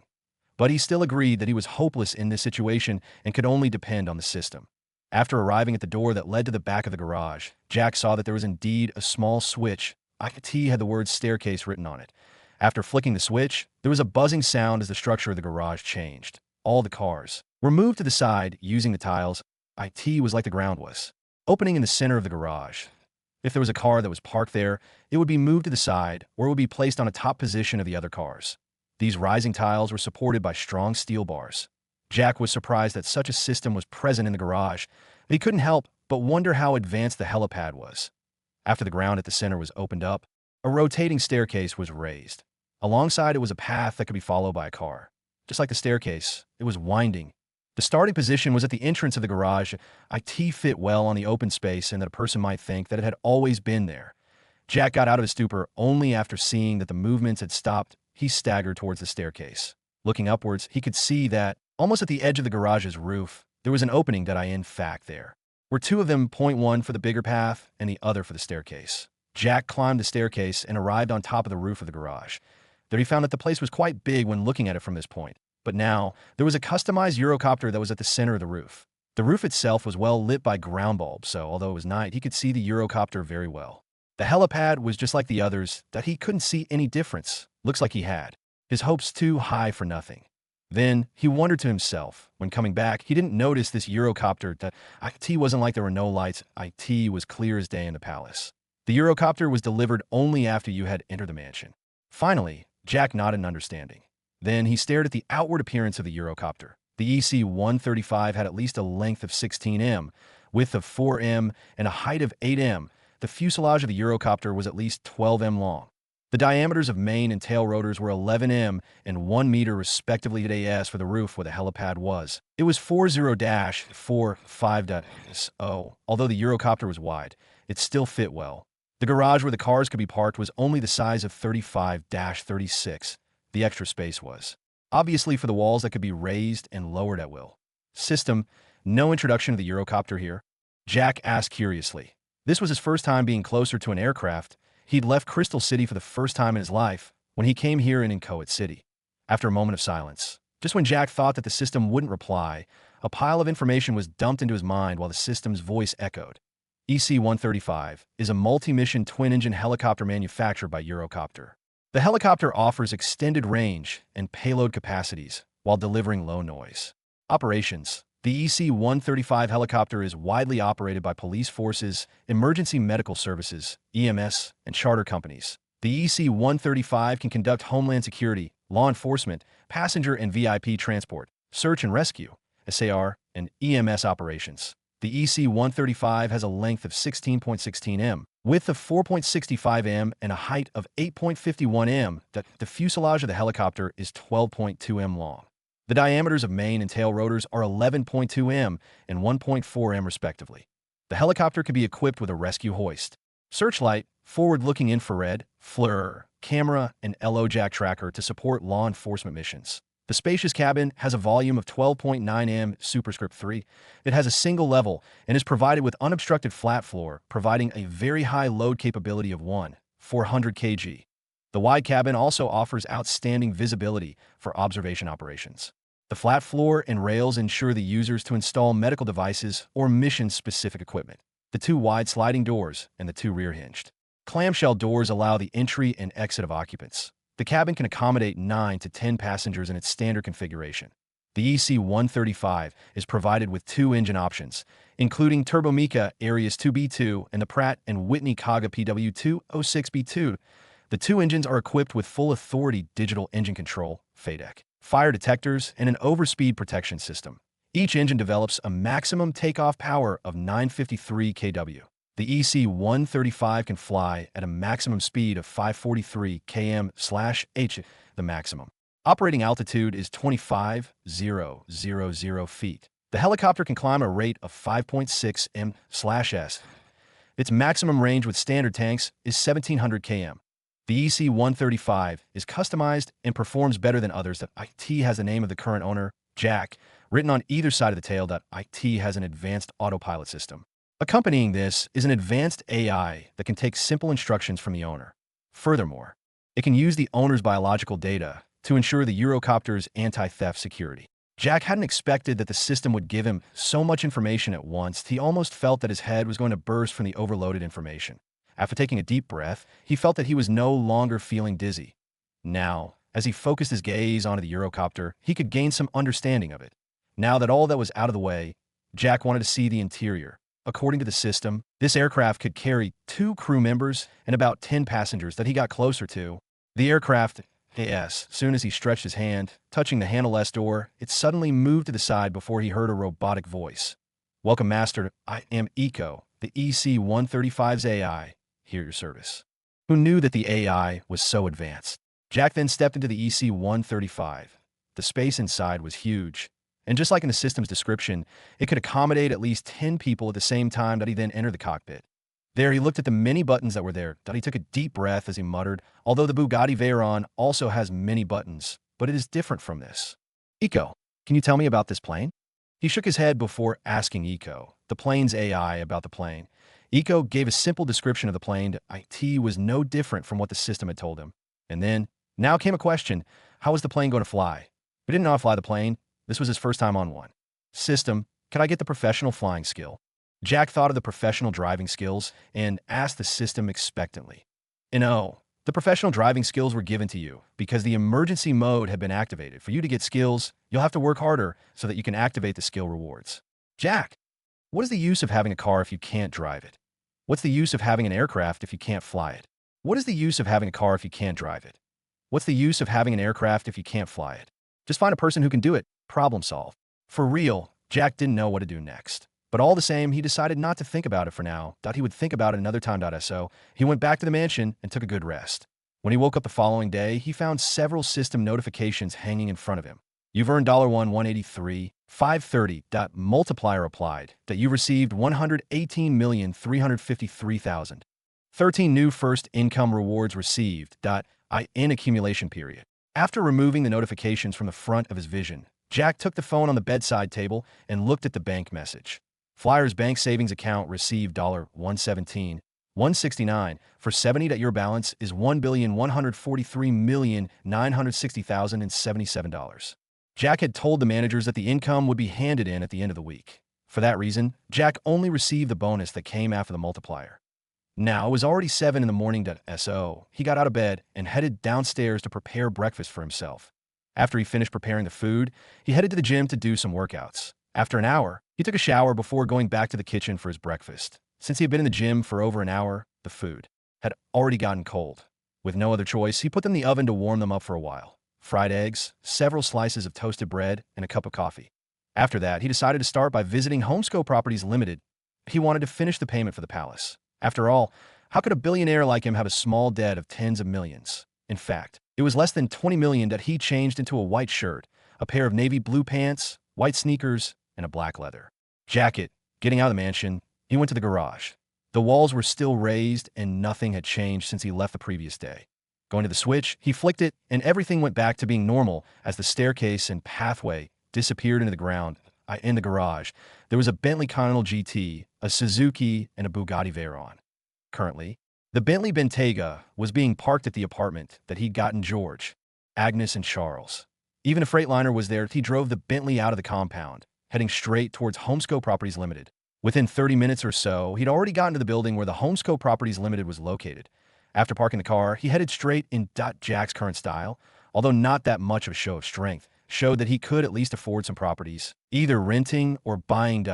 but he still agreed that he was hopeless in this situation and could only depend on the system. After arriving at the door that led to the back of the garage, Jack saw that there was indeed a small switch. IT had the word staircase written on it. After flicking the switch, there was a buzzing sound as the structure of the garage changed. All the cars were moved to the side using the tiles. IT was like the ground was, opening in the center of the garage. If there was a car that was parked there, it would be moved to the side or it would be placed on a top position of the other cars. These rising tiles were supported by strong steel bars. Jack was surprised that such a system was present in the garage, but he couldn't help but wonder how advanced the helipad was. After the ground at the center was opened up, a rotating staircase was raised. Alongside it was a path that could be followed by a car. Just like the staircase, it was winding. The starting position was at the entrance of the garage. IT fit well on the open space and that a person might think that it had always been there. Jack got out of his stupor only after seeing that the movements had stopped. He staggered towards the staircase. Looking upwards, he could see that, almost at the edge of the garage's roof, there was an opening that in fact there were two of them, one for the bigger path and the other for the staircase. Jack climbed the staircase and arrived on top of the roof of the garage. There he found that the place was quite big when looking at it from this point. But now, there was a customized Eurocopter that was at the center of the roof. The roof itself was well lit by ground bulbs, so although it was night, he could see the Eurocopter very well. The helipad was just like the others, that he couldn't see any difference. Looks like he had his hopes too high for nothing. Then, he wondered to himself, when coming back, he didn't notice this Eurocopter that IT wasn't like there were no lights. IT was clear as day in the palace. The Eurocopter was delivered only after you had entered the mansion. Finally, Jack nodded in understanding. Then he stared at the outward appearance of the Eurocopter. The EC-135 had at least a length of 16 m, width of 4 m, and a height of 8 m. The fuselage of the Eurocopter was at least 12 m long. The diameters of main and tail rotors were 11 m and 1 meter respectively at AS for the roof where the helipad was. It was 40-45.0. Although the Eurocopter was wide, it still fit well. The garage where the cars could be parked was only the size of 35-36. The extra space was obviously for the walls that could be raised and lowered at will. System, no introduction of the Eurocopter here? Jack asked curiously. This was his first time being closer to an aircraft. He'd left Crystal City for the first time in his life when he came here in Inchoate City. After a moment of silence, just when Jack thought that the system wouldn't reply, a pile of information was dumped into his mind while the system's voice echoed. EC-135 is a multi-mission twin-engine helicopter manufactured by Eurocopter. The helicopter offers extended range and payload capacities while delivering low noise. Operations. The EC-135 helicopter is widely operated by police forces, emergency medical services, EMS, and charter companies. The EC-135 can conduct homeland security, law enforcement, passenger and VIP transport, search and rescue, SAR, and EMS operations. The EC-135 has a length of 16.16 m, width of 4.65 m, and a height of 8.51 m. The fuselage of the helicopter is 12.2 m long. The diameters of main and tail rotors are 11.2 m and 1.4 m respectively. The helicopter can be equipped with a rescue hoist, searchlight, forward-looking infrared, FLIR, camera, and LO-jack tracker to support law enforcement missions. The spacious cabin has a volume of 12.9 m superscript 3. It has a single level and is provided with unobstructed flat floor, providing a very high load capability of 400 kg. The wide cabin also offers outstanding visibility for observation operations. The flat floor and rails ensure the users to install medical devices or mission-specific equipment. The two wide sliding doors and the two rear-hinged clamshell doors allow the entry and exit of occupants. The cabin can accommodate 9 to 10 passengers in its standard configuration. The EC-135 is provided with two engine options, including Turbomeca Arias 2B2 and the Pratt & Whitney Kaga PW206B2. The two engines are equipped with full authority digital engine control, FADEC, fire detectors, and an overspeed protection system. Each engine develops a maximum takeoff power of 953 kW. The EC-135 can fly at a maximum speed of 543 km/h. The maximum operating altitude is 25,000 feet. The helicopter can climb a rate of 5.6 m/s. Its maximum range with standard tanks is 1,700 km. The EC-135 is customized and performs better than others. IT has the name of the current owner, Jack, written on either side of the tail. IT has an advanced autopilot system. Accompanying this is an advanced AI that can take simple instructions from the owner. Furthermore, it can use the owner's biological data to ensure the Eurocopter's anti-theft security. Jack hadn't expected that the system would give him so much information at once. He almost felt that his head was going to burst from the overloaded information. After taking a deep breath, he felt that he was no longer feeling dizzy. Now, as he focused his gaze onto the Eurocopter, he could gain some understanding of it. Now that all that was out of the way, Jack wanted to see the interior. According to the system, this aircraft could carry 2 crew members and about 10 passengers. That he got closer to. The aircraft, as soon as he stretched his hand, touching the handleless door, it suddenly moved to the side before he heard a robotic voice. "Welcome, Master. I am Eco, the EC-135's AI. Here your service." Who knew that the AI was so advanced? Jack then stepped into the EC-135. The space inside was huge, and just like in the system's description, it could accommodate at least 10 people at the same time. That he then entered the cockpit. There he looked at the many buttons that were there. That he took a deep breath as he muttered, "Although the Bugatti Veyron also has many buttons, but it is different from this." "Eco, can you tell me about this plane?" He shook his head before asking Eco, the plane's AI, about the plane. Eco gave a simple description of the plane. It was no different from what the system had told him. And then, now came a question. How was the plane going to fly? He didn't know how to fly the plane. This was his first time on one. "System, can I get the professional flying skill?" Jack thought of the professional driving skills and asked the system expectantly. "No, the professional driving skills were given to you because the emergency mode had been activated. For you to get skills, you'll have to work harder so that you can activate the skill rewards." "Jack, what is the use of having a car if you can't drive it? What's the use of having an aircraft if you can't fly it? What is the use of having a car if you can't drive it? What's the use of having an aircraft if you can't fly it? Just find a person who can do it. Problem solve." For real, Jack didn't know what to do next. But all the same, he decided not to think about it for now. Thought he would think about it another time. So he went back to the mansion and took a good rest. When he woke up the following day, he found several system notifications hanging in front of him. "You've earned $1,183,530. Multiplier applied. That you received 118,353,000. 13 new first income rewards received. In accumulation period." After removing the notifications from the front of his vision, Jack took the phone on the bedside table and looked at the bank message. "Flyers bank savings account received $117,169 for 70. Your balance is $1,143,960,077. Jack had told the managers that the income would be handed in at the end of the week. For that reason, Jack only received the bonus that came after the multiplier. Now, it was already 7 in the morning. So he got out of bed and headed downstairs to prepare breakfast for himself. After he finished preparing the food, he headed to the gym to do some workouts. After an hour, he took a shower before going back to the kitchen for his breakfast. Since he had been in the gym for over an hour, the food had already gotten cold. With no other choice, he put them in the oven to warm them up for a while. Fried eggs, several slices of toasted bread, and a cup of coffee. After that, he decided to start by visiting Homesco Properties Limited. He wanted to finish the payment for the palace. After all, how could a billionaire like him have a small debt of tens of millions? In fact, it was less than 20 million that he changed into a white shirt, a pair of navy blue pants, white sneakers, and a black leather jacket. Getting out of the mansion, he went to the garage. The walls were still raised and nothing had changed since he left the previous day. Going to the switch, he flicked it and everything went back to being normal as the staircase and pathway disappeared into the ground. In the garage, there was a Bentley Continental GT, a Suzuki, and a Bugatti Veyron. Currently, the Bentley Bentayga was being parked at the apartment that he'd gotten George, Agnes, and Charles. Even a Freightliner was there. He drove the Bentley out of the compound, heading straight towards Homesco Properties Limited. Within 30 minutes or so, he'd already gotten to the building where the Homesco Properties Limited was located. After parking the car, he headed straight in. Jack's current style, although not that much of a show of strength, showed that he could at least afford some properties, either renting or buying.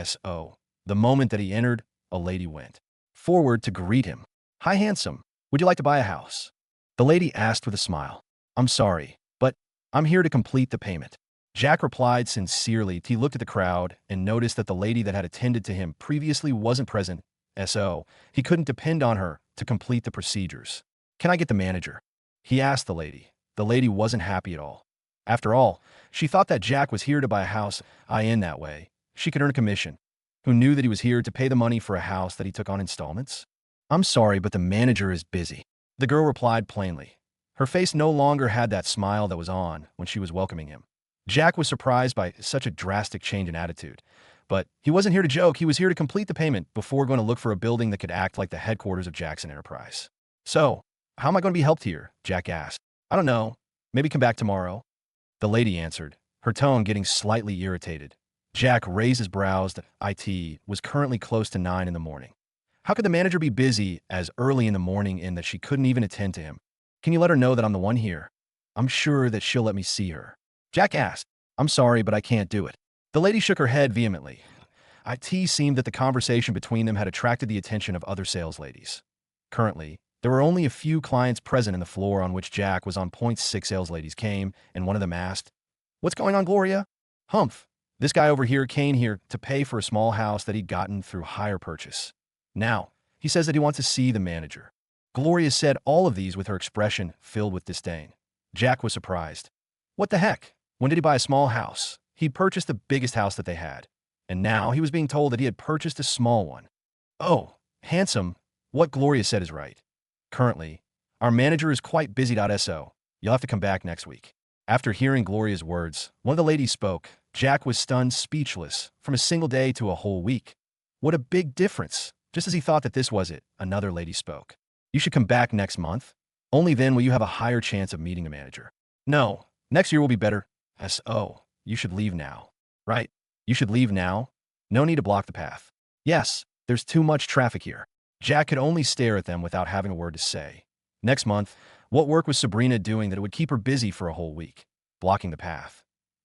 So the moment that he entered, a lady went forward to greet him. "Hi, handsome. Would you like to buy a house?" The lady asked with a smile. "I'm sorry, but I'm here to complete the payment." Jack replied sincerely. He looked at the crowd and noticed that the lady that had attended to him previously wasn't present. So he couldn't depend on her to complete the procedures. "Can I get the manager?" he asked the lady. The lady wasn't happy at all. After all, she thought that Jack was here to buy a house. In that way, she could earn a commission. Who knew that he was here to pay the money for a house that he took on installments? "I'm sorry, but the manager is busy," the girl replied plainly. Her face no longer had that smile that was on when she was welcoming him. Jack was surprised by such a drastic change in attitude. But he wasn't here to joke. He was here to complete the payment before going to look for a building that could act like the headquarters of Jackson Enterprise. "So, how am I going to be helped here?" Jack asked. "I don't know. Maybe come back tomorrow." The lady answered, her tone getting slightly irritated. Jack raised his brows that it was currently close to 9 in the morning. How could the manager be busy as early in the morning in that she couldn't even attend to him? Can you let her know that I'm the one here? I'm sure that she'll let me see her. Jack asked. I'm sorry, but I can't do it. The lady shook her head vehemently. It seemed that the conversation between them had attracted the attention of other sales ladies. Currently, there were only a few clients present in the floor on which Jack was on point. 6 sales ladies came, and one of them asked, What's going on, Gloria? Humph. This guy over here came here to pay for a small house that he'd gotten through hire purchase. Now, he says that he wants to see the manager. Gloria said all of these with her expression filled with disdain. Jack was surprised. What the heck? When did he buy a small house? He'd purchased the biggest house that they had. And now he was being told that he had purchased a small one. Oh, handsome. What Gloria said is right. Currently, our manager is quite busy. So, you'll have to come back next week. After hearing Gloria's words, one of the ladies spoke. Jack was stunned, speechless, from a single day to a whole week. What a big difference. Just as he thought that this was it, another lady spoke. You should come back next month. Only then will you have a higher chance of meeting the manager. No, next year will be better. So, you should leave now. Right. You should leave now. No need to block the path. Yes, there's too much traffic here. Jack could only stare at them without having a word to say. Next month, what work was Sabrina doing that it would keep her busy for a whole week? Blocking the path.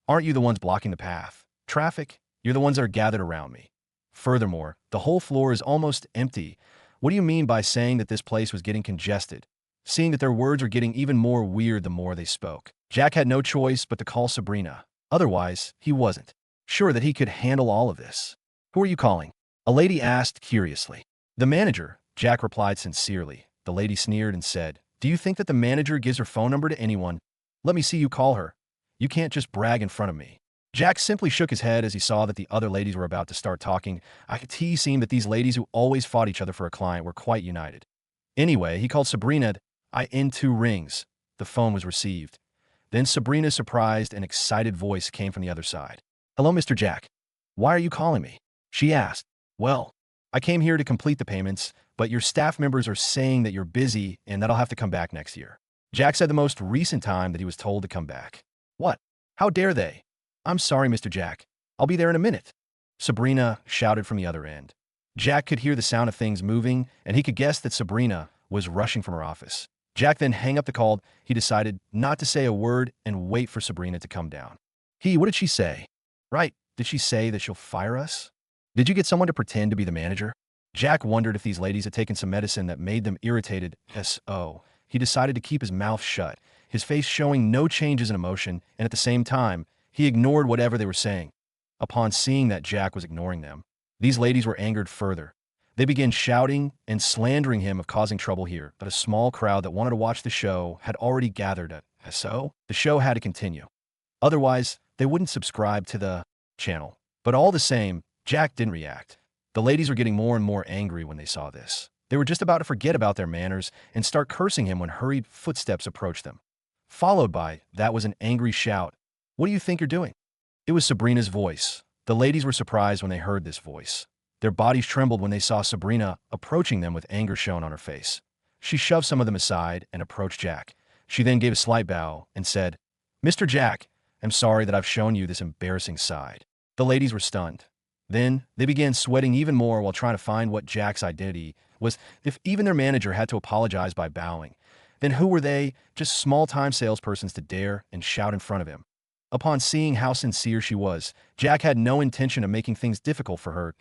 Aren't you the ones blocking the path? Traffic? You're the ones that are gathered around me. Furthermore, the whole floor is almost empty. What do you mean by saying that this place was getting congested? Seeing that their words were getting even more weird the more they spoke. Jack had no choice but to call Sabrina. Otherwise, he wasn't sure that he could handle all of this. Who are you calling? A lady asked curiously. The manager, Jack replied sincerely. The lady sneered and said, Do you think that the manager gives her phone number to anyone? Let me see you call her. You can't just brag in front of me. Jack simply shook his head as he saw that the other ladies were about to start talking. It seemed that these ladies who always fought each other for a client were quite united. Anyway, he called Sabrina. In 2 rings. The phone was received. Then Sabrina's surprised and excited voice came from the other side. Hello, Mr. Jack. Why are you calling me? She asked. Well, I came here to complete the payments, but your staff members are saying that you're busy and that I'll have to come back next year. Jack said the most recent time that he was told to come back. What? How dare they? I'm sorry, Mr. Jack. I'll be there in a minute. Sabrina shouted from the other end. Jack could hear the sound of things moving, and he could guess that Sabrina was rushing from her office. Jack then hung up the call. He decided not to say a word and wait for Sabrina to come down. What did she say? Right, did she say that she'll fire us? Did you get someone to pretend to be the manager? Jack wondered if these ladies had taken some medicine that made them irritated. So, he decided to keep his mouth shut, his face showing no changes in emotion, and at the same time, he ignored whatever they were saying. Upon seeing that Jack was ignoring them, these ladies were angered further. They began shouting and slandering him of causing trouble here, but a small crowd that wanted to watch the show had already gathered. So, the show had to continue. Otherwise, they wouldn't subscribe to the channel. But all the same, Jack didn't react. The ladies were getting more and more angry when they saw this. They were just about to forget about their manners and start cursing him when hurried footsteps approached them. Followed by, that was an angry shout. What do you think you're doing? It was Sabrina's voice. The ladies were surprised when they heard this voice. Their bodies trembled when they saw Sabrina approaching them with anger shown on her face. She shoved some of them aside and approached Jack. She then gave a slight bow and said, Mr. Jack, I'm sorry that I've shown you this embarrassing side. The ladies were stunned. Then, they began sweating even more while trying to find what Jack's identity was. If even their manager had to apologize by bowing, then who were they, just small-time salespersons, to dare and shout in front of him? Upon seeing how sincere she was, Jack had no intention of making things difficult for her.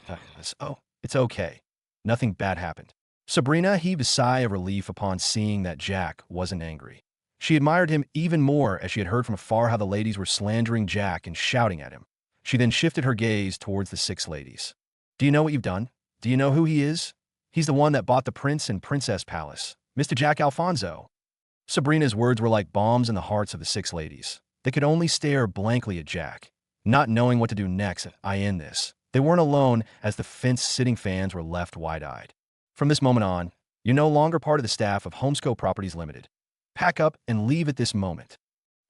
Oh, it's okay. Nothing bad happened. Sabrina heaved a sigh of relief upon seeing that Jack wasn't angry. She admired him even more as she had heard from afar how the ladies were slandering Jack and shouting at him. She then shifted her gaze towards the 6 ladies. Do you know what you've done? Do you know who he is? He's the one that bought the Prince and Princess Palace, Mr. Jack Alfonso. Sabrina's words were like bombs in the hearts of the 6 ladies. They could only stare blankly at Jack, not knowing what to do next. In this, they weren't alone as the fence-sitting fans were left wide-eyed. From this moment on, you're no longer part of the staff of Homesco Properties Limited. Pack up and leave at this moment.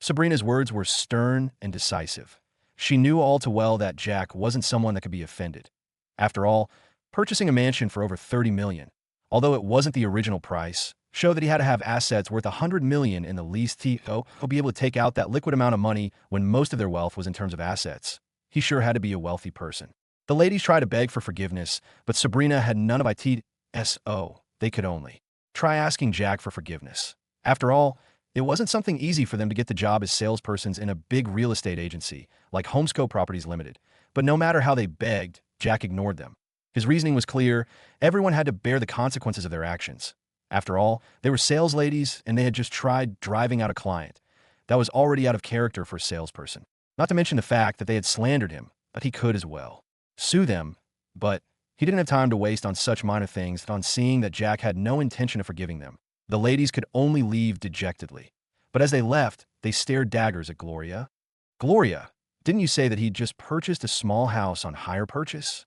Sabrina's words were stern and decisive. She knew all too well that Jack wasn't someone that could be offended. After all, purchasing a mansion for over $30 million, although it wasn't the original price, show that he had to have assets worth $100 million in the least he'll be able to take out that liquid amount of money when most of their wealth was in terms of assets. He sure had to be a wealthy person. The ladies tried to beg for forgiveness, but Sabrina had none of it. They could only try asking Jack for forgiveness. After all, it wasn't something easy for them to get the job as salespersons in a big real estate agency like Homesco Properties Limited. But no matter how they begged, Jack ignored them. His reasoning was clear. Everyone had to bear the consequences of their actions. After all, they were sales ladies, and they had just tried driving out a client. That was already out of character for a salesperson. Not to mention the fact that they had slandered him, but he could as well sue them. But he didn't have time to waste on such minor things. On seeing that Jack had no intention of forgiving them, the ladies could only leave dejectedly. But as they left, they stared daggers at Gloria. Gloria, didn't you say that he'd just purchased a small house on hire purchase?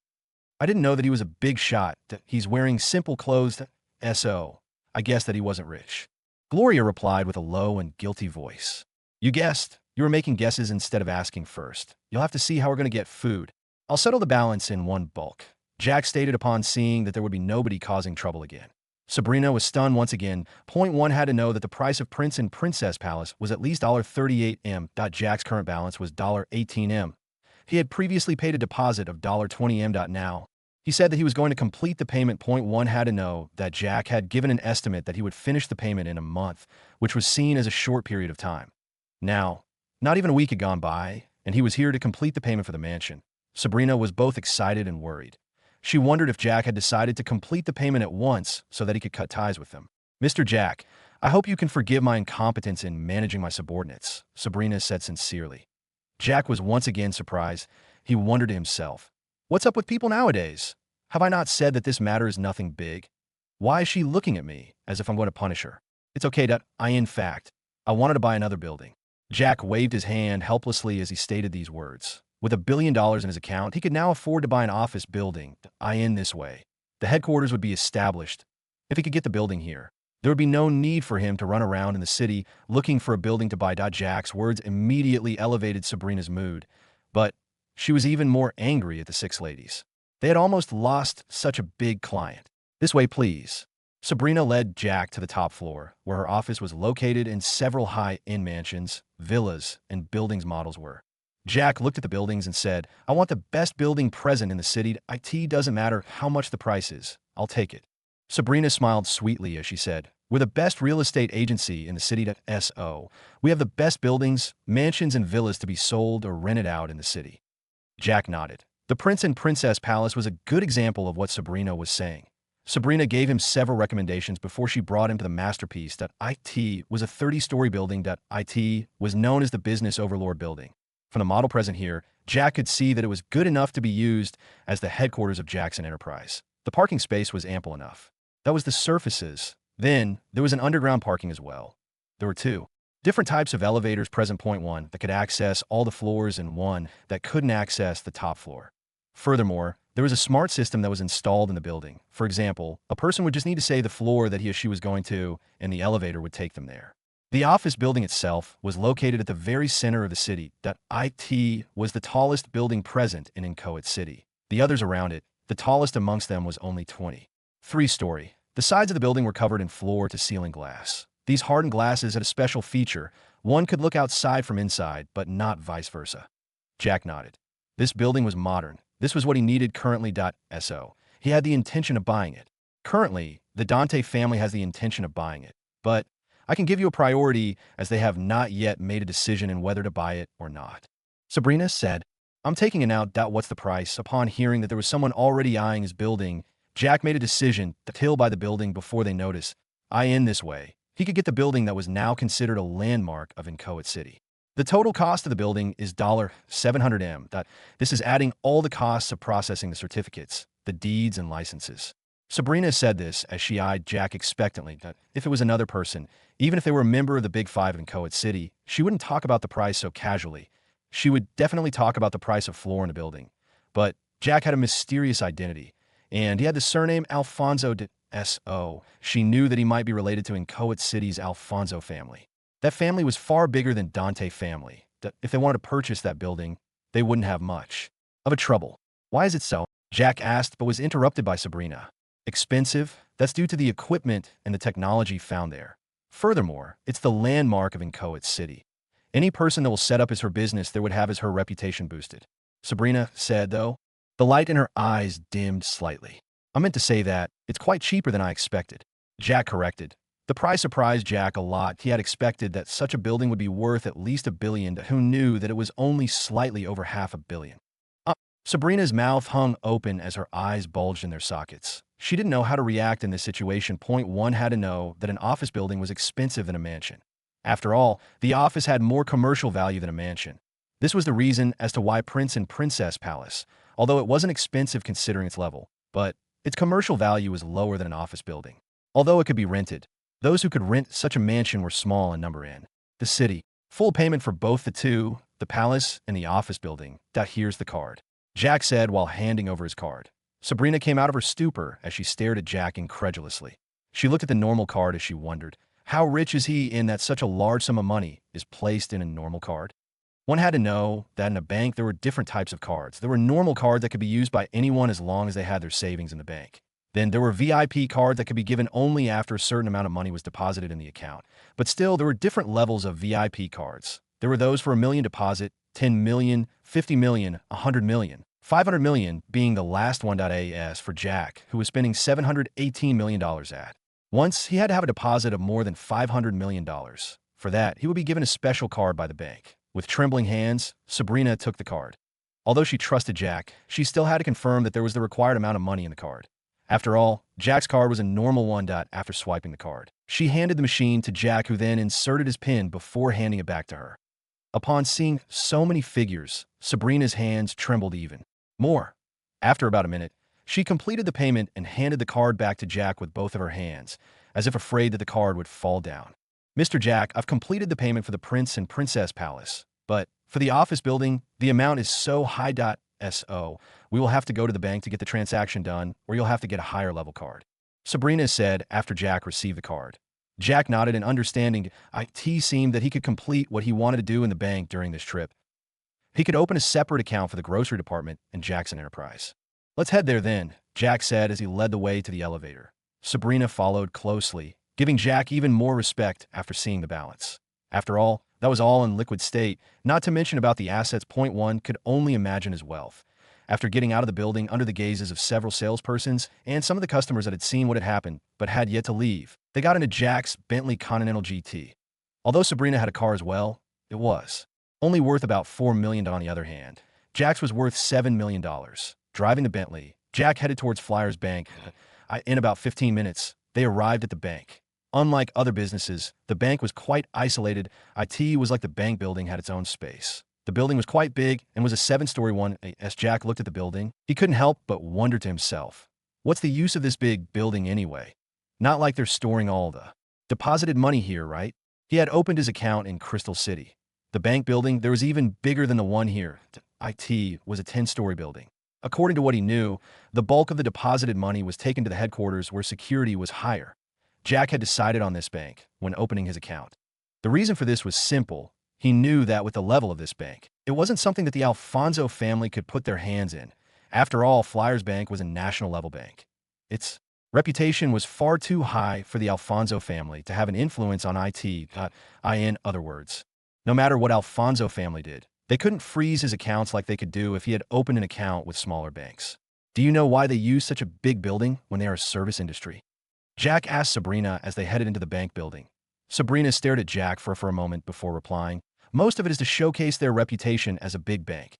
I didn't know that he was a big shot, that he's wearing simple clothes. I guess that he wasn't rich. Gloria replied with a low and guilty voice. You guessed. You were making guesses instead of asking first. You'll have to see how we're going to get food. I'll settle the balance in one bulk. Jack stated upon seeing that there would be nobody causing trouble again. Sabrina was stunned once again. Point one had to know that the price of Prince and Princess Palace was at least $38M. Jack's current balance was $18M. He had previously paid a deposit of $20M. Now, he said that he was going to complete the payment. Point one had to know that Jack had given an estimate that he would finish the payment in a month, which was seen as a short period of time. Now, not even a week had gone by, and he was here to complete the payment for the mansion. Sabrina was both excited and worried. She wondered if Jack had decided to complete the payment at once so that he could cut ties with them. Mr. Jack, I hope you can forgive my incompetence in managing my subordinates, Sabrina said sincerely. Jack was once again surprised. He wondered to himself, what's up with people nowadays? Have I not said that this matter is nothing big? Why is she looking at me as if I'm going to punish her? It's okay, in fact, I wanted to buy another building. Jack waved his hand helplessly as he stated these words. With $1 billion in his account, he could now afford to buy an office building. This way, the headquarters would be established. If he could get the building here, there would be no need for him to run around in the city looking for a building to buy. Jack's words immediately elevated Sabrina's mood, but she was even more angry at the six ladies. They had almost lost such a big client. This way, please. Sabrina led Jack to the top floor, where her office was located and several high-end mansions, villas, and buildings models were. Jack looked at the buildings and said, I want the best building present in the city. It doesn't matter how much the price is. I'll take it. Sabrina smiled sweetly as she said, we're the best real estate agency in the city. We have the best buildings, mansions, and villas to be sold or rented out in the city. Jack nodded. The Prince and Princess Palace was a good example of what Sabrina was saying. Sabrina gave him several recommendations before she brought him to the masterpiece. It was a 30-story building. It was known as the Business Overlord Building. From the model present here, Jack could see that it was good enough to be used as the headquarters of Jackson Enterprise. The parking space was ample enough. That was the surfaces. Then, there was an underground parking as well. There were two different types of elevators present. Point one that could access all the floors and one that couldn't access the top floor. Furthermore, there was a smart system that was installed in the building. For example, a person would just need to say the floor that he or she was going to, and the elevator would take them there. The office building itself was located at the very center of the city. It was the tallest building present in Inchoate City. The others around it, the tallest amongst them was only 23-story. The sides of the building were covered in floor-to-ceiling glass. These hardened glasses had a special feature. One could look outside from inside, but not vice versa. Jack nodded. This building was modern. This was what he needed currently. He had the intention of buying it. Currently, the Dante family has the intention of buying it. But I can give you a priority as they have not yet made a decision in whether to buy it or not. Sabrina said, I'm taking it out. What's the price? Upon hearing that there was someone already eyeing his building, Jack made a decision to he'll buy the building before they notice. This way, he could get the building that was now considered a landmark of Inchoate City. The total cost of the building is $700M. This is adding all the costs of processing the certificates, the deeds, and licenses. Sabrina said this as she eyed Jack expectantly. If it was another person, even if they were a member of the Big Five of Inchoate City, she wouldn't talk about the price so casually. She would definitely talk about the price of floor in the building. But Jack had a mysterious identity, and he had the surname Alfonso. She knew that he might be related to Inchoate City's Alfonso family. That family was far bigger than Dante family. If they wanted to purchase that building, they wouldn't have much of a trouble. Why is it so? Jack asked, but was interrupted by Sabrina. Expensive? That's due to the equipment and the technology found there. Furthermore, it's the landmark of Inchoate City. Any person that will set up as her business there would have as her reputation boosted. Sabrina said, though. The light in her eyes dimmed slightly. I meant to say that it's quite cheaper than I expected. Jack corrected. The price surprised Jack a lot. He had expected that such a building would be worth at least $1 billion, who knew that it was only slightly over $500 million. Sabrina's mouth hung open as her eyes bulged in their sockets. She didn't know how to react in this situation. Point one had to know that an office building was expensive than a mansion. After all, the office had more commercial value than a mansion. This was the reason as to why Prince and Princess Palace, although it wasn't expensive considering its level, but its commercial value was lower than an office building. Although it could be rented, those who could rent such a mansion were small in number in the city. Full payment for both the palace and the office building. Here's the card, Jack said while handing over his card. Sabrina came out of her stupor as she stared at Jack incredulously. She looked at the normal card as she wondered, how rich is he in that such a large sum of money is placed in a normal card? One had to know that in a bank there were different types of cards. There were normal cards that could be used by anyone as long as they had their savings in the bank. Then there were VIP cards that could be given only after a certain amount of money was deposited in the account. But still, there were different levels of VIP cards. There were those for $1 million deposit, $10 million, $50 million, $100 million, $500 million being the last one. As for Jack, who was spending $718 million at once, he had to have a deposit of more than $500 million. For that, he would be given a special card by the bank. With trembling hands, Sabrina took the card. Although she trusted Jack, she still had to confirm that there was the required amount of money in the card. After all, Jack's card was a normal one. After swiping the card, she handed the machine to Jack, who then inserted his PIN before handing it back to her. Upon seeing so many figures, Sabrina's hands trembled even more. After about a minute, she completed the payment and handed the card back to Jack with both of her hands, as if afraid that the card would fall down. Mr. Jack, I've completed the payment for the Prince and Princess Palace, but for the office building, the amount is so high. So, we will have to go to the bank to get the transaction done, or you'll have to get a higher level card, Sabrina said after Jack received the card. Jack nodded in understanding. It seemed that he could complete what he wanted to do in the bank during this trip. He could open a separate account for the grocery department in Jackson Enterprise. Let's head there then, Jack said as he led the way to the elevator. Sabrina followed closely, giving Jack even more respect after seeing the balance. After all, that was all in liquid state, not to mention about the assets. Point one could only imagine his wealth. After getting out of the building under the gazes of several salespersons and some of the customers that had seen what had happened but had yet to leave, they got into Jack's Bentley Continental GT. Although Sabrina had a car as well, it was only worth about $4 million. On the other hand, Jack's was worth $7 million. Driving the Bentley, Jack headed towards Flyers Bank. In about 15 minutes, they arrived at the bank. Unlike other businesses, the bank was quite isolated. It was like the bank building had its own space. The building was quite big and was a 7-story one. As Jack looked at the building, he couldn't help but wonder to himself, what's the use of this big building anyway? Not like they're storing all the deposited money here, right? He had opened his account in Crystal City. The bank building, there was even bigger than the one here. It was a 10-story building. According to what he knew, the bulk of the deposited money was taken to the headquarters where security was higher. Jack had decided on this bank when opening his account. The reason for this was simple. He knew that with the level of this bank, it wasn't something that the Alfonso family could put their hands in. After all, Flyers Bank was a national-level bank. Its reputation was far too high for the Alfonso family to have an influence on it. In other words, no matter what Alfonso family did, they couldn't freeze his accounts like they could do if he had opened an account with smaller banks. Do you know why they use such a big building when they are a service industry? Jack asked Sabrina as they headed into the bank building. Sabrina stared at Jack for a moment before replying. Most of it is to showcase their reputation as a big bank.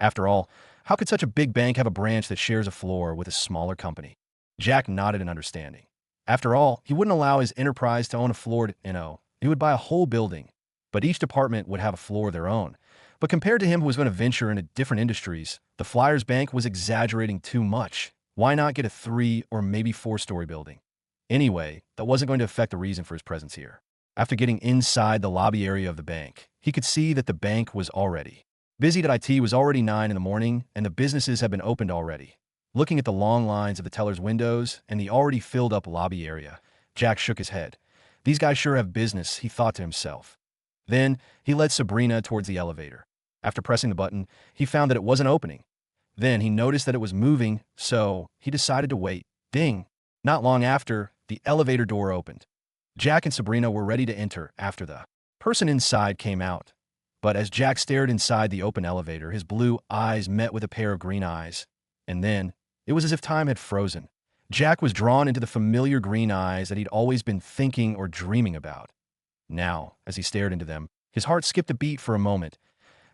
After all, how could such a big bank have a branch that shares a floor with a smaller company? Jack nodded in understanding. After all, he wouldn't allow his enterprise to own a floor. He would buy a whole building, but each department would have a floor of their own. But compared to him who was going to venture into different industries, the Flyers Bank was exaggerating too much. Why not get a 3 or maybe 4-story building? Anyway, that wasn't going to affect the reason for his presence here. After getting inside the lobby area of the bank, he could see that the bank was already busy. It was already 9 in the morning, and the businesses had been opened already. Looking at the long lines of the teller's windows and the already filled-up lobby area, Jack shook his head. These guys sure have business, he thought to himself. Then, he led Sabrina towards the elevator. After pressing the button, he found that it wasn't opening. Then he noticed that it was moving, so he decided to wait. Ding! Not long after, the elevator door opened. Jack and Sabrina were ready to enter after the person inside came out. But as Jack stared inside the open elevator, his blue eyes met with a pair of green eyes. And then, it was as if time had frozen. Jack was drawn into the familiar green eyes that he'd always been thinking or dreaming about. Now, as he stared into them, his heart skipped a beat for a moment.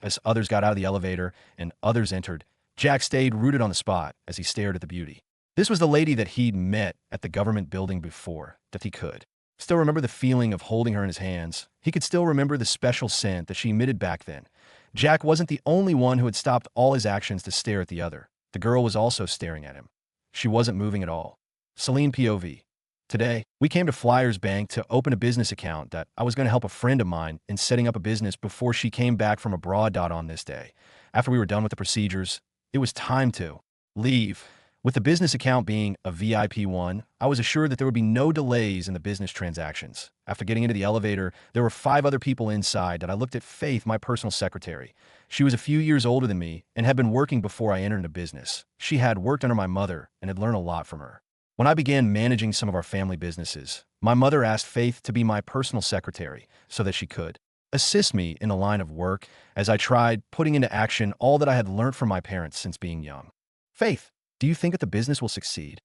As others got out of the elevator and others entered, Jack stayed rooted on the spot as he stared at the beauty. This was the lady that he'd met at the government building before, that he could still remember the feeling of holding her in his hands. He could still remember the special scent that she emitted back then. Jack wasn't the only one who had stopped all his actions to stare at the other. The girl was also staring at him. She wasn't moving at all. Celine POV. Today, we came to Flyers Bank to open a business account that I was going to help a friend of mine in setting up a business before she came back from abroad. On this day, after we were done with the procedures, it was time to leave. With the business account being a VIP one, I was assured that there would be no delays in the business transactions. After getting into the elevator, there were 5 other people inside that I looked at Faith, my personal secretary. She was a few years older than me and had been working before I entered into business. She had worked under my mother and had learned a lot from her. When I began managing some of our family businesses, my mother asked Faith to be my personal secretary so that she could assist me in the line of work as I tried putting into action all that I had learned from my parents since being young. Faith, do you think that the business will succeed?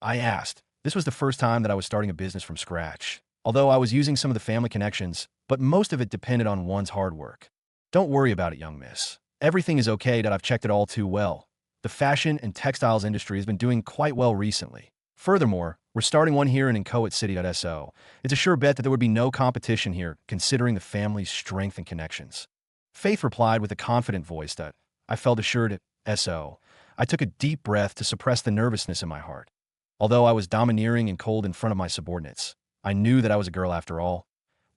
I asked. This was the first time that I was starting a business from scratch, although I was using some of the family connections, but most of it depended on one's hard work. Don't worry about it, young miss. Everything is okay. That I've checked it all too well. The fashion and textiles industry has been doing quite well recently. Furthermore, we're starting one here in Inchoate City.so. It's a sure bet that there would be no competition here, considering the family's strength and connections. Faith replied with a confident voice that I felt assured at SO. I took a deep breath to suppress the nervousness in my heart. Although I was domineering and cold in front of my subordinates, I knew that I was a girl after all.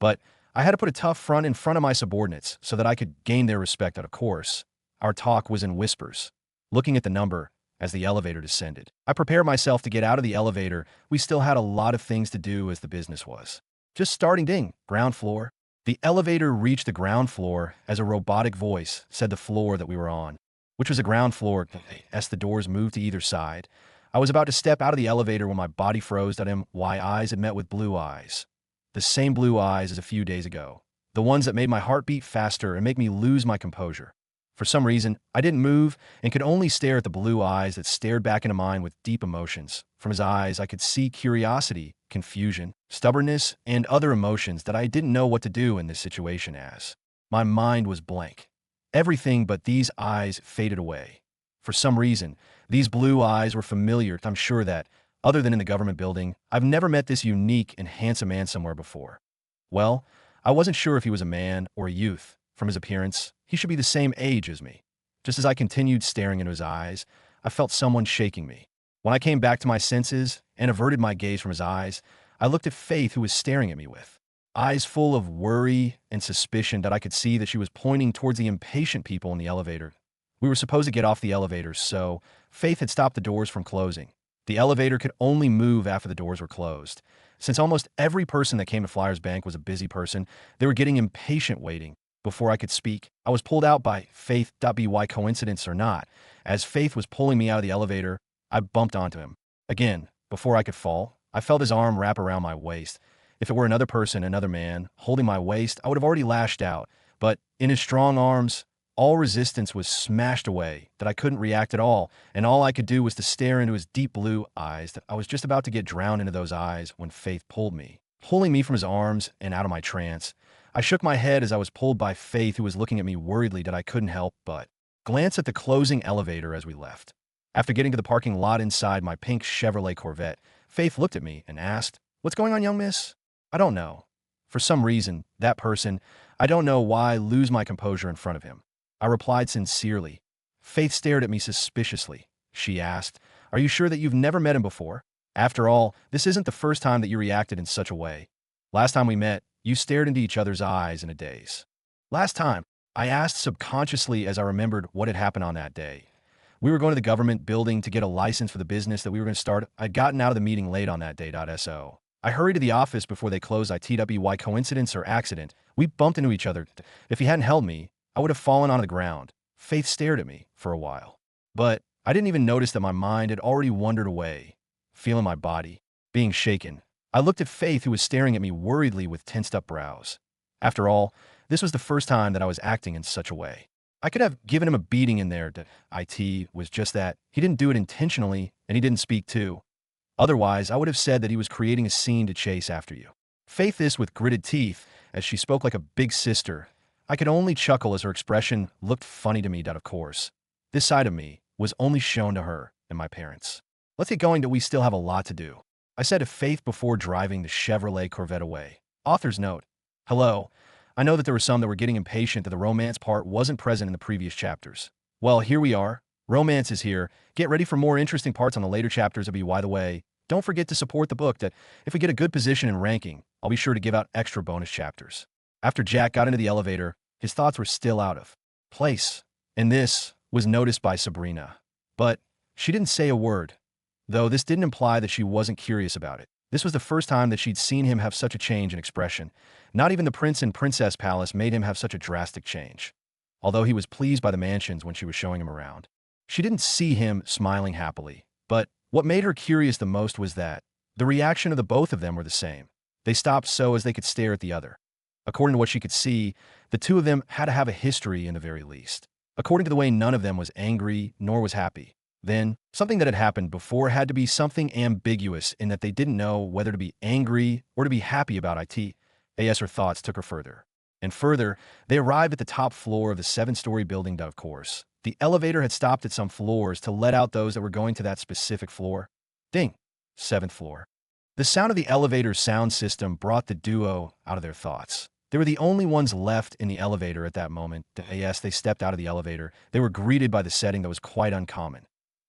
But I had to put a tough front in front of my subordinates so that I could gain their respect. Of course, our talk was in whispers, looking at the number as the elevator descended. I prepared myself to get out of the elevator. We still had a lot of things to do as the business was just starting. Ding, ground floor. The elevator reached the ground floor as a robotic voice said the floor that we were on, which was a ground floor. As the doors moved to either side, I was about to step out of the elevator when my body froze. My eyes had met with blue eyes. The same blue eyes as a few days ago. The ones that made my heart beat faster and make me lose my composure. For some reason, I didn't move and could only stare at the blue eyes that stared back into mine with deep emotions. From his eyes, I could see curiosity, confusion, stubbornness, and other emotions that I didn't know what to do in this situation as. My mind was blank. Everything but these eyes faded away. For some reason, these blue eyes were familiar. I'm sure that, other than in the government building, I've never met this unique and handsome man somewhere before. Well, I wasn't sure if he was a man or a youth. From his appearance, he should be the same age as me. Just as I continued staring into his eyes, I felt someone shaking me. When I came back to my senses and averted my gaze from his eyes, I looked at Faith, who was staring at me with eyes full of worry and suspicion. That I could see that she was pointing towards the impatient people in the elevator. We were supposed to get off the elevator, so Faith had stopped the doors from closing. The elevator could only move after the doors were closed. Since almost every person that came to Flyers Bank was a busy person, they were getting impatient waiting. Before I could speak, I was pulled out by Faith. By coincidence or not, as Faith was pulling me out of the elevator, I bumped onto him. Again, before I could fall, I felt his arm wrap around my waist. If it were another person, another man, holding my waist, I would have already lashed out. But in his strong arms, all resistance was smashed away, that I couldn't react at all, and all I could do was to stare into his deep blue eyes. That I was just about to get drowned into those eyes when Faith pulled me, pulling me from his arms and out of my trance. I shook my head as I was pulled by Faith, who was looking at me worriedly. That I couldn't help but glance at the closing elevator as we left. After getting to the parking lot inside my pink Chevrolet Corvette, Faith looked at me and asked, "What's going on, young miss?" I don't know. For some reason, that person, I don't know why, lose my composure in front of him. I replied sincerely. Faith stared at me suspiciously. She asked, "Are you sure that you've never met him before? After all, this isn't the first time that you reacted in such a way. Last time we met, you stared into each other's eyes in a daze." Last time, I asked subconsciously as I remembered what had happened on that day. We were going to the government building to get a license for the business that we were going to start. I'd gotten out of the meeting late on that day.so. I hurried to the office before they closed. By coincidence or accident, we bumped into each other. If he hadn't held me, I would have fallen onto the ground. Faith stared at me for a while, but I didn't even notice that my mind had already wandered away. feeling my body being shaken. I looked at Faith, who was staring at me worriedly with tensed-up brows. After all, this was the first time that I was acting in such a way. I could have given him a beating in there. It was just that he didn't do it intentionally, and he didn't speak to. Otherwise, I would have said that he was creating a scene to chase after you. Faith this with gritted teeth, as she spoke like a big sister. I could only chuckle as her expression looked funny to me. Of course, this side of me was only shown to her and my parents. Let's get going, that we still have a lot to do, I said to Faith before driving the Chevrolet Corvette away. Author's note. Hello. I know that there were some that were getting impatient that the romance part wasn't present in the previous chapters. Well, here we are. Romance is here. Get ready for more interesting parts on the later chapters. By the way, don't forget to support the book. That if we get a good position in ranking, I'll be sure to give out extra bonus chapters. After Jack got into the elevator, his thoughts were still out of place, and this was noticed by Sabrina. But she didn't say a word, though this didn't imply that she wasn't curious about it. This was the first time that she'd seen him have such a change in expression. Not even the Prince and Princess Palace made him have such a drastic change. Although he was pleased by the mansions when she was showing him around, she didn't see him smiling happily. But what made her curious the most was that the reaction of the both of them were the same. They stopped so as they could stare at the other. According to what she could see, the two of them had to have a history in the very least. According to the way none of them was angry nor was happy. Then, something that had happened before had to be something ambiguous in that they didn't know whether to be angry or to be happy about it. As her thoughts took her further and further, they arrived at the top floor of the 7-story building. Of course, the elevator had stopped at some floors to let out those that were going to that specific floor. Ding! 7th floor. The sound of the elevator's sound system brought the duo out of their thoughts. They were the only ones left in the elevator at that moment. As they stepped out of the elevator, they were greeted by the setting that was quite uncommon.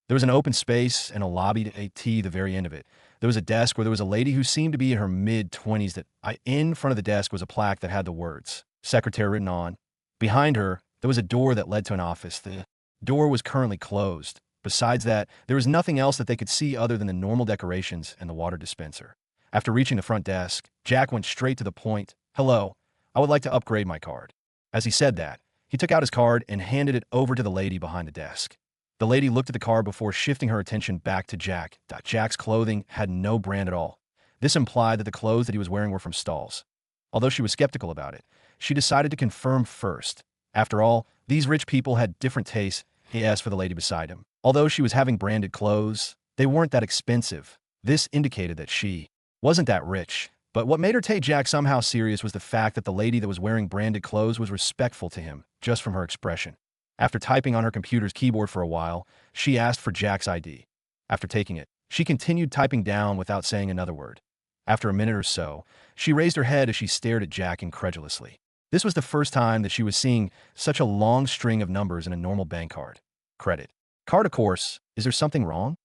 There was an open space and a lobby to the very end of it. There was a desk where there was a lady who seemed to be in her mid-20s. In front of the desk was a plaque that had the words "Secretary" written on. Behind her, there was a door that led to an office. The door was currently closed. Besides that, there was nothing else that they could see other than the normal decorations and the water dispenser. After reaching the front desk, Jack went straight to the point. Hello, I would like to upgrade my card. As he said that, he took out his card and handed it over to the lady behind the desk. The lady looked at the card before shifting her attention back to Jack. Jack's clothing had no brand at all. This implied that the clothes that he was wearing were from stalls. Although she was skeptical about it, she decided to confirm first. After all, these rich people had different tastes. He asked for the lady beside him. Although she was having branded clothes, they weren't that expensive. This indicated that she wasn't that rich. But what made her take Jack somehow serious was the fact that the lady that was wearing branded clothes was respectful to him, just from her expression. After typing on her computer's keyboard for a while, she asked for Jack's ID. After taking it, she continued typing down without saying another word. After a minute or so, she raised her head as she stared at Jack incredulously. This was the first time that she was seeing such a long string of numbers in a normal bank card. Credit card, of course. Is there something wrong?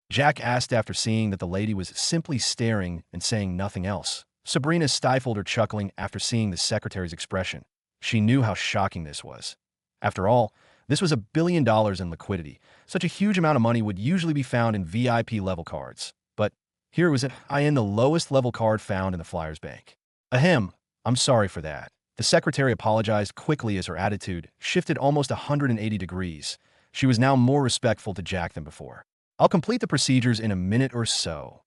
Jack asked after seeing that the lady was simply staring and saying nothing else. Sabrina stifled her chuckling after seeing the secretary's expression. She knew how shocking this was. After all, this was $1 billion in liquidity. Such a huge amount of money would usually be found in VIP-level cards. But here was it, the lowest-level card found in the Flyers Bank. Ahem, I'm sorry for that. The secretary apologized quickly as her attitude shifted almost 180 degrees. She was now more respectful to Jack than before. I'll complete the procedures in a minute or so.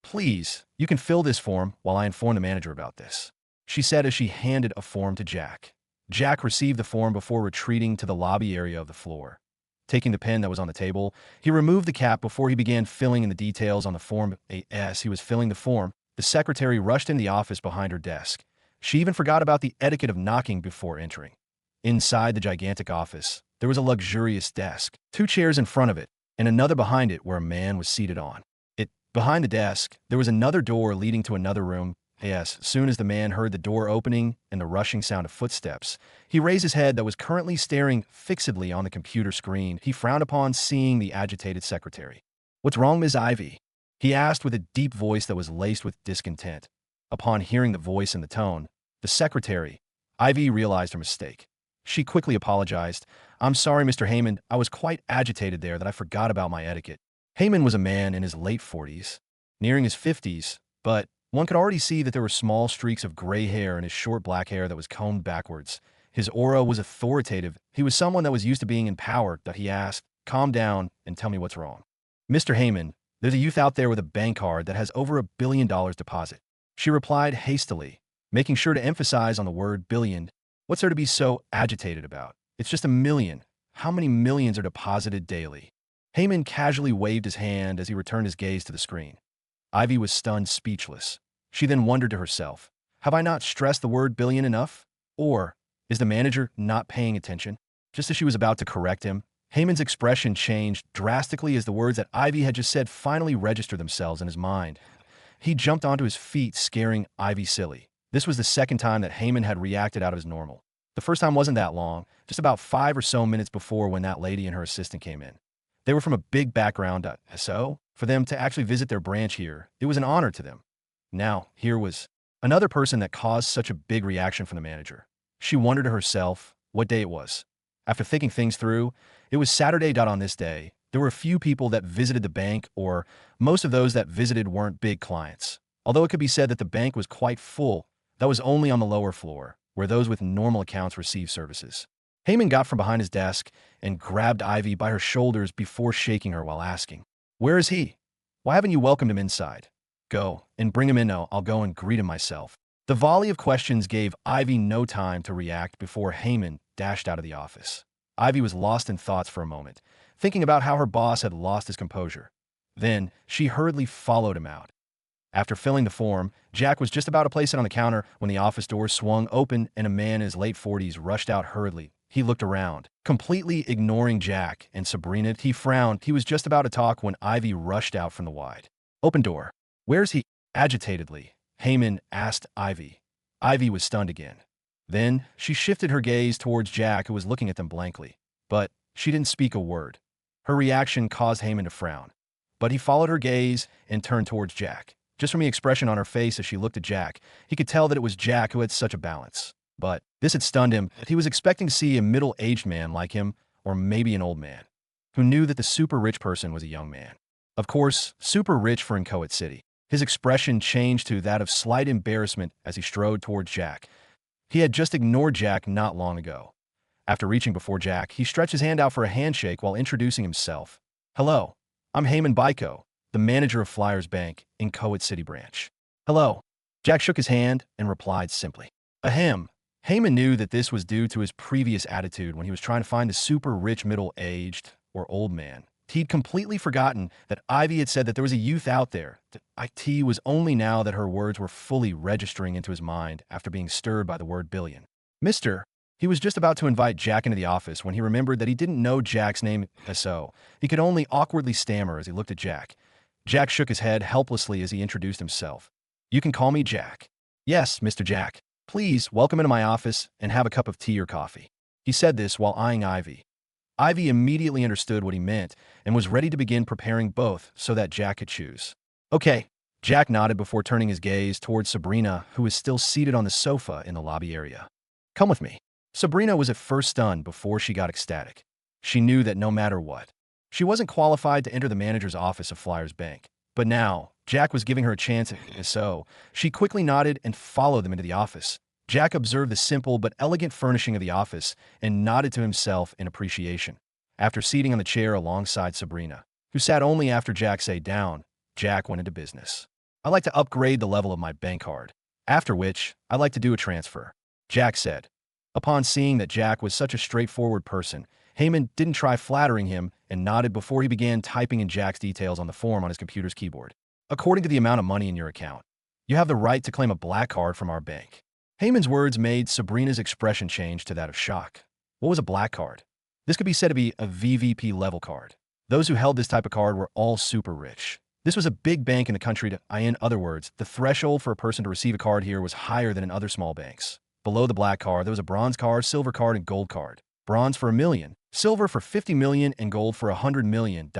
Please, you can fill this form while I inform the manager about this, she said as she handed a form to Jack. Jack received the form before retreating to the lobby area of the floor. Taking the pen that was on the table, he removed the cap before he began filling in the details on the form. As he was filling the form, the secretary rushed in the office behind her desk. She even forgot about the etiquette of knocking before entering. Inside the gigantic office, there was a luxurious desk, 2 chairs in front of it, and another behind it where a man was seated on it. Behind the desk, there was another door leading to another room. As soon as the man heard the door opening and the rushing sound of footsteps, he raised his head that was currently staring fixedly on the computer screen. He frowned upon seeing the agitated secretary. What's wrong, Ms. Ivy? He asked with a deep voice that was laced with discontent. Upon hearing the voice and the tone, the secretary, Ivy, realized her mistake. She quickly apologized. I'm sorry, Mr. Heyman. I was quite agitated there that I forgot about my etiquette. Heyman was a man in his late 40s, nearing his 50s, but one could already see that there were small streaks of gray hair in his short black hair that was combed backwards. His aura was authoritative. He was someone that was used to being in power. That he asked, calm down and tell me what's wrong. Mr. Heyman, There's a youth out there with a bank card that has over $1 billion deposit. She replied hastily, making sure to emphasize on the word billion. What's there to be so agitated about? It's just 1 million. How many millions are deposited daily? Heyman casually waved his hand as he returned his gaze to the screen. Ivy was stunned, speechless. She then wondered to herself, have I not stressed the word billion enough? Or is the manager not paying attention? Just as she was about to correct him, Heyman's expression changed drastically as the words that Ivy had just said finally registered themselves in his mind. He jumped onto his feet, scaring Ivy silly. This was the second time that Heyman had reacted out of his normal. The first time wasn't that long, just about 5 or so minutes before when that lady and her assistant came in. They were from a big background, so for them to actually visit their branch here, it was an honor to them. Now, here was another person that caused such a big reaction from the manager. She wondered to herself what day it was. After thinking things through, it was Saturday. On this day, there were a few people that visited the bank, or most of those that visited weren't big clients. Although it could be said that the bank was quite full, that was only on the lower floor, where those with normal accounts receive services. Heyman got from behind his desk and grabbed Ivy by her shoulders before shaking her while asking, "Where is he? Why haven't you welcomed him inside? Go and bring him in. No, I'll go and greet him myself." The volley of questions gave Ivy no time to react before Heyman dashed out of the office. Ivy was lost in thoughts for a moment, thinking about how her boss had lost his composure. Then she hurriedly followed him out. After filling the form, Jack was just about to place it on the counter when the office door swung open and a man in his late 40s rushed out hurriedly. He looked around, completely ignoring Jack and Sabrina. He frowned. He was just about to talk when Ivy rushed out from the wide open door. "Where's he?" agitatedly, Heyman asked Ivy. Ivy was stunned again. Then she shifted her gaze towards Jack, who was looking at them blankly. But she didn't speak a word. Her reaction caused Heyman to frown. But he followed her gaze and turned towards Jack. Just from the expression on her face as she looked at Jack, he could tell that it was Jack who had such a balance. But this had stunned him. He was expecting to see a middle-aged man like him, or maybe an old man, who knew that the super rich person was a young man. Of course, super rich for Inchoate City. His expression changed to that of slight embarrassment as he strode towards Jack. He had just ignored Jack not long ago. After reaching before Jack, he stretched his hand out for a handshake while introducing himself. "Hello, I'm Heyman Baiko, the manager of Flyers Bank, Inchoate City branch." "Hello." Jack shook his hand and replied simply, "Ahem." Heyman knew that this was due to his previous attitude when he was trying to find the super rich middle-aged or old man. He'd completely forgotten that Ivy had said that there was a youth out there. It was only now that her words were fully registering into his mind after being stirred by the word billion. "Mister." He was just about to invite Jack into the office when he remembered that he didn't know Jack's name, so he could only awkwardly stammer as he looked at Jack. Jack shook his head helplessly as he introduced himself. "You can call me Jack." "Yes, Mr. Jack. Please welcome into my office and have a cup of tea or coffee." He said this while eyeing Ivy. Ivy immediately understood what he meant and was ready to begin preparing both so that Jack could choose. "Okay." Jack nodded before turning his gaze towards Sabrina, who was still seated on the sofa in the lobby area. "Come with me." Sabrina was at first stunned before she got ecstatic. She knew that no matter what, she wasn't qualified to enter the manager's office of Flyers Bank. But now, Jack was giving her a chance, so she quickly nodded and followed them into the office. Jack observed the simple but elegant furnishing of the office and nodded to himself in appreciation. After seating on the chair alongside Sabrina, who sat only after Jack sat down, Jack went into business. "I'd like to upgrade the level of my bank card, after which I'd like to do a transfer," Jack said. Upon seeing that Jack was such a straightforward person, Heyman didn't try flattering him and nodded before he began typing in Jack's details on the form on his computer's keyboard. "According to the amount of money in your account, you have the right to claim a black card from our bank." Heyman's words made Sabrina's expression change to that of shock. What was a black card? This could be said to be a VVP level card. Those who held this type of card were all super rich. This was a big bank in the country. In other words, the threshold for a person to receive a card here was higher than in other small banks. Below the black card, there was a bronze card, silver card, and gold card. Bronze for $1 million, silver for $50 million, and gold for $100 million.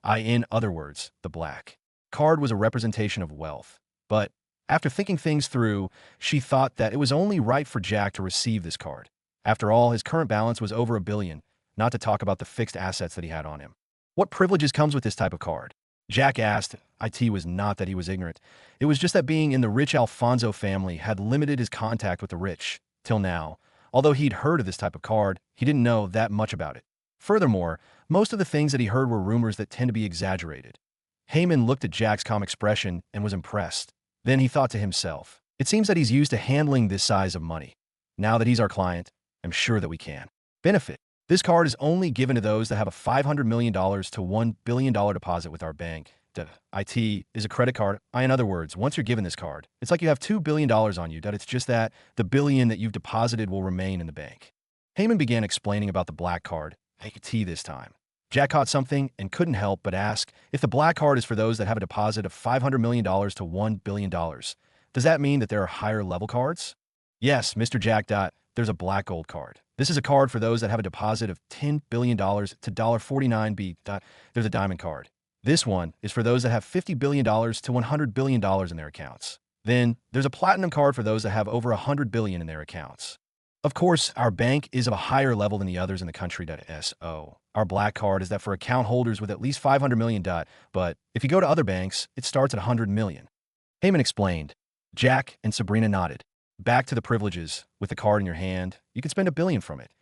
In other words, the black card was a representation of wealth. But after thinking things through, she thought that it was only right for Jack to receive this card. After all, his current balance was over $1 billion, not to talk about the fixed assets that he had on him. What privileges comes with this type of card? Jack asked. It was not that he was ignorant. It was just that being in the rich Alfonso family had limited his contact with the rich. Till now, although he'd heard of this type of card, he didn't know that much about it. Furthermore, most of the things that he heard were rumors that tend to be exaggerated. Heyman looked at Jack's calm expression and was impressed. Then he thought to himself, it seems that he's used to handling this size of money. Now that he's our client, I'm sure that we can benefit. This card is only given to those that have a $500 million to $1 billion deposit with our bank. IT is a credit card. In other words, once you're given this card, it's like you have $2 billion on you. It's just that the billion that you've deposited will remain in the bank. Heyman began explaining about the black card, IT this time. Jack caught something and couldn't help but ask if the black card is for those that have a deposit of $500 million to $1 billion. Does that mean that there are higher level cards? Yes, Mr. Jack. There's a black gold card. This is a card for those that have a deposit of $10 billion to $49B. There's a diamond card. This one is for those that have $50 billion to $100 billion in their accounts. Then there's a platinum card for those that have over $100 billion in their accounts. Of course, our bank is of a higher level than the others in the country. Our black card is that for account holders with at least $500 million. But if you go to other banks, it starts at $100 million. Heyman explained. Jack and Sabrina nodded. Back to the privileges. With the card in your hand, you can spend $1 billion from it.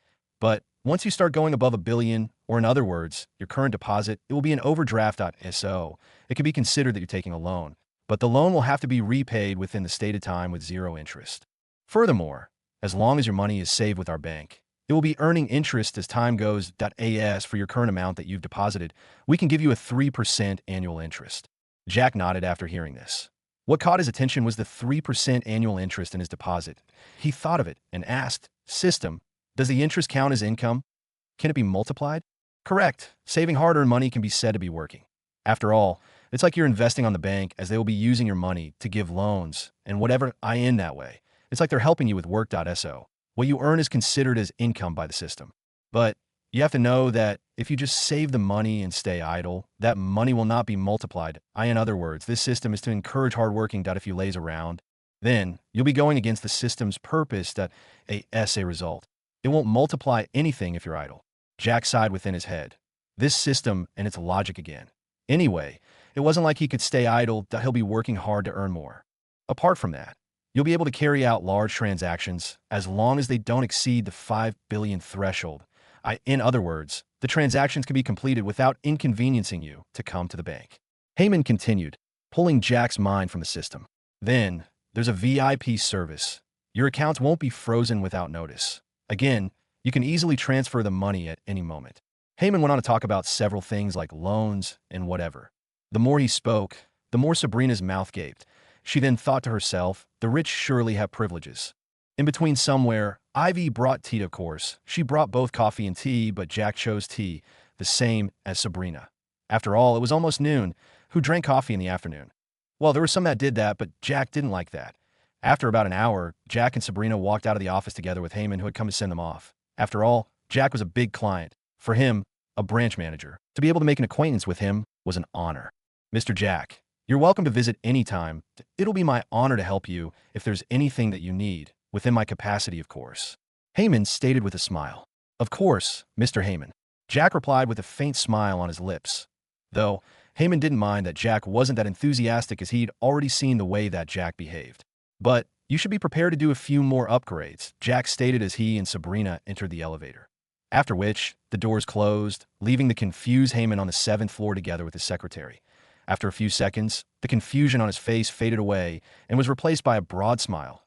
But once you start going above $1 billion, or in other words, your current deposit, it will be an overdraft. It can be considered that you're taking a loan, but the loan will have to be repaid within the stated time with zero interest. Furthermore, as long as your money is saved with our bank, it will be earning interest as time goes. For your current amount that you've deposited, we can give you a 3% annual interest. Jack nodded after hearing this. What caught his attention was the 3% annual interest in his deposit. He thought of it and asked, System, does the interest count as income? Can it be multiplied? Correct. Saving hard-earned money can be said to be working. After all, it's like you're investing on the bank, as they will be using your money to give loans and whatever in that way. It's like they're helping you with work.so. What you earn is considered as income by the system. But you have to know that if you just save the money and stay idle, that money will not be multiplied. In other words, this system is to encourage hard working. If you laze around, then you'll be going against the system's purpose. A result. It won't multiply anything if you're idle. Jack sighed within his head. This system and its logic again. Anyway, it wasn't like he could stay idle. He'll be working hard to earn more. Apart from that, you'll be able to carry out large transactions as long as they don't exceed the 5 billion threshold. In other words, the transactions can be completed without inconveniencing you to come to the bank. Heyman continued, pulling Jack's mind from the system. Then, there's a VIP service. Your accounts won't be frozen without notice. Again, you can easily transfer the money at any moment. Heyman went on to talk about several things like loans and whatever. The more he spoke, the more Sabrina's mouth gaped. She then thought to herself, the rich surely have privileges. In between somewhere, Ivy brought tea, of course. She brought both coffee and tea, but Jack chose tea, the same as Sabrina. After all, it was almost noon. Who drank coffee in the afternoon? Well, there were some that did that, but Jack didn't like that. After about an hour, Jack and Sabrina walked out of the office together with Heyman, who had come to send them off. After all, Jack was a big client. For him, a branch manager, to be able to make an acquaintance with him was an honor. Mr. Jack, you're welcome to visit anytime. It'll be my honor to help you if there's anything that you need, within my capacity, of course. Heyman stated with a smile. Of course, Mr. Heyman. Jack replied with a faint smile on his lips. Though, Heyman didn't mind that Jack wasn't that enthusiastic, as he'd already seen the way that Jack behaved. But you should be prepared to do a few more upgrades, Jack stated as he and Sabrina entered the elevator. After which, the doors closed, leaving the confused Heyman on the 7th floor together with his secretary. After a few seconds, the confusion on his face faded away and was replaced by a broad smile.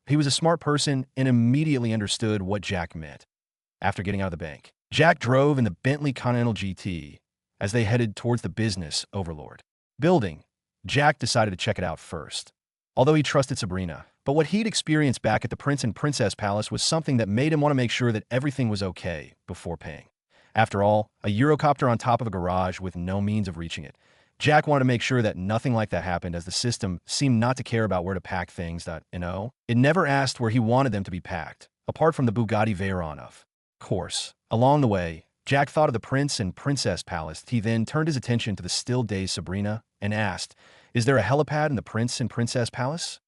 He was a smart person and immediately understood what Jack meant. After getting out of the bank, Jack drove in the Bentley Continental GT. As they headed towards the business overlord building, Jack decided to check it out first. Although he trusted Sabrina, but what he'd experienced back at the Prince and Princess Palace was something that made him want to make sure that everything was okay before paying. After all, a Eurocopter on top of a garage with no means of reaching it. Jack wanted to make sure that nothing like that happened, as the system seemed not to care about where to pack things. It never asked where he wanted them to be packed, apart from the Bugatti Veyron of course. Along the way, Jack thought of the Prince and Princess Palace. He then turned his attention to the still-dazed Sabrina and asked, is there a helipad in the Prince and Princess Palace?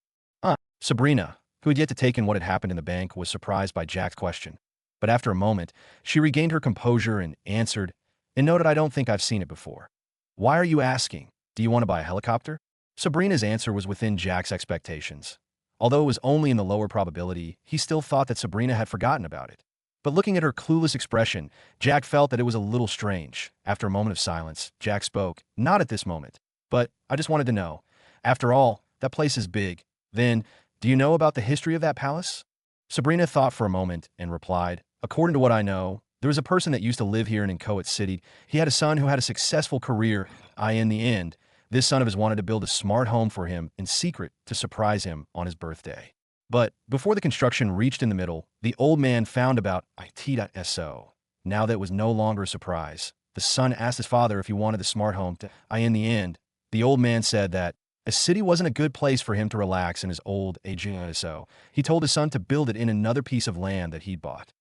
Sabrina, who had yet to take in what had happened in the bank, was surprised by Jack's question. But after a moment, she regained her composure and answered, and noted, I don't think I've seen it before. Why are you asking? Do you want to buy a helicopter? Sabrina's answer was within Jack's expectations. Although it was only in the lower probability, he still thought that Sabrina had forgotten about it. But looking at her clueless expression, Jack felt that it was a little strange. After a moment of silence, Jack spoke, not at this moment. but I just wanted to know. After all, that place is big. Then, do you know about the history of that palace? Sabrina thought for a moment and replied, according to what I know, there was a person that used to live here in Inchoate City. He had a son who had a successful career. In the end, this son of his wanted to build a smart home for him in secret to surprise him on his birthday. But before the construction reached in the middle, the old man found about it.so. Now that it was no longer a surprise, the son asked his father if he wanted the smart home to. In the end, the old man said that a city wasn't a good place for him to relax in his old age, so he told his son to build it in another piece of land that he'd bought.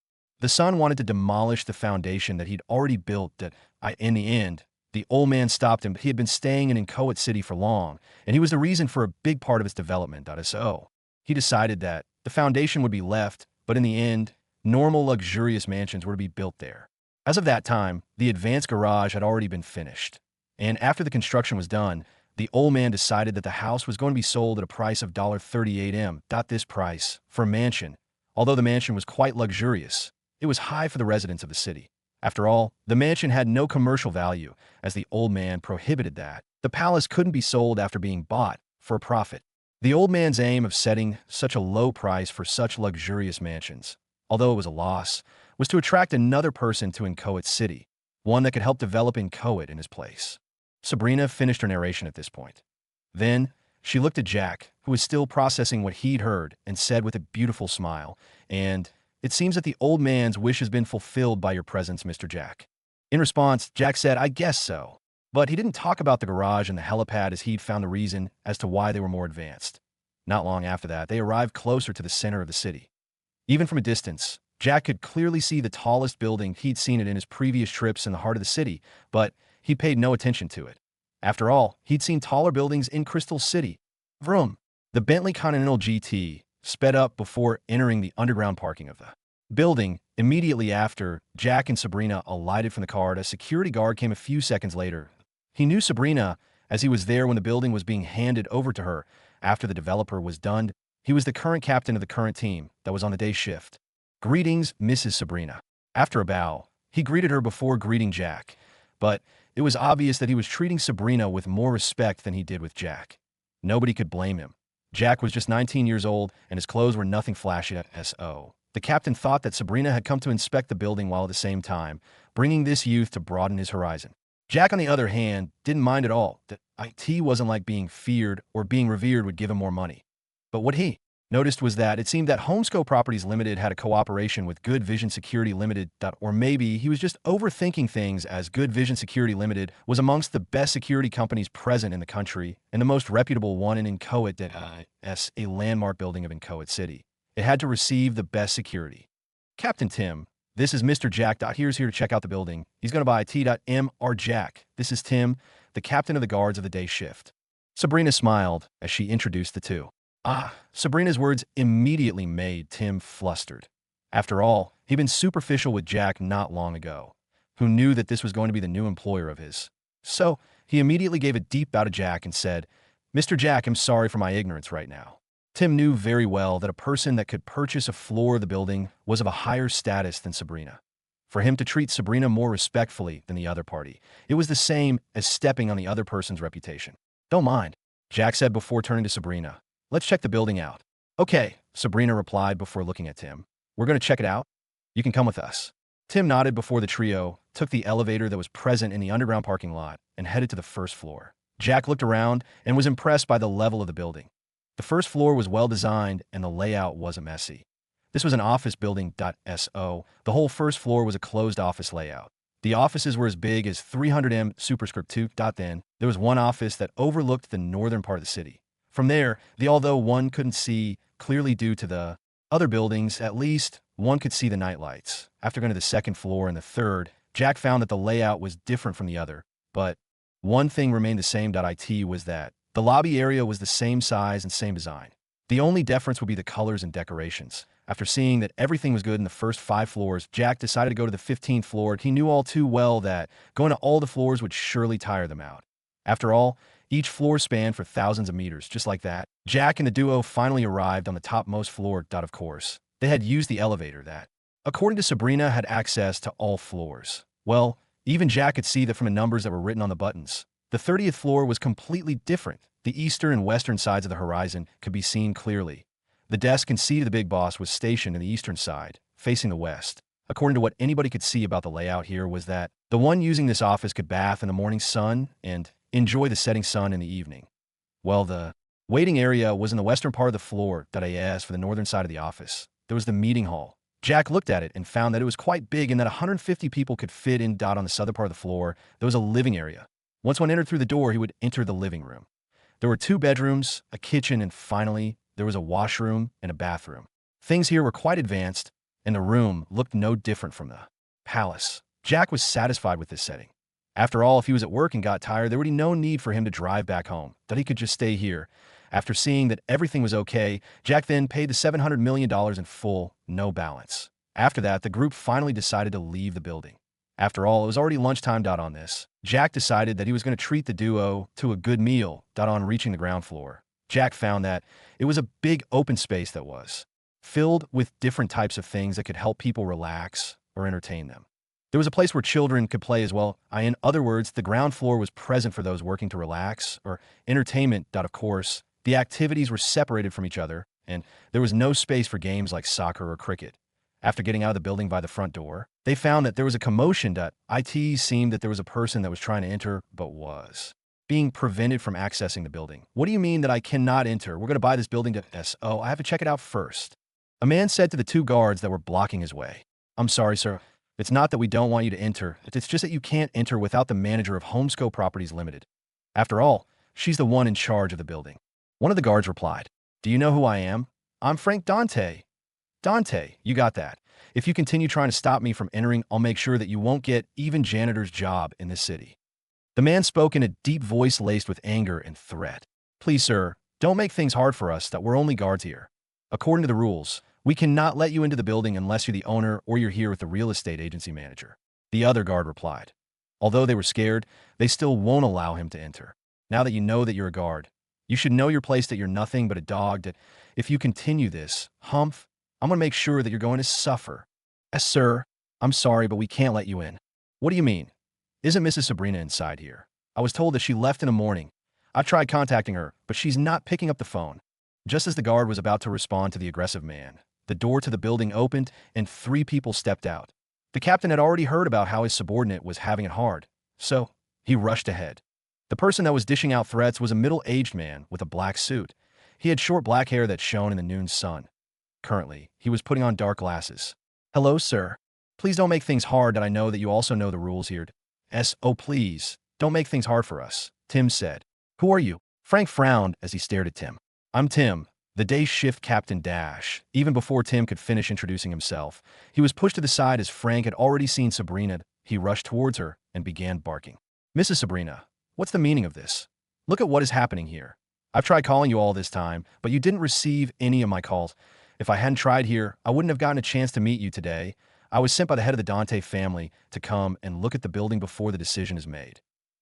The son wanted to demolish the foundation that he'd already built. In the end, the old man stopped him. He had been staying in Inchoate City for long, and he was the reason for a big part of its development. So he decided that the foundation would be left, but in the end, normal luxurious mansions were to be built there. As of that time, the advanced garage had already been finished, and after the construction was done, the old man decided that the house was going to be sold at a price of $38M. This price, for a mansion, although the mansion was quite luxurious, it was high for the residents of the city. After all, the mansion had no commercial value, as the old man prohibited that. The palace couldn't be sold after being bought for a profit. The old man's aim of setting such a low price for such luxurious mansions, although it was a loss, was to attract another person to Inchoate City, one that could help develop Inchoate in his place. Sabrina finished her narration at this point. Then, she looked at Jack, who was still processing what he'd heard, and said with a beautiful smile, "And it seems that the old man's wish has been fulfilled by your presence, Mr. Jack." In response, Jack said, "I guess so." But he didn't talk about the garage and the helipad as he'd found the reason as to why they were more advanced. Not long after that, they arrived closer to the center of the city. Even from a distance, Jack could clearly see the tallest building. He'd seen it in his previous trips in the heart of the city, but he paid no attention to it. After all, he'd seen taller buildings in Crystal City. Vroom! The Bentley Continental GT sped up before entering the underground parking of the building. Immediately after, Jack and Sabrina alighted from the car. A security guard came a few seconds later. He knew Sabrina, as he was there when the building was being handed over to her after the developer was done. He was the current captain of the current team that was on the day shift. "Greetings, Mrs. Sabrina." After a bow, he greeted her before greeting Jack, but it was obvious that he was treating Sabrina with more respect than he did with Jack. Nobody could blame him. Jack was just 19 years old, and his clothes were nothing flashy. So the captain thought that Sabrina had come to inspect the building while at the same time bringing this youth to broaden his horizon. Jack, on the other hand, didn't mind at all. That IT wasn't like being feared or being revered would give him more money. But what he noticed was that it seemed that Homesco Properties Limited had a cooperation with Good Vision Security Limited. Or maybe he was just overthinking things, as Good Vision Security Limited was amongst the best security companies present in the country and the most reputable one in Inchoate, a landmark building of Inchoate City. It had to receive the best security. "Captain Tim, this is Mr. Jack. Here's here to check out the building. He's going to buy T.M.R. Jack. This is Tim, the captain of the guards of the day shift." Sabrina smiled as she introduced the two. Sabrina's words immediately made Tim flustered. After all, he'd been superficial with Jack not long ago, who knew that this was going to be the new employer of his. So he immediately gave a deep bow to Jack and said, "Mr. Jack, I'm sorry for my ignorance right now." Tim knew very well that a person that could purchase a floor of the building was of a higher status than Sabrina. For him to treat Sabrina more respectfully than the other party, it was the same as stepping on the other person's reputation. "Don't mind," Jack said before turning to Sabrina. "Let's check the building out." "Okay," Sabrina replied before looking at Tim. "We're going to check it out. You can come with us." Tim nodded before the trio took the elevator that was present in the underground parking lot and headed to the first floor. Jack looked around and was impressed by the level of the building. The first floor was well designed and the layout wasn't messy. This was an office building. So the whole first floor was a closed office layout. The offices were as big as 300M superscript 2. Then there was one office that overlooked the northern part of the city. From there, although one couldn't see clearly due to the other buildings, at least one could see the nightlights. After going to the second floor and the third, Jack found that the layout was different from the other, but one thing remained the same. It was that the lobby area was the same size and same design. The only difference would be the colors and decorations. After seeing that everything was good in the first 5 floors, Jack decided to go to the 15th floor. He knew all too well that going to all the floors would surely tire them out. After all, each floor spanned for thousands of meters. Just like that, Jack and the duo finally arrived on the topmost floor. Of course, they had used the elevator that, according to Sabrina, had access to all floors. Well, even Jack could see that from the numbers that were written on the buttons. The 30th floor was completely different. The eastern and western sides of the horizon could be seen clearly. The desk and seat of the big boss was stationed in the eastern side, facing the west. According to what anybody could see about the layout here was that the one using this office could bath in the morning sun and enjoy the setting sun in the evening. Well, the waiting area was in the western part of the floor that I asked for the northern side of the office. There was the meeting hall. Jack looked at it and found that it was quite big and that 150 people could fit in. On the southern part of the floor, there was a living area. Once one entered through the door, he would enter the living room. There were 2 bedrooms, a kitchen, and finally, there was a washroom and a bathroom. Things here were quite advanced, and the room looked no different from the palace. Jack was satisfied with this setting. After all, if he was at work and got tired, there would be no need for him to drive back home, that he could just stay here. After seeing that everything was okay, Jack then paid the $700 million in full, no balance. After that, the group finally decided to leave the building. After all, it was already lunchtime. On this, Jack decided that he was going to treat the duo to a good meal. On reaching the ground floor, Jack found that it was a big open space that was filled with different types of things that could help people relax or entertain them. There was a place where children could play as well. In other words, the ground floor was present for those working to relax or entertainment. Of course, the activities were separated from each other, and there was no space for games like soccer or cricket. After getting out of the building by the front door, they found that there was a commotion. It seemed that there was a person that was trying to enter, but was being prevented from accessing the building. What do you mean that I cannot enter? We're going to buy this building to SO. I have to check it out first. A man said to the 2 guards that were blocking his way. I'm sorry, sir. It's not that we don't want you to enter. It's just that you can't enter without the manager of Homesco Properties Limited. After all, she's the one in charge of the building. One of the guards replied, "Do you know who I am? I'm Frank Dante." "Dante, you got that. If you continue trying to stop me from entering, I'll make sure that you won't get even janitor's job in this city." The man spoke in a deep voice laced with anger and threat. "Please, sir, don't make things hard for us. That we're only guards here. According to the rules, we cannot let you into the building unless you're the owner or you're here with the real estate agency manager." The other guard replied. Although they were scared, they still won't allow him to enter. Now that you know that you're a guard, you should know your place, that you're nothing but a dog, that if you continue this, Humph, I'm going to make sure that you're going to suffer. Sir, I'm sorry, but we can't let you in." "What do you mean? Isn't Mrs. Sabrina inside here? I was told that she left in the morning. I tried contacting her, but she's not picking up the phone." Just as the guard was about to respond to the aggressive man, the door to the building opened and 3 people stepped out. The captain had already heard about how his subordinate was having it hard, so he rushed ahead. The person that was dishing out threats was a middle-aged man with a black suit. He had short black hair that shone in the noon sun. Currently, he was putting on dark glasses. "Hello, sir. Please don't make things hard. That I know that you also know the rules here." "Oh, please, don't make things hard for us," Tim said. "Who are you?" Frank frowned as he stared at Tim. "I'm Tim, the day shift captain dash." Even before Tim could finish introducing himself, he was pushed to the side as Frank had already seen Sabrina. He rushed towards her and began barking. "Mrs. Sabrina, what's the meaning of this? Look at what is happening here. I've tried calling you all this time, but you didn't receive any of my calls. If I hadn't tried here, I wouldn't have gotten a chance to meet you today. I was sent by the head of the Dante family to come and look at the building before the decision is made.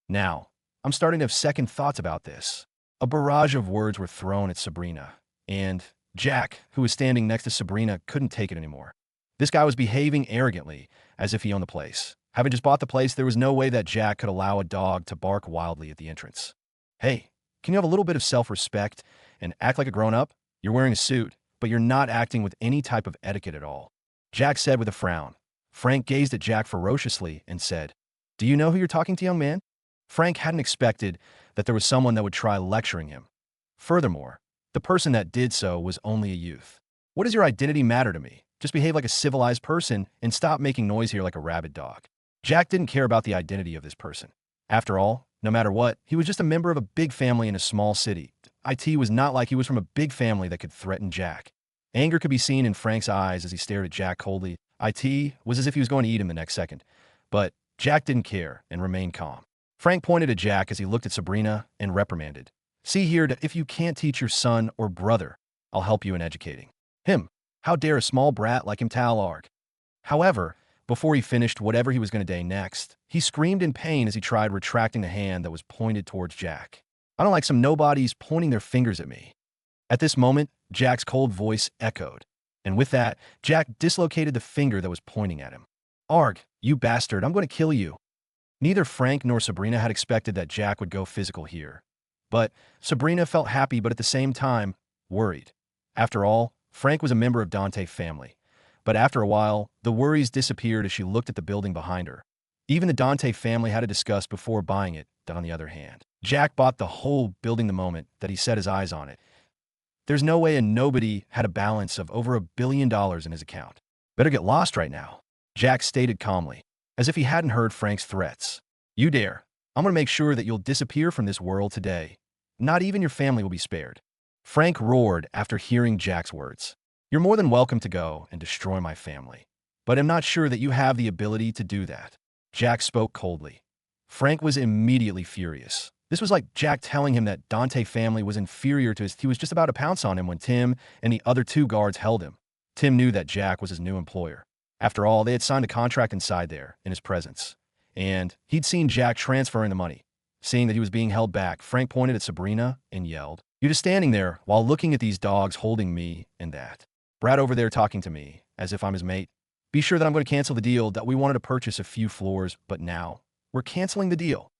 Now, I'm starting to have second thoughts about this." A barrage of words were thrown at Sabrina, and Jack, who was standing next to Sabrina, couldn't take it anymore. This guy was behaving arrogantly, as if he owned the place. Having just bought the place, there was no way that Jack could allow a dog to bark wildly at the entrance. "Hey, can you have a little bit of self-respect and act like a grown-up? You're wearing a suit, but you're not acting with any type of etiquette at all," Jack said with a frown. Frank gazed at Jack ferociously and said, "Do you know who you're talking to, young man?" Frank hadn't expected that there was someone that would try lecturing him. Furthermore, the person that did so was only a youth. "What does your identity matter to me? Just behave like a civilized person and stop making noise here like a rabid dog." Jack didn't care about the identity of this person. After all, no matter what, he was just a member of a big family in a small city. It was not like he was from a big family that could threaten Jack. Anger could be seen in Frank's eyes as he stared at Jack coldly. It was as if he was going to eat him the next second. But Jack didn't care and remained calm. Frank pointed at Jack as he looked at Sabrina and reprimanded. "See here, if you can't teach your son or brother, I'll help you in educating him. How dare a small brat like him talarg?" However, before he finished whatever he was going to do next, he screamed in pain as he tried retracting the hand that was pointed towards Jack. "I don't like some nobodies pointing their fingers at me." At this moment, Jack's cold voice echoed, and with that, Jack dislocated the finger that was pointing at him. "Arg, you bastard, I'm going to kill you." Neither Frank nor Sabrina had expected that Jack would go physical here. But Sabrina felt happy but at the same time, worried. After all, Frank was a member of Dante's family. But after a while, the worries disappeared as she looked at the building behind her. Even the Dante family had to discuss before buying it, on the other hand. Jack bought the whole building the moment that he set his eyes on it. There's no way a nobody had a balance of over $1 billion in his account. Better get lost right now, Jack stated calmly, as if he hadn't heard Frank's threats. You dare. I'm going to make sure that you'll disappear from this world today. Not even your family will be spared. Frank roared after hearing Jack's words. You're more than welcome to go and destroy my family, but I'm not sure that you have the ability to do that. Jack spoke coldly. Frank was immediately furious. This was like Jack telling him that Dante's family was inferior to his. He was just about to pounce on him when Tim and the other two guards held him. Tim knew that Jack was his new employer. After all, they had signed a contract inside there, in his presence. And he'd seen Jack transferring the money. Seeing that he was being held back, Frank pointed at Sabrina and yelled, "You're just standing there while looking at these dogs holding me and that Brad over there talking to me, as if I'm his mate. Be sure that I'm going to cancel the deal that we wanted to purchase a few floors, but now we're canceling the deal."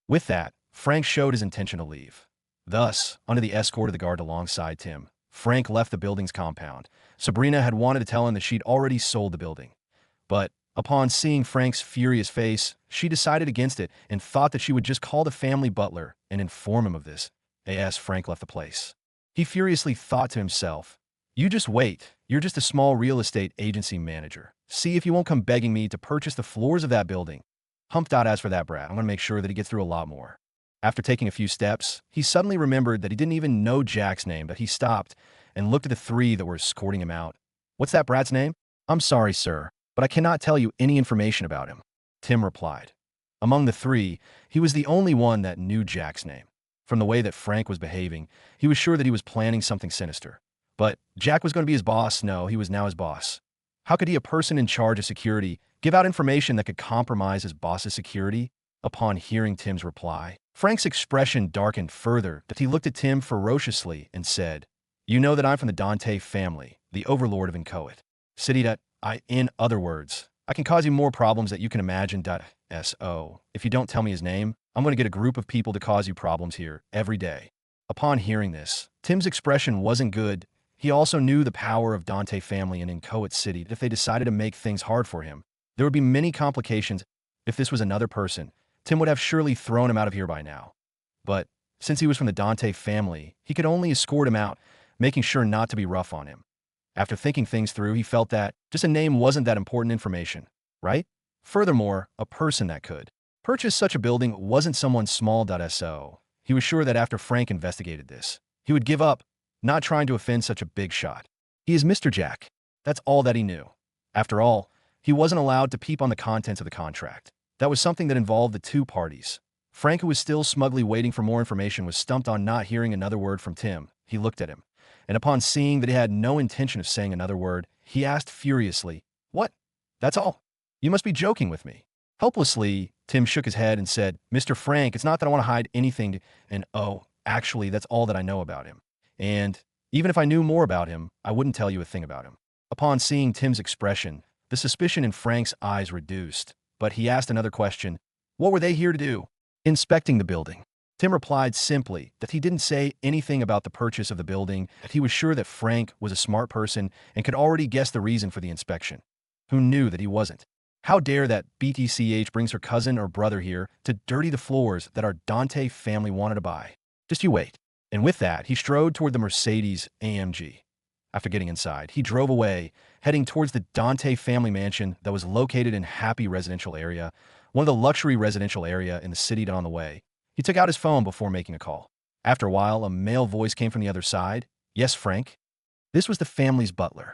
With that, Frank showed his intention to leave. Thus, under the escort of the guard alongside Tim, Frank left the building's compound. Sabrina had wanted to tell him that she'd already sold the building. But upon seeing Frank's furious face, she decided against it and thought that she would just call the family butler and inform him of this. As Frank left the place, he furiously thought to himself, "You just wait. You're just a small real estate agency manager. See if you won't come begging me to purchase the floors of that building." As for that Brad, I'm going to make sure that he gets through a lot more. After taking a few steps, he suddenly remembered that he didn't even know Jack's name, but he stopped and looked at the three that were escorting him out. "What's that Brad's name?" "I'm sorry, sir, but I cannot tell you any information about him," Tim replied. Among the three, he was the only one that knew Jack's name. From the way that Frank was behaving, he was sure that he was planning something sinister. But Jack was going to be his boss. No, he was now his boss. How could he, a person in charge of security, give out information that could compromise his boss's security? Upon hearing Tim's reply, Frank's expression darkened further as he looked at Tim ferociously and said, "You know that I'm from the Dante family, the overlord of Incoit. City that in other words, I can cause you more problems that you can imagine. So, if you don't tell me his name, I'm going to get a group of people to cause you problems here every day." Upon hearing this, Tim's expression wasn't good. He also knew the power of Dante family in Incoit City. If they decided to make things hard for him, there would be many complications. If this was another person, Tim would have surely thrown him out of here by now. But since he was from the Dante family, he could only escort him out, making sure not to be rough on him. After thinking things through, he felt that just a name wasn't that important information, right? Furthermore, a person that could purchase such a building wasn't someone small. So, he was sure that after Frank investigated this, he would give up, not trying to offend such a big shot. He is Mr. Jack. That's all that he knew. After all, he wasn't allowed to peep on the contents of the contract. That was something that involved the two parties. Frank, who was still smugly waiting for more information, was stumped on not hearing another word from Tim. He looked at him, and upon seeing that he had no intention of saying another word, he asked furiously, "What? That's all? You must be joking with me." Helplessly, Tim shook his head and said, "Mr. Frank, it's not that I want to hide anything, and actually, that's all that I know about him. And even if I knew more about him, I wouldn't tell you a thing about him." Upon seeing Tim's expression, the suspicion in Frank's eyes reduced, but he asked another question. What were they here to do? Inspecting the building. Tim replied simply that he didn't say anything about the purchase of the building, that he was sure that Frank was a smart person and could already guess the reason for the inspection. Who knew that he wasn't? How dare that BTCH brings her cousin or brother here to dirty the floors that our Dante family wanted to buy? Just you wait. And with that, he strode toward the Mercedes AMG. After getting inside, he drove away, heading towards the Dante family mansion that was located in Happy Residential Area, one of the luxury residential area in the city. On the way, he took out his phone before making a call. After a while, a male voice came from the other side. "Yes, Frank?" This was the family's butler.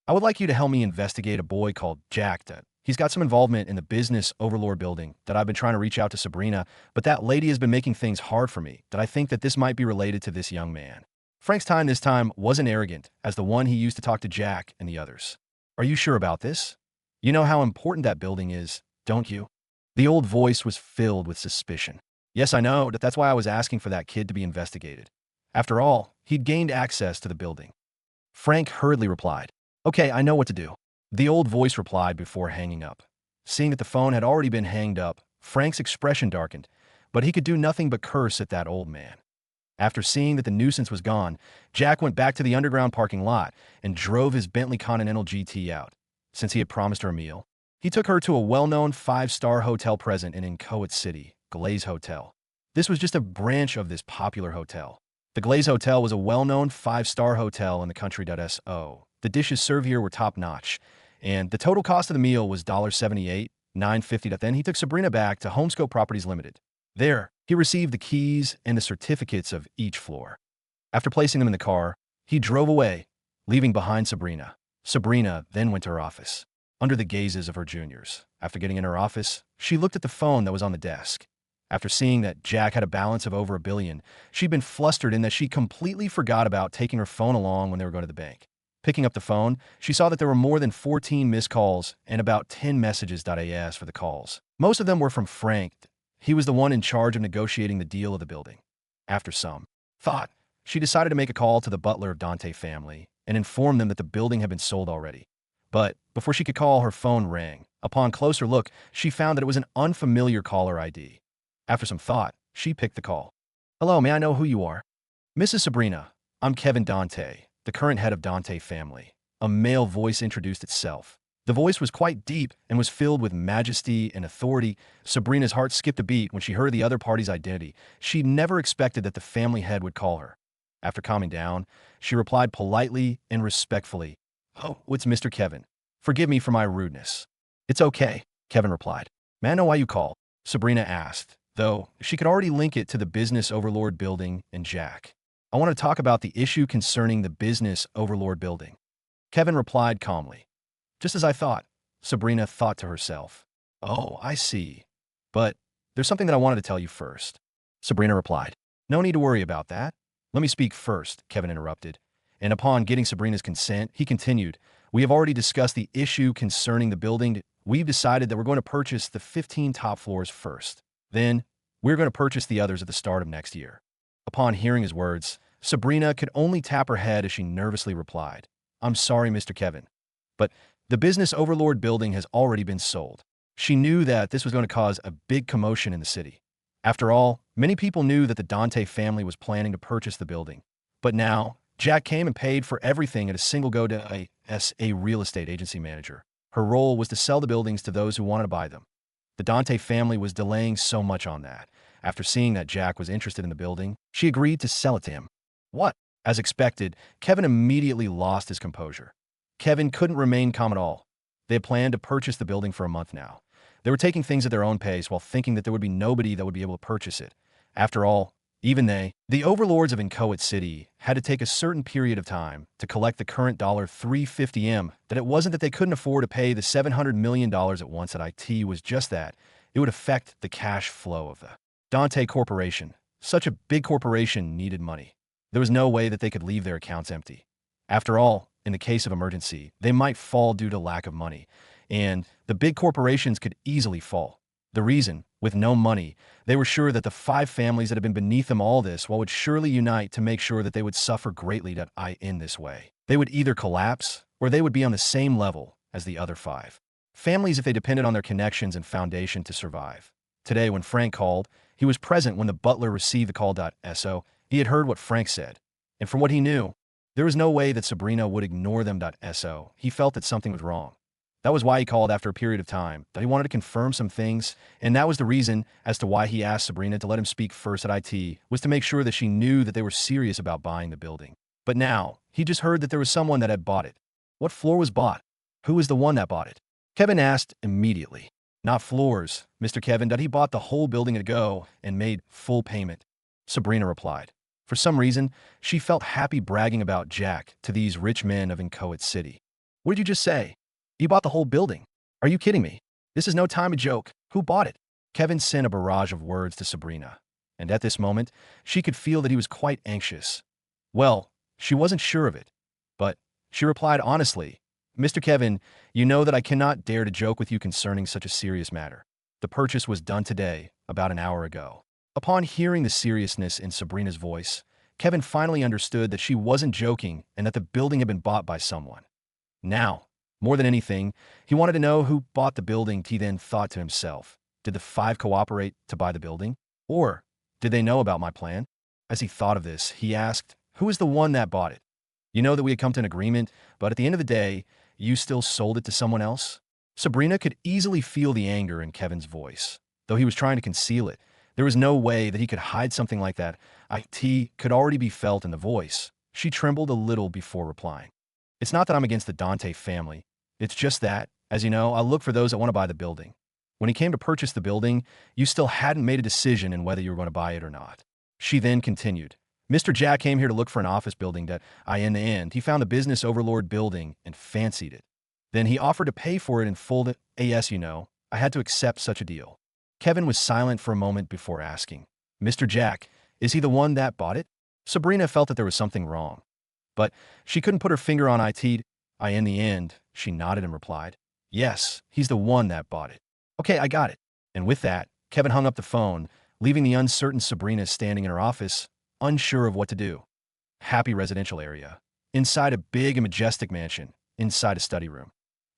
"I would like you to help me investigate a boy called Jack. He's got some involvement in the business overlord building that I've been trying to reach out to Sabrina, but that lady has been making things hard for me. That I think that this might be related to this young man." Frank's tone this time wasn't arrogant as the one he used to talk to Jack and the others. "Are you sure about this? You know how important that building is, don't you?" The old voice was filled with suspicion. "Yes, I know. That's why I was asking for that kid to be investigated. After all, he'd gained access to the building." Frank hurriedly replied, "Okay, I know what to do." The old voice replied before hanging up. Seeing that the phone had already been hanged up, Frank's expression darkened, but he could do nothing but curse at that old man. After seeing that the nuisance was gone, Jack went back to the underground parking lot and drove his Bentley Continental GT out. Since he had promised her a meal, he took her to a well-known five-star hotel present in Inchoate City, Glaze Hotel. This was just a branch of this popular hotel. The Glaze Hotel was a well-known five-star hotel in the country. So the dishes served here were top-notch, and the total cost of the meal was $78, $9.50. Then he took Sabrina back to Homescope Properties Limited. There, he received the keys and the certificates of each floor. After placing them in the car, he drove away, leaving behind Sabrina. Sabrina then went to her office, under the gazes of her juniors. After getting in her office, she looked at the phone that was on the desk. After seeing that Jack had a balance of over $1 billion, she'd been flustered in that she completely forgot about taking her phone along when they were going to the bank. Picking up the phone, she saw that there were more than 14 missed calls and about 10 messages. As for the calls, most of them were from Frank. He was the one in charge of negotiating the deal of the building. After some thought, she decided to make a call to the butler of Dante family and inform them that the building had been sold already. But before she could call, her phone rang. Upon closer look, she found that it was an unfamiliar caller ID. After some thought, she picked the call. "Hello, may I know who you are?" "Mrs. Sabrina, I'm Kevin Dante, the current head of Dante family." A male voice introduced itself. The voice was quite deep and was filled with majesty and authority. Sabrina's heart skipped a beat when she heard the other party's identity. She never expected that the family head would call her. After calming down, she replied politely and respectfully, "Oh, it's Mr. Kevin. Forgive me for my rudeness." "It's okay," Kevin replied. "May I know why you called?" Sabrina asked, though she could already link it to the business overlord building and Jack. "I want to talk about the issue concerning the business overlord building," Kevin replied calmly. "Just as I thought," Sabrina thought to herself. "Oh, I see. But there's something that I wanted to tell you first," Sabrina replied. "No need to worry about that. Let me speak first," Kevin interrupted. And upon getting Sabrina's consent, he continued, "We have already discussed the issue concerning the building. We've decided that we're going to purchase the 15 top floors first. Then, we're going to purchase the others at the start of next year." Upon hearing his words, Sabrina could only tap her head as she nervously replied, "I'm sorry, Mr. Kevin, but the business overlord building has already been sold." She knew that this was going to cause a big commotion in the city. After all, many people knew that the Dante family was planning to purchase the building. But now, Jack came and paid for everything at a single go to a real estate agency manager. Her role was to sell the buildings to those who wanted to buy them. The Dante family was delaying so much on that. After seeing that Jack was interested in the building, she agreed to sell it to him. What? As expected, Kevin immediately lost his composure. Kevin couldn't remain calm at all. They had planned to purchase the building for a month now. They were taking things at their own pace while thinking that there would be nobody that would be able to purchase it. After all, even they, the overlords of Inchoate City, had to take a certain period of time to collect the current $350M, that it wasn't that they couldn't afford to pay the $700 million at once. At IT was just that. It would affect the cash flow of the Dante Corporation. Such a big corporation needed money. There was no way that they could leave their accounts empty. After all, in the case of emergency, they might fall due to lack of money, and the big corporations could easily fall. The reason, with no money, they were sure that the 5 families that had been beneath them all this while would surely unite to make sure that they would suffer greatly in this way. They would either collapse, or they would be on the same level as the other 5 families if they depended on their connections and foundation to survive. Today, when Frank called, he was present when the butler received the call. So he had heard what Frank said, and from what he knew, there was no way that Sabrina would ignore them. So he felt that something was wrong. That was why he called after a period of time, that he wanted to confirm some things, and that was the reason as to why he asked Sabrina to let him speak first at IT, was to make sure that she knew that they were serious about buying the building. But now, he just heard that there was someone that had bought it. What floor was bought? Who was the one that bought it? Kevin asked immediately. Not floors, Mr. Kevin, that he bought the whole building at a go and made full payment, Sabrina replied. For some reason, she felt happy bragging about Jack to these rich men of Inchoate City. What did you just say? You bought the whole building? Are you kidding me? This is no time to joke. Who bought it? Kevin sent a barrage of words to Sabrina, and at this moment, she could feel that he was quite anxious. Well, she wasn't sure of it, but she replied honestly, Mr. Kevin, you know that I cannot dare to joke with you concerning such a serious matter. The purchase was done today, about an hour ago. Upon hearing the seriousness in Sabrina's voice, Kevin finally understood that she wasn't joking and that the building had been bought by someone. Now, more than anything, he wanted to know who bought the building. He then thought to himself, Did the five cooperate to buy the building? Or did they know about my plan? As he thought of this, he asked, who is the one that bought it? You know that we had come to an agreement, but at the end of the day, you still sold it to someone else? Sabrina could easily feel the anger in Kevin's voice. Though he was trying to conceal it, there was no way that he could hide something like that. It could already be felt in the voice. She trembled a little before replying. It's not that I'm against the Dante family. It's just that, as you know, I'll look for those that want to buy the building. When he came to purchase the building, you still hadn't made a decision in whether you were going to buy it or not. She then continued. Mr. Jack came here to look for an office building that in the end, he found a business overlord building and fancied it. Then he offered to pay for it in full. Yes, you know, I had to accept such a deal. Kevin was silent for a moment before asking, Mr. Jack, is he the one that bought it? Sabrina felt that there was something wrong, but she couldn't put her finger on it. In the end, she nodded and replied, yes, he's the one that bought it. Okay, I got it. And with that, Kevin hung up the phone, leaving the uncertain Sabrina standing in her office, unsure of what to do. Happy residential area. Inside a big and majestic mansion, inside a study room.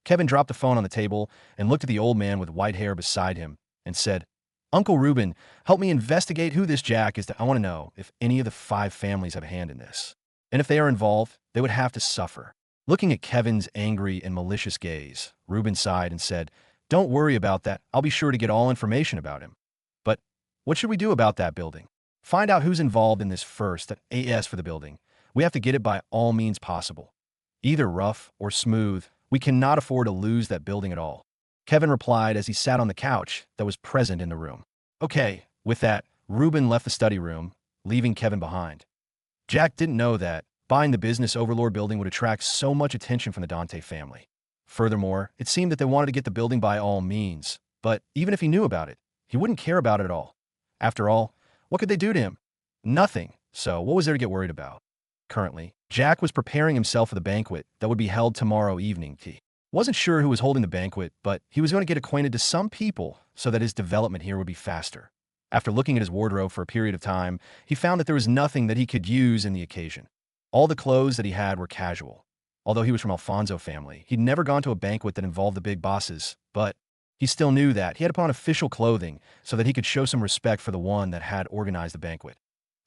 Kevin dropped the phone on the table and looked at the old man with white hair beside him and said, Uncle Reuben, help me investigate who this Jack is. I want to know if any of the five families have a hand in this. And if they are involved, they would have to suffer. Looking at Kevin's angry and malicious gaze, Reuben sighed and said, don't worry about that. I'll be sure to get all information about him. But what should we do about that building? Find out who's involved in this first. As for the building, we have to get it by all means possible. Either rough or smooth, we cannot afford to lose that building at all. Kevin replied as he sat on the couch that was present in the room. Okay, with that, Reuben left the study room, leaving Kevin behind. Jack didn't know that buying the business overlord building would attract so much attention from the Dante family. Furthermore, it seemed that they wanted to get the building by all means, but even if he knew about it, he wouldn't care about it at all. After all, what could they do to him? Nothing, so what was there to get worried about? Currently, Jack was preparing himself for the banquet that would be held tomorrow evening. He wasn't sure who was holding the banquet, but he was going to get acquainted to some people so that his development here would be faster. After looking at his wardrobe for a period of time, he found that there was nothing that he could use in the occasion. All the clothes that he had were casual. Although he was from Alfonso family, he'd never gone to a banquet that involved the big bosses, but he still knew that he had to put on official clothing so that he could show some respect for the one that had organized the banquet.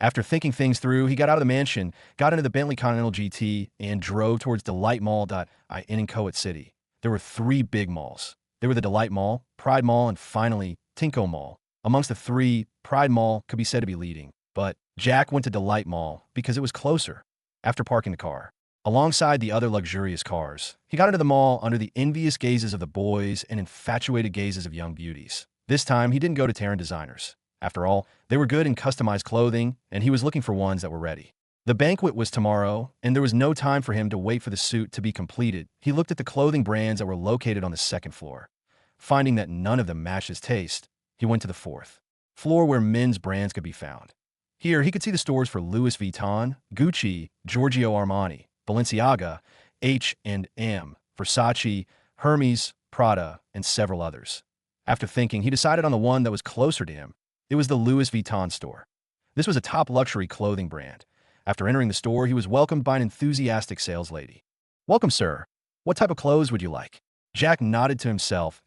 After thinking things through, he got out of the mansion, got into the Bentley Continental GT, and drove towards Delight Mall in Inchoate City. There were three big malls. There were the Delight Mall, Pride Mall, and finally, Tinko Mall. Amongst the three, Pride Mall could be said to be leading, but Jack went to Delight Mall because it was closer. After parking the car, alongside the other luxurious cars, he got into the mall under the envious gazes of the boys and infatuated gazes of young beauties. This time, he didn't go to Terran Designers. After all, they were good in customized clothing, and he was looking for ones that were ready. The banquet was tomorrow, and there was no time for him to wait for the suit to be completed. He looked at the clothing brands that were located on the second floor. Finding that none of them matched his taste, he went to the fourth floor where men's brands could be found. Here, he could see the stores for Louis Vuitton, Gucci, Giorgio Armani, Balenciaga, H&M, Versace, Hermes, Prada, and several others. After thinking, he decided on the one that was closer to him. It was the Louis Vuitton store. This was a top luxury clothing brand. After entering the store, he was welcomed by an enthusiastic sales lady. Welcome, sir. What type of clothes would you like? Jack nodded to himself,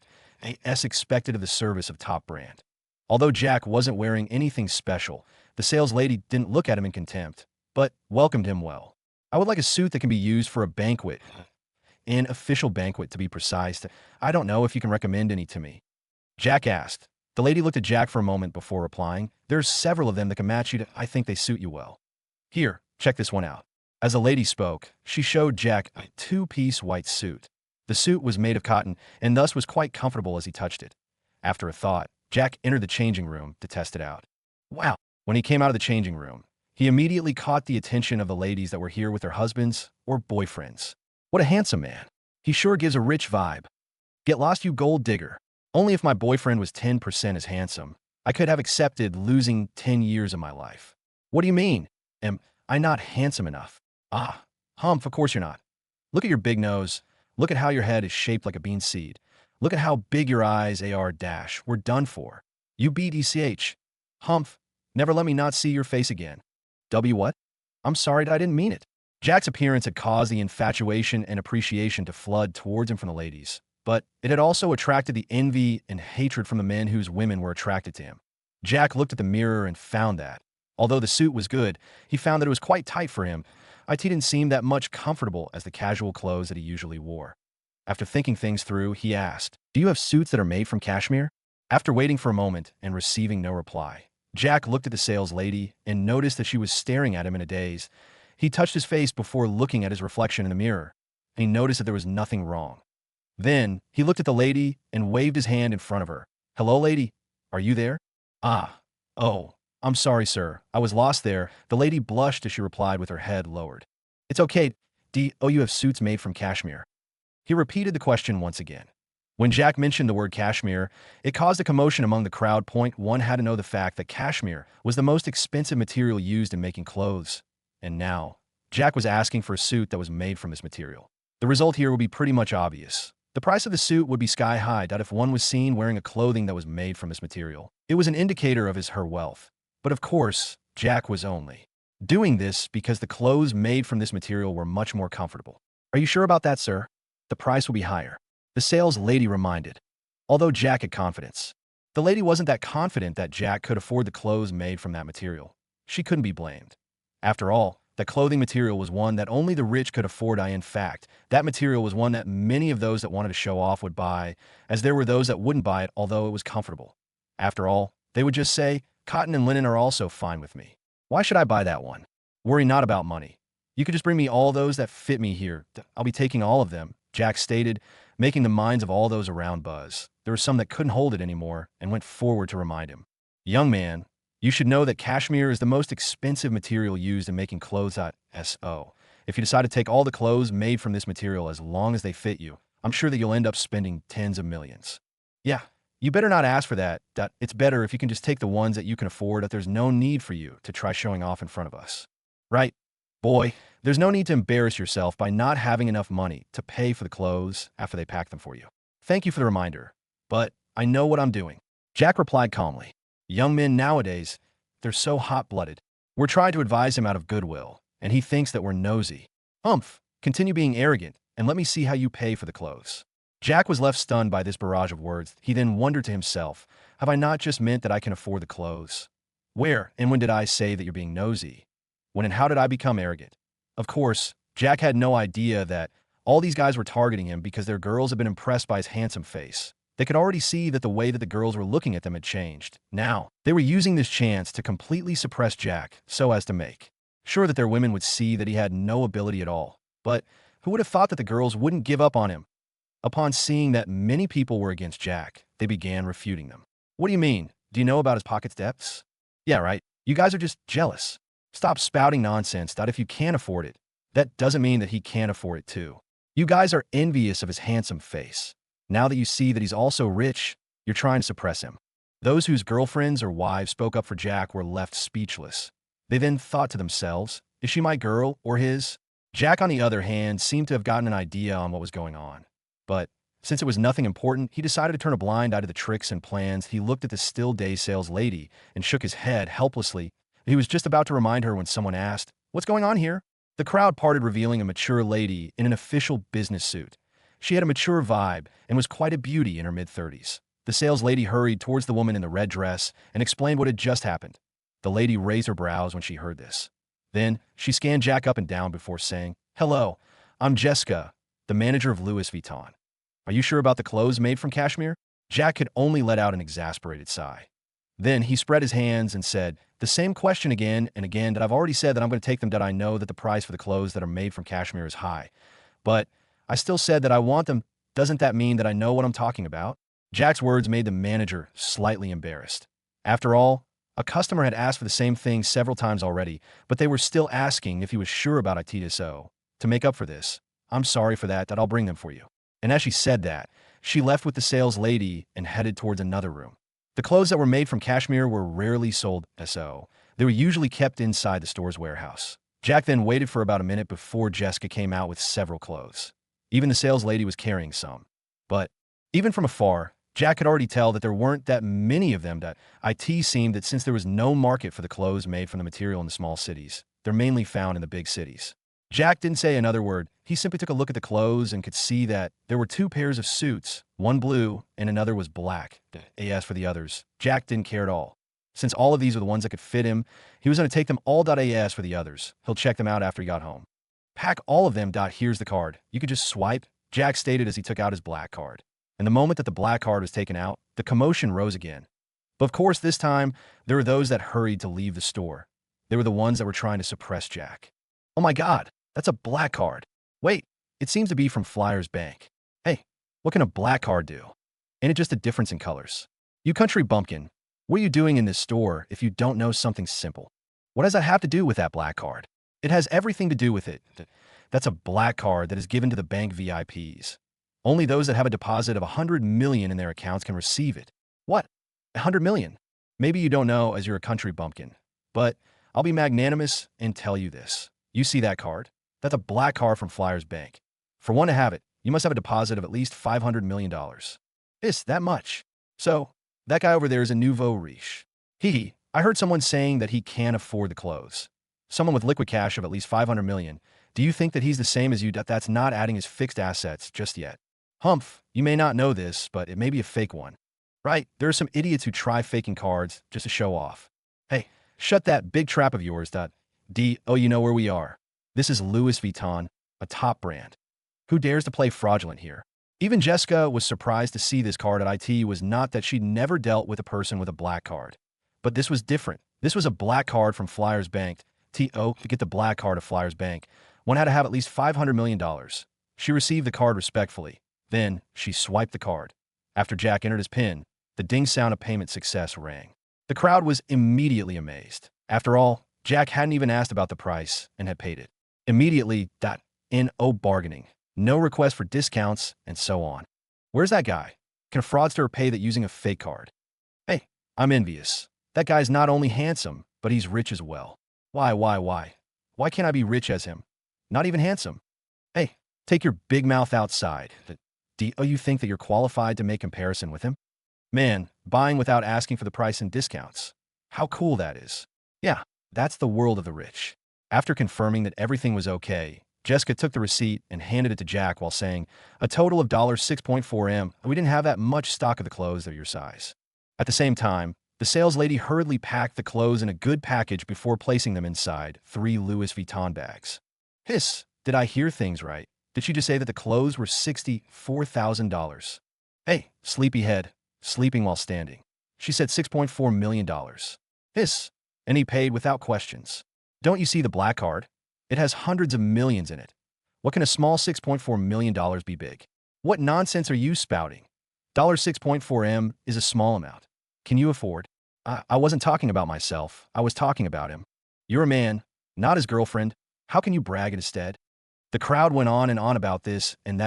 as expected of the service of top brand. Although Jack wasn't wearing anything special, the sales lady didn't look at him in contempt, but welcomed him well. I would like a suit that can be used for a banquet. An official banquet, to be precise. I don't know if you can recommend any to me. Jack asked. The lady looked at Jack for a moment before replying. There's several of them that can match you. I think they suit you well. Here, check this one out. As the lady spoke, she showed Jack a two-piece white suit. The suit was made of cotton and thus was quite comfortable as he touched it. After a thought, Jack entered the changing room to test it out. Wow! When he came out of the changing room, he immediately caught the attention of the ladies that were here with their husbands or boyfriends. What a handsome man. He sure gives a rich vibe. Get lost, you gold digger. Only if my boyfriend was 10% as handsome, I could have accepted losing 10 years of my life. What do you mean? Am I not handsome enough? Ah, Humph, of course you're not. Look at your big nose. Look at how your head is shaped like a bean seed. Look at how big your eyes are. We're done for. You BDCH. Humph, never let me not see your face again. W what? I'm sorry, I didn't mean it. Jack's appearance had caused the infatuation and appreciation to flood towards him from the ladies, but it had also attracted the envy and hatred from the men whose women were attracted to him. Jack looked at the mirror and found that, although the suit was good, he found that it was quite tight for him. It didn't seem that much comfortable as the casual clothes that he usually wore. After thinking things through, he asked, "Do you have suits that are made from cashmere?" After waiting for a moment and receiving no reply, Jack looked at the sales lady and noticed that she was staring at him in a daze. He touched his face before looking at his reflection in the mirror, and he noticed that there was nothing wrong. Then, he looked at the lady and waved his hand in front of her. "Hello, lady. Are you there?" Oh, I'm sorry, sir. I was lost there." The lady blushed as she replied with her head lowered. "It's okay. You have suits made from cashmere?" He repeated the question once again. When Jack mentioned the word cashmere, it caused a commotion among the crowd. Point one had to know the fact that cashmere was the most expensive material used in making clothes. And now, Jack was asking for a suit that was made from this material. The result here would be pretty much obvious. The price of the suit would be sky high if one was seen wearing a clothing that was made from this material. It was an indicator of her wealth. But of course, Jack was only doing this because the clothes made from this material were much more comfortable. "Are you sure about that, sir? The price will be higher," the sales lady reminded. Although Jack had confidence, the lady wasn't that confident that Jack could afford the clothes made from that material. She couldn't be blamed. After all, that clothing material was one that only the rich could afford. In fact, that material was one that many of those that wanted to show off would buy, as there were those that wouldn't buy it although it was comfortable. After all, they would just say, "Cotton and linen are also fine with me. Why should I buy that one? Worry not about money. You could just bring me all those that fit me here. I'll be taking all of them," Jack stated, making the minds of all those around buzz. There were some that couldn't hold it anymore and went forward to remind him. "Young man, you should know that cashmere is the most expensive material used in making clothes. So, if you decide to take all the clothes made from this material as long as they fit you, I'm sure that you'll end up spending tens of millions. Yeah, you better not ask for that. It's better if you can just take the ones that you can afford. That there's no need for you to try showing off in front of us. Right? Boy, there's no need to embarrass yourself by not having enough money to pay for the clothes after they pack them for you. Thank you for the reminder, but I know what I'm doing," Jack replied calmly. Young men nowadays, they're so hot-blooded. We're trying to advise him out of goodwill, and he thinks that we're nosy. Continue being arrogant, and let me see how you pay for the clothes." Jack was left stunned by this barrage of words. He then wondered to himself, have I not just meant that I can afford the clothes? Where and when did I say that you're being nosy? When and how did I become arrogant? Of course, Jack had no idea that all these guys were targeting him because their girls had been impressed by his handsome face. They could already see that the way that the girls were looking at them had changed. Now, they were using this chance to completely suppress Jack so as to make sure that their women would see that he had no ability at all. But who would have thought that the girls wouldn't give up on him? Upon seeing that many people were against Jack, they began refuting them. "What do you mean? Do you know about his pocket's depths? Yeah, right. You guys are just jealous. Stop spouting nonsense. If you can't afford it, that doesn't mean that he can't afford it too. You guys are envious of his handsome face. Now that you see that he's also rich, you're trying to suppress him." Those whose girlfriends or wives spoke up for Jack were left speechless. They then thought to themselves, is she my girl or his? Jack, on the other hand, seemed to have gotten an idea on what was going on. But since it was nothing important, he decided to turn a blind eye to the tricks and plans. He looked at the still-day sales lady and shook his head helplessly. He was just about to remind her when someone asked, "What's going on here?" The crowd parted, revealing a mature lady in an official business suit. She had a mature vibe and was quite a beauty in her mid-30s. The sales lady hurried towards the woman in the red dress and explained what had just happened. The lady raised her brows when she heard this. Then, she scanned Jack up and down before saying, "Hello, I'm Jessica, the manager of Louis Vuitton. Are you sure about the clothes made from cashmere?" Jack could only let out an exasperated sigh. Then he spread his hands and said, "The same question again and again. That I've already said that I'm going to take them. That I know that the price for the clothes that are made from cashmere is high. But I still said that I want them. Doesn't that mean that I know what I'm talking about?" Jack's words made the manager slightly embarrassed. After all, a customer had asked for the same thing several times already, but they were still asking if he was sure about it. So, to make up for this, "I'm sorry for that I'll bring them for you." And as she said that, she left with the sales lady and headed towards another room. The clothes that were made from cashmere were rarely sold, so they were usually kept inside the store's warehouse. Jack then waited for about a minute before Jessica came out with several clothes. Even the sales lady was carrying some. But even from afar, Jack could already tell that there weren't that many of them. It seemed that since there was no market for the clothes made from the material in the small cities, they're mainly found in the big cities. Jack didn't say another word. He simply took a look at the clothes and could see that there were two pairs of suits, one blue and another was black. As for the others, Jack didn't care at all. Since all of these were the ones that could fit him, he was going to take them all. As for the others, he'll check them out after he got home. Pack all of them. Here's the card. You could just swipe, Jack stated as he took out his black card. And the moment that the black card was taken out, the commotion rose again. But of course, this time, there were those that hurried to leave the store. They were the ones that were trying to suppress Jack. Oh my God, that's a black card. Wait, it seems to be from Flyers Bank. Hey, what can a black card do? Ain't it just a difference in colors? You country bumpkin, what are you doing in this store if you don't know something simple? What does that have to do with that black card? It has everything to do with it. That's a black card that is given to the bank VIPs. Only those that have a deposit of 100 million in their accounts can receive it. What? 100 million? Maybe you don't know as you're a country bumpkin, but I'll be magnanimous and tell you this. You see that card? That's a black card from Flyers Bank. For one to have it, you must have a deposit of at least $500 million. It's that much. So, that guy over there is a nouveau riche. I heard someone saying that he can't afford the clothes. Someone with liquid cash of at least 500 million. Do you think that he's the same as you? That's not adding his fixed assets just yet. Humph, you may not know this, but it may be a fake one. Right, there are some idiots who try faking cards just to show off. Hey, shut that big trap of yours. Oh, you know where we are. This is Louis Vuitton, a top brand. Who dares to play fraudulent here? Even Jessica was surprised to see this card at IT. Was not that she'd never dealt with a person with a black card. But this was different. This was a black card from Flyers Bank. To get the black card of Flyers Bank, one had to have at least $500 million. She received the card respectfully. Then, she swiped the card. After Jack entered his PIN, the ding sound of payment success rang. The crowd was immediately amazed. After all, Jack hadn't even asked about the price and had paid it. Immediately, no bargaining, no request for discounts, and so on. Where's that guy? Can a fraudster pay that using a fake card? Hey, I'm envious. That guy's not only handsome, but he's rich as well. Why? Why can't I be rich as him? Not even handsome. Hey, take your big mouth outside. Do you think that you're qualified to make comparison with him? Man, buying without asking for the price and discounts. How cool that is. Yeah, that's the world of the rich. After confirming that everything was okay, Jessica took the receipt and handed it to Jack while saying, a total of $6.4 M. We didn't have that much stock of the clothes of your size. At the same time, the sales lady hurriedly packed the clothes in a good package before placing them inside 3 Louis Vuitton bags. Hiss, did I hear things right? Did she just say that the clothes were $64,000? Hey, sleepyhead, sleeping while standing. She said $6.4 million. Hiss, and he paid without questions. Don't you see the black card? It has hundreds of millions in it. What can a small $6.4 million be big? What nonsense are you spouting? $6.4 M is a small amount. Can you afford? I wasn't talking about myself. I was talking about him. You're a man, not his girlfriend. How can you brag instead? The crowd went on and on about this, and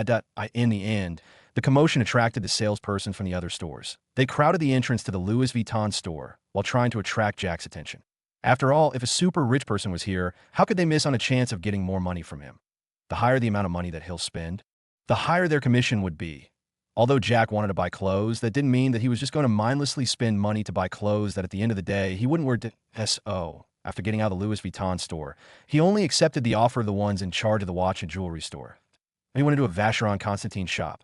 in the end, the commotion attracted the salesperson from the other stores. They crowded the entrance to the Louis Vuitton store while trying to attract Jack's attention. After all, if a super rich person was here, how could they miss on a chance of getting more money from him? The higher the amount of money that he'll spend, the higher their commission would be. Although Jack wanted to buy clothes, that didn't mean that he was just going to mindlessly spend money to buy clothes that at the end of the day, he wouldn't wear after getting out of the Louis Vuitton store. He only accepted the offer of the ones in charge of the watch and jewelry store. He went into a Vacheron Constantin shop.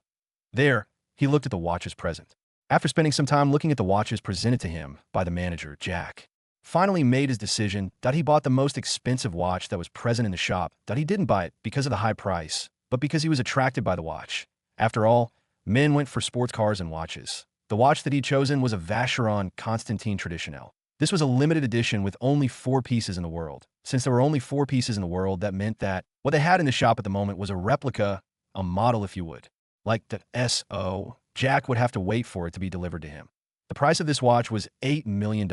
There, he looked at the watches present. After spending some time looking at the watches presented to him by the manager, Jack finally made his decision that he bought the most expensive watch that was present in the shop, that he didn't buy it because of the high price, but because he was attracted by the watch. After all, men went for sports cars and watches. The watch that he'd chosen was a Vacheron Constantin Traditionnel. This was a limited edition with only 4 pieces in the world. Since there were only 4 pieces in the world, that meant that what they had in the shop at the moment was a replica, a model if you would. Like the SO, Jack would have to wait for it to be delivered to him. The price of this watch was $8 million.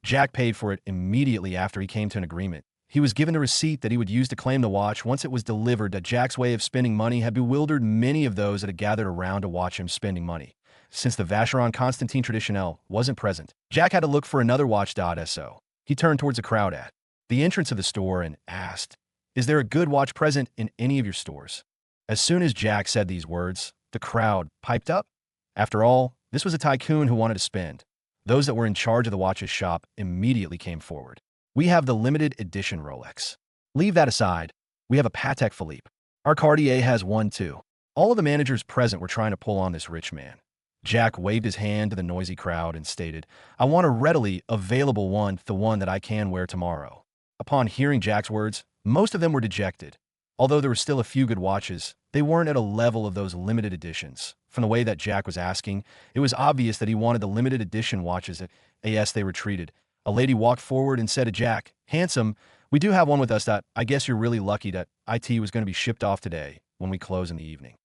Jack paid for it immediately after he came to an agreement. He was given a receipt that he would use to claim the watch once it was delivered. That Jack's way of spending money had bewildered many of those that had gathered around to watch him spending money. Since the Vacheron Constantin Traditionnel wasn't present, Jack had to look for another watch. So he turned towards the crowd at the entrance of the store and asked, "Is there a good watch present in any of your stores?" As soon as Jack said these words, the crowd piped up. After all, this was a tycoon who wanted to spend. Those that were in charge of the watches shop immediately came forward. "We have the limited edition Rolex." "Leave that aside. We have a Patek Philippe. Our Cartier has one too. All of the managers present were trying to pull on this rich man. Jack waved his hand to the noisy crowd and stated, I want a readily available one, the one that I can wear tomorrow. Upon hearing Jack's words, most of them were dejected. Although there were still a few good watches, they weren't at a level of those limited editions. From the way that Jack was asking, it was obvious that he wanted the limited edition watches. Yes, they retreated. A lady walked forward and said to Jack, Handsome, we do have one with us that I guess you're really lucky that IT was going to be shipped off today when we close in the evening.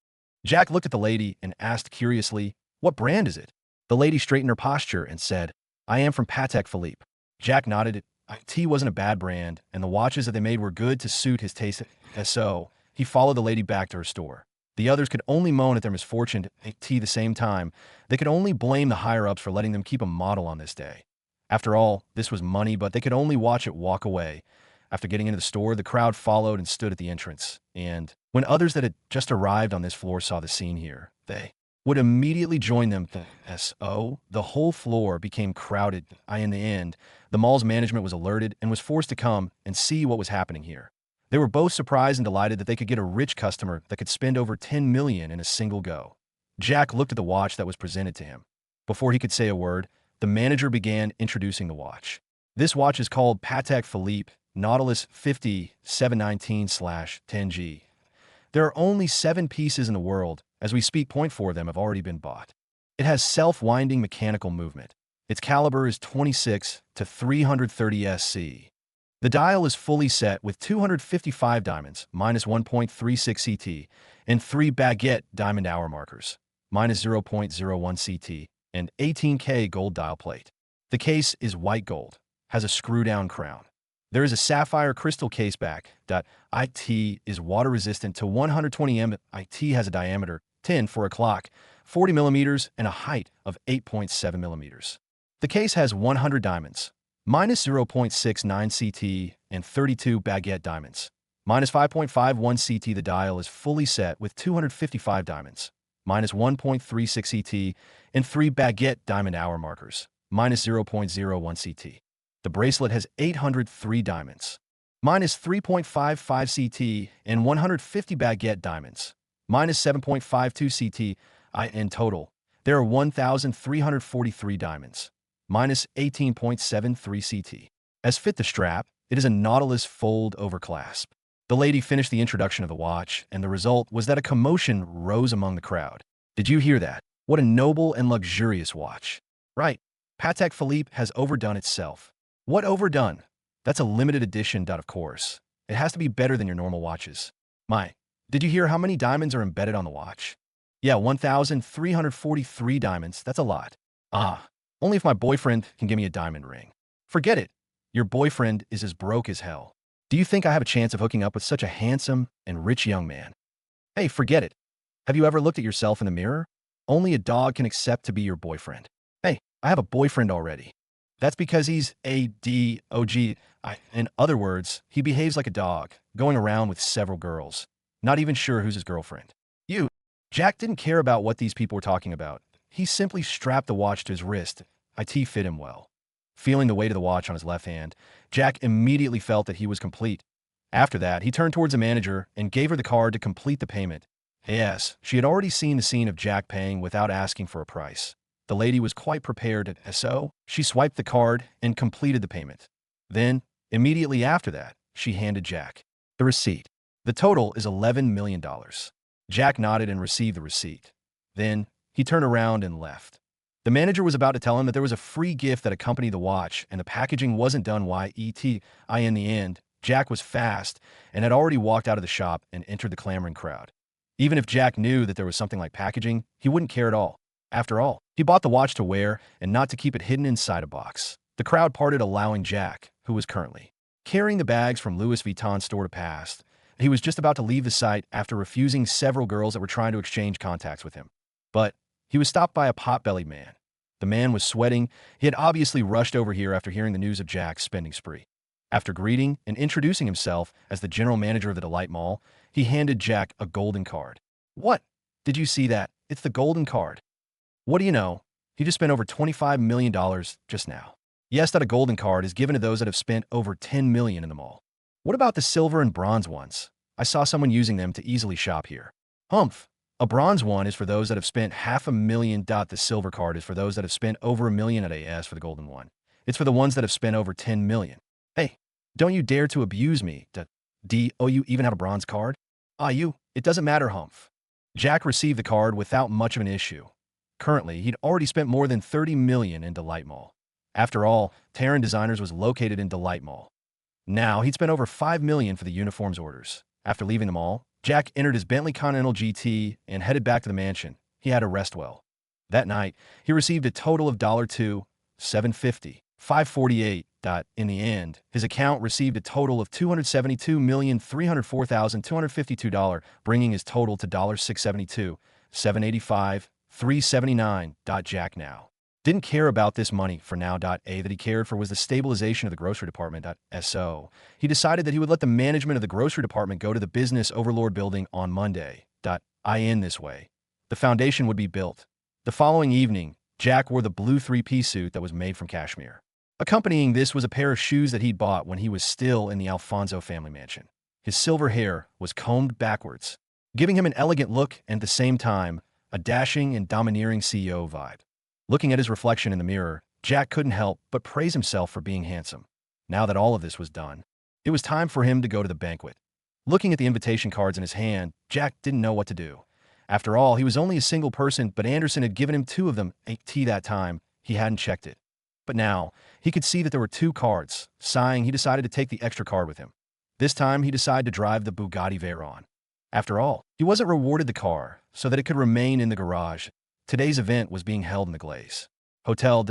Jack looked at the lady and asked curiously, What brand is it? The lady straightened her posture and said, I am from Patek Philippe. Jack nodded. IT wasn't a bad brand, and the watches that they made were good to suit his taste. So he followed the lady back to her store. The others could only moan at their misfortune. At the same time, they could only blame the higher-ups for letting them keep a model on this day. After all, this was money, but they could only watch it walk away. After getting into the store, the crowd followed and stood at the entrance. And when others that had just arrived on this floor saw the scene here, they would immediately join them. So the whole floor became crowded. In the end, the mall's management was alerted and was forced to come and see what was happening here. They were both surprised and delighted that they could get a rich customer that could spend over $10 million in a single go. Jack looked at the watch that was presented to him. Before he could say a word, the manager began introducing the watch. This watch is called Patek Philippe Nautilus 50-719/10G. There are only 7 pieces in the world. As we speak, 0.4 of them have already been bought. It has self-winding mechanical movement. Its caliber is 26 to 330 SC. The dial is fully set with 255 diamonds, minus 1.36 CT, and 3 baguette diamond hour markers, minus 0.01 CT, and 18K gold dial plate. The case is white gold, has a screw-down crown. There is a sapphire crystal case back. IT is water-resistant to 120 m. IT has a diameter 10 for a clock, 40 millimeters, and a height of 8.7 millimeters. The case has 100 diamonds, minus 0.69 CT, and 32 baguette diamonds, minus 5.51 CT. The dial is fully set with 255 diamonds, minus 1.36 CT, and 3 baguette diamond hour markers, minus 0.01 CT. The bracelet has 803 diamonds, minus 3.55 CT, and 150 baguette diamonds, minus 7.52 CT. In total, there are 1,343 diamonds, minus 18.73 CT. As fit the strap, it is a Nautilus fold-over clasp. The lady finished the introduction of the watch, and the result was that a commotion rose among the crowd. Did you hear that? What a noble and luxurious watch. Right, Patek Philippe has overdone itself. What overdone? That's a limited edition. Of course. It has to be better than your normal watches. Did you hear how many diamonds are embedded on the watch? Yeah, 1,343 diamonds. That's a lot. Only if my boyfriend can give me a diamond ring. Forget it. Your boyfriend is as broke as hell. Do you think I have a chance of hooking up with such a handsome and rich young man? Hey, forget it. Have you ever looked at yourself in the mirror? Only a dog can accept to be your boyfriend. Hey, I have a boyfriend already. That's because he's a dog. In other words, he behaves like a dog, going around with several girls, not even sure who's his girlfriend. Jack didn't care about what these people were talking about. He simply strapped the watch to his wrist. IT fit him well. Feeling the weight of the watch on his left hand, Jack immediately felt that he was complete. After that, he turned towards the manager and gave her the card to complete the payment. Yes, she had already seen the scene of Jack paying without asking for a price. The lady was quite prepared, so she swiped the card and completed the payment. Then, immediately after that, she handed Jack the receipt. The total is $11 million. Jack nodded and received the receipt. Then, he turned around and left. The manager was about to tell him that there was a free gift that accompanied the watch, and the packaging wasn't done yet. In the end, Jack was fast and had already walked out of the shop and entered the clamoring crowd. Even if Jack knew that there was something like packaging, he wouldn't care at all. After all, he bought the watch to wear and not to keep it hidden inside a box. The crowd parted, allowing Jack, who was currently carrying the bags from Louis Vuitton's store, to pass. He was just about to leave the site after refusing several girls that were trying to exchange contacts with him. But he was stopped by a pot-bellied man. The man was sweating. He had obviously rushed over here after hearing the news of Jack's spending spree. After greeting and introducing himself as the general manager of the Delight Mall, he handed Jack a golden card. What? Did you see that? It's the golden card. What do you know? He just spent over $25 million just now. Yes, that a golden card is given to those that have spent over $10 million in the mall. What about the silver and bronze ones? I saw someone using them to easily shop here. Humph. A bronze one is for those that have spent $500,000. The silver card is for those that have spent over $1 million at AS for the golden one. It's for the ones that have spent over $10 million. Hey, don't you dare to abuse me. You even have a bronze card? It doesn't matter, Humph. Jack received the card without much of an issue. Currently, he'd already spent more than $30 million in Delight Mall. After all, Terran Designers was located in Delight Mall. Now, he'd spent over $5 million for the uniforms orders. After leaving the mall, Jack entered his Bentley Continental GT and headed back to the mansion. He had to rest well. That night, he received a total of $2,750, $548. In the end, his account received a total of $272,304,252, bringing his total to $672, $785, $379. Jack now didn't care about this money for now. That he cared for was the stabilization of the grocery department. So he decided that he would let the management of the grocery department go to the business overlord building on Monday. In this way, the foundation would be built. The following evening, Jack wore the blue three-piece suit that was made from cashmere. Accompanying this was a pair of shoes that he'd bought when he was still in the Alfonso family mansion. His silver hair was combed backwards, giving him an elegant look and at the same time, a dashing and domineering CEO vibe. Looking at his reflection in the mirror, Jack couldn't help but praise himself for being handsome. Now that all of this was done, it was time for him to go to the banquet. Looking at the invitation cards in his hand, Jack didn't know what to do. After all, he was only a single person, but Anderson had given him 2 of them. That time, he hadn't checked it. But now, he could see that there were 2 cards. Sighing, he decided to take the extra card with him. This time, he decided to drive the Bugatti Veyron. After all, he wasn't rewarded the car so that it could remain in the garage. Today's event was being held in the Glaze Hotel.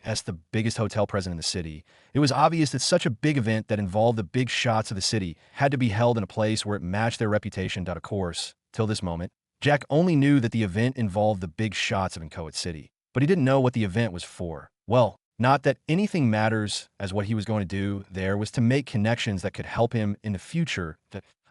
As the biggest hotel present in the city, it was obvious that such a big event that involved the big shots of the city had to be held in a place where it matched their reputation. Of course, till this moment, Jack only knew that the event involved the big shots of Inchoate City, but he didn't know what the event was for. Well, not that anything matters, as what he was going to do there was to make connections that could help him in the future.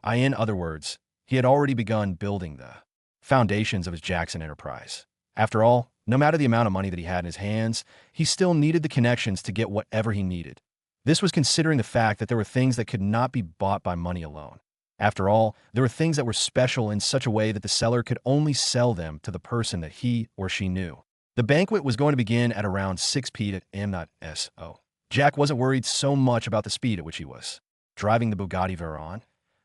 In other words, he had already begun building the foundations of his Jackson enterprise. After all, no matter the amount of money that he had in his hands, he still needed the connections to get whatever he needed. This was considering the fact that there were things that could not be bought by money alone. After all, there were things that were special in such a way that the seller could only sell them to the person that he or she knew. The banquet was going to begin at around 6 p.m. Jack wasn't worried so much about the speed at which he was driving the Bugatti Veyron.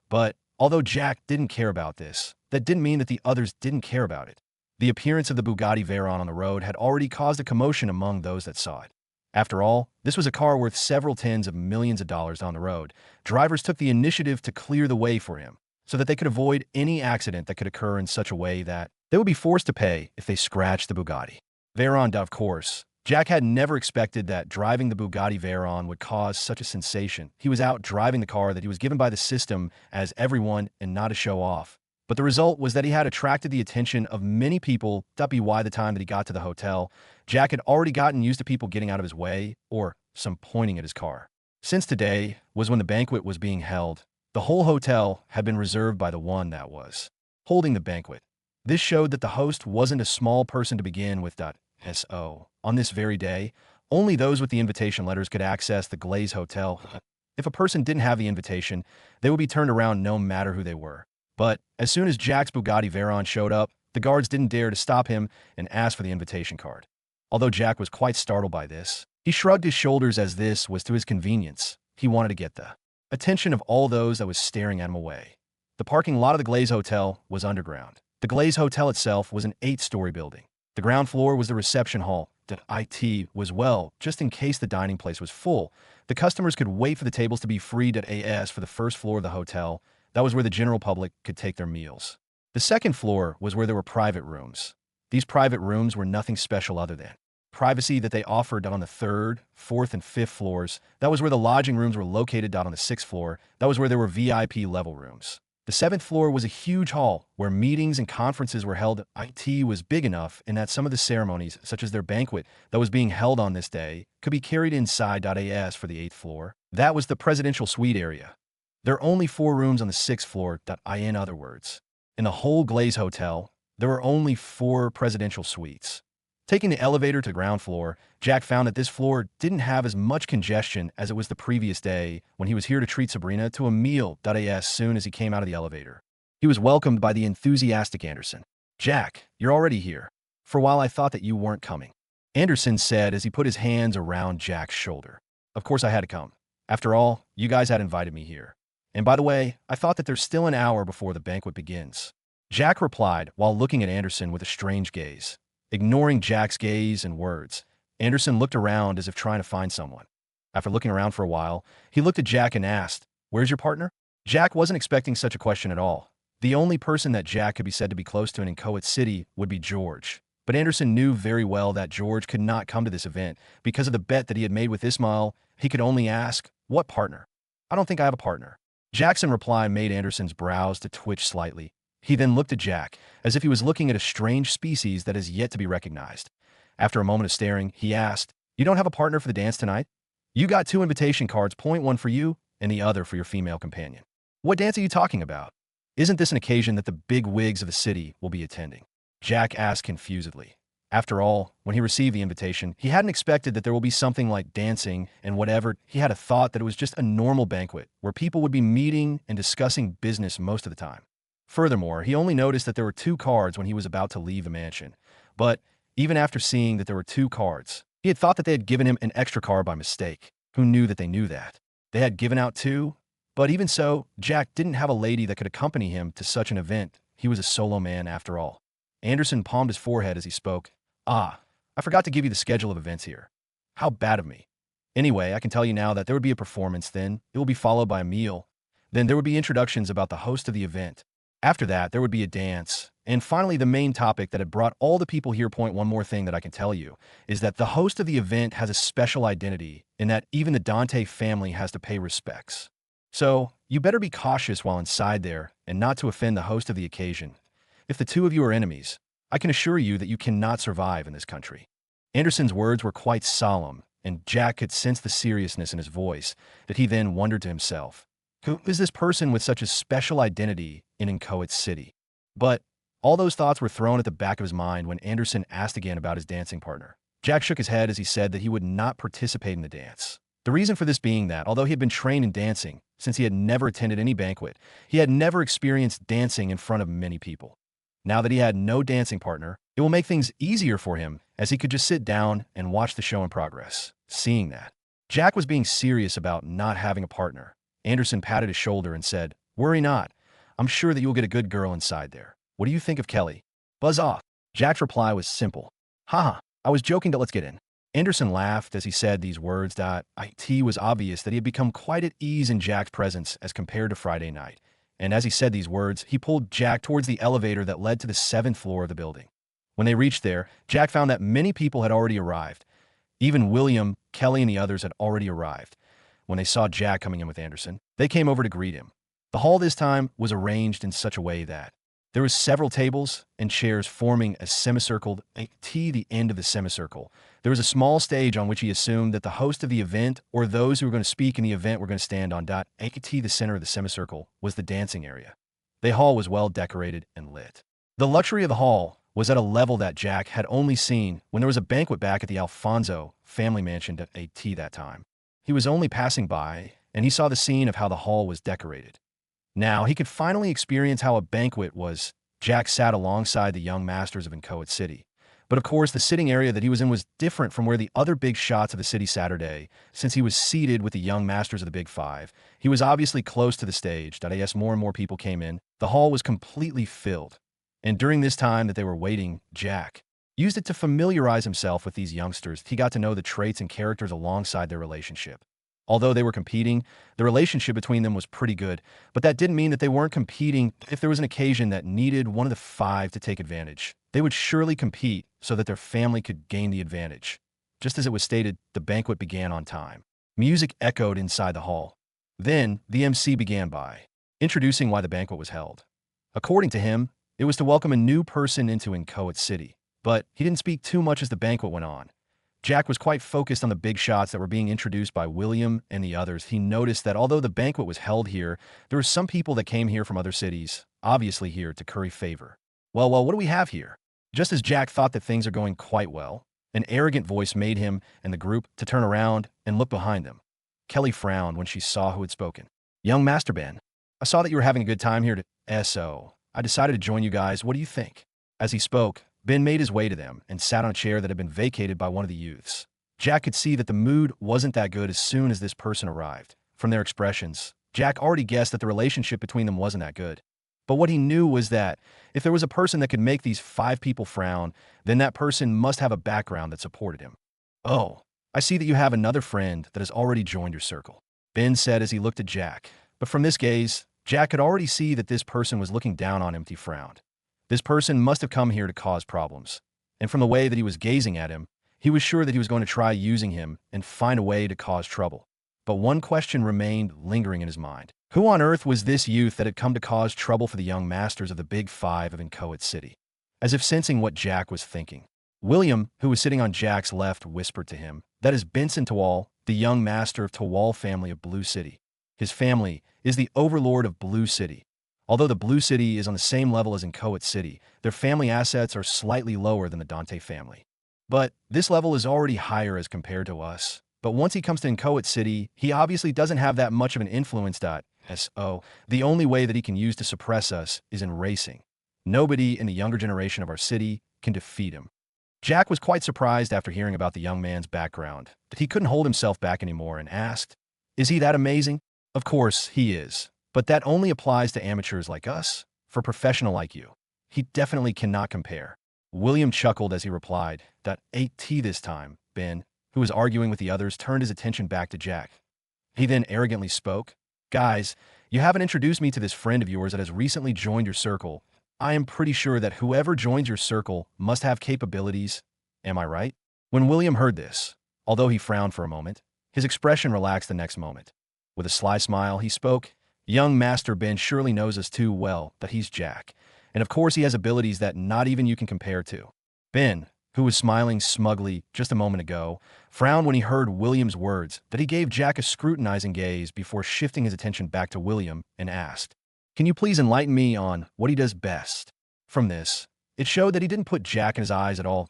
But although Jack didn't care about this, that didn't mean that the others didn't care about it. The appearance of the Bugatti Veyron on the road had already caused a commotion among those that saw it. After all, this was a car worth several tens of millions of dollars on the road. Drivers took the initiative to clear the way for him so that they could avoid any accident that could occur in such a way that they would be forced to pay if they scratched the Bugatti Veyron. Of course, Jack had never expected that driving the Bugatti Veyron would cause such a sensation. He was out driving the car that he was given by the system as everyone and not to show off. But the result was that he had attracted the attention of many people. By the time that he got to the hotel, Jack had already gotten used to people getting out of his way or some pointing at his car. Since today was when the banquet was being held, the whole hotel had been reserved by the one that was holding the banquet. This showed that the host wasn't a small person to begin with. On this very day, only those with the invitation letters could access the Glaze Hotel. If a person didn't have the invitation, they would be turned around no matter who they were. But as soon as Jack's Bugatti Veyron showed up, the guards didn't dare to stop him and ask for the invitation card. Although Jack was quite startled by this, he shrugged his shoulders as this was to his convenience. He wanted to get the attention of all those that was staring at him away. The parking lot of the Glaze Hotel was underground. The Glaze Hotel itself was an 8-story building. The ground floor was the reception hall. It was just in case the dining place was full. The customers could wait for the tables to be freed at AS for the first floor of the hotel. That was where the general public could take their meals. The second floor was where there were private rooms. These private rooms were nothing special other than privacy that they offered on the 3rd, 4th, and 5th floors. That was where the lodging rooms were located on the 6th floor. That was where there were VIP level rooms. The 7th floor was a huge hall where meetings and conferences were held. IT was big enough in that some of the ceremonies, such as their banquet that was being held on this day, could be carried inside. AS for the 8th floor. That was the presidential suite area. There are only 4 rooms on the 6th floor. In other words, in the whole Glaze Hotel, there were only 4 presidential suites. Taking the elevator to the ground floor, Jack found that this floor didn't have as much congestion as it was the previous day when he was here to treat Sabrina to a meal. As soon as he came out of the elevator, he was welcomed by the enthusiastic Anderson. "Jack, you're already here. For a while I thought that you weren't coming," Anderson said as he put his hands around Jack's shoulder. "Of course I had to come. After all, you guys had invited me here. And by the way, I thought that there's still an hour before the banquet begins," Jack replied while looking at Anderson with a strange gaze. Ignoring Jack's gaze and words, Anderson looked around as if trying to find someone. After looking around for a while, he looked at Jack and asked, "Where's your partner?" Jack wasn't expecting such a question at all. The only person that Jack could be said to be close to in Inchoate City would be George. But Anderson knew very well that George could not come to this event because of the bet that he had made with Ismail. He could only ask, "What partner?" "I don't think I have a partner." Jackson's reply made Anderson's brows to twitch slightly. He then looked at Jack, as if he was looking at a strange species that is yet to be recognized. After a moment of staring, he asked, "You don't have a partner for the dance tonight? You got 2 invitation cards, one for you and the other for your female companion. What dance are you talking about? Isn't this an occasion that the big wigs of the city will be attending?" Jack asked confusedly. After all, when he received the invitation, he hadn't expected that there will be something like dancing and whatever. He had a thought that it was just a normal banquet where people would be meeting and discussing business most of the time. Furthermore, he only noticed that there were 2 cards when he was about to leave the mansion. But even after seeing that there were 2 cards, he had thought that they had given him an extra card by mistake. Who knew that they knew that? They had given out 2? But even so, Jack didn't have a lady that could accompany him to such an event. He was a solo man after all. Anderson palmed his forehead as he spoke. "Ah, I forgot to give you the schedule of events here. How bad of me. Anyway, I can tell you now that there would be a performance, then it will be followed by a meal. Then there would be introductions about the host of the event. After that, there would be a dance. And finally, the main topic that had brought all the people here. One more thing that I can tell you is that the host of the event has a special identity in that even the Dante family has to pay respects. So, you better be cautious while inside there and not to offend the host of the occasion. If the 2 of you are enemies, I can assure you that you cannot survive in this country." Anderson's words were quite solemn, and Jack could sense the seriousness in his voice, that he then wondered to himself, who is this person with such a special identity in Inchoate City? But all those thoughts were thrown at the back of his mind when Anderson asked again about his dancing partner. Jack shook his head as he said that he would not participate in the dance. The reason for this being that, although he had been trained in dancing, since he had never attended any banquet, he had never experienced dancing in front of many people. Now that he had no dancing partner, it will make things easier for him as he could just sit down and watch the show in progress. Seeing that Jack was being serious about not having a partner, Anderson patted his shoulder and said, "Worry not. I'm sure that you will get a good girl inside there. What do you think of Kelly?" "Buzz off." Jack's reply was simple. "Haha, I was joking, but let's get in." Anderson laughed as he said these words. It was obvious that he had become quite at ease in Jack's presence as compared to Friday night. And as he said these words, he pulled Jack towards the elevator that led to the 7th floor of the building. When they reached there, Jack found that many people had already arrived. Even William, Kelly, and the others had already arrived. When they saw Jack coming in with Anderson, they came over to greet him. The hall this time was arranged in such a way that there were several tables and chairs forming a semicircle at the end of the semicircle. There was a small stage on which he assumed that the host of the event or those who were going to speak in the event were going to stand on. At the center of the semicircle was the dancing area. The hall was well decorated and lit. The luxury of the hall was at a level that Jack had only seen when there was a banquet back at the Alfonso family mansion at that time. He was only passing by, and he saw the scene of how the hall was decorated. Now he could finally experience how a banquet was. Jack sat alongside the young masters of Inchoate City. But of course, the sitting area that he was in was different from where the other big shots of the city Saturday, since he was seated with the young masters of the Big Five. He was obviously close to the stage. As more and more people came in, the hall was completely filled. And during this time that they were waiting, Jack used it to familiarize himself with these youngsters. He got to know the traits and characters alongside their relationship. Although they were competing, the relationship between them was pretty good, but that didn't mean that they weren't competing. If there was an occasion that needed one of the 5 to take advantage, they would surely compete so that their family could gain the advantage. Just as it was stated, the banquet began on time. Music echoed inside the hall. Then, the MC began by introducing why the banquet was held. According to him, it was to welcome a new person into Inchoate City, but he didn't speak too much as the banquet went on. Jack was quite focused on the big shots that were being introduced by William and the others. He noticed that although the banquet was held here, there were some people that came here from other cities, obviously here to curry favor. Well, what do we have here? Just as Jack thought that things are going quite well, an arrogant voice made him and the group to turn around and look behind them. Kelly frowned when she saw who had spoken. Young Master Ben, I saw that you were having a good time here to SO. I decided to join you guys. What do you think? As he spoke, Ben made his way to them and sat on a chair that had been vacated by one of the youths. Jack could see that the mood wasn't that good as soon as this person arrived. From their expressions, Jack already guessed that the relationship between them wasn't that good. But what he knew was that if there was a person that could make these 5 people frown, then that person must have a background that supported him. Oh, I see that you have another friend that has already joined your circle, Ben said as he looked at Jack. But from this gaze, Jack could already see that this person was looking down on him. He frowned. This person must have come here to cause problems. And from the way that he was gazing at him, he was sure that he was going to try using him and find a way to cause trouble. But one question remained lingering in his mind. Who on earth was this youth that had come to cause trouble for the young masters of the Big Five of Inchoate City? As if sensing what Jack was thinking, William, who was sitting on Jack's left, whispered to him, "That is Benson Tawal, the young master of Tawal family of Blue City. His family is the overlord of Blue City. Although the Blue City is on the same level as Inchoate City, their family assets are slightly lower than the Dante family. But this level is already higher as compared to us. But once he comes to Inchoate City, he obviously doesn't have that much of an influence. So the only way that he can use to suppress us is in racing. Nobody in the younger generation of our city can defeat him." Jack was quite surprised after hearing about the young man's background, but he couldn't hold himself back anymore and asked, "Is he that amazing?" "Of course he is, but that only applies to amateurs like us. For a professional like you, he definitely cannot compare." William chuckled as he replied, "That ain't tea this time." Ben, who was arguing with the others, turned his attention back to Jack. He then arrogantly spoke, "Guys, you haven't introduced me to this friend of yours that has recently joined your circle. I am pretty sure that whoever joins your circle must have capabilities. Am I right?" When William heard this, although he frowned for a moment, his expression relaxed the next moment. With a sly smile, he spoke, "Young Master Ben surely knows us too well that he's Jack. And of course he has abilities that not even you can compare to." Ben, who was smiling smugly just a moment ago, frowned when he heard William's words, that he gave Jack a scrutinizing gaze before shifting his attention back to William and asked, "Can you please enlighten me on what he does best?" From this, it showed that he didn't put Jack in his eyes at all.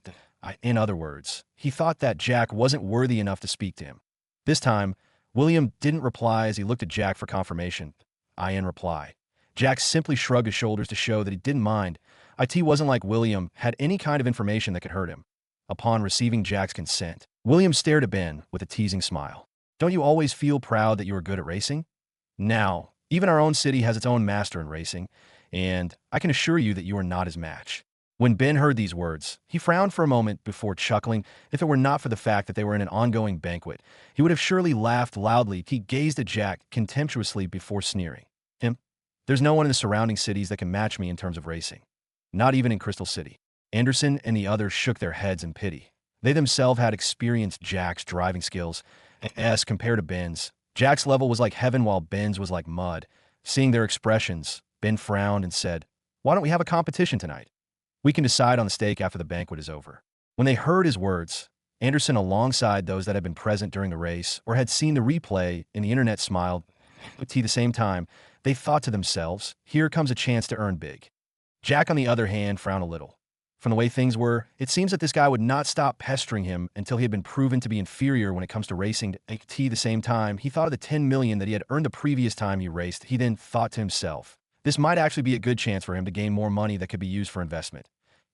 In other words, he thought that Jack wasn't worthy enough to speak to him. This time, William didn't reply as he looked at Jack for confirmation. In reply, Jack simply shrugged his shoulders to show that he didn't mind. It wasn't like William had any kind of information that could hurt him. Upon receiving Jack's consent, William stared at Ben with a teasing smile. "Don't you always feel proud that you are good at racing? Now, even our own city has its own master in racing, and I can assure you that you are not his match." When Ben heard these words, he frowned for a moment before chuckling. If it were not for the fact that they were in an ongoing banquet, he would have surely laughed loudly. He gazed at Jack contemptuously before sneering. "There's no one in the surrounding cities that can match me in terms of racing. Not even in Crystal City." Anderson and the others shook their heads in pity. They themselves had experienced Jack's driving skills as compared to Ben's. Jack's level was like heaven while Ben's was like mud. Seeing their expressions, Ben frowned and said, "Why don't we have a competition tonight? We can decide on the stake after the banquet is over." When they heard his words, Anderson, alongside those that had been present during the race or had seen the replay in the internet, smiled. At the same time, they thought to themselves, "Here comes a chance to earn big." Jack, on the other hand, frowned a little. From the way things were, it seems that this guy would not stop pestering him until he had been proven to be inferior when it comes to racing. At the same time, he thought of the 10 million that he had earned the previous time he raced. He then thought to himself, this might actually be a good chance for him to gain more money that could be used for investment.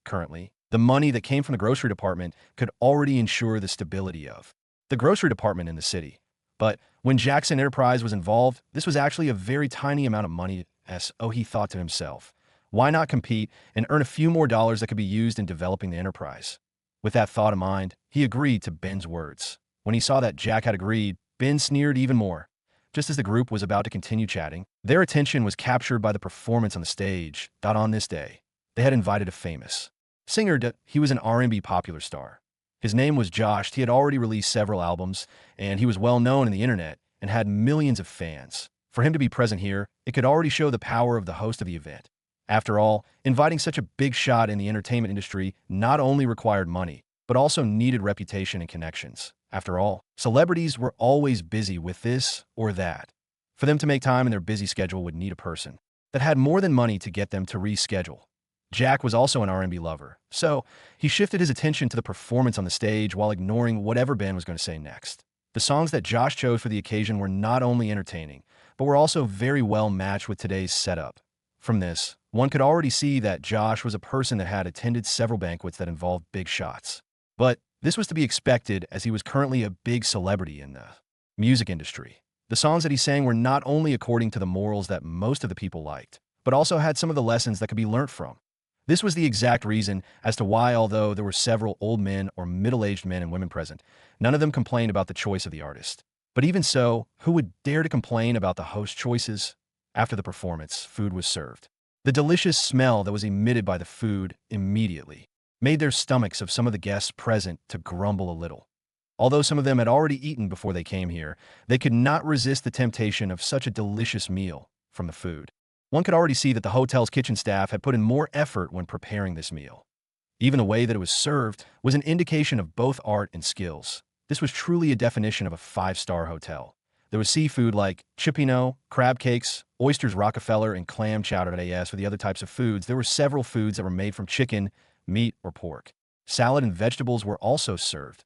Currently, the money that came from the grocery department could already ensure the stability of the grocery department in the city. But when Jackson Enterprise was involved, this was actually a very tiny amount of money. So he thought to himself, why not compete and earn a few more dollars that could be used in developing the enterprise? With that thought in mind, he agreed to Ben's words. When he saw that Jack had agreed, Ben sneered even more. Just as the group was about to continue chatting, their attention was captured by the performance on the stage. On this day, they had invited a famous singer. He was an R&B popular star. His name was Josh. He had already released several albums, and he was well known in the internet and had millions of fans. For him to be present here, it could already show the power of the host of the event. After all, inviting such a big shot in the entertainment industry not only required money, but also needed reputation and connections. After all, celebrities were always busy with this or that. For them to make time in their busy schedule would need a person that had more than money to get them to reschedule. Jack was also an R&B lover, so he shifted his attention to the performance on the stage while ignoring whatever Ben was going to say next. The songs that Josh chose for the occasion were not only entertaining, but were also very well matched with today's setup. From this, one could already see that Josh was a person that had attended several banquets that involved big shots. But this was to be expected as he was currently a big celebrity in the music industry. The songs that he sang were not only according to the morals that most of the people liked, but also had some of the lessons that could be learnt from. This was the exact reason as to why, although there were several old men or middle-aged men and women present, none of them complained about the choice of the artist. But even so, who would dare to complain about the host choices? After the performance, food was served. The delicious smell that was emitted by the food immediately made their stomachs of some of the guests present to grumble a little. Although some of them had already eaten before they came here, they could not resist the temptation of such a delicious meal from the food. One could already see that the hotel's kitchen staff had put in more effort when preparing this meal. Even the way that it was served was an indication of both art and skills. This was truly a definition of a five-star hotel. There was seafood like chipino, crab cakes, oysters Rockefeller, and clam chowder. As for the other types of foods, there were several foods that were made from chicken, meat, or pork. Salad and vegetables were also served.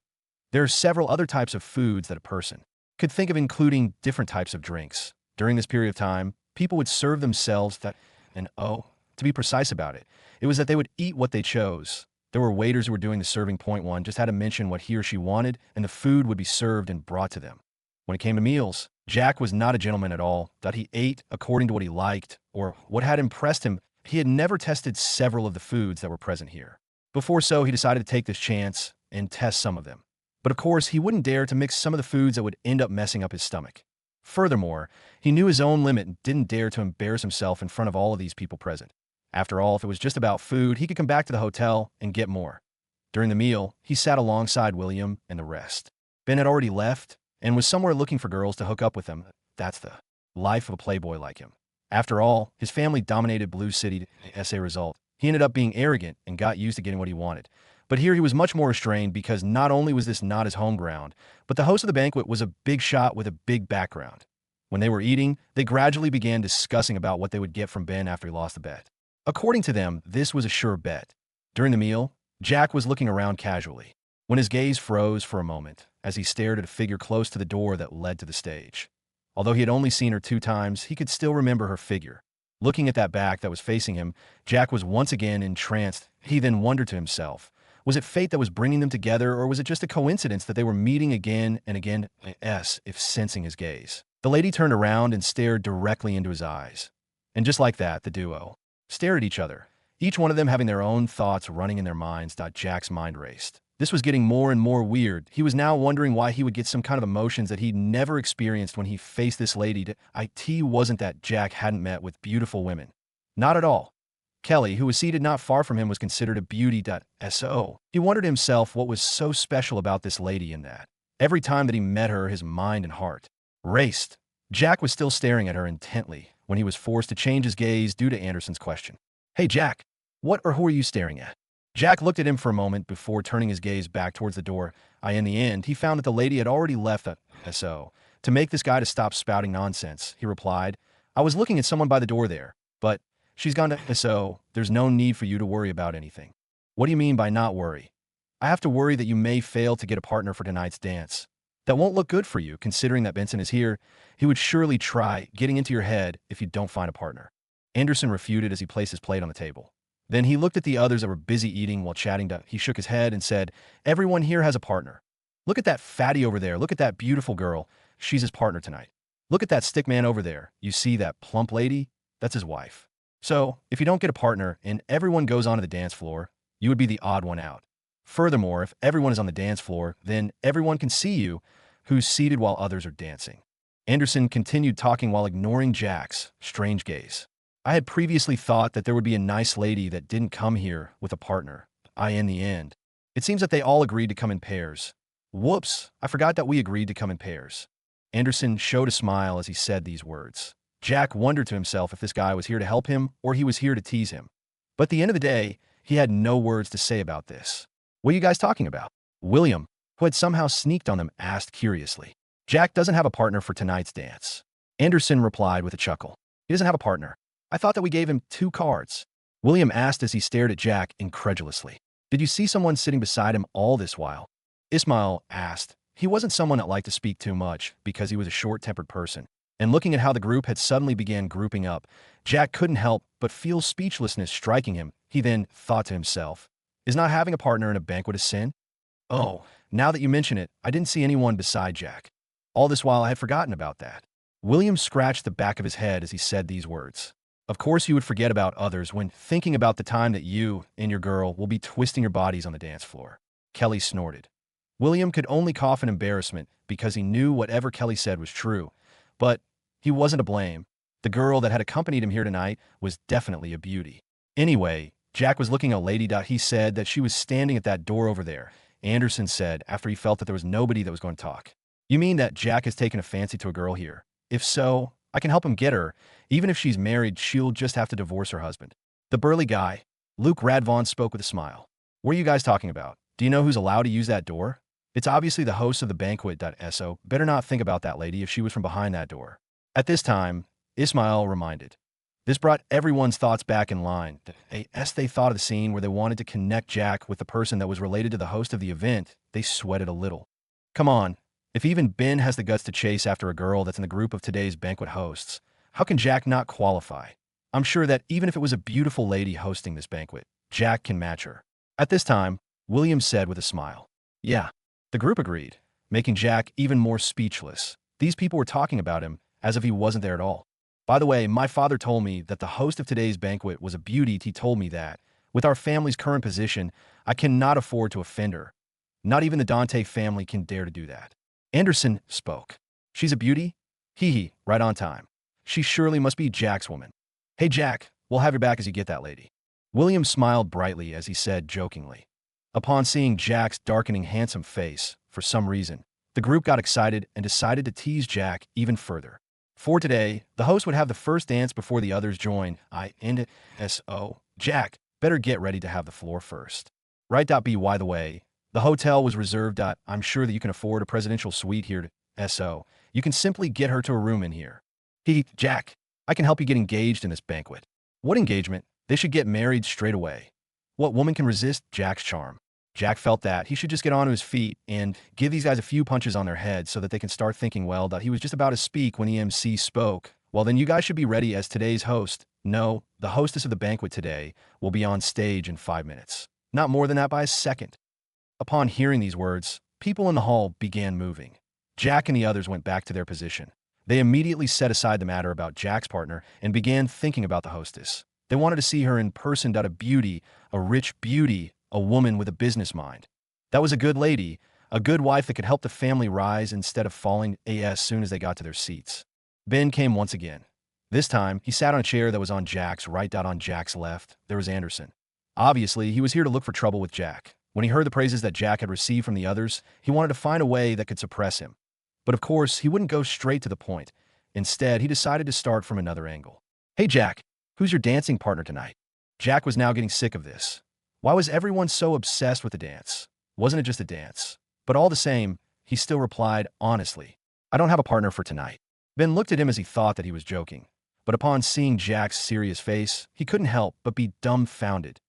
There are several other types of foods that a person could think of, including different types of drinks. During this period of time, people would serve themselves that, and to be precise about it, it was that they would eat what they chose. There were waiters who were doing the serving. Point one just had to mention what he or she wanted, and the food would be served and brought to them. When it came to meals, Jack was not a gentleman at all, that he ate according to what he liked or what had impressed him. He had never tested several of the foods that were present here. Before so, he decided to take this chance and test some of them. But of course, he wouldn't dare to mix some of the foods that would end up messing up his stomach. Furthermore, he knew his own limit and didn't dare to embarrass himself in front of all of these people present. After all, if it was just about food, he could come back to the hotel and get more. During the meal, he sat alongside William and the rest. Ben had already left and was somewhere looking for girls to hook up with him. That's the life of a playboy like him. After all, his family dominated Blue City as a result. He ended up being arrogant and got used to getting what he wanted. But here he was much more restrained because not only was this not his home ground, but the host of the banquet was a big shot with a big background. When they were eating, they gradually began discussing about what they would get from Ben after he lost the bet. According to them, this was a sure bet. During the meal, Jack was looking around casually, when his gaze froze for a moment as he stared at a figure close to the door that led to the stage. Although he had only seen her 2 times, he could still remember her figure. Looking at that back that was facing him, Jack was once again entranced. He then wondered to himself, was it fate that was bringing them together, or was it just a coincidence that they were meeting again and again? If sensing his gaze. The lady turned around and stared directly into his eyes. And just like that, the duo stared at each other, each one of them having their own thoughts running in their minds. Jack's mind raced. This was getting more and more weird. He was now wondering why he would get some kind of emotions that he'd never experienced when he faced this lady. It wasn't that Jack hadn't met with beautiful women. Not at all. Kelly, who was seated not far from him, was considered a beauty. He wondered himself what was so special about this lady in that. Every time that he met her, his mind and heart raced. Jack was still staring at her intently when he was forced to change his gaze due to Anderson's question. Hey, Jack, what or who are you staring at? Jack looked at him for a moment before turning his gaze back towards the door. In the end, he found that the lady had already left the SO. To make this guy to stop spouting nonsense, he replied, I was looking at someone by the door there, but she's gone to SO. There's no need for you to worry about anything. What do you mean by not worry? I have to worry that you may fail to get a partner for tonight's dance. That won't look good for you, considering that Benson is here. He would surely try getting into your head if you don't find a partner. Anderson refuted as he placed his plate on the table. Then he looked at the others that were busy eating while chatting. He shook his head and said, everyone here has a partner. Look at that fatty over there. Look at that beautiful girl. She's his partner tonight. Look at that stick man over there. You see that plump lady? That's his wife. So, if you don't get a partner and everyone goes onto the dance floor, you would be the odd one out. Furthermore, if everyone is on the dance floor, then everyone can see you, who's seated while others are dancing. Anderson continued talking while ignoring Jack's strange gaze. I had previously thought that there would be a nice lady that didn't come here with a partner. In the end, it seems that they all agreed to come in pairs. Whoops, I forgot that we agreed to come in pairs. Anderson showed a smile as he said these words. Jack wondered to himself if this guy was here to help him or he was here to tease him. But at the end of the day, he had no words to say about this. What are you guys talking about? William, who had somehow sneaked on them, asked curiously. Jack doesn't have a partner for tonight's dance. Anderson replied with a chuckle. He doesn't have a partner. I thought that we gave him 2 cards. William asked as he stared at Jack incredulously. Did you see someone sitting beside him all this while? Ismail asked. He wasn't someone that liked to speak too much because he was a short-tempered person. And looking at how the group had suddenly began grouping up, Jack couldn't help but feel speechlessness striking him. He then thought to himself, is not having a partner in a banquet a sin? Oh, now that you mention it, I didn't see anyone beside Jack. All this while I had forgotten about that. William scratched the back of his head as he said these words. Of course you would forget about others when thinking about the time that you and your girl will be twisting your bodies on the dance floor. Kelly snorted. William could only cough in embarrassment because he knew whatever Kelly said was true. But he wasn't to blame. The girl that had accompanied him here tonight was definitely a beauty. Anyway, Jack was looking at a lady. He said that she was standing at that door over there. Anderson said after he felt that there was nobody that was going to talk. You mean that Jack has taken a fancy to a girl here? If so, I can help him get her. Even if she's married, she'll just have to divorce her husband. The burly guy, Luke Radvon, spoke with a smile. What are you guys talking about? Do you know who's allowed to use that door? It's obviously the host of the banquet. So better not think about that lady if she was from behind that door. At this time, Ismail reminded. This brought everyone's thoughts back in line. As they thought of the scene where they wanted to connect Jack with the person that was related to the host of the event, they sweated a little. Come on, if even Ben has the guts to chase after a girl that's in the group of today's banquet hosts, how can Jack not qualify? I'm sure that even if it was a beautiful lady hosting this banquet, Jack can match her. At this time, William said with a smile. Yeah, the group agreed, making Jack even more speechless. These people were talking about him as if he wasn't there at all. By the way, my father told me that the host of today's banquet was a beauty. He told me that, with our family's current position, I cannot afford to offend her. Not even the Dante family can dare to do that. Anderson spoke. She's a beauty? Hee, right on time. She surely must be Jack's woman. Hey Jack, we'll have your back as you get that lady. William smiled brightly as he said jokingly. Upon seeing Jack's darkening handsome face, for some reason, the group got excited and decided to tease Jack even further. For today, the host would have the first dance before the others join. Jack, better get ready to have the floor first. Right. By the way, the hotel was reserved. I'm sure that you can afford a presidential suite here. You can simply get her to a room in here. Jack, I can help you get engaged in this banquet. What engagement? They should get married straight away. What woman can resist Jack's charm? Jack felt that he should just get onto his feet and give these guys a few punches on their heads so that they can start thinking, well, that he was just about to speak when the MC spoke. Well, then you guys should be ready as today's host. No, the hostess of the banquet today will be on stage in 5 minutes. Not more than that by a second. Upon hearing these words, people in the hall began moving. Jack and the others went back to their position. They immediately set aside the matter about Jack's partner and began thinking about the hostess. They wanted to see her in person. A beauty, a rich beauty, a woman with a business mind. That was a good lady, a good wife that could help the family rise instead of falling as soon as they got to their seats. Ben came once again. This time, he sat on a chair that was on Jack's right. On Jack's left, there was Anderson. Obviously, he was here to look for trouble with Jack. When he heard the praises that Jack had received from the others, he wanted to find a way that could suppress him. But of course, he wouldn't go straight to the point. Instead, he decided to start from another angle. Hey Jack, who's your dancing partner tonight? Jack was now getting sick of this. Why was everyone so obsessed with the dance? Wasn't it just a dance? But all the same, he still replied honestly, I don't have a partner for tonight. Ben looked at him as he thought that he was joking. But upon seeing Jack's serious face, he couldn't help but be dumbfounded.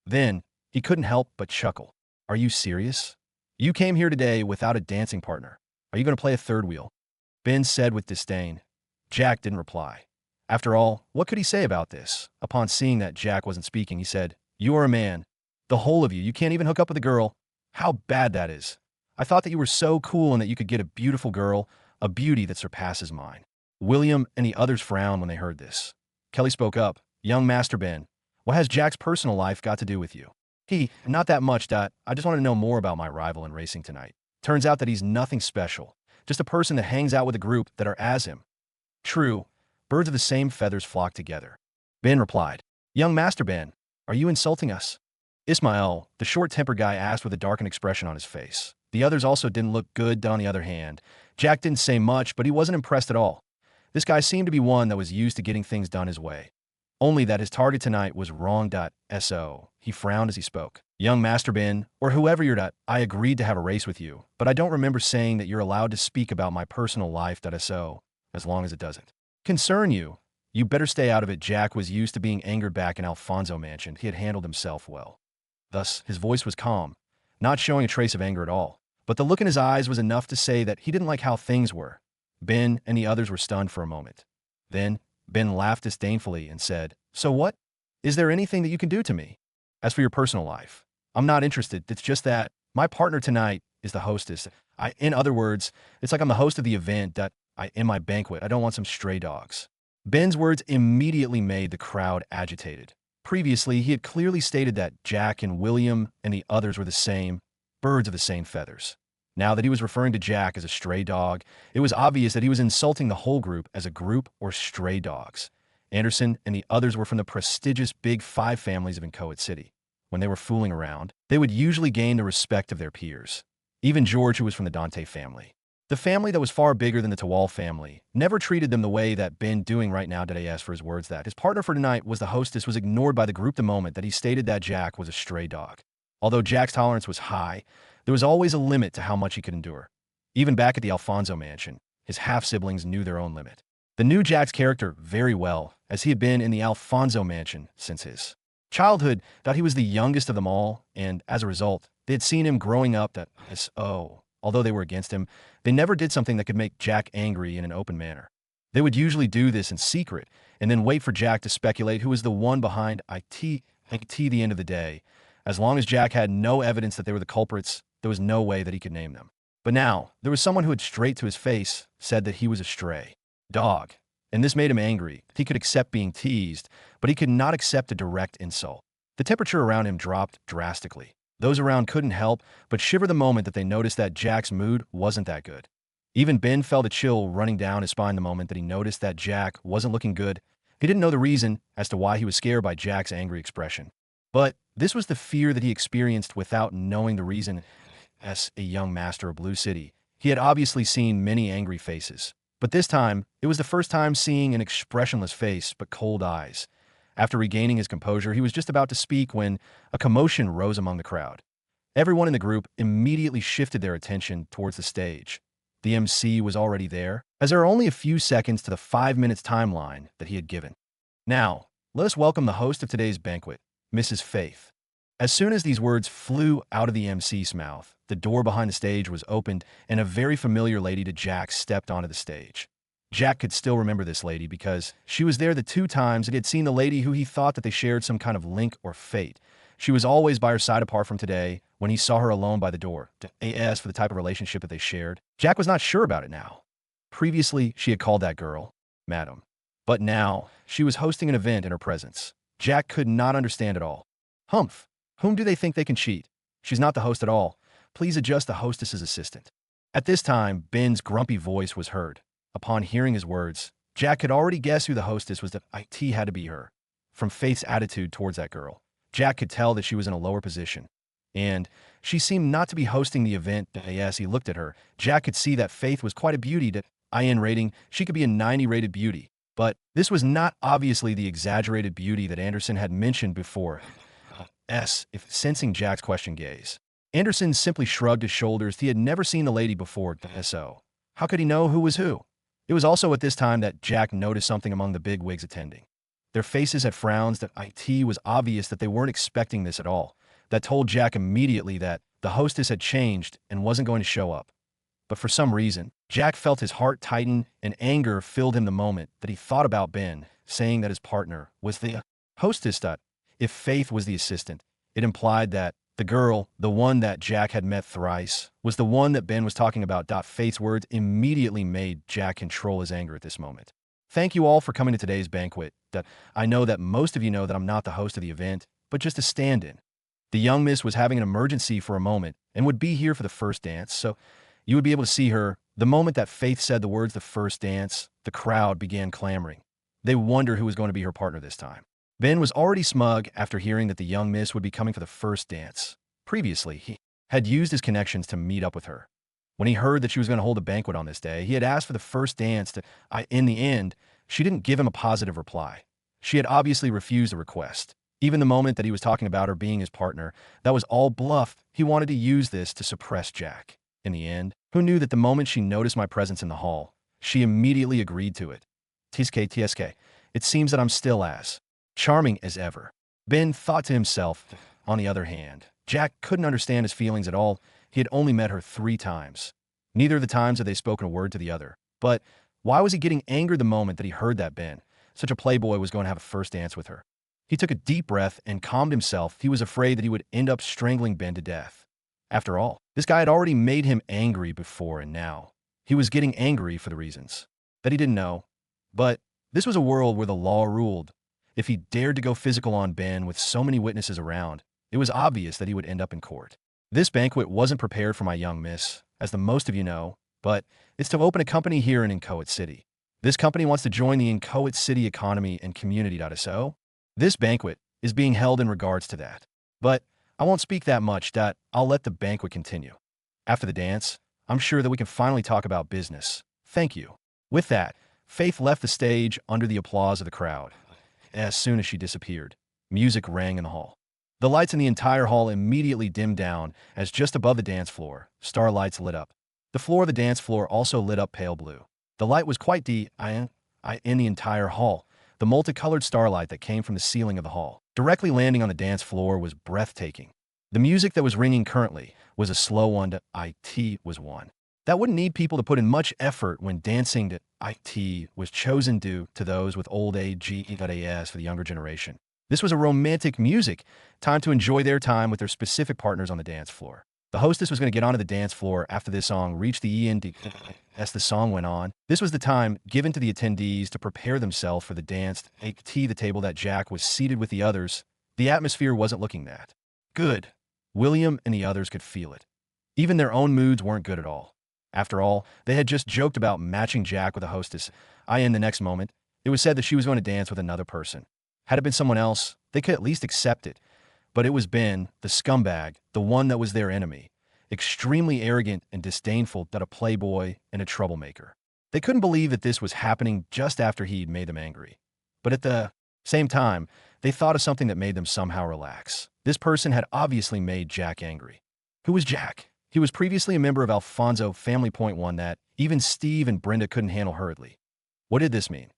Then, he couldn't help but chuckle. Are you serious? You came here today without a dancing partner. Are you going to play a third wheel? Ben said with disdain. Jack didn't reply. After all, what could he say about this? Upon seeing that Jack wasn't speaking, he said, You are a man. The whole of you can't even hook up with a girl. How bad that is. I thought that you were so cool and that you could get a beautiful girl, a beauty that surpasses mine. William and the others frowned when they heard this. Kelly spoke up. Young Master Ben, what has Jack's personal life got to do with you? Not that much. I just want to know more about my rival in racing tonight. Turns out that he's nothing special, just a person that hangs out with a group that are as him. True, birds of the same feathers flock together. Ben replied. Young Master Ben, are you insulting us? Ismail, the short-tempered guy, asked with a darkened expression on his face. The others also didn't look good. On the other hand, Jack didn't say much, but he wasn't impressed at all. This guy seemed to be one that was used to getting things done his way. Only that his target tonight was wrong. He frowned as he spoke. Young Master Ben, or whoever you're I agreed to have a race with you, but I don't remember saying that you're allowed to speak about my personal life. As long as it doesn't concern you. "You better stay out of it." Jack was used to being angered back in Alfonso Mansion. He had handled himself well. Thus, his voice was calm, not showing a trace of anger at all. But the look in his eyes was enough to say that he didn't like how things were. Ben and the others were stunned for a moment. Then, Ben laughed disdainfully and said, "So what? Is there anything that you can do to me? As for your personal life, I'm not interested. It's just that my partner tonight is the hostess. In other words, it's like I'm the host of the event that in my banquet. I don't want some stray dogs." Ben's words immediately made the crowd agitated. Previously, he had clearly stated that Jack and William and the others were the same, birds of the same feathers. Now that he was referring to Jack as a stray dog, it was obvious that he was insulting the whole group as a group or stray dogs. Anderson and the others were from the prestigious Big Five families of Inchoate City. When they were fooling around, they would usually gain the respect of their peers. Even George, who was from the Dante family. The family that was far bigger than the Tawal family, never treated them the way that Ben doing right now did. Asked for his words that his partner for tonight was the hostess was ignored by the group the moment that he stated that Jack was a stray dog. Although Jack's tolerance was high, there was always a limit to how much he could endure. Even back at the Alfonso Mansion, his half-siblings knew their own limit. They knew Jack's character very well, as he had been in the Alfonso Mansion since his childhood, that he was the youngest of them all, and as a result, they had seen him growing up that, although they were against him, they never did something that could make Jack angry in an open manner. They would usually do this in secret, and then wait for Jack to speculate who was the one behind the end of the day. As long as Jack had no evidence that they were the culprits, there was no way that he could name them. But now, there was someone who had straight to his face said that he was a stray dog, and this made him angry. He could accept being teased, but he could not accept a direct insult. The temperature around him dropped drastically. Those around couldn't help but shiver the moment that they noticed that Jack's mood wasn't that good. Even Ben felt a chill running down his spine the moment that he noticed that Jack wasn't looking good. He didn't know the reason as to why he was scared by Jack's angry expression. But this was the fear that he experienced without knowing the reason. As a young master of Blue City, he had obviously seen many angry faces. But this time, it was the first time seeing an expressionless face but cold eyes. After regaining his composure, he was just about to speak when a commotion rose among the crowd. Everyone in the group immediately shifted their attention towards the stage. The MC was already there, as there are only a few seconds to the 5 minutes timeline that he had given. Now, let us welcome the host of today's banquet, Mrs. Faith. As soon as these words flew out of the MC's mouth, the door behind the stage was opened and a very familiar lady to Jack stepped onto the stage. Jack could still remember this lady because she was there the 2 times that he had seen the lady who he thought that they shared some kind of link or fate. She was always by her side apart from today when he saw her alone by the door. To AS for the type of relationship that they shared, Jack was not sure about it now. Previously, she had called that girl Madam. But now, she was hosting an event in her presence. Jack could not understand it all. Humph! Whom do they think they can cheat? She's not the host at all. Please adjust the hostess's assistant. At this time, Ben's grumpy voice was heard. Upon hearing his words, Jack could already guess who the hostess was. That IT had to be her. From Faith's attitude towards that girl, Jack could tell that she was in a lower position. And she seemed not to be hosting the event. As he looked at her, Jack could see that Faith was quite a beauty. That IN rating, she could be a 90 rated beauty. But this was not obviously the exaggerated beauty that Anderson had mentioned before. If sensing Jack's question gaze, Anderson simply shrugged his shoulders. He had never seen the lady before. So, how could he know who was who? It was also at this time that Jack noticed something among the big wigs attending. Their faces had frowns that IT was obvious that they weren't expecting this at all. That told Jack immediately that the hostess had changed and wasn't going to show up. But for some reason, Jack felt his heart tighten and anger filled him the moment that he thought about Ben saying that his partner was the hostess. If Faith was the assistant, it implied that the girl, the one that Jack had met thrice, was the one that Ben was talking about. Faith's words immediately made Jack control his anger at this moment. Thank you all for coming to today's banquet. I know that most of you know that I'm not the host of the event, but just a stand-in. The young miss was having an emergency for a moment and would be here for the first dance, so you would be able to see her. The moment that Faith said the words "the first dance," the crowd began clamoring. They wondered who was going to be her partner this time. Ben was already smug after hearing that the young miss would be coming for the first dance. Previously, he had used his connections to meet up with her. When he heard that she was going to hold a banquet on this day, he had asked for the first dance in the end, she didn't give him a positive reply. She had obviously refused the request. Even the moment that he was talking about her being his partner, that was all bluff. He wanted to use this to suppress Jack. In the end, who knew that the moment she noticed my presence in the hall, she immediately agreed to it. TSK. It seems that I'm still as charming as ever. Ben thought to himself. On the other hand, Jack couldn't understand his feelings at all. He had only met her 3 times. Neither of the times had they spoken a word to the other. But why was he getting angry the moment that he heard that Ben, such a playboy, was going to have a first dance with her? He took a deep breath and calmed himself. He was afraid that he would end up strangling Ben to death. After all, this guy had already made him angry before, and now he was getting angry for the reasons that he didn't know. But this was a world where the law ruled. If he dared to go physical on Ben with so many witnesses around, it was obvious that he would end up in court. This banquet wasn't prepared for my young miss, as the most of you know, but it's to open a company here in Inchoate City. This company wants to join the Inchoate City economy and community.so. This banquet is being held in regards to that. But I won't speak that much. I'll let the banquet continue. After the dance, I'm sure that we can finally talk about business. Thank you. With that, Faith left the stage under the applause of the crowd. As soon as she disappeared, music rang in the hall. The lights in the entire hall immediately dimmed down as just above the dance floor, starlights lit up. The floor of the dance floor also lit up pale blue. The light was quite in the entire hall. The multicolored starlight that came from the ceiling of the hall, directly landing on the dance floor, was breathtaking. The music that was ringing currently was a slow one. It was one that wouldn't need people to put in much effort when dancing to it was chosen due to those with old age as for the younger generation. This was a romantic music, time to enjoy their time with their specific partners on the dance floor. The hostess was going to get onto the dance floor after this song reached the end. As the song went on, this was the time given to the attendees to prepare themselves for the dance. The table that Jack was seated with the others, the atmosphere wasn't looking that good. William and the others could feel it. Even their own moods weren't good at all. After all, they had just joked about matching Jack with a hostess. In the next moment, it was said that she was going to dance with another person. Had it been someone else, they could at least accept it. But it was Ben, the scumbag, the one that was their enemy, extremely arrogant and disdainful, that a playboy and a troublemaker. They couldn't believe that this was happening just after he'd made them angry. But at the same time, they thought of something that made them somehow relax. This person had obviously made Jack angry. Who was Jack? He was previously a member of Alfonso Family Point One that even Steve and Brenda couldn't handle hurriedly. What did this mean?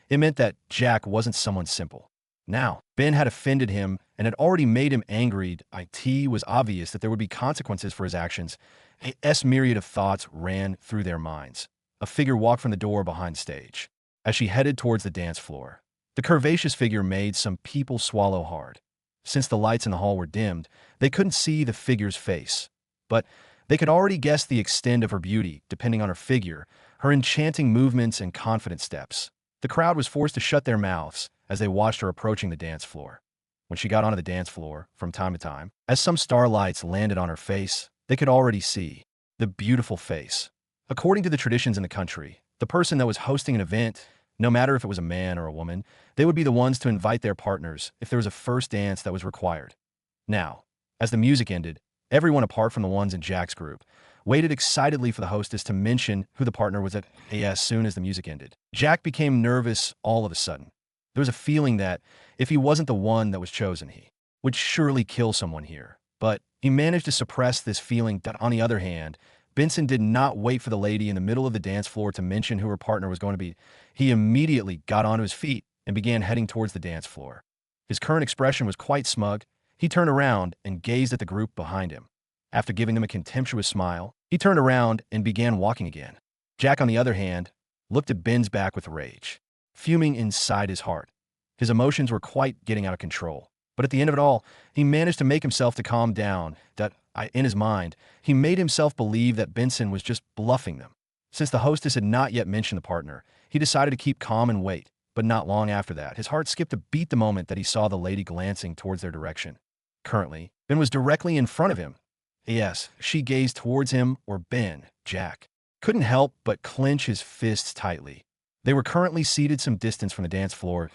It meant that Jack wasn't someone simple. Now, Ben had offended him and had already made him angry. It was obvious that there would be consequences for his actions. A myriad of thoughts ran through their minds. A figure walked from the door behind stage. As she headed towards the dance floor, the curvaceous figure made some people swallow hard. Since the lights in the hall were dimmed, they couldn't see the figure's face. But they could already guess the extent of her beauty, depending on her figure, her enchanting movements and confident steps. The crowd was forced to shut their mouths as they watched her approaching the dance floor. When she got onto the dance floor, from time to time, as some starlights landed on her face, they could already see the beautiful face. According to the traditions in the country, the person that was hosting an event, no matter if it was a man or a woman, they would be the ones to invite their partners if there was a first dance that was required. Now, as the music ended, everyone apart from the ones in Jack's group waited excitedly for the hostess to mention who the partner was at. As soon as the music ended, Jack became nervous all of a sudden. There was a feeling that if he wasn't the one that was chosen, he would surely kill someone here. But he managed to suppress this feeling. On the other hand, Benson did not wait for the lady in the middle of the dance floor to mention who her partner was going to be. He immediately got onto his feet and began heading towards the dance floor. His current expression was quite smug. He turned around and gazed at the group behind him. After giving them a contemptuous smile, he turned around and began walking again. Jack, on the other hand, looked at Ben's back with rage, fuming inside his heart. His emotions were quite getting out of control. But at the end of it all, he managed to make himself to calm down. In his mind, he made himself believe that Benson was just bluffing them. Since the hostess had not yet mentioned the partner, he decided to keep calm and wait. But not long after that, his heart skipped a beat the moment that he saw the lady glancing towards their direction. Currently, Ben was directly in front of him. Yes, she gazed towards him, or Ben, Jack, couldn't help but clench his fists tightly. They were currently seated some distance from the dance floor.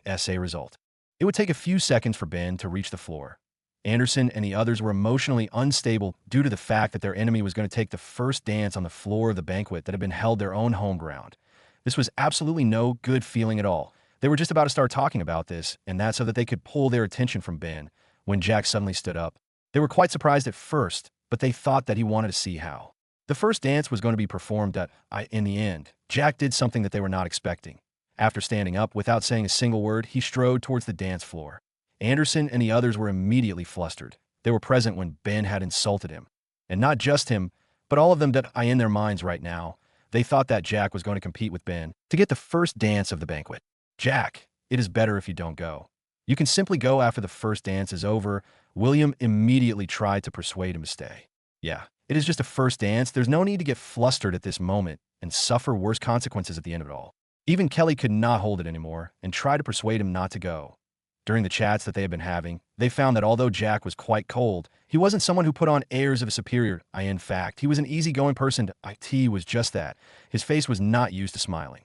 A result. It would take a few seconds for Ben to reach the floor. Anderson and the others were emotionally unstable due to the fact that their enemy was going to take the first dance on the floor of the banquet that had been held their own home ground. This was absolutely no good feeling at all. They were just about to start talking about this, and that so that they could pull their attention from Ben, when Jack suddenly stood up. They were quite surprised at first, but they thought that he wanted to see how the first dance was going to be performed. In the end, Jack did something that they were not expecting. After standing up without saying a single word, he strode towards the dance floor. Anderson and the others were immediately flustered. They were present when Ben had insulted him. And not just him, but all of them that are in their minds right now. They thought that Jack was going to compete with Ben to get the first dance of the banquet. Jack, it is better if you don't go. You can simply go after the first dance is over. William immediately tried to persuade him to stay. Yeah, it is just a first dance. There's no need to get flustered at this moment and suffer worse consequences at the end of it all. Even Kelly could not hold it anymore and tried to persuade him not to go. During the chats that they had been having, they found that although Jack was quite cold, he wasn't someone who put on airs of a superior. In fact, he was an easygoing person. It was just that. His face was not used to smiling.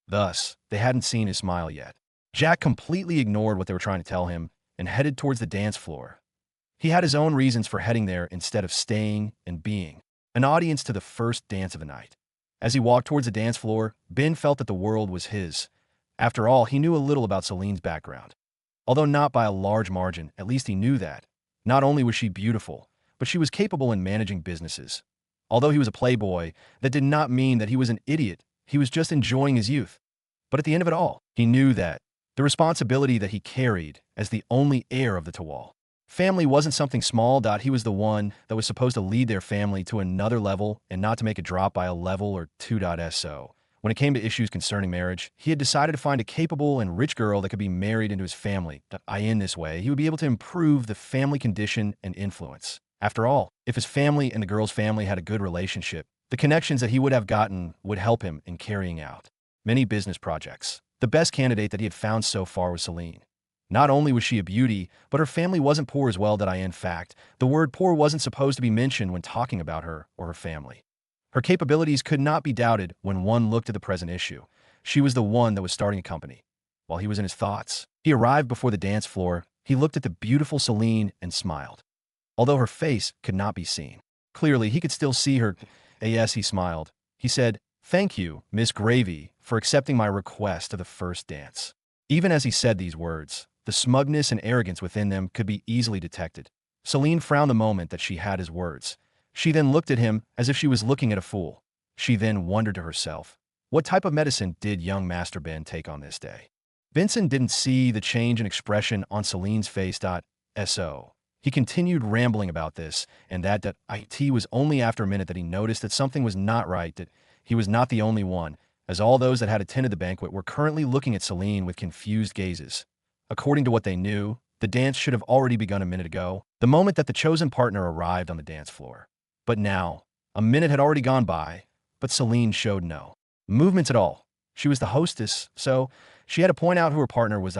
Thus, they hadn't seen his smile yet. Jack completely ignored what they were trying to tell him and headed towards the dance floor. He had his own reasons for heading there instead of staying and being an audience to the first dance of the night. As he walked towards the dance floor, Ben felt that the world was his. After all, he knew a little about Celine's background. Although not by a large margin, at least he knew that. Not only was she beautiful, but she was capable in managing businesses. Although he was a playboy, that did not mean that he was an idiot. He was just enjoying his youth. But at the end of it all, he knew that the responsibility that he carried as the only heir of the Tawal family wasn't something small. He was the one that was supposed to lead their family to another level and not to make a drop by a level or two. So, when it came to issues concerning marriage, he had decided to find a capable and rich girl that could be married into his family. In this way, he would be able to improve the family condition and influence. After all, if his family and the girl's family had a good relationship, the connections that he would have gotten would help him in carrying out many business projects. The best candidate that he had found so far was Celine. Not only was she a beauty, but her family wasn't poor as well. In fact, the word poor wasn't supposed to be mentioned when talking about her or her family. Her capabilities could not be doubted when one looked at the present issue. She was the one that was starting a company. While he was in his thoughts, he arrived before the dance floor. He looked at the beautiful Celine and smiled. Although her face could not be seen, clearly he could still see her. Yes, he smiled. He said, "Thank you, Miss Gravy, for accepting my request of the first dance." Even as he said these words, the smugness and arrogance within them could be easily detected. Celine frowned the moment that she had his words. She then looked at him as if she was looking at a fool. She then wondered to herself, what type of medicine did young Master Ben take on this day? Vincent didn't see the change in expression on Celine's face. So, he continued rambling about this, and that it was only after a minute that he noticed that something was not right, that he was not the only one, as all those that had attended the banquet were currently looking at Celine with confused gazes. According to what they knew, the dance should have already begun a minute ago, the moment that the chosen partner arrived on the dance floor. But now, a minute had already gone by, but Celine showed no movements at all. She was the hostess, so she had to point out who her partner was.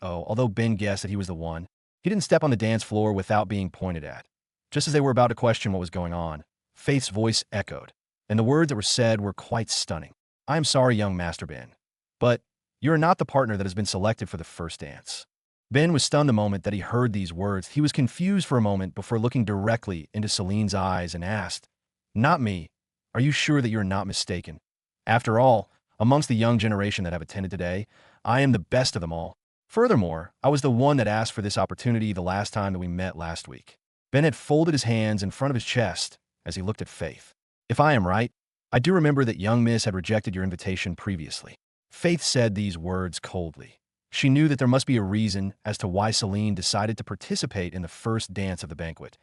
Although Ben guessed that he was the one, he didn't step on the dance floor without being pointed at. Just as they were about to question what was going on, Faith's voice echoed, and the words that were said were quite stunning. "I am sorry, young Master Ben, but you are not the partner that has been selected for the first dance." Ben was stunned the moment that he heard these words. He was confused for a moment before looking directly into Celine's eyes and asked, "Not me. Are you sure that you are not mistaken? After all, amongst the young generation that have attended today, I am the best of them all. Furthermore, I was the one that asked for this opportunity the last time that we met last week." Ben had folded his hands in front of his chest as he looked at Faith. "If I am right, I do remember that young Miss had rejected your invitation previously." Faith said these words coldly. She knew that there must be a reason as to why Celine decided to participate in the first dance of the banquet.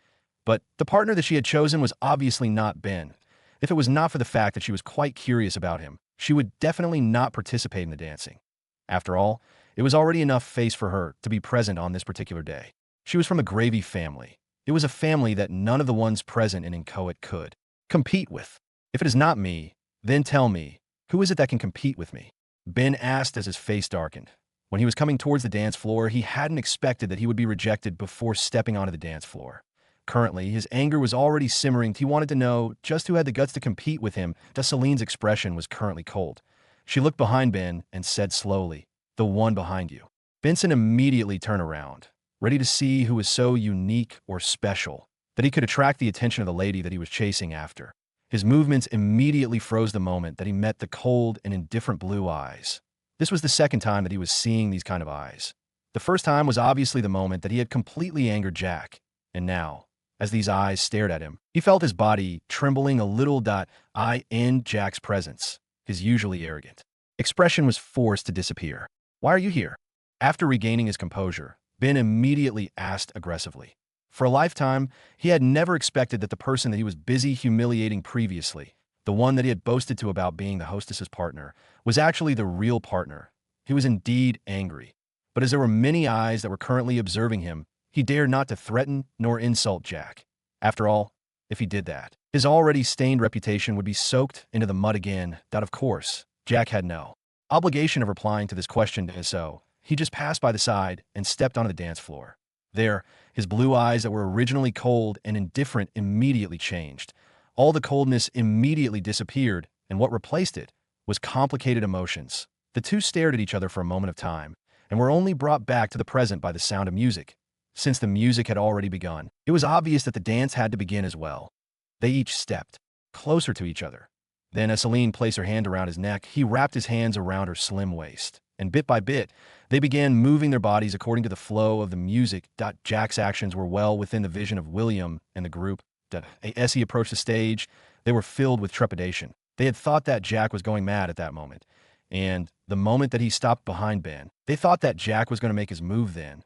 But the partner that she had chosen was obviously not Ben. If it was not for the fact that she was quite curious about him, she would definitely not participate in the dancing. After all, it was already enough face for her to be present on this particular day. She was from a Gravy family. It was a family that none of the ones present in Inchoate could compete with. "If it is not me, then tell me, who is it that can compete with me?" Ben asked as his face darkened. When he was coming towards the dance floor, he hadn't expected that he would be rejected before stepping onto the dance floor. Currently, his anger was already simmering. He wanted to know just who had the guts to compete with him. Celine's expression was currently cold. She looked behind Ben and said slowly, "The one behind you." Vincent immediately turned around, ready to see who was so unique or special that he could attract the attention of the lady that he was chasing after. His movements immediately froze the moment that he met the cold and indifferent blue eyes. This was the second time that he was seeing these kind of eyes. The first time was obviously the moment that he had completely angered Jack. And now, as these eyes stared at him, he felt his body trembling a little. In Jack's presence, his usually arrogant expression was forced to disappear. Why are you here? After regaining his composure, Ben immediately asked aggressively. For a lifetime, he had never expected that the person that he was busy humiliating previously, the one that he had boasted to about being the hostess's partner, was actually the real partner. He was indeed angry. But as there were many eyes that were currently observing him, he dared not to threaten nor insult Jack. After all, if he did that, his already stained reputation would be soaked into the mud again. That, of course, Jack had no obligation of replying to this question, so he just passed by the side and stepped onto the dance floor. There, his blue eyes that were originally cold and indifferent immediately changed. All the coldness immediately disappeared, and what replaced it was complicated emotions. The two stared at each other for a moment of time, and were only brought back to the present by the sound of music. Since the music had already begun, it was obvious that the dance had to begin as well. They each stepped closer to each other. Then, as Celine placed her hand around his neck, he wrapped his hands around her slim waist, and bit by bit, they began moving their bodies according to the flow of the music. Jack's actions were well within the vision of William and the group. As he approached the stage, they were filled with trepidation. They had thought that Jack was going mad at that moment, and the moment that he stopped behind Ben, they thought that Jack was going to make his move then.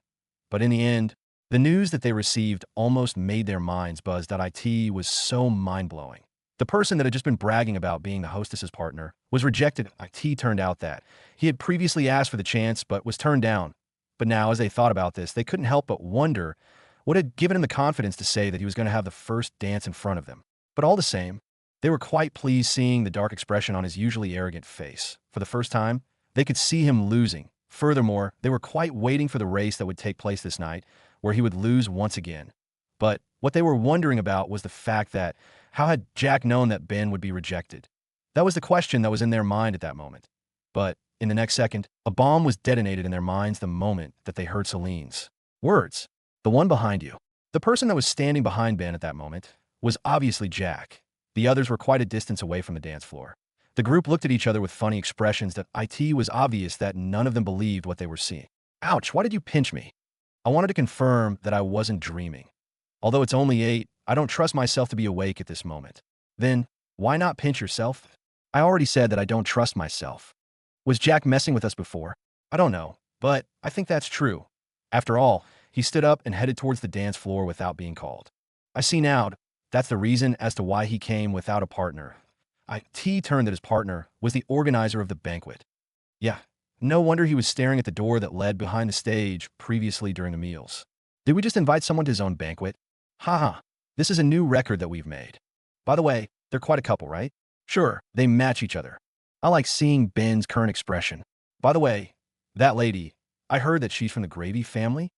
But in the end, the news that they received almost made their minds buzz. It was so mind-blowing. The person that had just been bragging about being the hostess's partner was rejected. It turned out that he had previously asked for the chance but was turned down. But now, as they thought about this, they couldn't help but wonder what had given him the confidence to say that he was going to have the first dance in front of them. But all the same, they were quite pleased seeing the dark expression on his usually arrogant face. For the first time, they could see him losing. Furthermore, they were quite waiting for the race that would take place this night, where he would lose once again. But what they were wondering about was the fact that how had Jack known that Ben would be rejected? That was the question that was in their mind at that moment. But in the next second, a bomb was detonated in their minds the moment that they heard Celine's words. The one behind you. The person that was standing behind Ben at that moment was obviously Jack. The others were quite a distance away from the dance floor. The group looked at each other with funny expressions. It was obvious that none of them believed what they were seeing. Ouch, why did you pinch me? I wanted to confirm that I wasn't dreaming. Although it's only 8, I don't trust myself to be awake at this moment. Then, why not pinch yourself? I already said that I don't trust myself. Was Jack messing with us before? I don't know, but I think that's true. After all, he stood up and headed towards the dance floor without being called. I see now, that's the reason as to why he came without a partner. Turned that his partner was the organizer of the banquet. Yeah, no wonder he was staring at the door that led behind the stage previously during the meals. Did we just invite someone to his own banquet? Haha, this is a new record that we've made. By the way, they're quite a couple, right? Sure, they match each other. I like seeing Ben's current expression. By the way, that lady, I heard that she's from the Gravy family?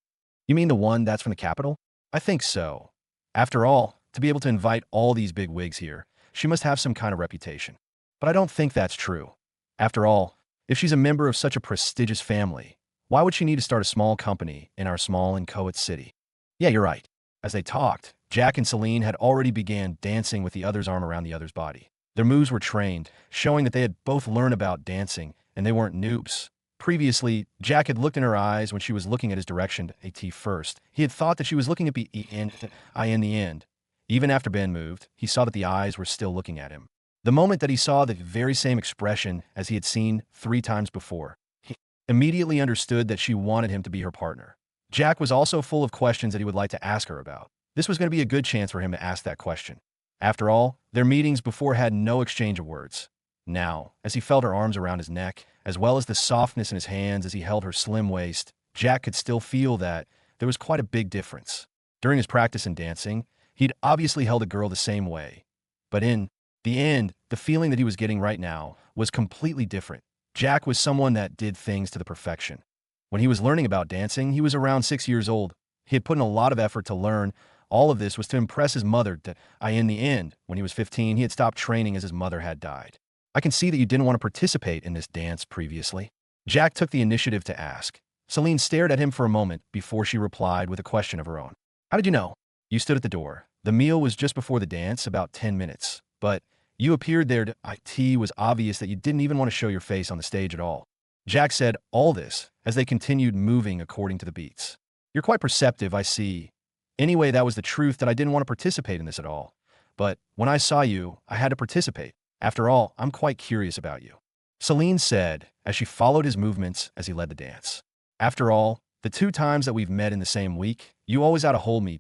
You mean the one that's from the capital? I think so. After all, to be able to invite all these big wigs here, she must have some kind of reputation. But I don't think that's true. After all, if she's a member of such a prestigious family, why would she need to start a small company in our small inchoate city? Yeah, you're right. As they talked, Jack and Celine had already began dancing with the other's arm around the other's body. Their moves were trained, showing that they had both learned about dancing, and they weren't noobs. Previously, Jack had looked in her eyes when she was looking at his direction, first. He had thought that she was looking at in the end. Even after Ben moved, he saw that the eyes were still looking at him. The moment that he saw the very same expression as he had seen 3 times before, he immediately understood that she wanted him to be her partner. Jack was also full of questions that he would like to ask her about. This was going to be a good chance for him to ask that question. After all, their meetings before had no exchange of words. Now, as he felt her arms around his neck, as well as the softness in his hands as he held her slim waist, Jack could still feel that there was quite a big difference. During his practice in dancing, he'd obviously held a girl the same way. But in the end, the feeling that he was getting right now was completely different. Jack was someone that did things to the perfection. When he was learning about dancing, he was around 6 years old. He had put in a lot of effort to learn. All of this was to impress his mother. In the end, when he was 15, he had stopped training as his mother had died. I can see that you didn't want to participate in this dance previously. Jack took the initiative to ask. Celine stared at him for a moment before she replied with a question of her own. How did you know? You stood at the door. The meal was just before the dance, about 10 minutes. But you appeared there. It was obvious that you didn't even want to show your face on the stage at all. Jack said all this as they continued moving according to the beats. You're quite perceptive, I see. Anyway, that was the truth that I didn't want to participate in this at all. But when I saw you, I had to participate. After all, I'm quite curious about you. Celine said as she followed his movements as he led the dance. After all, the 2 times that we've met in the same week, you always had to hold me.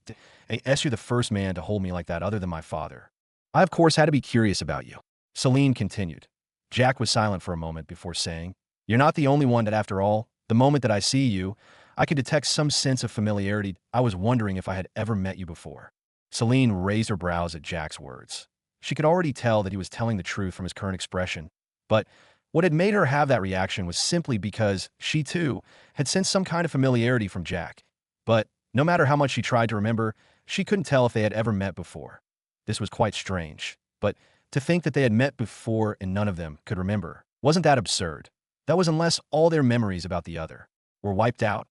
As you're the first man to hold me like that other than my father. I, of course, had to be curious about you. Celine continued. Jack was silent for a moment before saying, You're not the only one that, after all, the moment that I see you, I could detect some sense of familiarity. I was wondering if I had ever met you before. Celine raised her brows at Jack's words. She could already tell that he was telling the truth from his current expression, but what had made her have that reaction was simply because she, too, had sensed some kind of familiarity from Jack. But no matter how much she tried to remember, she couldn't tell if they had ever met before. This was quite strange, but to think that they had met before and none of them could remember, wasn't that absurd? That was unless all their memories about the other were wiped out.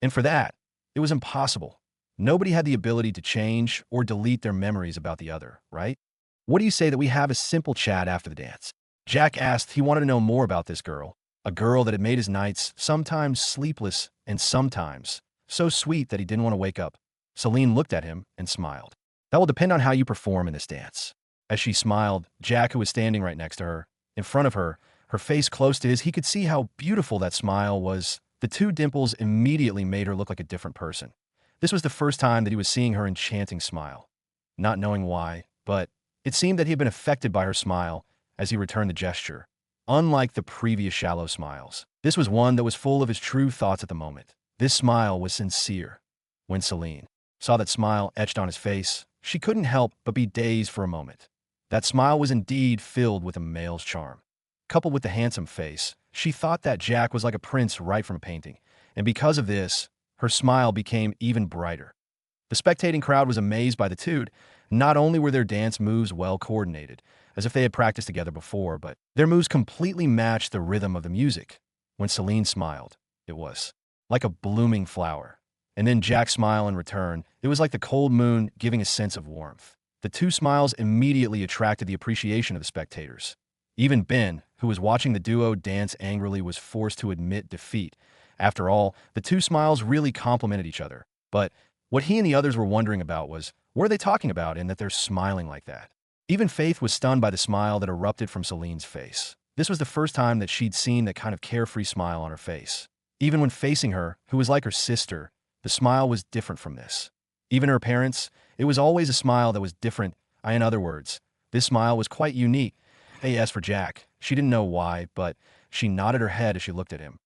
And for that, it was impossible. Nobody had the ability to change or delete their memories about the other, right? What do you say that we have a simple chat after the dance? Jack asked. He wanted to know more about this girl, a girl that had made his nights sometimes sleepless and sometimes so sweet that he didn't want to wake up. Celine looked at him and smiled. That will depend on how you perform in this dance. As she smiled, Jack, who was standing right next to her, in front of her, her face close to his, he could see how beautiful that smile was. The 2 dimples immediately made her look like a different person. This was the first time that he was seeing her enchanting smile. Not knowing why, but it seemed that he had been affected by her smile as he returned the gesture. Unlike the previous shallow smiles, this was one that was full of his true thoughts at the moment. This smile was sincere. When Celine saw that smile etched on his face, she couldn't help but be dazed for a moment. That smile was indeed filled with a male's charm. Coupled with the handsome face, she thought that Jack was like a prince right from a painting, and because of this, her smile became even brighter. The spectating crowd was amazed by the two. Not only were their dance moves well coordinated, as if they had practiced together before, but their moves completely matched the rhythm of the music. When Celine smiled, it was like a blooming flower. And then Jack's smile in return, it was like the cold moon giving a sense of warmth. The 2 smiles immediately attracted the appreciation of the spectators. Even Ben, who was watching the duo dance angrily, was forced to admit defeat. After all, the 2 smiles really complemented each other. But what he and the others were wondering about was, what are they talking about in that they're smiling like that? Even Faith was stunned by the smile that erupted from Celine's face. This was the first time that she'd seen that kind of carefree smile on her face. Even when facing her, who was like her sister, the smile was different from this. Even her parents, it was always a smile that was different. In other words, this smile was quite unique. As for Jack, she didn't know why, but she nodded her head as she looked at him.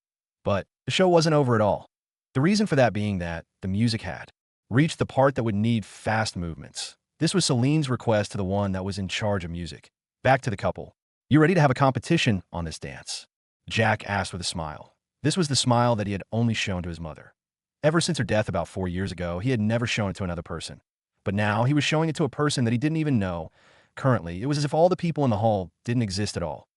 But the show wasn't over at all. The reason for that being that the music had reached the part that would need fast movements. This was Celine's request to the one that was in charge of music. Back to the couple. You ready to have a competition on this dance? Jack asked with a smile. This was the smile that he had only shown to his mother. Ever since her death about 4 years ago, he had never shown it to another person. But now he was showing it to a person that he didn't even know. Currently, it was as if all the people in the hall didn't exist at all.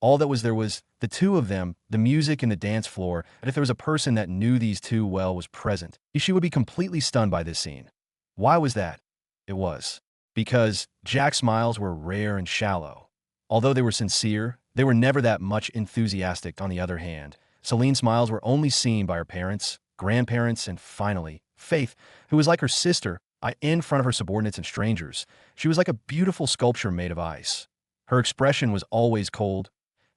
All that was there was the 2 of them, the music and the dance floor, and if there was a person that knew these 2 well was present, she would be completely stunned by this scene. Why was that? It was because Jack's smiles were rare and shallow. Although they were sincere, they were never that much enthusiastic. On the other hand, Celine's smiles were only seen by her parents, grandparents, and finally, Faith, who was like her sister, in front of her subordinates and strangers. She was like a beautiful sculpture made of ice. Her expression was always cold.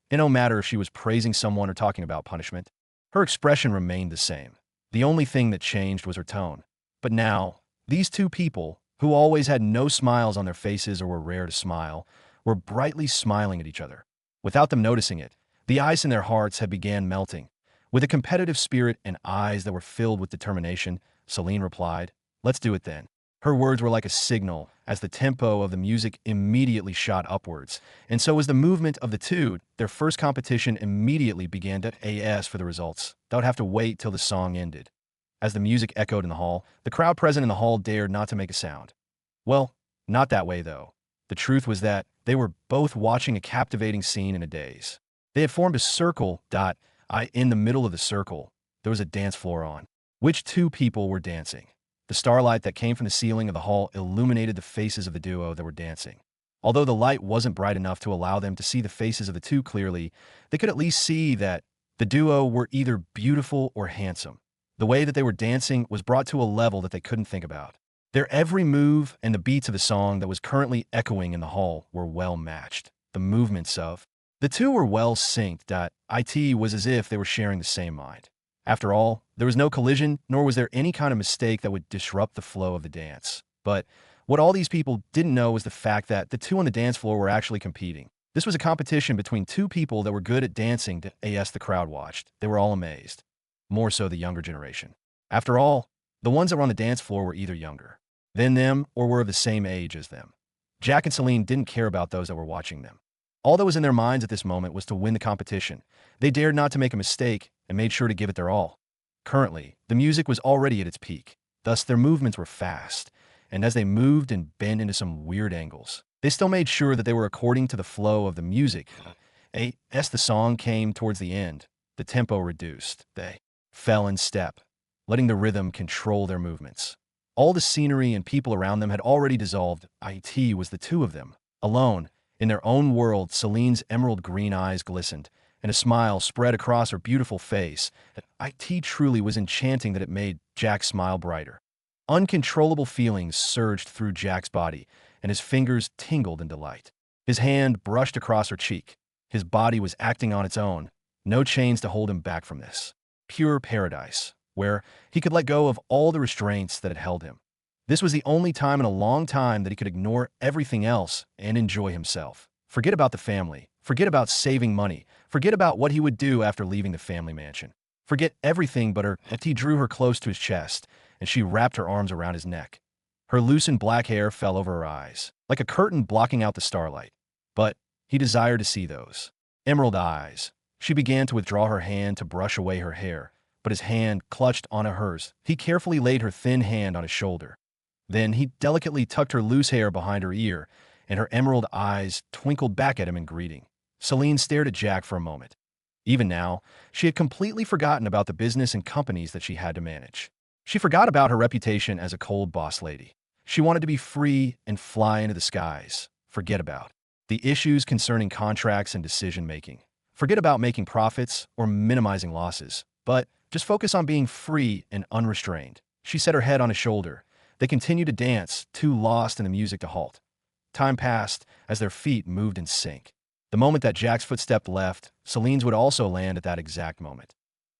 It no matter if she was praising someone or talking about punishment, her expression remained the same. The only thing that changed was her tone. But now, these 2 people, who always had no smiles on their faces or were rare to smile, were brightly smiling at each other. Without them noticing it, the ice in their hearts had began melting. With a competitive spirit and eyes that were filled with determination, Celine replied, "Let's do it then." Her words were like a signal as the tempo of the music immediately shot upwards, and so was the movement of the 2. Their first competition immediately began to as for the results. They would have to wait till the song ended. As the music echoed in the hall, the crowd present in the hall dared not to make a sound. Well, not that way though. The truth was that they were both watching a captivating scene in a daze. They had formed a circle. In the middle of the circle, there was a dance floor on which 2 people were dancing. The starlight that came from the ceiling of the hall illuminated the faces of the duo that were dancing. Although the light wasn't bright enough to allow them to see the faces of the 2 clearly, they could at least see that the duo were either beautiful or handsome. The way that they were dancing was brought to a level that they couldn't think about. Their every move and the beats of the song that was currently echoing in the hall were well matched. The movements of The two were well synced. It was as if they were sharing the same mind. After all, there was no collision, nor was there any kind of mistake that would disrupt the flow of the dance. But what all these people didn't know was the fact that the two on the dance floor were actually competing. This was a competition between two people that were good at dancing. As the crowd watched, they were all amazed. More so the younger generation. After all, the ones that were on the dance floor were either younger than them or were of the same age as them. Jack and Celine didn't care about those that were watching them. All that was in their minds at this moment was to win the competition. They dared not to make a mistake and made sure to give it their all. Currently, the music was already at its peak. Thus, their movements were fast, and as they moved and bent into some weird angles, they still made sure that they were according to the flow of the music. As the song came towards the end, the tempo reduced. They fell in step, letting the rhythm control their movements. All the scenery and people around them had already dissolved. It was the two of them, alone. In their own world, Celine's emerald green eyes glistened, and a smile spread across her beautiful face. It truly was enchanting that it made Jack's smile brighter. Uncontrollable feelings surged through Jack's body, and his fingers tingled in delight. His hand brushed across her cheek. His body was acting on its own. No chains to hold him back from this. Pure paradise, where he could let go of all the restraints that had held him. This was the only time in a long time that he could ignore everything else and enjoy himself. Forget about the family. Forget about saving money. Forget about what he would do after leaving the family mansion. Forget everything but her. He drew her close to his chest, and she wrapped her arms around his neck. Her loosened black hair fell over her eyes, like a curtain blocking out the starlight. But he desired to see those emerald eyes. She began to withdraw her hand to brush away her hair, but his hand clutched onto hers. He carefully laid her thin hand on his shoulder. Then he delicately tucked her loose hair behind her ear, and her emerald eyes twinkled back at him in greeting. Celine stared at Jack for a moment. Even now, she had completely forgotten about the business and companies that she had to manage. She forgot about her reputation as a cold boss lady. She wanted to be free and fly into the skies. Forget about the issues concerning contracts and decision-making. Forget about making profits or minimizing losses, but just focus on being free and unrestrained. She set her head on his shoulder. They continued to dance, too lost in the music to halt. Time passed as their feet moved in sync. The moment that Jack's footstep left, Celine's would also land at that exact moment.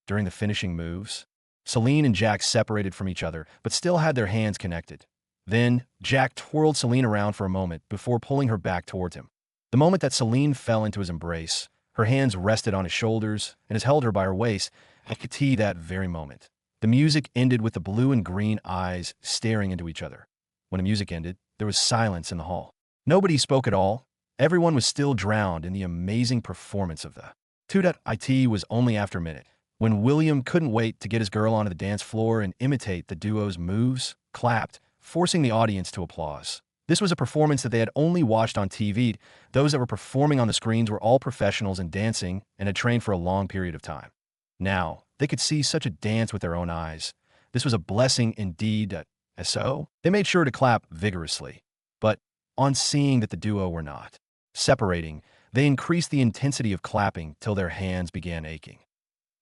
During the finishing moves, Celine and Jack separated from each other, but still had their hands connected. Then, Jack twirled Celine around for a moment before pulling her back towards him. The moment that Celine fell into his embrace, her hands rested on his shoulders and has held her by her waist. I could see that very moment. The music ended with the blue and green eyes staring into each other. When the music ended, there was silence in the hall. Nobody spoke at all. Everyone was still drowned in the amazing performance of the two. It was only after a minute, when William couldn't wait to get his girl onto the dance floor and imitate the duo's moves, clapped, forcing the audience to applause. This was a performance that they had only watched on TV. Those that were performing on the screens were all professionals in dancing and had trained for a long period of time. Now, they could see such a dance with their own eyes. This was a blessing indeed. So, they made sure to clap vigorously. But on seeing that the duo were not separating, they increased the intensity of clapping till their hands began aching.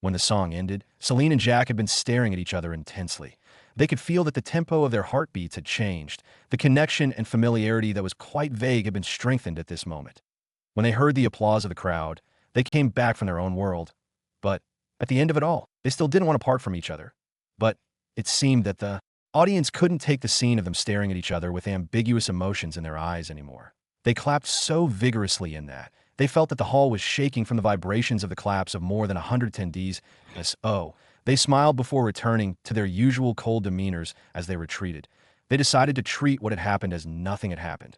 When the song ended, Celine and Jack had been staring at each other intensely. They could feel that the tempo of their heartbeats had changed. The connection and familiarity that was quite vague had been strengthened at this moment. When they heard the applause of the crowd, they came back from their own world. But at the end of it all, they still didn't want to part from each other. But it seemed that the audience couldn't take the scene of them staring at each other with ambiguous emotions in their eyes anymore. They clapped so vigorously in that they felt that the hall was shaking from the vibrations of the claps of more than 100 attendees. They smiled before returning to their usual cold demeanors as they retreated. They decided to treat what had happened as nothing had happened.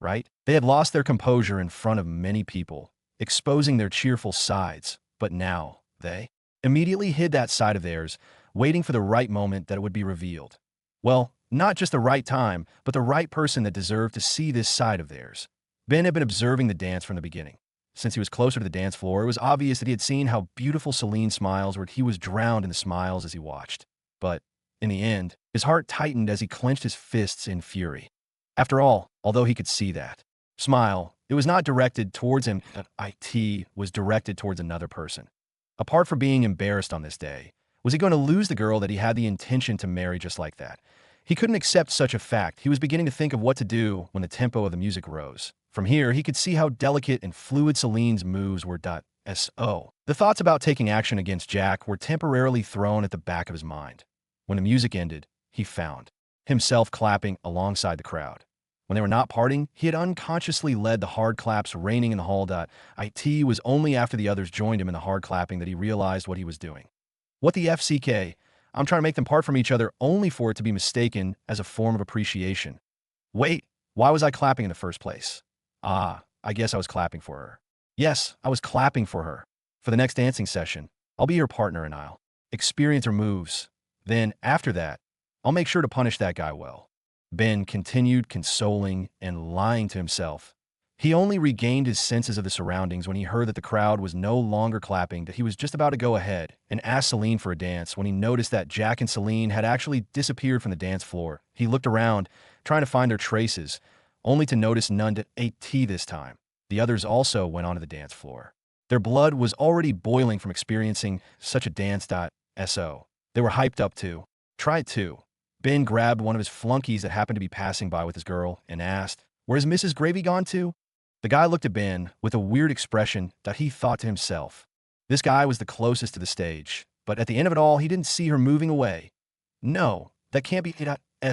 Right? They had lost their composure in front of many people, exposing their cheerful sides, but now they immediately hid that side of theirs, waiting for the right moment that it would be revealed. Well, not just the right time, but the right person that deserved to see this side of theirs. Ben had been observing the dance from the beginning. Since he was closer to the dance floor, it was obvious that he had seen how beautiful Celine smiles were. He was drowned in the smiles as he watched. But, in the end, his heart tightened as he clenched his fists in fury. After all, although he could see that smile, it was not directed towards him. It was directed towards another person. Apart from being embarrassed on this day, was he going to lose the girl that he had the intention to marry just like that? He couldn't accept such a fact. He was beginning to think of what to do when the tempo of the music rose. From here, he could see how delicate and fluid Celine's moves were. So, the thoughts about taking action against Jack were temporarily thrown at the back of his mind. When the music ended, he found himself clapping alongside the crowd. When they were not parting, he had unconsciously led the hard claps raining in the hall. It was only after the others joined him in the hard clapping that he realized what he was doing. What the FCK? I'm trying to make them part from each other only for it to be mistaken as a form of appreciation. Wait, why was I clapping in the first place? I guess I was clapping for her. Yes, I was clapping for her. For the next dancing session, I'll be her partner and I'll experience her moves. Then, after that, I'll make sure to punish that guy well. Ben continued consoling and lying to himself. He only regained his senses of the surroundings when he heard that the crowd was no longer clapping, that he was just about to go ahead and ask Celine for a dance when he noticed that Jack and Celine had actually disappeared from the dance floor. He looked around, trying to find their traces, only to notice none at this time. The others also went onto the dance floor. Their blood was already boiling from experiencing such a dance. So they were hyped up too. Try it too. Ben grabbed one of his flunkies that happened to be passing by with his girl and asked, "Where's Mrs. Gravy gone to?" The guy looked at Ben with a weird expression that he thought to himself. This guy was the closest to the stage, but at the end of it all, he didn't see her moving away. No, that can't be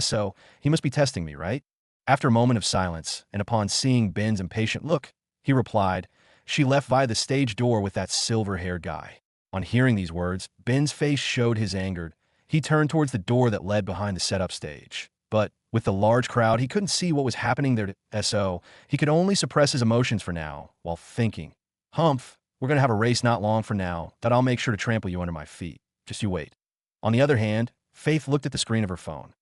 so. He must be testing me, right? After a moment of silence, and upon seeing Ben's impatient look, he replied, "She left via the stage door with that silver-haired guy." On hearing these words, Ben's face showed his anger. He turned towards the door that led behind the setup stage. But with the large crowd, he couldn't see what was happening there. So he could only suppress his emotions for now, while thinking, "Humph, we're going to have a race not long from now that I'll make sure to trample you under my feet. Just you wait." On the other hand, Faith looked at the screen of her phone.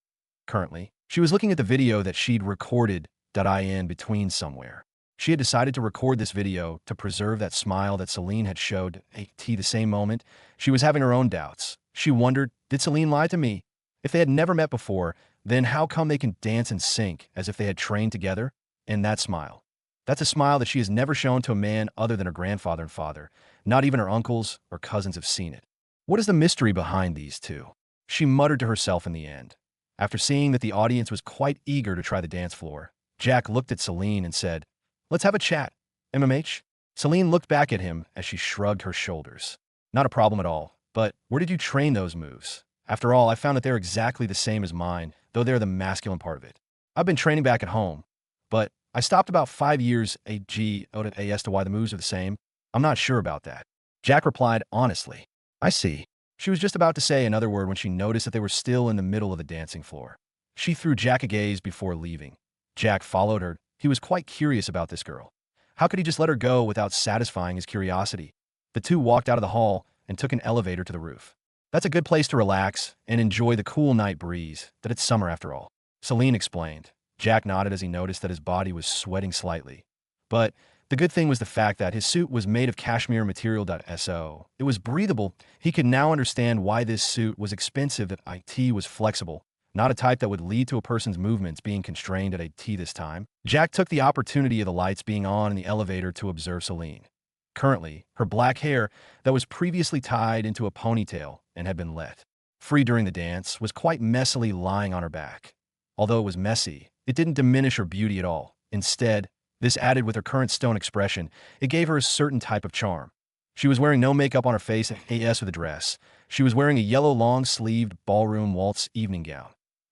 Currently, she was looking at the video that she'd recorded in between somewhere. She had decided to record this video to preserve that smile that Celine had showed the same moment. She was having her own doubts. She wondered, did Celine lie to me? If they had never met before, then how come they can dance and sync as if they had trained together? And that smile. That's a smile that she has never shown to a man other than her grandfather and father. Not even her uncles or cousins have seen it. What is the mystery behind these two? She muttered to herself in the end. After seeing that the audience was quite eager to try the dance floor, Jack looked at Celine and said, "Let's have a chat. MMH?" Celine looked back at him as she shrugged her shoulders. "Not a problem at all, but where did you train those moves? After all, I found that they're exactly the same as mine, though they're the masculine part of it. I've been training back at home, but I stopped about 5 years as to why the moves are the same. I'm not sure about that." Jack replied honestly. "I see." She was just about to say another word when she noticed that they were still in the middle of the dancing floor. She threw Jack a gaze before leaving. Jack followed her. He was quite curious about this girl. How could he just let her go without satisfying his curiosity? The two walked out of the hall and took an elevator to the roof. That's a good place to relax and enjoy the cool night breeze, that it's summer after all, Celine explained. Jack nodded as he noticed that his body was sweating slightly. But the good thing was the fact that his suit was made of cashmere material. So it was breathable. He could now understand why this suit was expensive, that it was flexible, not a type that would lead to a person's movements being constrained at this time. Jack took the opportunity of the lights being on in the elevator to observe Celine. Currently, her black hair that was previously tied into a ponytail and had been let free during the dance was quite messily lying on her back. Although it was messy, it didn't diminish her beauty at all. Instead, this added with her current stone expression, it gave her a certain type of charm. She was wearing no makeup on her face with a dress. She was wearing a yellow long-sleeved ballroom waltz evening gown.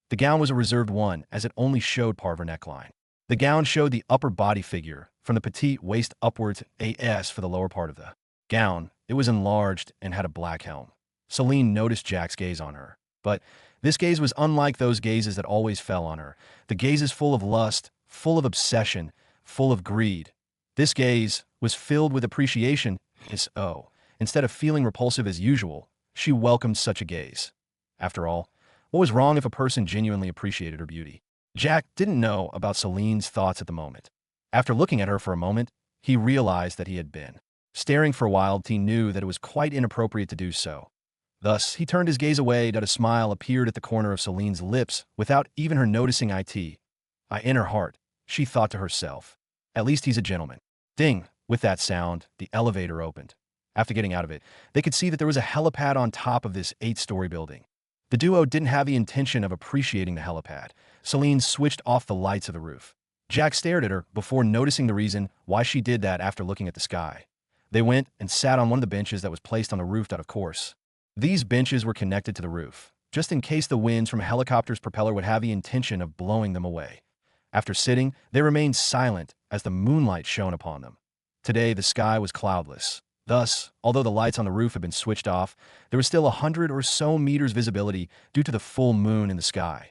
The gown was a reserved one, as it only showed part of her neckline. The gown showed the upper body figure, from the petite waist upwards for the lower part of the gown. It was enlarged and had a black helm. Celine noticed Jack's gaze on her. But this gaze was unlike those gazes that always fell on her. The gaze is full of lust, full of obsession, full of greed. This gaze was filled with appreciation. Instead of feeling repulsive as usual, she welcomed such a gaze. After all, what was wrong if a person genuinely appreciated her beauty? Jack didn't know about Celine's thoughts at the moment. After looking at her for a moment, he realized that he had been staring for a while. He knew that it was quite inappropriate to do so. Thus, he turned his gaze away. A smile appeared at the corner of Celine's lips without even her noticing it. In her heart, she thought to herself, "At least he's a gentleman." Ding! With that sound, the elevator opened. After getting out of it, they could see that there was a helipad on top of this 8-story building. The duo didn't have the intention of appreciating the helipad. Celine switched off the lights of the roof. Jack stared at her before noticing the reason why she did that after looking at the sky. They went and sat on one of the benches that was placed on the roof out of course. These benches were connected to the roof, just in case the winds from a helicopter's propeller would have the intention of blowing them away. After sitting, they remained silent as the moonlight shone upon them. Today, the sky was cloudless. Thus, although the lights on the roof had been switched off, there was still 100 or so meters visibility due to the full moon in the sky.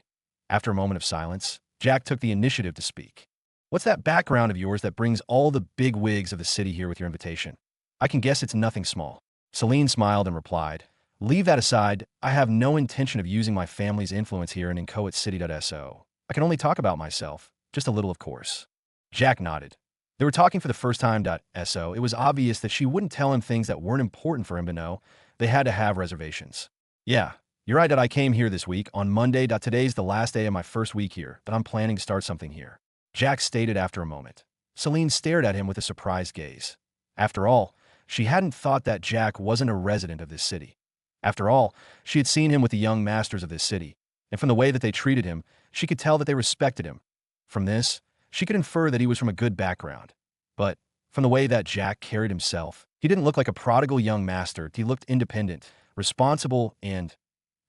After a moment of silence, Jack took the initiative to speak. "What's that background of yours that brings all the big wigs of the city here with your invitation? I can guess it's nothing small." Celine smiled and replied, "Leave that aside. I have no intention of using my family's influence here in Inchoate City.so. I can only talk about myself, just a little of course." Jack nodded. They were talking for the first time.so. It was obvious that she wouldn't tell him things that weren't important for him to know. They had to have reservations. "Yeah, you're right that I came here this week on Monday. Today's the last day of my first week here, but I'm planning to start something here," Jack stated after a moment. Celine stared at him with a surprised gaze. After all, she hadn't thought that Jack wasn't a resident of this city. After all, she had seen him with the young masters of this city, and from the way that they treated him, she could tell that they respected him. From this, she could infer that he was from a good background. But from the way that Jack carried himself, he didn't look like a prodigal young master. He looked independent, responsible, and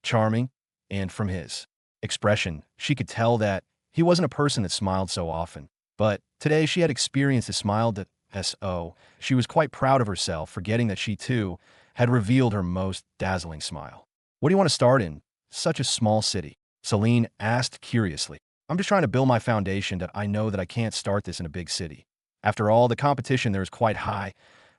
charming. And from his expression, she could tell that he wasn't a person that smiled so often. But today she had experienced a smile.so. She was quite proud of herself, forgetting that she, too, had revealed her most dazzling smile. "What do you want to start in such a small city?" Celine asked curiously. "I'm just trying to build my foundation that I know that I can't start this in a big city. After all, the competition there is quite high.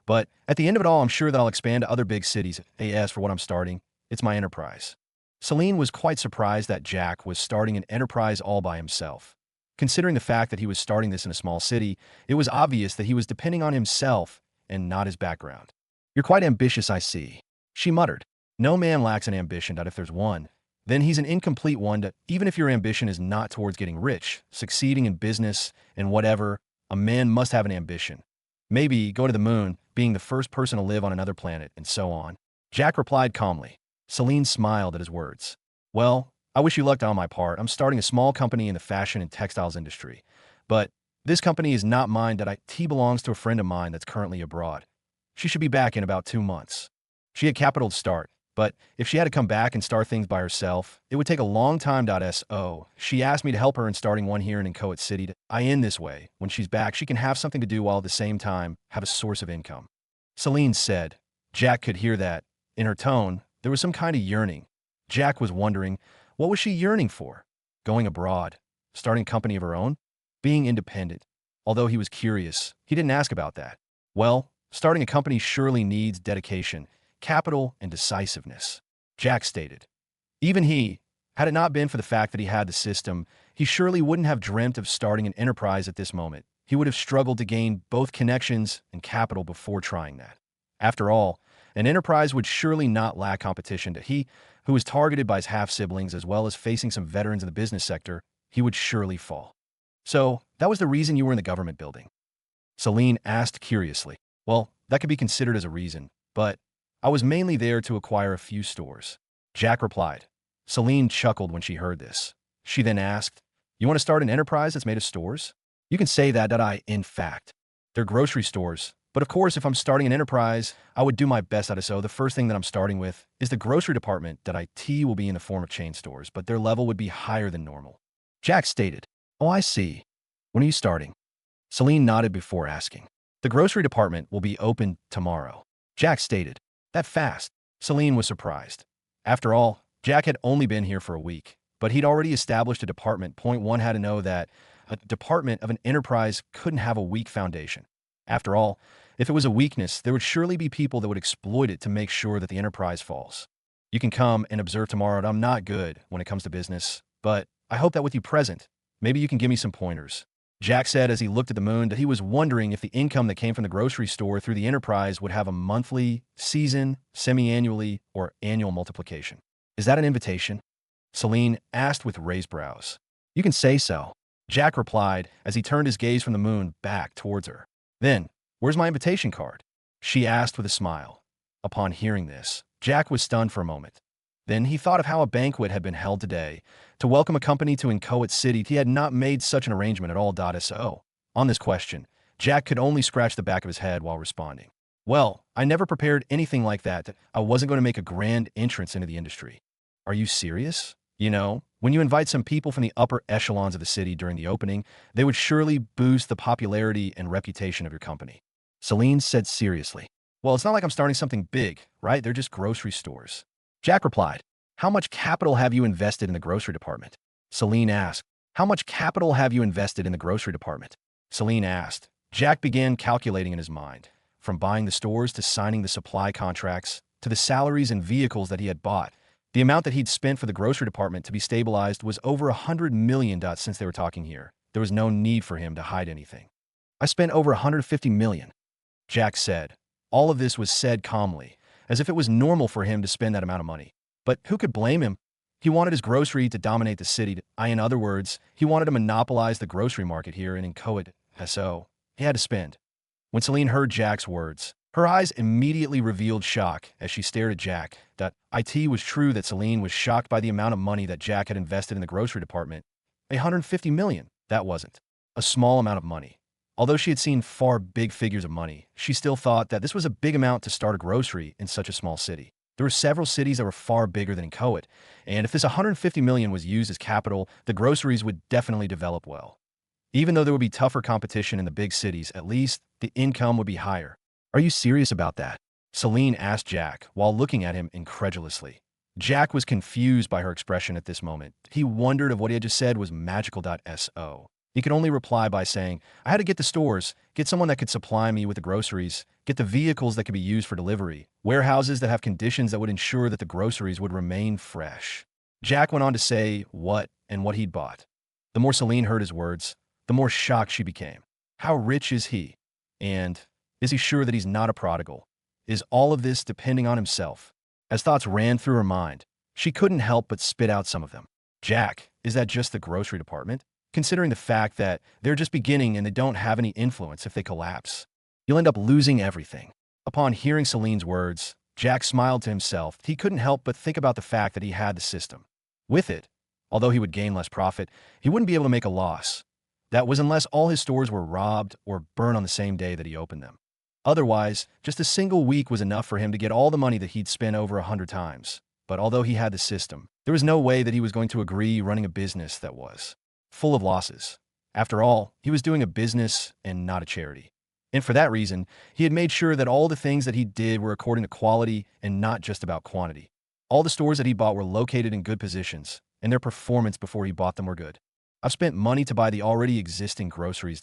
But at the end of it all, I'm sure that I'll expand to other big cities. As for what I'm starting, it's my enterprise." Celine was quite surprised that Jack was starting an enterprise all by himself. Considering the fact that he was starting this in a small city, it was obvious that he was depending on himself and not his background. "You're quite ambitious, I see," she muttered. "No man lacks an ambition, if there's one. Then he's an incomplete one. Even if your ambition is not towards getting rich, succeeding in business, and whatever, a man must have an ambition. Maybe go to the moon, being the first person to live on another planet, and so on." Jack replied calmly. Celine smiled at his words. "Well, I wish you luck on my part. I'm starting a small company in the fashion and textiles industry. But this company is not mine. It belongs to a friend of mine that's currently abroad. She should be back in about 2 months. She had capital to start, but if she had to come back and start things by herself, it would take a long time.so. She asked me to help her in starting one here in Inchoate City. In this way, when she's back, she can have something to do while at the same time have a source of income." Celine said. Jack could hear that. In her tone, there was some kind of yearning. Jack was wondering, what was she yearning for? Going abroad? Starting a company of her own? Being independent? Although he was curious, he didn't ask about that. Well, starting a company surely needs dedication, capital, and decisiveness, Jack stated. Even he, had it not been for the fact that he had the system, he surely wouldn't have dreamt of starting an enterprise at this moment. He would have struggled to gain both connections and capital before trying that. After all, an enterprise would surely not lack competition. To he, who was targeted by his half-siblings as well as facing some veterans in the business sector, he would surely fall. "So, that was the reason you were in the government building?" Celine asked curiously. "Well, that could be considered as a reason, but I was mainly there to acquire a few stores," Jack replied. Celine chuckled when she heard this. She then asked, "You want to start an enterprise that's made of stores?" "You can say that in fact. They're grocery stores. But of course, if I'm starting an enterprise, I would do my best at it. So the first thing that I'm starting with is the grocery department. That will be in the form of chain stores, but their level would be higher than normal," Jack stated. "Oh, I see. When are you starting?" Celine nodded before asking. "The grocery department will be open tomorrow," Jack stated. "That fast?" Celine was surprised. After all, Jack had only been here for a week, but he'd already established a department. Point one had to know that a department of an enterprise couldn't have a weak foundation. After all, if it was a weakness, there would surely be people that would exploit it to make sure that the enterprise falls. "You can come and observe tomorrow. I'm not good when it comes to business, but I hope that with you present, maybe you can give me some pointers," Jack said as he looked at the moon. That he was wondering if the income that came from the grocery store through the enterprise would have a monthly, season, semi-annually, or annual multiplication. "Is that an invitation?" Celine asked with raised brows. "You can say so," Jack replied as he turned his gaze from the moon back towards her. "Then, where's my invitation card?" she asked with a smile. Upon hearing this, Jack was stunned for a moment. Then he thought of how a banquet had been held today to welcome a company to Inchoate City. He had not made such an arrangement at all. So, on this question, Jack could only scratch the back of his head while responding. Well, I never prepared anything like that. I wasn't going to make a grand entrance into the industry. Are you serious? You know, when you invite some people from the upper echelons of the city during the opening, they would surely boost the popularity and reputation of your company. Celine said seriously. Well, it's not like I'm starting something big, right? They're just grocery stores. Jack replied, how much capital have you invested in the grocery department? Celine asked, how much capital have you invested in the grocery department? Celine asked. Jack began calculating in his mind, from buying the stores to signing the supply contracts to the salaries and vehicles that he had bought. The amount that he'd spent for the grocery department to be stabilized was over $100 million. Since they were talking here, there was no need for him to hide anything. I spent over $150 million, Jack said. All of this was said calmly, as if it was normal for him to spend that amount of money. But who could blame him? He wanted his grocery to dominate the city. In other words, he wanted to monopolize the grocery market here in Inchoate. So, he had to spend. When Celine heard Jack's words, her eyes immediately revealed shock as she stared at Jack. It was true that Celine was shocked by the amount of money that Jack had invested in the grocery department. $150 million, that wasn't a small amount of money. Although she had seen far big figures of money, she still thought that this was a big amount to start a grocery in such a small city. There were several cities that were far bigger than Inchoate, and if this $150 million was used as capital, the groceries would definitely develop well. Even though there would be tougher competition in the big cities, at least the income would be higher. Are you serious about that? Celine asked Jack while looking at him incredulously. Jack was confused by her expression at this moment. He wondered if what he had just said was magical. So, he could only reply by saying, I had to get the stores, get someone that could supply me with the groceries, get the vehicles that could be used for delivery, warehouses that have conditions that would ensure that the groceries would remain fresh. Jack went on to say what he'd bought. The more Celine heard his words, the more shocked she became. How rich is he? And is he sure that he's not a prodigal? Is all of this depending on himself? As thoughts ran through her mind, she couldn't help but spit out some of them. Jack, is that just the grocery department? Considering the fact that they're just beginning and they don't have any influence if they collapse, you'll end up losing everything. Upon hearing Celine's words, Jack smiled to himself. He couldn't help but think about the fact that he had the system. With it, although he would gain less profit, he wouldn't be able to make a loss. That was unless all his stores were robbed or burned on the same day that he opened them. Otherwise, just a single week was enough for him to get all the money that he'd spent over 100 times. But although he had the system, there was no way that he was going to agree running a business that was full of losses. After all, he was doing a business and not a charity. And for that reason, he had made sure that all the things that he did were according to quality and not just about quantity. All the stores that he bought were located in good positions, and their performance before he bought them were good. I've spent money to buy the already existing groceries.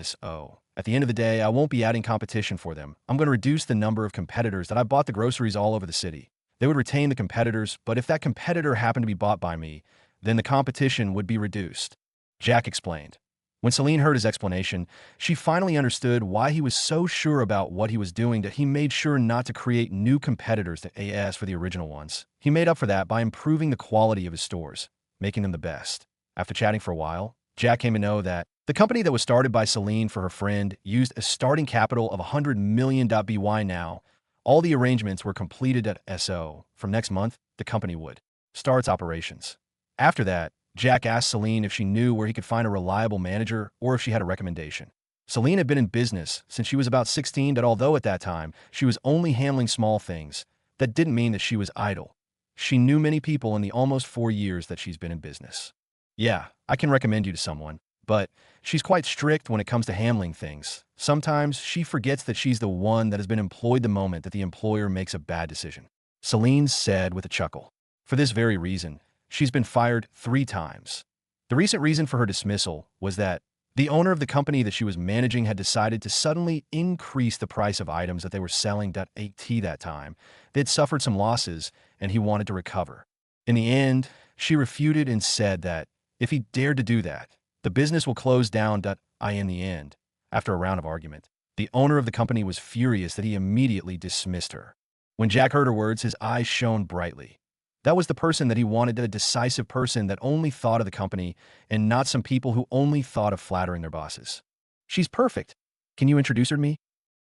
So, at the end of the day, I won't be adding competition for them. I'm going to reduce the number of competitors that I bought the groceries all over the city. They would retain the competitors, but if that competitor happened to be bought by me, then the competition would be reduced. Jack explained. When Celine heard his explanation, she finally understood why he was so sure about what he was doing that he made sure not to create new competitors as for the original ones. He made up for that by improving the quality of his stores, making them the best. After chatting for a while, Jack came to know that the company that was started by Celine for her friend used a starting capital of $100 million. By now, all the arrangements were completed. So, from next month, the company would start its operations. After that, Jack asked Celine if she knew where he could find a reliable manager or if she had a recommendation. Celine had been in business since she was about 16, but although at that time she was only handling small things, that didn't mean that she was idle. She knew many people in the almost 4 years that she's been in business. Yeah, I can recommend you to someone, but she's quite strict when it comes to handling things. Sometimes she forgets that she's the one that has been employed the moment that the employer makes a bad decision. Celine said with a chuckle. For this very reason, she's been fired 3 times. The recent reason for her dismissal was that the owner of the company that she was managing had decided to suddenly increase the price of items that they were selling. At that time, they had suffered some losses and he wanted to recover. In the end, she refuted and said that if he dared to do that, the business will close down. In the end, after a round of argument, the owner of the company was furious that he immediately dismissed her. When Jack heard her words, his eyes shone brightly. That was the person that he wanted, a decisive person that only thought of the company and not some people who only thought of flattering their bosses. She's perfect. Can you introduce her to me?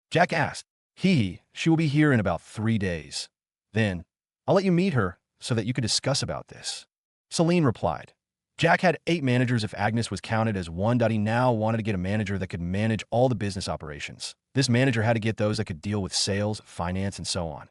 Jack asked. She will be here in about 3 days. Then, I'll let you meet her. so that you could discuss about this. Celine replied. Jack had 8 managers if Agnes was counted as one. He now wanted to get a manager that could manage all the business operations. This manager had to get those that could deal with sales, finance, and so on.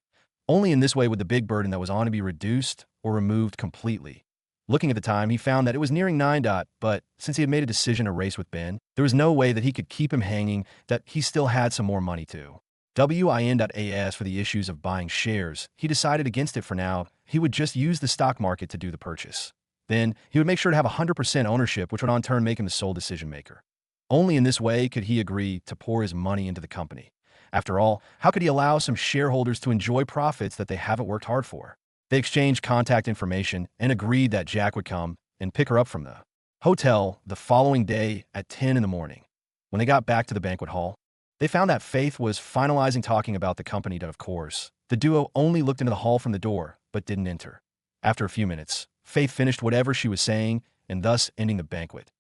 Only in this way would the big burden that was on to be reduced or removed completely. Looking at the time, he found that it was nearing 9. But since he had made a decision to race with Ben, there was no way that he could keep him hanging, that he still had some more money to. WIN.AS for the issues of buying shares. He decided against it for now. He would just use the stock market to do the purchase. Then, he would make sure to have 100% ownership, which would on turn make him the sole decision maker. Only in this way could he agree to pour his money into the company. After all, how could he allow some shareholders to enjoy profits that they haven't worked hard for? They exchanged contact information and agreed that Jack would come and pick her up from the hotel the following day at 10 in the morning. When they got back to the banquet hall, they found that Faith was finalizing talking about the company. Of course, the duo only looked into the hall from the door, but didn't enter. After a few minutes, Faith finished whatever she was saying, and thus ending the banquet.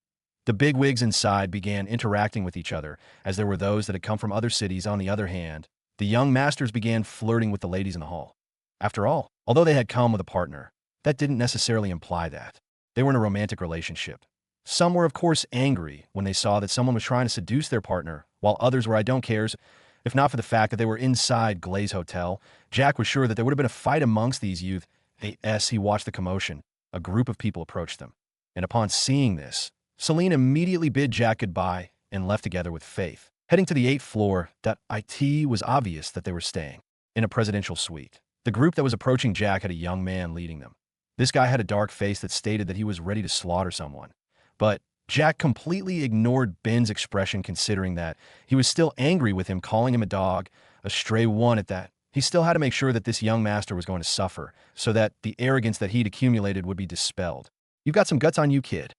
The bigwigs inside began interacting with each other, as there were those that had come from other cities. On the other hand, the young masters began flirting with the ladies in the hall. After all, although they had come with a partner, that didn't necessarily imply that they were in a romantic relationship. Some were, of course, angry when they saw that someone was trying to seduce their partner, while others were I don't cares. If not for the fact that they were inside Glaze Hotel, Jack was sure that there would have been a fight amongst these youth. As he watched the commotion, a group of people approached them. And upon seeing this, Celine immediately bid Jack goodbye and left together with Faith. Heading to the 8th floor, it was obvious that they were staying in a presidential suite. The group that was approaching Jack had a young man leading them. This guy had a dark face that stated that he was ready to slaughter someone. But Jack completely ignored Ben's expression, considering that he was still angry with him, calling him a dog, a stray one at that. He still had to make sure that this young master was going to suffer, so that the arrogance that he'd accumulated would be dispelled. You've got some guts on you, kid.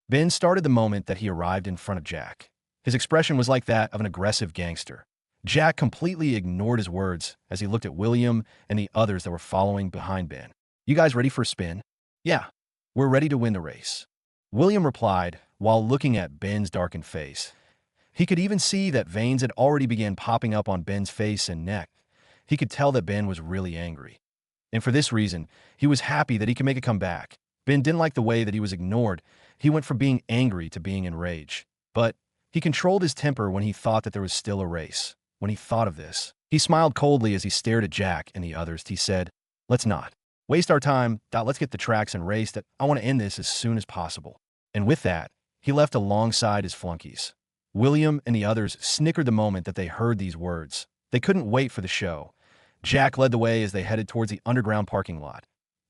Ben started the moment that he arrived in front of Jack. His expression was like that of an aggressive gangster. Jack completely ignored his words as he looked at William and the others that were following behind Ben. You guys ready for a spin? Yeah, we're ready to win the race. William replied while looking at Ben's darkened face. He could even see that veins had already begun popping up on Ben's face and neck. He could tell that Ben was really angry. And for this reason, he was happy that he could make a comeback. Ben didn't like the way that he was ignored. He went from being angry to being enraged. But he controlled his temper when he thought that there was still a race. When he thought of this, he smiled coldly as he stared at Jack and the others. He said, let's not waste our time. Let's get the tracks and race. I want to end this as soon as possible. And with that, he left alongside his flunkies. William and the others snickered the moment that they heard these words. They couldn't wait for the show. Jack led the way as they headed towards the underground parking lot.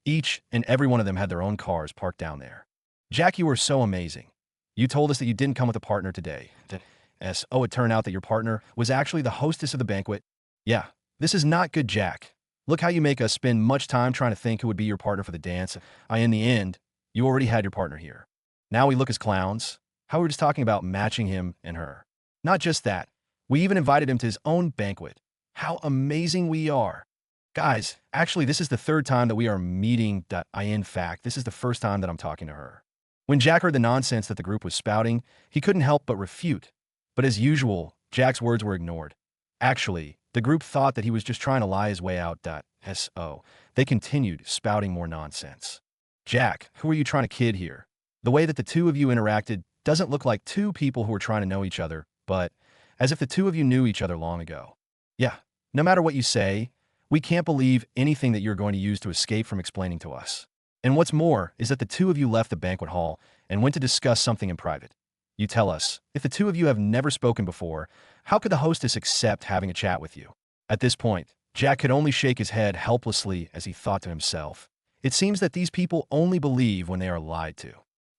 Each and every one of them had their own cars parked down there. Jack, you were so amazing. You told us that you didn't come with a partner today. It turned out that your partner was actually the hostess of the banquet. Yeah, this is not good, Jack. Look how you make us spend much time trying to think who would be your partner for the dance. In the end, you already had your partner here. Now we look as clowns. How we were just talking about matching him and her. Not just that, we even invited him to his own banquet. How amazing we are. Guys, actually, this is the 3rd time that we are meeting. In fact, this is the first time that I'm talking to her. When Jack heard the nonsense that the group was spouting, he couldn't help but refute. But as usual, Jack's words were ignored. Actually, the group thought that he was just trying to lie his way out. They continued spouting more nonsense. Jack, who are you trying to kid here? The way that the two of you interacted doesn't look like two people who are trying to know each other, but as if the two of you knew each other long ago. Yeah, no matter what you say, we can't believe anything that you're going to use to escape from explaining to us. And what's more is that the two of you left the banquet hall and went to discuss something in private. You tell us, if the two of you have never spoken before, how could the hostess accept having a chat with you? At this point, Jack could only shake his head helplessly as he thought to himself. It seems that these people only believe when they are lied to.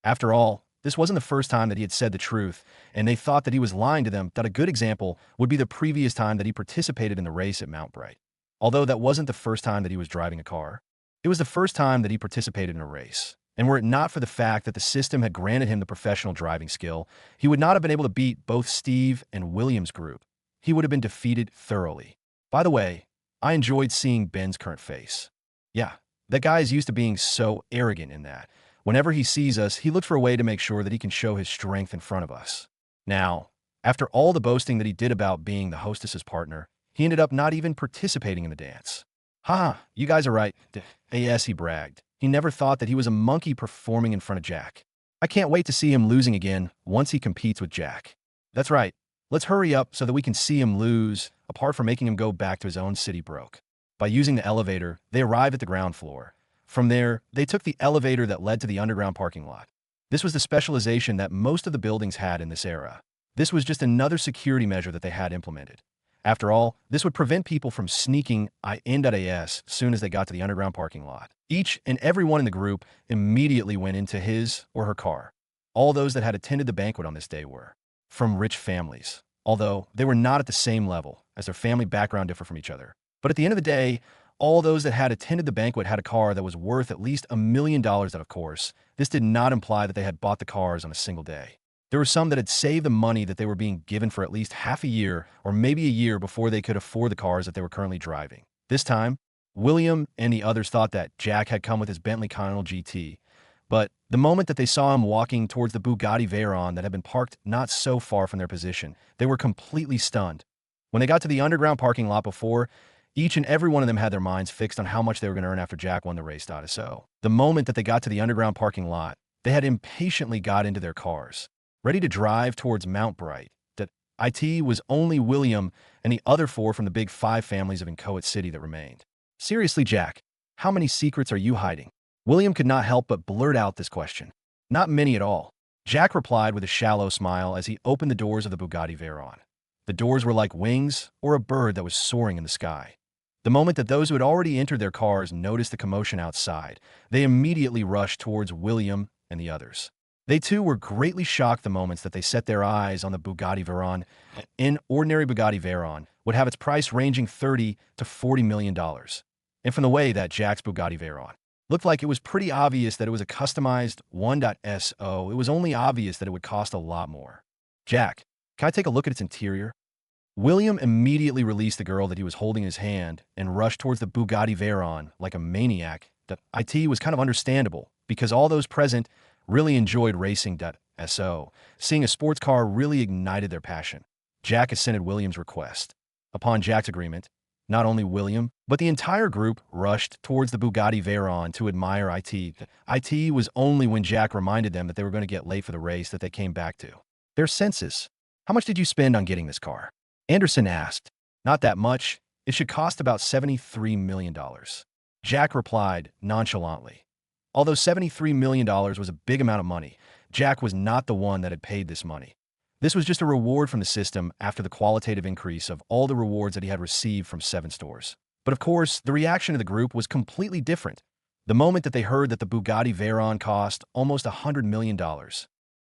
After all, this wasn't the first time that he had said the truth, and they thought that he was lying to them. That a good example would be the previous time that he participated in the race at Mount Bright. Although that wasn't the first time that he was driving a car, it was the first time that he participated in a race. And were it not for the fact that the system had granted him the professional driving skill, he would not have been able to beat both Steve and William's group. He would have been defeated thoroughly. By the way, I enjoyed seeing Ben's current face. Yeah, that guy is used to being so arrogant in that. Whenever he sees us, he looks for a way to make sure that he can show his strength in front of us. Now, after all the boasting that he did about being the hostess's partner, he ended up not even participating in the dance. "Ha, you guys are right. As he bragged. He never thought that he was a monkey performing in front of Jack. I can't wait to see him losing again once he competes with Jack. That's right. Let's hurry up so that we can see him lose, apart from making him go back to his own city broke." By using the elevator, they arrived at the ground floor. From there, they took the elevator that led to the underground parking lot. This was the specialization that most of the buildings had in this era. This was just another security measure that they had implemented. After all, this would prevent people from sneaking in.as soon as they got to the underground parking lot. Each and every one in the group immediately went into his or her car. All those that had attended the banquet on this day were from rich families, although they were not at the same level as their family background differed from each other. But at the end of the day, all those that had attended the banquet had a car that was worth at least $1 million, and of course, this did not imply that they had bought the cars on a single day. There were some that had saved the money that they were being given for at least half a year or maybe a year before they could afford the cars that they were currently driving. This time, William and the others thought that Jack had come with his Bentley Continental GT, but the moment that they saw him walking towards the Bugatti Veyron that had been parked not so far from their position, they were completely stunned. When they got to the underground parking lot before, each and every one of them had their minds fixed on how much they were going to earn after Jack won the race. So, the moment that they got to the underground parking lot, they had impatiently got into their cars, ready to drive towards Mount Bright. That it was only William and the other four from the big 5 families of Inchoate City that remained. "Seriously, Jack, how many secrets are you hiding?" William could not help but blurt out this question. "Not many at all," Jack replied with a shallow smile as he opened the doors of the Bugatti Veyron. The doors were like wings or a bird that was soaring in the sky. The moment that those who had already entered their cars noticed the commotion outside, they immediately rushed towards William and the others. They too were greatly shocked the moments that they set their eyes on the Bugatti Veyron. An ordinary Bugatti Veyron would have its price ranging $30 to $40 million. And from the way that Jack's Bugatti Veyron looked like, it was pretty obvious that it was a customized 1.so. It was only obvious that it would cost a lot more. "Jack, can I take a look at its interior?" William immediately released the girl that he was holding in his hand and rushed towards the Bugatti Veyron like a maniac. It was kind of understandable because all those present really enjoyed racing.so. Seeing a sports car really ignited their passion. Jack assented William's request. Upon Jack's agreement, not only William, but the entire group rushed towards the Bugatti Veyron to admire it. It was only when Jack reminded them that they were going to get late for the race that they came back to their senses. "How much did you spend on getting this car?" Anderson asked. "Not that much. It should cost about $73 million. Jack replied nonchalantly. Although $73 million was a big amount of money, Jack was not the one that had paid this money. This was just a reward from the system after the qualitative increase of all the rewards that he had received from 7 stores. But of course, the reaction of the group was completely different. The moment that they heard that the Bugatti Veyron cost almost $100 million,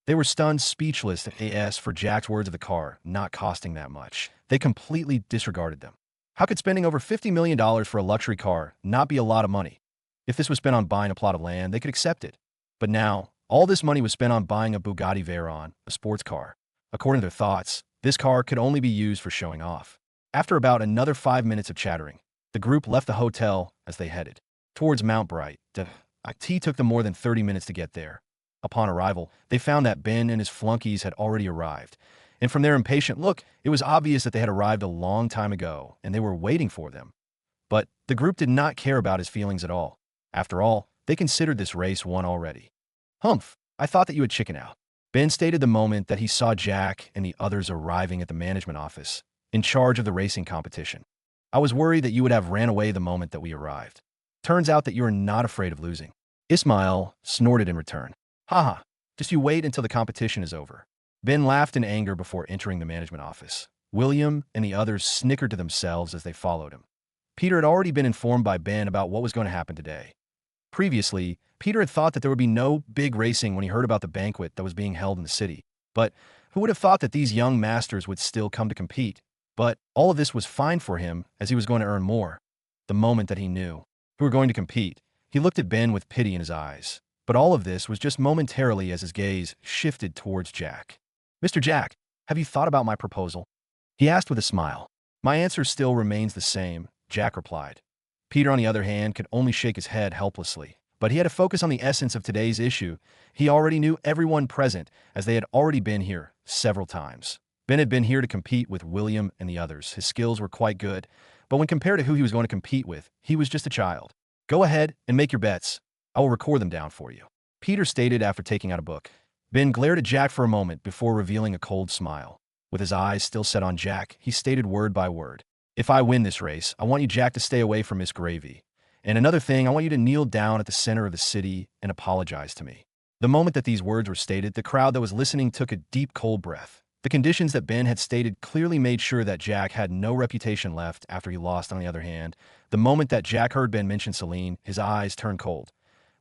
they were stunned speechless as for Jack's words of the car not costing that much. They completely disregarded them. How could spending over $50 million for a luxury car not be a lot of money? If this was spent on buying a plot of land, they could accept it. But now, all this money was spent on buying a Bugatti Veyron, a sports car. According to their thoughts, this car could only be used for showing off. After about another 5 minutes of chattering, the group left the hotel as they headed towards Mount Bright. It took them more than 30 minutes to get there. Upon arrival, they found that Ben and his flunkies had already arrived. And from their impatient look, it was obvious that they had arrived a long time ago, and they were waiting for them. But the group did not care about his feelings at all. After all, they considered this race won already. "Humph, I thought that you would chicken out," Ben stated the moment that he saw Jack and the others arriving at the management office, in charge of the racing competition. "I was worried that you would have ran away the moment that we arrived. Turns out that you are not afraid of losing." Ismail snorted in return. "Haha, just you wait until the competition is over." Ben laughed in anger before entering the management office. William and the others snickered to themselves as they followed him. Peter had already been informed by Ben about what was going to happen today. Previously, Peter had thought that there would be no big racing when he heard about the banquet that was being held in the city. But who would have thought that these young masters would still come to compete? But all of this was fine for him, as he was going to earn more. The moment that he knew who were going to compete, he looked at Ben with pity in his eyes. But all of this was just momentarily as his gaze shifted towards Jack. "Mr. Jack, have you thought about my proposal?" he asked with a smile. "My answer still remains the same," Jack replied. Peter, on the other hand, could only shake his head helplessly. But he had to focus on the essence of today's issue. He already knew everyone present, as they had already been here several times. Ben had been here to compete with William and the others. His skills were quite good, but when compared to who he was going to compete with, he was just a child. Go ahead and make your bets. I will record them down for you. Peter stated after taking out a book. Ben glared at Jack for a moment before revealing a cold smile. With his eyes still set on Jack, he stated word by word. If I win this race, I want you, Jack, to stay away from Miss Gravy. And another thing, I want you to kneel down at the center of the city and apologize to me. The moment that these words were stated, the crowd that was listening took a deep, cold breath. The conditions that Ben had stated clearly made sure that Jack had no reputation left after he lost. On the other hand, the moment that Jack heard Ben mention Celine, his eyes turned cold.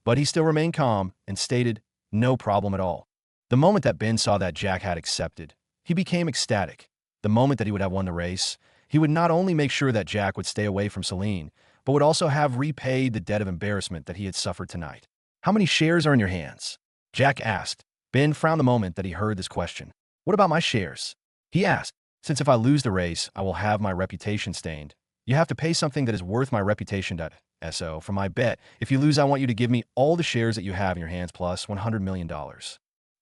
But he still remained calm and stated, no problem at all. The moment that Ben saw that Jack had accepted, he became ecstatic. The moment that he would have won the race, he would not only make sure that Jack would stay away from Celine, but would also have repaid the debt of embarrassment that he had suffered tonight. How many shares are in your hands? Jack asked. Ben frowned the moment that he heard this question. What about my shares? He asked. Since if I lose the race, I will have my reputation stained. You have to pay something that is worth my reputation. So for my bet, if you lose, I want you to give me all the shares that you have in your hands plus $100 million.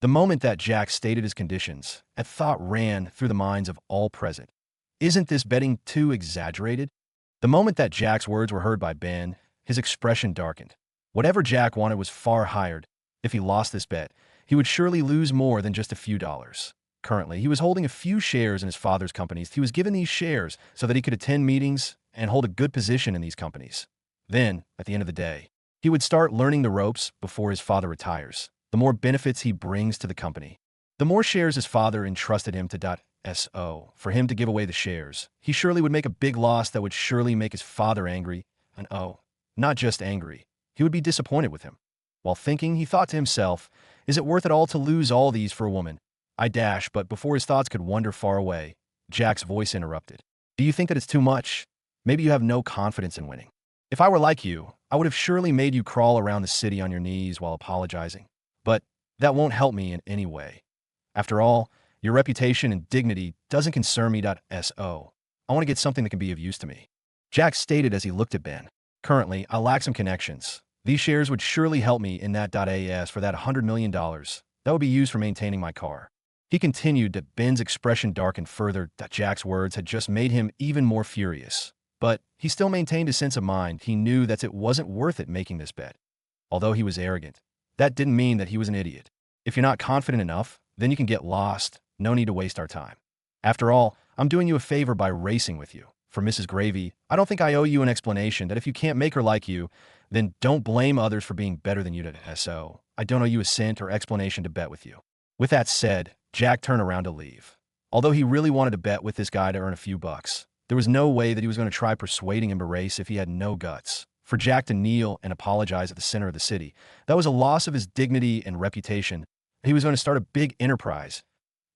The moment that Jack stated his conditions, a thought ran through the minds of all present. Isn't this betting too exaggerated? The moment that Jack's words were heard by Ben, his expression darkened. Whatever Jack wanted was far higher. If he lost this bet, he would surely lose more than just a few dollars. Currently, he was holding a few shares in his father's companies. He was given these shares so that he could attend meetings and hold a good position in these companies. Then, at the end of the day, he would start learning the ropes before his father retires. The more benefits he brings to the company, the more shares his father entrusted him to. For him to give away the shares, he surely would make a big loss that would surely make his father angry. And not just angry, he would be disappointed with him. While thinking, he thought to himself, is it worth it all to lose all these for a woman? But before his thoughts could wander far away, Jack's voice interrupted. Do you think that it's too much? Maybe you have no confidence in winning. If I were like you, I would have surely made you crawl around the city on your knees while apologizing. But that won't help me in any way. After all, your reputation and dignity doesn't concern me. I want to get something that can be of use to me. Jack stated as he looked at Ben. Currently, I lack some connections. These shares would surely help me in that. As for that $100 million, that would be used for maintaining my car. He continued that Ben's expression darkened further. Jack's words had just made him even more furious. But he still maintained a sense of mind. He knew that it wasn't worth it making this bet. Although he was arrogant, that didn't mean that he was an idiot. If you're not confident enough, then you can get lost. No need to waste our time. After all, I'm doing you a favor by racing with you. For Mrs. Gravy, I don't think I owe you an explanation that if you can't make her like you, then don't blame others for being better than you. I don't owe you a cent or explanation to bet with you. With that said, Jack turned around to leave. Although he really wanted to bet with this guy to earn a few bucks, there was no way that he was going to try persuading him to race if he had no guts. For Jack to kneel and apologize at the center of the city, that was a loss of his dignity and reputation. He was going to start a big enterprise.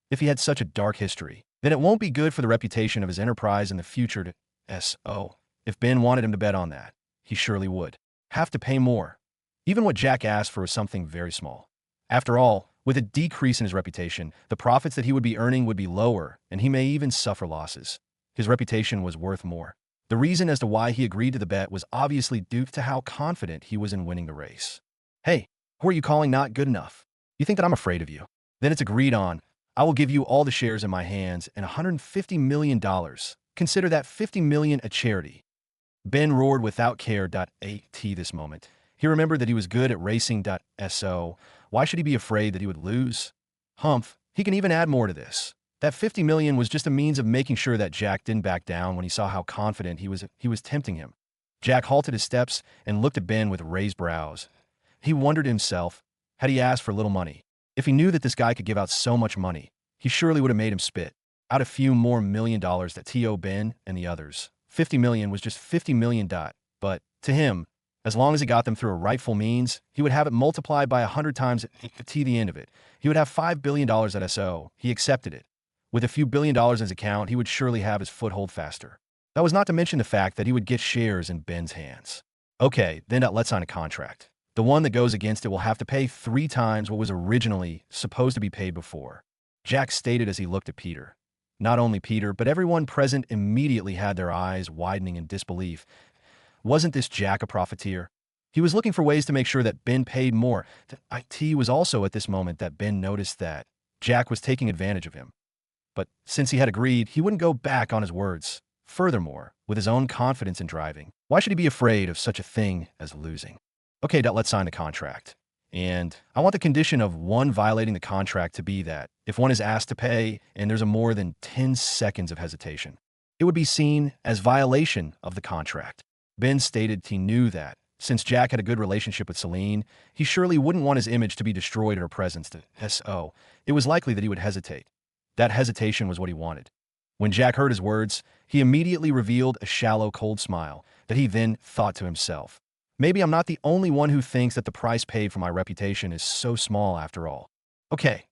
If he had such a dark history, then it won't be good for the reputation of his enterprise in the future. If Ben wanted him to bet on that, he surely would have to pay more. Even what Jack asked for was something very small. After all, with a decrease in his reputation, the profits that he would be earning would be lower, and he may even suffer losses. His reputation was worth more. The reason as to why he agreed to the bet was obviously due to how confident he was in winning the race. Hey, who are you calling not good enough? You think that I'm afraid of you? Then it's agreed on. I will give you all the shares in my hands and $150 million. Consider that $50 million a charity. Ben roared without care. This moment. He remembered that he was good at racing. Why should he be afraid that he would lose? Humph, he can even add more to this. That $50 million was just a means of making sure that Jack didn't back down when he saw how confident he was tempting him. Jack halted his steps and looked at Ben with raised brows. He wondered himself, had he asked for little money? If he knew that this guy could give out so much money, he surely would have made him spit out a few more $1 million that Ben and the others. $50 million was just $50 million. But to him, as long as he got them through a rightful means, he would have it multiplied by 100 times at the end of it. He would have $5 billion at He accepted it. With a few $1 billion in his account, he would surely have his foothold faster. That was not to mention the fact that he would get shares in Ben's hands. Okay, then let's sign a contract. The one that goes against it will have to pay 3 times what was originally supposed to be paid before. Jack stated as he looked at Peter. Not only Peter, but everyone present immediately had their eyes widening in disbelief. Wasn't this Jack a profiteer? He was looking for ways to make sure that Ben paid more. It was also at this moment that Ben noticed that Jack was taking advantage of him. But since he had agreed, he wouldn't go back on his words. Furthermore, with his own confidence in driving, why should he be afraid of such a thing as losing? Okay, let's sign the contract. And I want the condition of one violating the contract to be that if one is asked to pay and there's a more than 10 seconds of hesitation, it would be seen as violation of the contract. Ben stated he knew that, since Jack had a good relationship with Celine, he surely wouldn't want his image to be destroyed in her presence. So, it was likely that he would hesitate. That hesitation was what he wanted. When Jack heard his words, he immediately revealed a shallow, cold smile that he then thought to himself, maybe I'm not the only one who thinks that the price paid for my reputation is so small after all. Okay,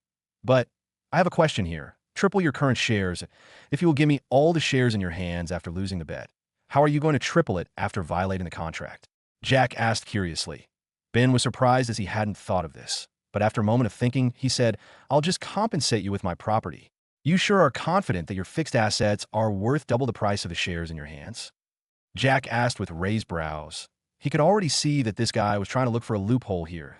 but I have a question here. Triple your current shares if you will give me all the shares in your hands after losing the bet. How are you going to triple it after violating the contract? Jack asked curiously. Ben was surprised as he hadn't thought of this, but after a moment of thinking, he said, I'll just compensate you with my property. You sure are confident that your fixed assets are worth double the price of the shares in your hands? Jack asked with raised brows. He could already see that this guy was trying to look for a loophole here.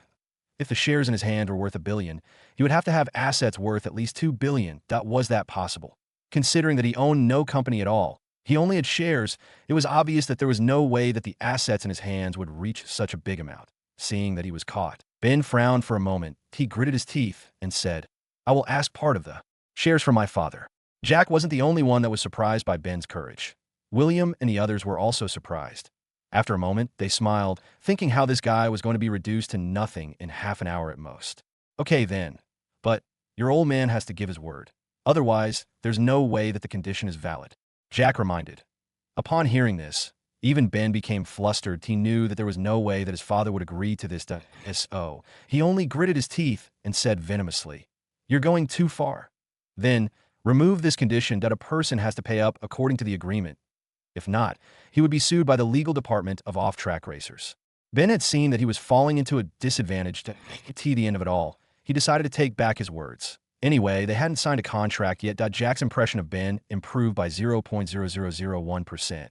If the shares in his hand were worth $1 billion, he would have to have assets worth at least $2 billion. Was that possible? Considering that he owned no company at all, he only had shares, it was obvious that there was no way that the assets in his hands would reach such a big amount. Seeing that he was caught, Ben frowned for a moment. He gritted his teeth and said, I will ask part of the shares from my father. Jack wasn't the only one that was surprised by Ben's courage. William and the others were also surprised. After a moment, they smiled, thinking how this guy was going to be reduced to nothing in half an hour at most. Okay then, but your old man has to give his word. Otherwise, there's no way that the condition is valid. Jack reminded. Upon hearing this, even Ben became flustered. He knew that there was no way that his father would agree to this. So he only gritted his teeth and said venomously, You're going too far. Then, remove this condition that a person has to pay up according to the agreement. If not, he would be sued by the legal department of off-track racers. Ben had seen that he was falling into a disadvantage to the end of it all. He decided to take back his words. Anyway, they hadn't signed a contract yet. Jack's impression of Ben improved by 0.0001%.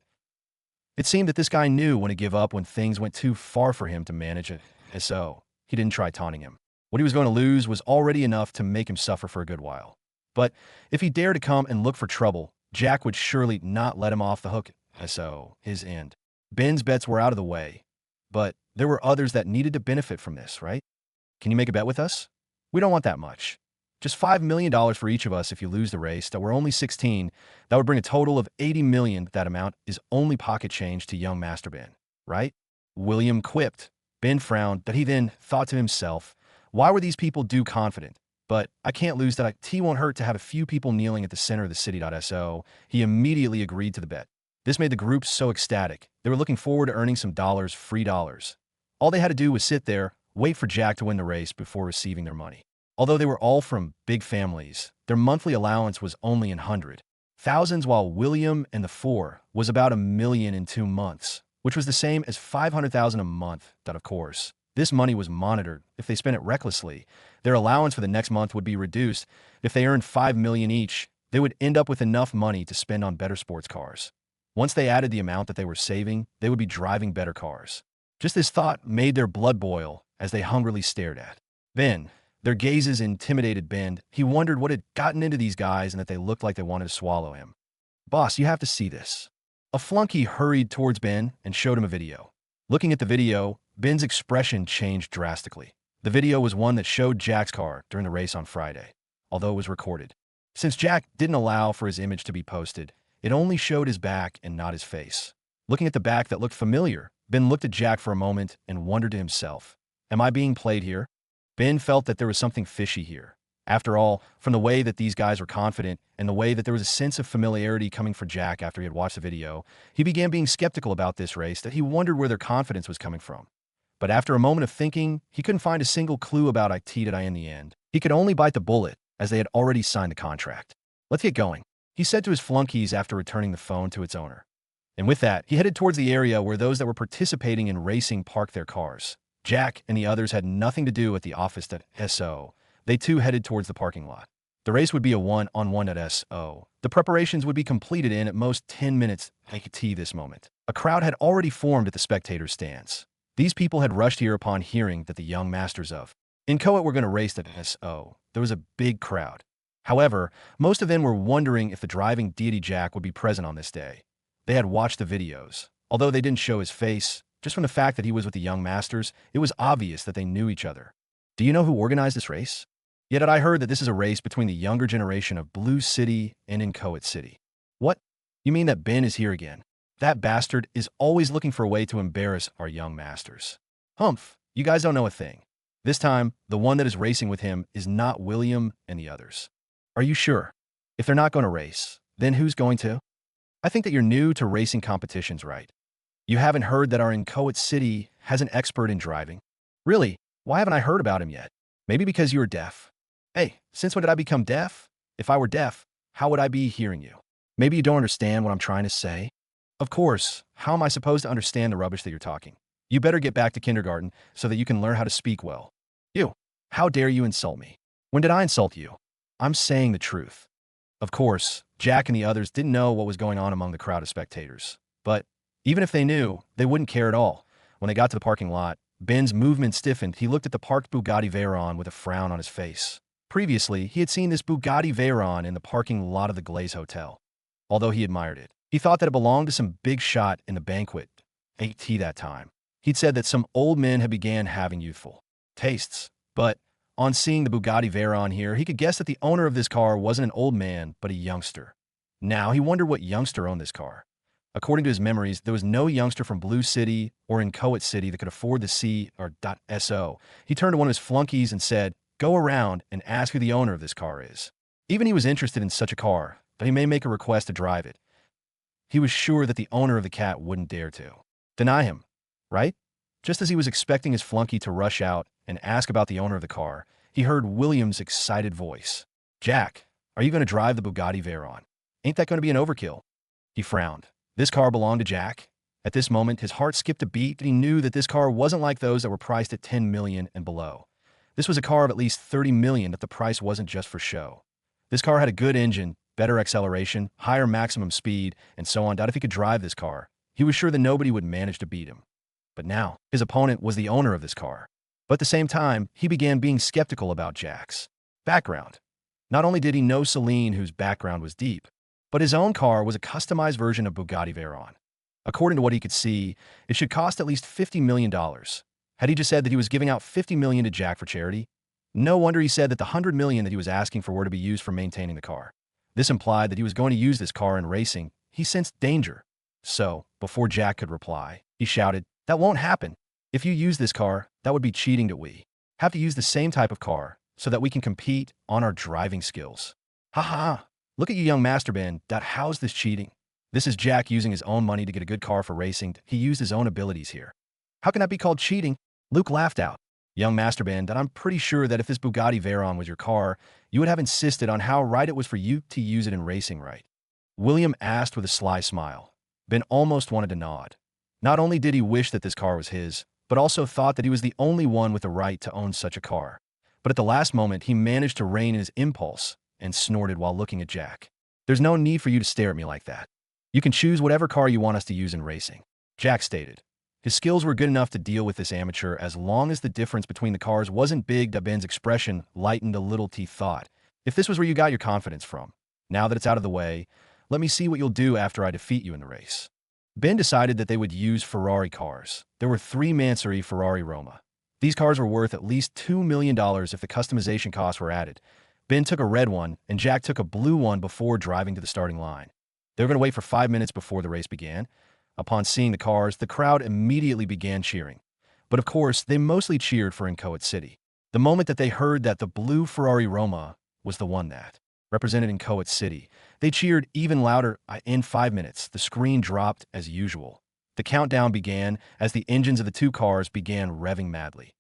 It seemed that this guy knew when to give up when things went too far for him to manage it. So, he didn't try taunting him. What he was going to lose was already enough to make him suffer for a good while. But if he dared to come and look for trouble, Jack would surely not let him off the hook. So, his end. Ben's bets were out of the way. But there were others that needed to benefit from this, right? Can you make a bet with us? We don't want that much. Just $5 million for each of us if you lose the race. That we're only 16. That would bring a total of $80 million. That amount is only pocket change to young Master Ben, right? William quipped. Ben frowned, that he then thought to himself, why were these people too confident? But I can't lose that. T won't hurt to have a few people kneeling at the center of the city. So he immediately agreed to the bet. This made the group so ecstatic. They were looking forward to earning some dollars, free dollars. All they had to do was sit there, wait for Jack to win the race before receiving their money. Although they were all from big families, their monthly allowance was only in thousands, while William and the four was about $1 million in 2 months, which was the same as $500,000 a month. Of course, this money was monitored. If they spent it recklessly, their allowance for the next month would be reduced. If they earned $5 million each, they would end up with enough money to spend on better sports cars. Once they added the amount that they were saving, they would be driving better cars. Just this thought made their blood boil as they hungrily stared at. Then, their gazes intimidated Ben. He wondered what had gotten into these guys and that they looked like they wanted to swallow him. Boss, you have to see this. A flunky hurried towards Ben and showed him a video. Looking at the video, Ben's expression changed drastically. The video was one that showed Jack's car during the race on Friday, although it was recorded. Since Jack didn't allow for his image to be posted, it only showed his back and not his face. Looking at the back that looked familiar, Ben looked at Jack for a moment and wondered to himself, am I being played here? Ben felt that there was something fishy here. After all, from the way that these guys were confident and the way that there was a sense of familiarity coming for Jack after he had watched the video, he began being skeptical about this race, that he wondered where their confidence was coming from. But after a moment of thinking, he couldn't find a single clue about IT in the end. He could only bite the bullet, as they had already signed the contract. Let's get going, he said to his flunkies after returning the phone to its owner. And with that, he headed towards the area where those that were participating in racing parked their cars. Jack and the others had nothing to do at the office. So they too headed towards the parking lot. The race would be a one-on-one. So the preparations would be completed in at most 10 minutes. This moment, a crowd had already formed at the spectators' stands. These people had rushed here upon hearing that the young masters of Incoet were going to race. So there was a big crowd. However, most of them were wondering if the driving deity Jack would be present on this day. They had watched the videos. Although they didn't show his face, just from the fact that he was with the young masters, it was obvious that they knew each other. Do you know who organized this race? Yet I heard that this is a race between the younger generation of Blue City and Inchoate City. What? You mean that Ben is here again? That bastard is always looking for a way to embarrass our young masters. Humph, you guys don't know a thing. This time, the one that is racing with him is not William and the others. Are you sure? If they're not going to race, then who's going to? I think that you're new to racing competitions, right? You haven't heard that our Inchoate City has an expert in driving? Really? Why haven't I heard about him yet? Maybe because you are deaf. Hey, since when did I become deaf? If I were deaf, how would I be hearing you? Maybe you don't understand what I'm trying to say? Of course, how am I supposed to understand the rubbish that you're talking? You better get back to kindergarten so that you can learn how to speak well. You, how dare you insult me? When did I insult you? I'm saying the truth. Of course, Jack and the others didn't know what was going on among the crowd of spectators. But even if they knew, they wouldn't care at all. When they got to the parking lot, Ben's movement stiffened. He looked at the parked Bugatti Veyron with a frown on his face. Previously, he had seen this Bugatti Veyron in the parking lot of the Glaze Hotel. Although he admired it, he thought that it belonged to some big shot in the banquet at that time. He'd said that some old men had began having youthful tastes, but on seeing the Bugatti Veyron here, he could guess that the owner of this car wasn't an old man, but a youngster. Now, he wondered what youngster owned this car. According to his memories, there was no youngster from Blue City or Inchoate City that could afford the C or .SO. He turned to one of his flunkies and said, "Go around and ask who the owner of this car is." Even he was interested in such a car, but he may make a request to drive it. He was sure that the owner of the cat wouldn't dare to deny him, right? Just as he was expecting his flunky to rush out and ask about the owner of the car, he heard William's excited voice. "Jack, are you going to drive the Bugatti Veyron? Ain't that going to be an overkill?" He frowned. This car belonged to Jack. At this moment, his heart skipped a beat, and he knew that this car wasn't like those that were priced at $10 million and below. This was a car of at least $30 million, that the price wasn't just for show. This car had a good engine, better acceleration, higher maximum speed, and so on. If he could drive this car, he was sure that nobody would manage to beat him. But now, his opponent was the owner of this car. But at the same time, he began being skeptical about Jack's background. Not only did he know Celine, whose background was deep, but his own car was a customized version of Bugatti Veyron. According to what he could see, it should cost at least $50 million. Had he just said that he was giving out $50 million to Jack for charity? No wonder he said that the $100 million that he was asking for were to be used for maintaining the car. This implied that he was going to use this car in racing. He sensed danger. So, before Jack could reply, he shouted, "That won't happen. If you use this car, that would be cheating that we have to use the same type of car so that we can compete on our driving skills." Ha ha! Look at you, young master Ben. How's this cheating? This is Jack using his own money to get a good car for racing. He used his own abilities here. How can that be called cheating? Luke laughed out. Young master Ben, I'm pretty sure that if this Bugatti Veyron was your car, you would have insisted on how right it was for you to use it in racing, right? William asked with a sly smile. Ben almost wanted to nod. Not only did he wish that this car was his, but also thought that he was the only one with the right to own such a car. But at the last moment, he managed to rein in his impulse and snorted while looking at Jack. "There's no need for you to stare at me like that. You can choose whatever car you want us to use in racing," Jack stated. His skills were good enough to deal with this amateur as long as the difference between the cars wasn't big. Ben's expression lightened a little. He thought, "If this was where you got your confidence from, now that it's out of the way, let me see what you'll do after I defeat you in the race." Ben decided that they would use Ferrari cars. There were 3 Mansory Ferrari Roma. These cars were worth at least $2 million if the customization costs were added. Ben took a red one, and Jack took a blue one before driving to the starting line. They were going to wait for 5 minutes before the race began. Upon seeing the cars, the crowd immediately began cheering. But of course, they mostly cheered for Inchoate City. The moment that they heard that the blue Ferrari Roma was the one that represented Inchoate City, they cheered even louder. In 5 minutes, the screen dropped as usual. The countdown began as the engines of the 2 cars began revving madly.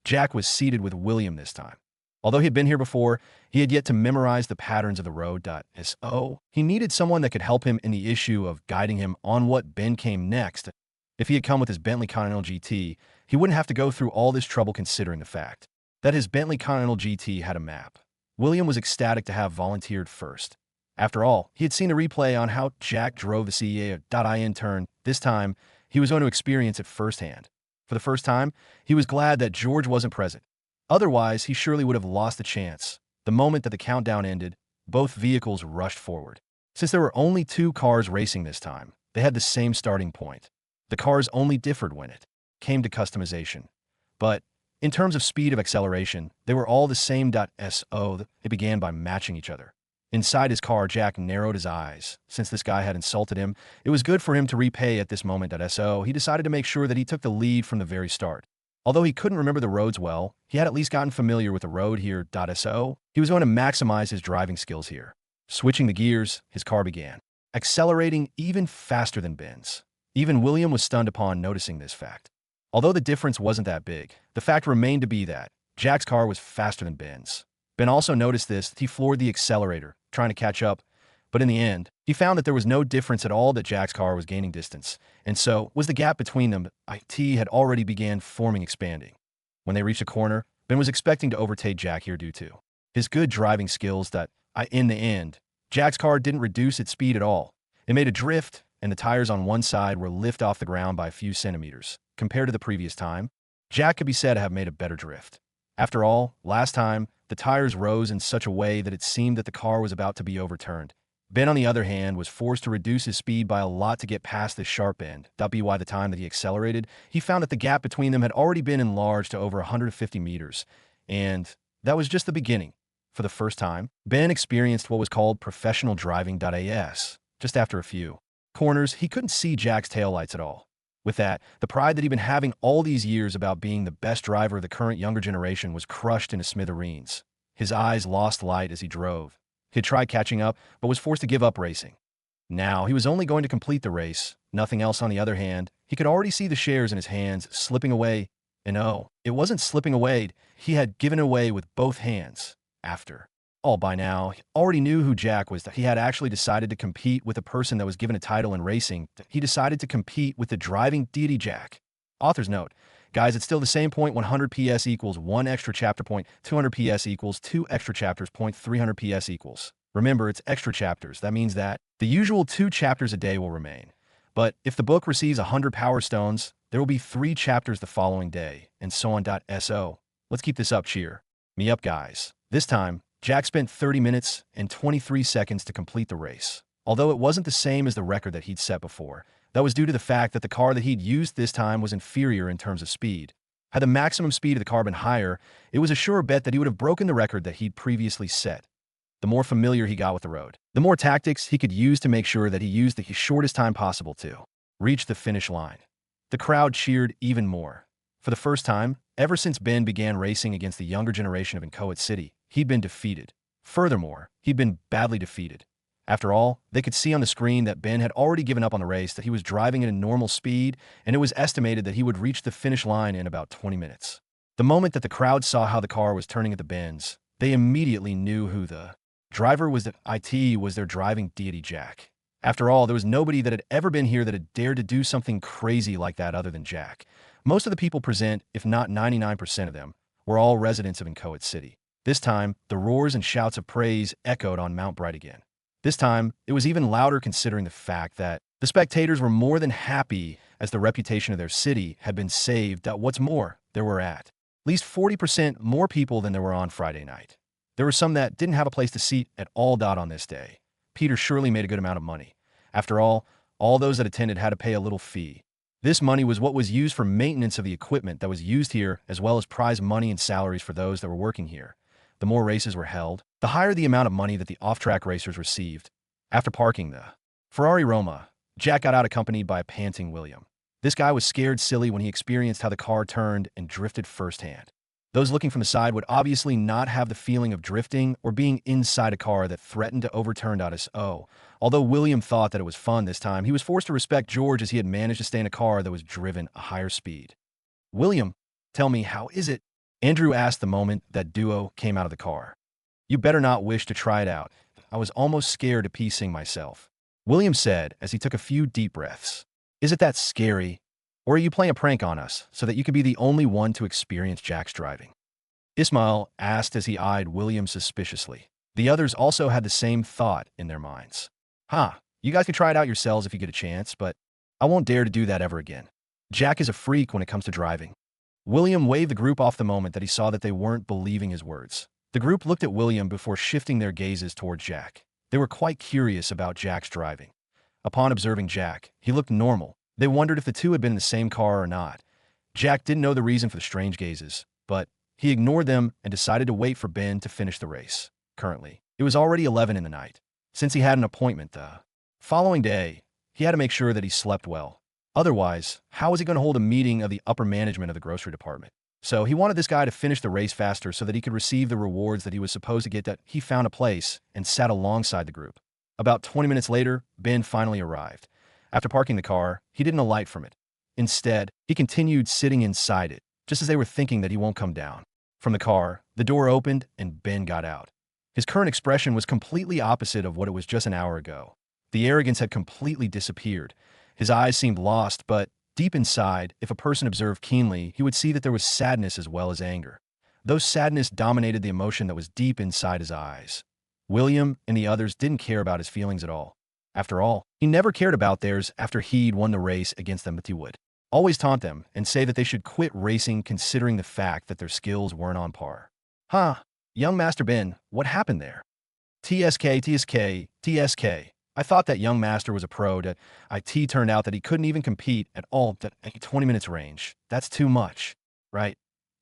Jack was seated with William this time. Although he had been here before, he had yet to memorize the patterns of the road. So he needed someone that could help him in the issue of guiding him on what Ben came next. If he had come with his Bentley Continental GT, he wouldn't have to go through all this trouble considering the fact that his Bentley Continental GT had a map. William was ecstatic to have volunteered first. After all, he had seen a replay on how Jack drove the CEA.IN turn. This time, he was going to experience it firsthand. For the first time, he was glad that George wasn't present. Otherwise, he surely would have lost the chance. The moment that the countdown ended, both vehicles rushed forward. Since there were only 2 cars racing this time, They had the same starting point. The cars only differed when it came to customization. But in terms of speed of acceleration, they were all the same. So it began by matching each other. Inside his car, Jack narrowed his eyes. Since this guy had insulted him, it was good for him to repay at this moment. So he decided to make sure that he took the lead from the very start. Although he couldn't remember the roads well, he had at least gotten familiar with the road here. So he was going to maximize his driving skills here. Switching the gears, his car began accelerating even faster than Ben's. Even William was stunned upon noticing this fact. Although the difference wasn't that big, the fact remained to be that Jack's car was faster than Ben's. Ben also noticed this. He floored the accelerator, trying to catch up, but in the end, he found that there was no difference at all, that Jack's car was gaining distance, and so was the gap between them. It had already began forming, expanding. When they reached a corner, Ben was expecting to overtake Jack here due to his good driving skills. In the end, Jack's car didn't reduce its speed at all. It made a drift, and the tires on one side were lifted off the ground by a few centimeters. Compared to the previous time, Jack could be said to have made a better drift. After all, last time, the tires rose in such a way that it seemed that the car was about to be overturned. Ben, on the other hand, was forced to reduce his speed by a lot to get past this sharp end. By the time that he accelerated, he found that the gap between them had already been enlarged to over 150 meters. And that was just the beginning. For the first time, Ben experienced what was called professional driving. Just after a few corners, he couldn't see Jack's taillights at all. With that, the pride that he'd been having all these years about being the best driver of the current younger generation was crushed into smithereens. His eyes lost light as he drove. He had tried catching up, but was forced to give up racing. Now, he was only going to complete the race, nothing else. On the other hand, he could already see the shares in his hands slipping away. And no, it wasn't slipping away. He had given away with both hands. After all, by now, he already knew who Jack was. That he had actually decided to compete with a person that was given a title in racing. He decided to compete with the driving deity Jack. Author's note. Guys, it's still the same point. 100 PS equals 1 extra chapter point. 200 PS equals 2 extra chapters point. 300 PS equals. Remember, it's extra chapters. That means that the usual 2 chapters a day will remain. But if the book receives 100 power stones, there will be 3 chapters the following day, and so on. So let's keep this up. Cheer me up, guys. This time, Jack spent 30 minutes and 23 seconds to complete the race. Although it wasn't the same as the record that he'd set before, that was due to the fact that the car that he'd used this time was inferior in terms of speed. Had the maximum speed of the car been higher, it was a sure bet that he would have broken the record that he'd previously set. The more familiar he got with the road, the more tactics he could use to make sure that he used the shortest time possible to reach the finish line. The crowd cheered even more. For the first time, ever since Ben began racing against the younger generation of Inchoate City, he'd been defeated. Furthermore, he'd been badly defeated. After all, they could see on the screen that Ben had already given up on the race, that he was driving at a normal speed, and it was estimated that he would reach the finish line in about 20 minutes. The moment that the crowd saw how the car was turning at the bends, they immediately knew who the driver was. That it was their driving deity Jack. After all, there was nobody that had ever been here that had dared to do something crazy like that other than Jack. Most of the people present, if not 99% of them, were all residents of Inchoate City. This time, the roars and shouts of praise echoed on Mount Bright again. This time, it was even louder, considering the fact that the spectators were more than happy as the reputation of their city had been saved. What's more, there were at least 40% more people than there were on Friday night. There were some that didn't have a place to seat at all. On this day, Peter surely made a good amount of money. After all those that attended had to pay a little fee. This money was what was used for maintenance of the equipment that was used here, as well as prize money and salaries for those that were working here. The more races were held, the higher the amount of money that the off-track racers received. After parking the Ferrari Roma, Jack got out accompanied by a panting William. This guy was scared silly when he experienced how the car turned and drifted firsthand. Those looking from the side would obviously not have the feeling of drifting or being inside a car that threatened to overturn. Although William thought that it was fun this time, he was forced to respect George as he had managed to stay in a car that was driven a higher speed. William, tell me, how is it? Andrew asked the moment that duo came out of the car. You better not wish to try it out. I was almost scared to piecing myself. William said as he took a few deep breaths. Is it that scary? Or are you playing a prank on us so that you could be the only one to experience Jack's driving? Ismail asked as he eyed William suspiciously. The others also had the same thought in their minds. You guys can try it out yourselves if you get a chance, but I won't dare to do that ever again. Jack is a freak when it comes to driving. William waved the group off the moment that he saw that they weren't believing his words. The group looked at William before shifting their gazes toward Jack. They were quite curious about Jack's driving. Upon observing Jack, he looked normal. They wondered if the two had been in the same car or not. Jack didn't know the reason for the strange gazes, but he ignored them and decided to wait for Ben to finish the race. Currently, it was already 11 in the night. Since he had an appointment the following day, he had to make sure that he slept well. Otherwise, how was he going to hold a meeting of the upper management of the grocery department? So he wanted this guy to finish the race faster so that he could receive the rewards that he was supposed to get. That he found a place and sat alongside the group. About 20 minutes later, Ben finally arrived. After parking the car, he didn't alight from it. Instead, he continued sitting inside it, just as they were thinking that he won't come down. From the car, the door opened and Ben got out. His current expression was completely opposite of what it was just an hour ago. The arrogance had completely disappeared. His eyes seemed lost, but deep inside, if a person observed keenly, he would see that there was sadness as well as anger. Though sadness dominated the emotion that was deep inside his eyes. William and the others didn't care about his feelings at all. After all, he never cared about theirs after he'd won the race against them, but he would always taunt them and say that they should quit racing considering the fact that their skills weren't on par. Huh, young Master Ben, what happened there? TSK. I thought that young master was a pro. That IT turned out that he couldn't even compete at all at 20 minutes range. That's too much, right?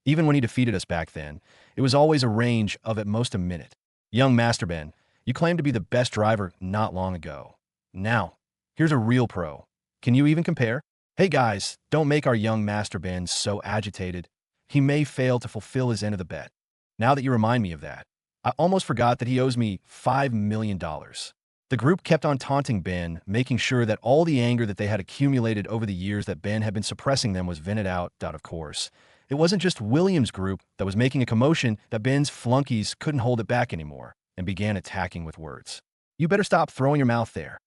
Even when he defeated us back then, it was always a range of at most a minute. Young Master Ben, you claimed to be the best driver not long ago. Now, here's a real pro. Can you even compare? Hey guys, don't make our young Master Ben so agitated. He may fail to fulfill his end of the bet. Now that you remind me of that, I almost forgot that he owes me $5 million. The group kept on taunting Ben, making sure that all the anger that they had accumulated over the years that Ben had been suppressing them was vented out, of course. It wasn't just William's group that was making a commotion, that Ben's flunkies couldn't hold it back anymore and began attacking with words. You better stop throwing your mouth there.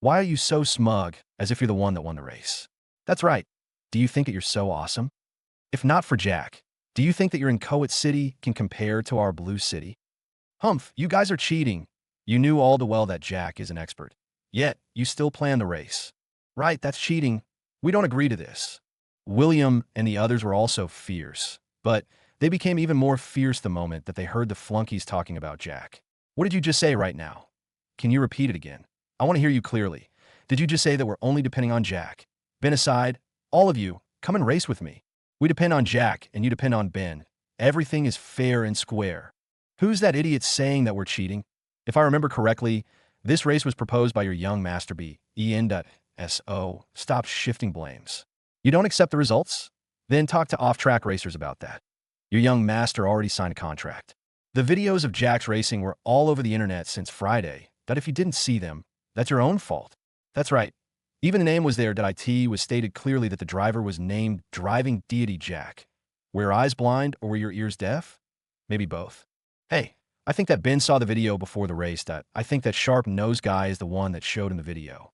Why are you so smug, as if you're the one that won the race? That's right. Do you think that you're so awesome? If not for Jack, do you think that your Inchoate City can compare to our Blue City? Humph, you guys are cheating. You knew all the well that Jack is an expert. Yet, you still planned the race. Right, that's cheating. We don't agree to this. William and the others were also fierce, but they became even more fierce the moment that they heard the flunkies talking about Jack. What did you just say right now? Can you repeat it again? I want to hear you clearly. Did you just say that we're only depending on Jack? Ben aside, all of you, come and race with me. We depend on Jack and you depend on Ben. Everything is fair and square. Who's that idiot saying that we're cheating? If I remember correctly, this race was proposed by your young Master B. EN.SO. Stop shifting blames. You don't accept the results? Then talk to off-track racers about that. Your young master already signed a contract. The videos of Jack's racing were all over the internet since Friday. That if you didn't see them, that's your own fault. That's right. Even the name was there. IT was stated clearly that the driver was named Driving Deity Jack. Were your eyes blind or were your ears deaf? Maybe both. Hey, I think that Ben saw the video before the race. I think that sharp-nosed guy is the one that showed in the video.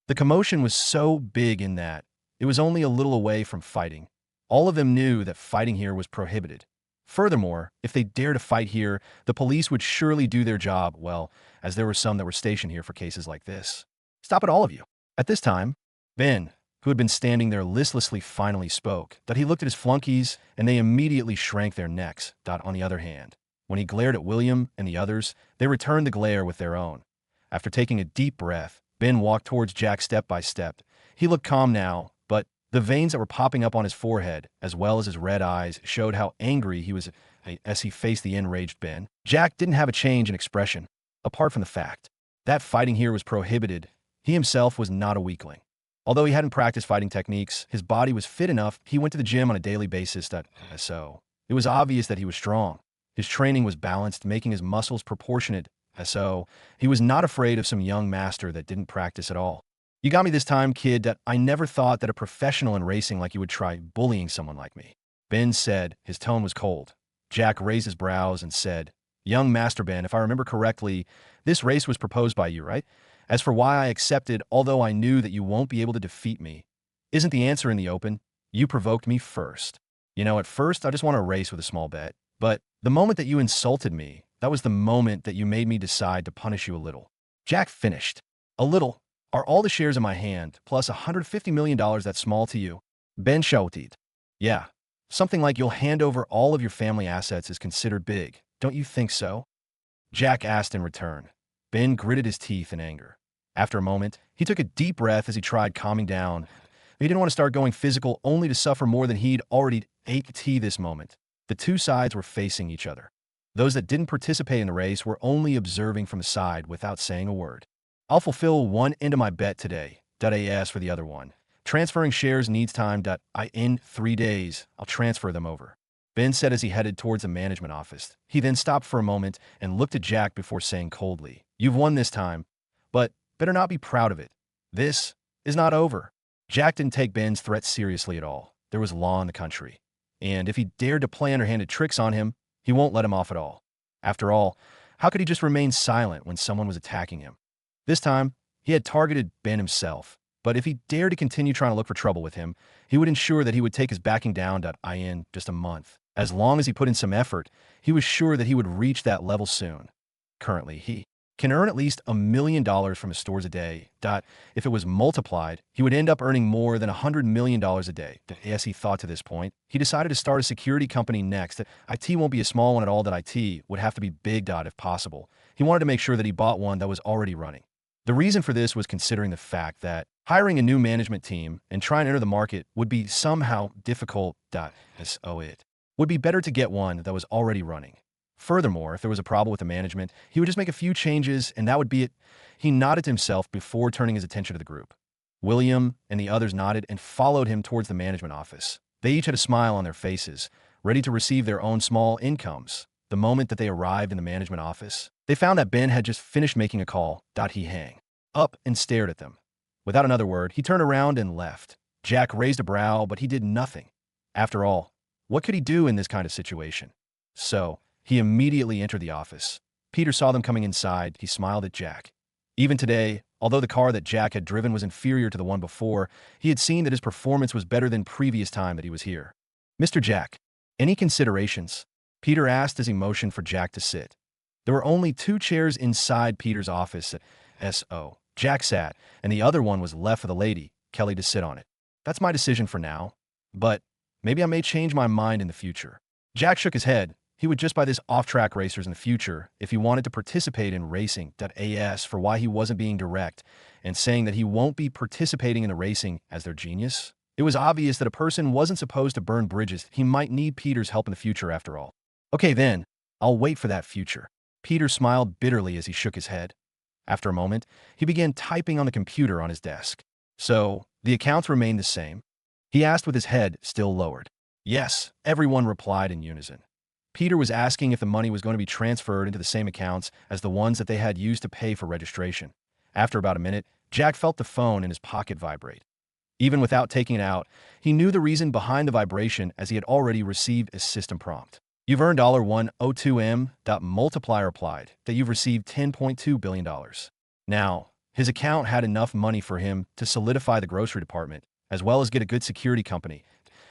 The commotion was so big in that it was only a little away from fighting. All of them knew that fighting here was prohibited. Furthermore, if they dared to fight here, the police would surely do their job well, as there were some that were stationed here for cases like this. Stop it, all of you. At this time, Ben, who had been standing there listlessly, finally spoke. That he looked at his flunkies, and they immediately shrank their necks. On the other hand, when he glared at William and the others, they returned the glare with their own. After taking a deep breath, Ben walked towards Jack step by step. He looked calm now, but the veins that were popping up on his forehead, as well as his red eyes, showed how angry he was as he faced the enraged Ben. Jack didn't have a change in expression, apart from the fact that fighting here was prohibited. He himself was not a weakling. Although he hadn't practiced fighting techniques, his body was fit enough. He went to the gym on a daily basis. So it was obvious that he was strong. His training was balanced, making his muscles proportionate. So he was not afraid of some young master that didn't practice at all. You got me this time, kid. That I never thought that a professional in racing like you would try bullying someone like me. Ben said. His tone was cold. Jack raised his brows and said, Young Master Ben, if I remember correctly, this race was proposed by you, right? As for why I accepted, although I knew that you won't be able to defeat me, isn't the answer in the open? You provoked me first. You know, at first, I just want to race with a small bet. But the moment that you insulted me, that was the moment that you made me decide to punish you a little. Jack finished. A little? Are all the shares in my hand, plus $150 million that small to you? Ben shouted. Yeah. Something like you'll hand over all of your family assets is considered big. Don't you think so? Jack asked in return. Ben gritted his teeth in anger. After a moment, he took a deep breath as he tried calming down. He didn't want to start going physical only to suffer more than he'd already ate this moment. The two sides were facing each other. Those that didn't participate in the race were only observing from the side without saying a word. I'll fulfill one end of my bet today. As for the other one. Transferring shares needs time. In 3 days, I'll transfer them over. Ben said as he headed towards the management office. He then stopped for a moment and looked at Jack before saying coldly, "You've won this time, but better not be proud of it. This is not over." Jack didn't take Ben's threat seriously at all. There was law in the country, and if he dared to play underhanded tricks on him, he won't let him off at all. After all, how could he just remain silent when someone was attacking him? This time, he had targeted Ben himself, but if he dared to continue trying to look for trouble with him, he would ensure that he would take his backing down in just a month. As long as he put in some effort, he was sure that he would reach that level soon. Currently, he can earn at least $1 million from his stores a day. If it was multiplied, he would end up earning more than $100 million a day. As he thought to this point, he decided to start a security company next. IT won't be a small one at all. IT would have to be big. If possible. He wanted to make sure that he bought one that was already running. The reason for this was considering the fact that hiring a new management team and trying to enter the market would be somehow difficult. It would be better to get one that was already running. Furthermore, if there was a problem with the management, he would just make a few changes and that would be it. He nodded to himself before turning his attention to the group. William and the others nodded and followed him towards the management office. They each had a smile on their faces, ready to receive their own small incomes. The moment that they arrived in the management office, they found that Ben had just finished making a call. He hung up and stared at them. Without another word, he turned around and left. Jack raised a brow, but he did nothing. After all, what could he do in this kind of situation? So, he immediately entered the office. Peter saw them coming inside. He smiled at Jack. Even today, although the car that Jack had driven was inferior to the one before, he had seen that his performance was better than previous time that he was here. "Mr. Jack, any considerations?" Peter asked as he motioned for Jack to sit. There were only 2 chairs inside Peter's office. Jack sat, and the other one was left for the lady, Kelly, to sit on it. "That's my decision for now, but maybe I may change my mind in the future." Jack shook his head. He would just buy this off-track racers in the future if he wanted to participate in racing. As for why he wasn't being direct and saying that he won't be participating in the racing as their genius, it was obvious that a person wasn't supposed to burn bridges. He might need Peter's help in the future after all. "Okay then, I'll wait for that future." Peter smiled bitterly as he shook his head. After a moment, he began typing on the computer on his desk. "So, the accounts remained the same?" he asked with his head still lowered. "Yes," everyone replied in unison. Peter was asking if the money was going to be transferred into the same accounts as the ones that they had used to pay for registration. After about a minute, Jack felt the phone in his pocket vibrate. Even without taking it out, he knew the reason behind the vibration as he had already received a system prompt. "You've earned $102M. Multiplier replied that you've received $10.2 billion. Now, his account had enough money for him to solidify the grocery department, as well as get a good security company.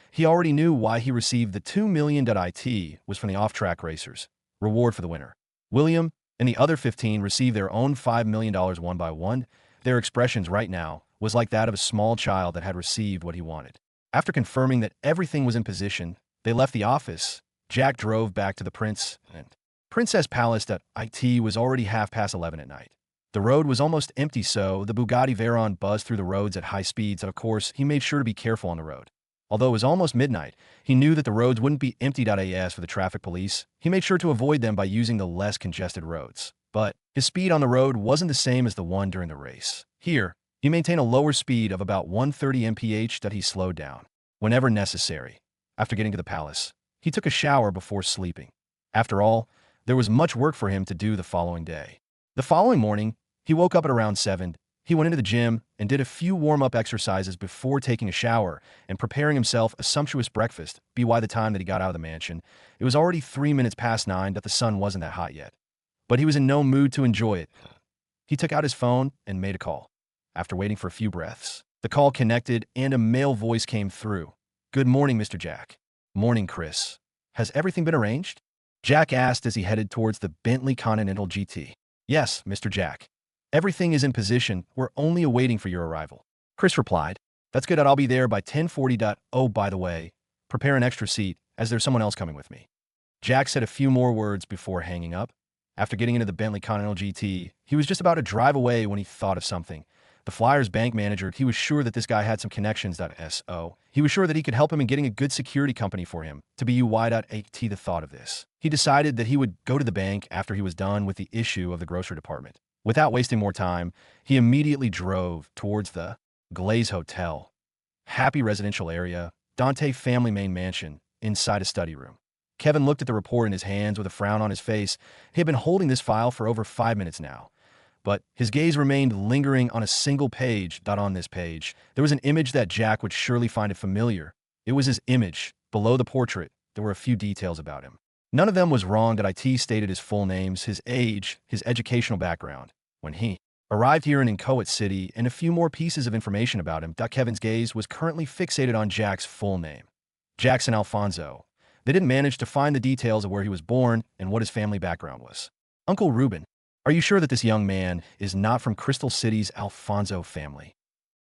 He already knew why he received the $2 million. It was from the off-track racers. Reward for the winner. William and the other 15 received their own $5 million one by one. Their expressions right now was like that of a small child that had received what he wanted. After confirming that everything was in position, they left the office. Jack drove back to the Prince and Princess Palace. It was already 11:30 at night. The road was almost empty, so the Bugatti Veyron buzzed through the roads at high speeds, and of course, he made sure to be careful on the road. Although it was almost midnight, he knew that the roads wouldn't be emptied. As for the traffic police, he made sure to avoid them by using the less congested roads. But his speed on the road wasn't the same as the one during the race. Here, he maintained a lower speed of about 130 mph that he slowed down whenever necessary. After getting to the palace, he took a shower before sleeping. After all, there was much work for him to do the following day. The following morning, he woke up at around 7. He went into the gym and did a few warm-up exercises before taking a shower and preparing himself a sumptuous breakfast. By the time that he got out of the mansion, it was already 3 minutes past 9 that the sun wasn't that hot yet. But he was in no mood to enjoy it. He took out his phone and made a call. After waiting for a few breaths, the call connected and a male voice came through. "Good morning, Mr. Jack." "Morning, Chris. Has everything been arranged?" Jack asked as he headed towards the Bentley Continental GT. "Yes, Mr. Jack. Everything is in position. We're only awaiting for your arrival." Chris replied. "That's good. I'll be there by 10:40. Oh, by the way, prepare an extra seat as there's someone else coming with me." Jack said a few more words before hanging up. After getting into the Bentley Continental GT, he was just about to drive away when he thought of something. The Flyers bank manager, he was sure that this guy had some connections. So he was sure that he could help him in getting a good security company for him. To be UY.at the thought of this. He decided that he would go to the bank after he was done with the issue of the grocery department. Without wasting more time, he immediately drove towards the Glaze Hotel. Happy residential area, Dante family main mansion, inside a study room. Kevin looked at the report in his hands with a frown on his face. He had been holding this file for over 5 minutes now. But his gaze remained lingering on a single page. On this page, there was an image that Jack would surely find it familiar. It was his image. Below the portrait, there were a few details about him. None of them was wrong. IT stated his full names, his age, his educational background. When he arrived here in Inchoate City, and a few more pieces of information about him. Kevin's gaze was currently fixated on Jack's full name. Jackson Alfonso. They didn't manage to find the details of where he was born and what his family background was. Uncle Ruben. Are you sure that this young man is not from Crystal City's Alfonso family?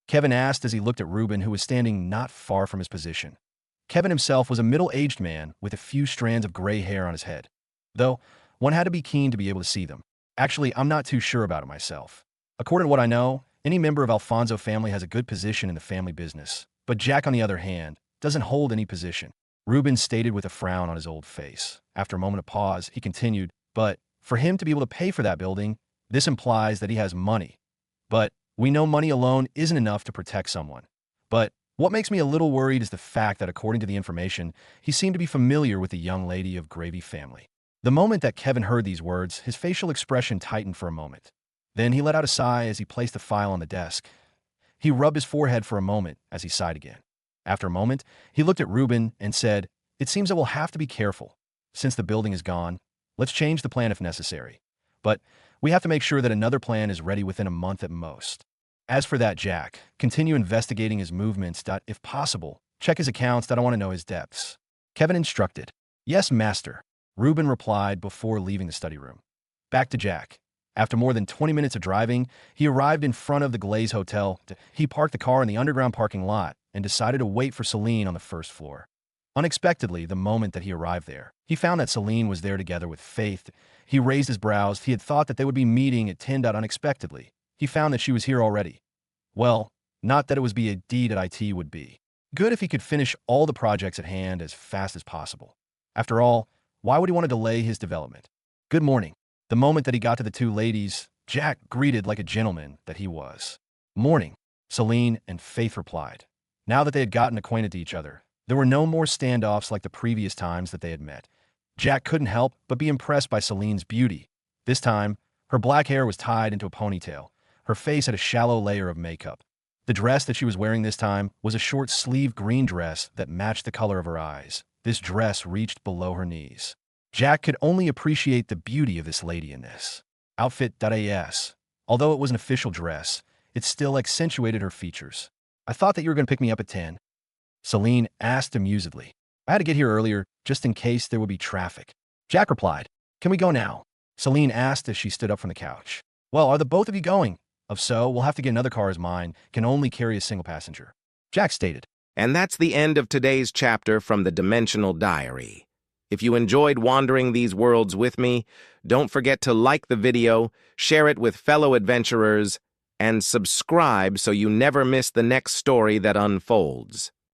Kevin asked as he looked at Ruben, who was standing not far from his position. Kevin himself was a middle-aged man with a few strands of gray hair on his head. Though, one had to be keen to be able to see them. Actually, I'm not too sure about it myself. According to what I know, any member of Alfonso family has a good position in the family business. But Jack, on the other hand, doesn't hold any position. Ruben stated with a frown on his old face. After a moment of pause, he continued, but for him to be able to pay for that building, this implies that he has money. But we know money alone isn't enough to protect someone. But what makes me a little worried is the fact that, according to the information, he seemed to be familiar with the young lady of Gravy family. The moment that Kevin heard these words, his facial expression tightened for a moment. Then he let out a sigh as he placed the file on the desk. He rubbed his forehead for a moment as he sighed again. After a moment, he looked at Ruben and said, "It seems that we'll have to be careful. Since the building is gone, let's change the plan if necessary. But we have to make sure that another plan is ready within a month at most. As for that, Jack, continue investigating his movements. If possible, check his accounts. I want to know his depths." Kevin instructed. "Yes, master," Ruben replied before leaving the study room. Back to Jack. After more than 20 minutes of driving, he arrived in front of the Glaze Hotel. He parked the car in the underground parking lot and decided to wait for Celine on the first floor. Unexpectedly, the moment that he arrived there, he found that Celine was there together with Faith. He raised his brows. He had thought that they would be meeting at 10. Unexpectedly, he found that she was here already. Well, not that it was be a deed at IT would be. Good if he could finish all the projects at hand as fast as possible. After all, why would he want to delay his development? Good morning. The moment that he got to the two ladies, Jack greeted like a gentleman that he was. Morning, Celine and Faith replied. Now that they had gotten acquainted to each other, there were no more standoffs like the previous times that they had met. Jack couldn't help but be impressed by Celine's beauty. This time, her black hair was tied into a ponytail. Her face had a shallow layer of makeup. The dress that she was wearing this time was a short-sleeved green dress that matched the color of her eyes. This dress reached below her knees. Jack could only appreciate the beauty of this lady in this outfit. Although it was an official dress, it still accentuated her features. I thought that you were going to pick me up at 10. Celine asked amusedly. I had to get here earlier, just in case there would be traffic. Jack replied. Can we go now? Celine asked as she stood up from the couch. Well, are the both of you going? If so, we'll have to get another car as mine can only carry a single passenger. Jack stated. And that's the end of today's chapter from the Dimensional Diary. If you enjoyed wandering these worlds with me, don't forget to like the video, share it with fellow adventurers, and subscribe so you never miss the next story that unfolds.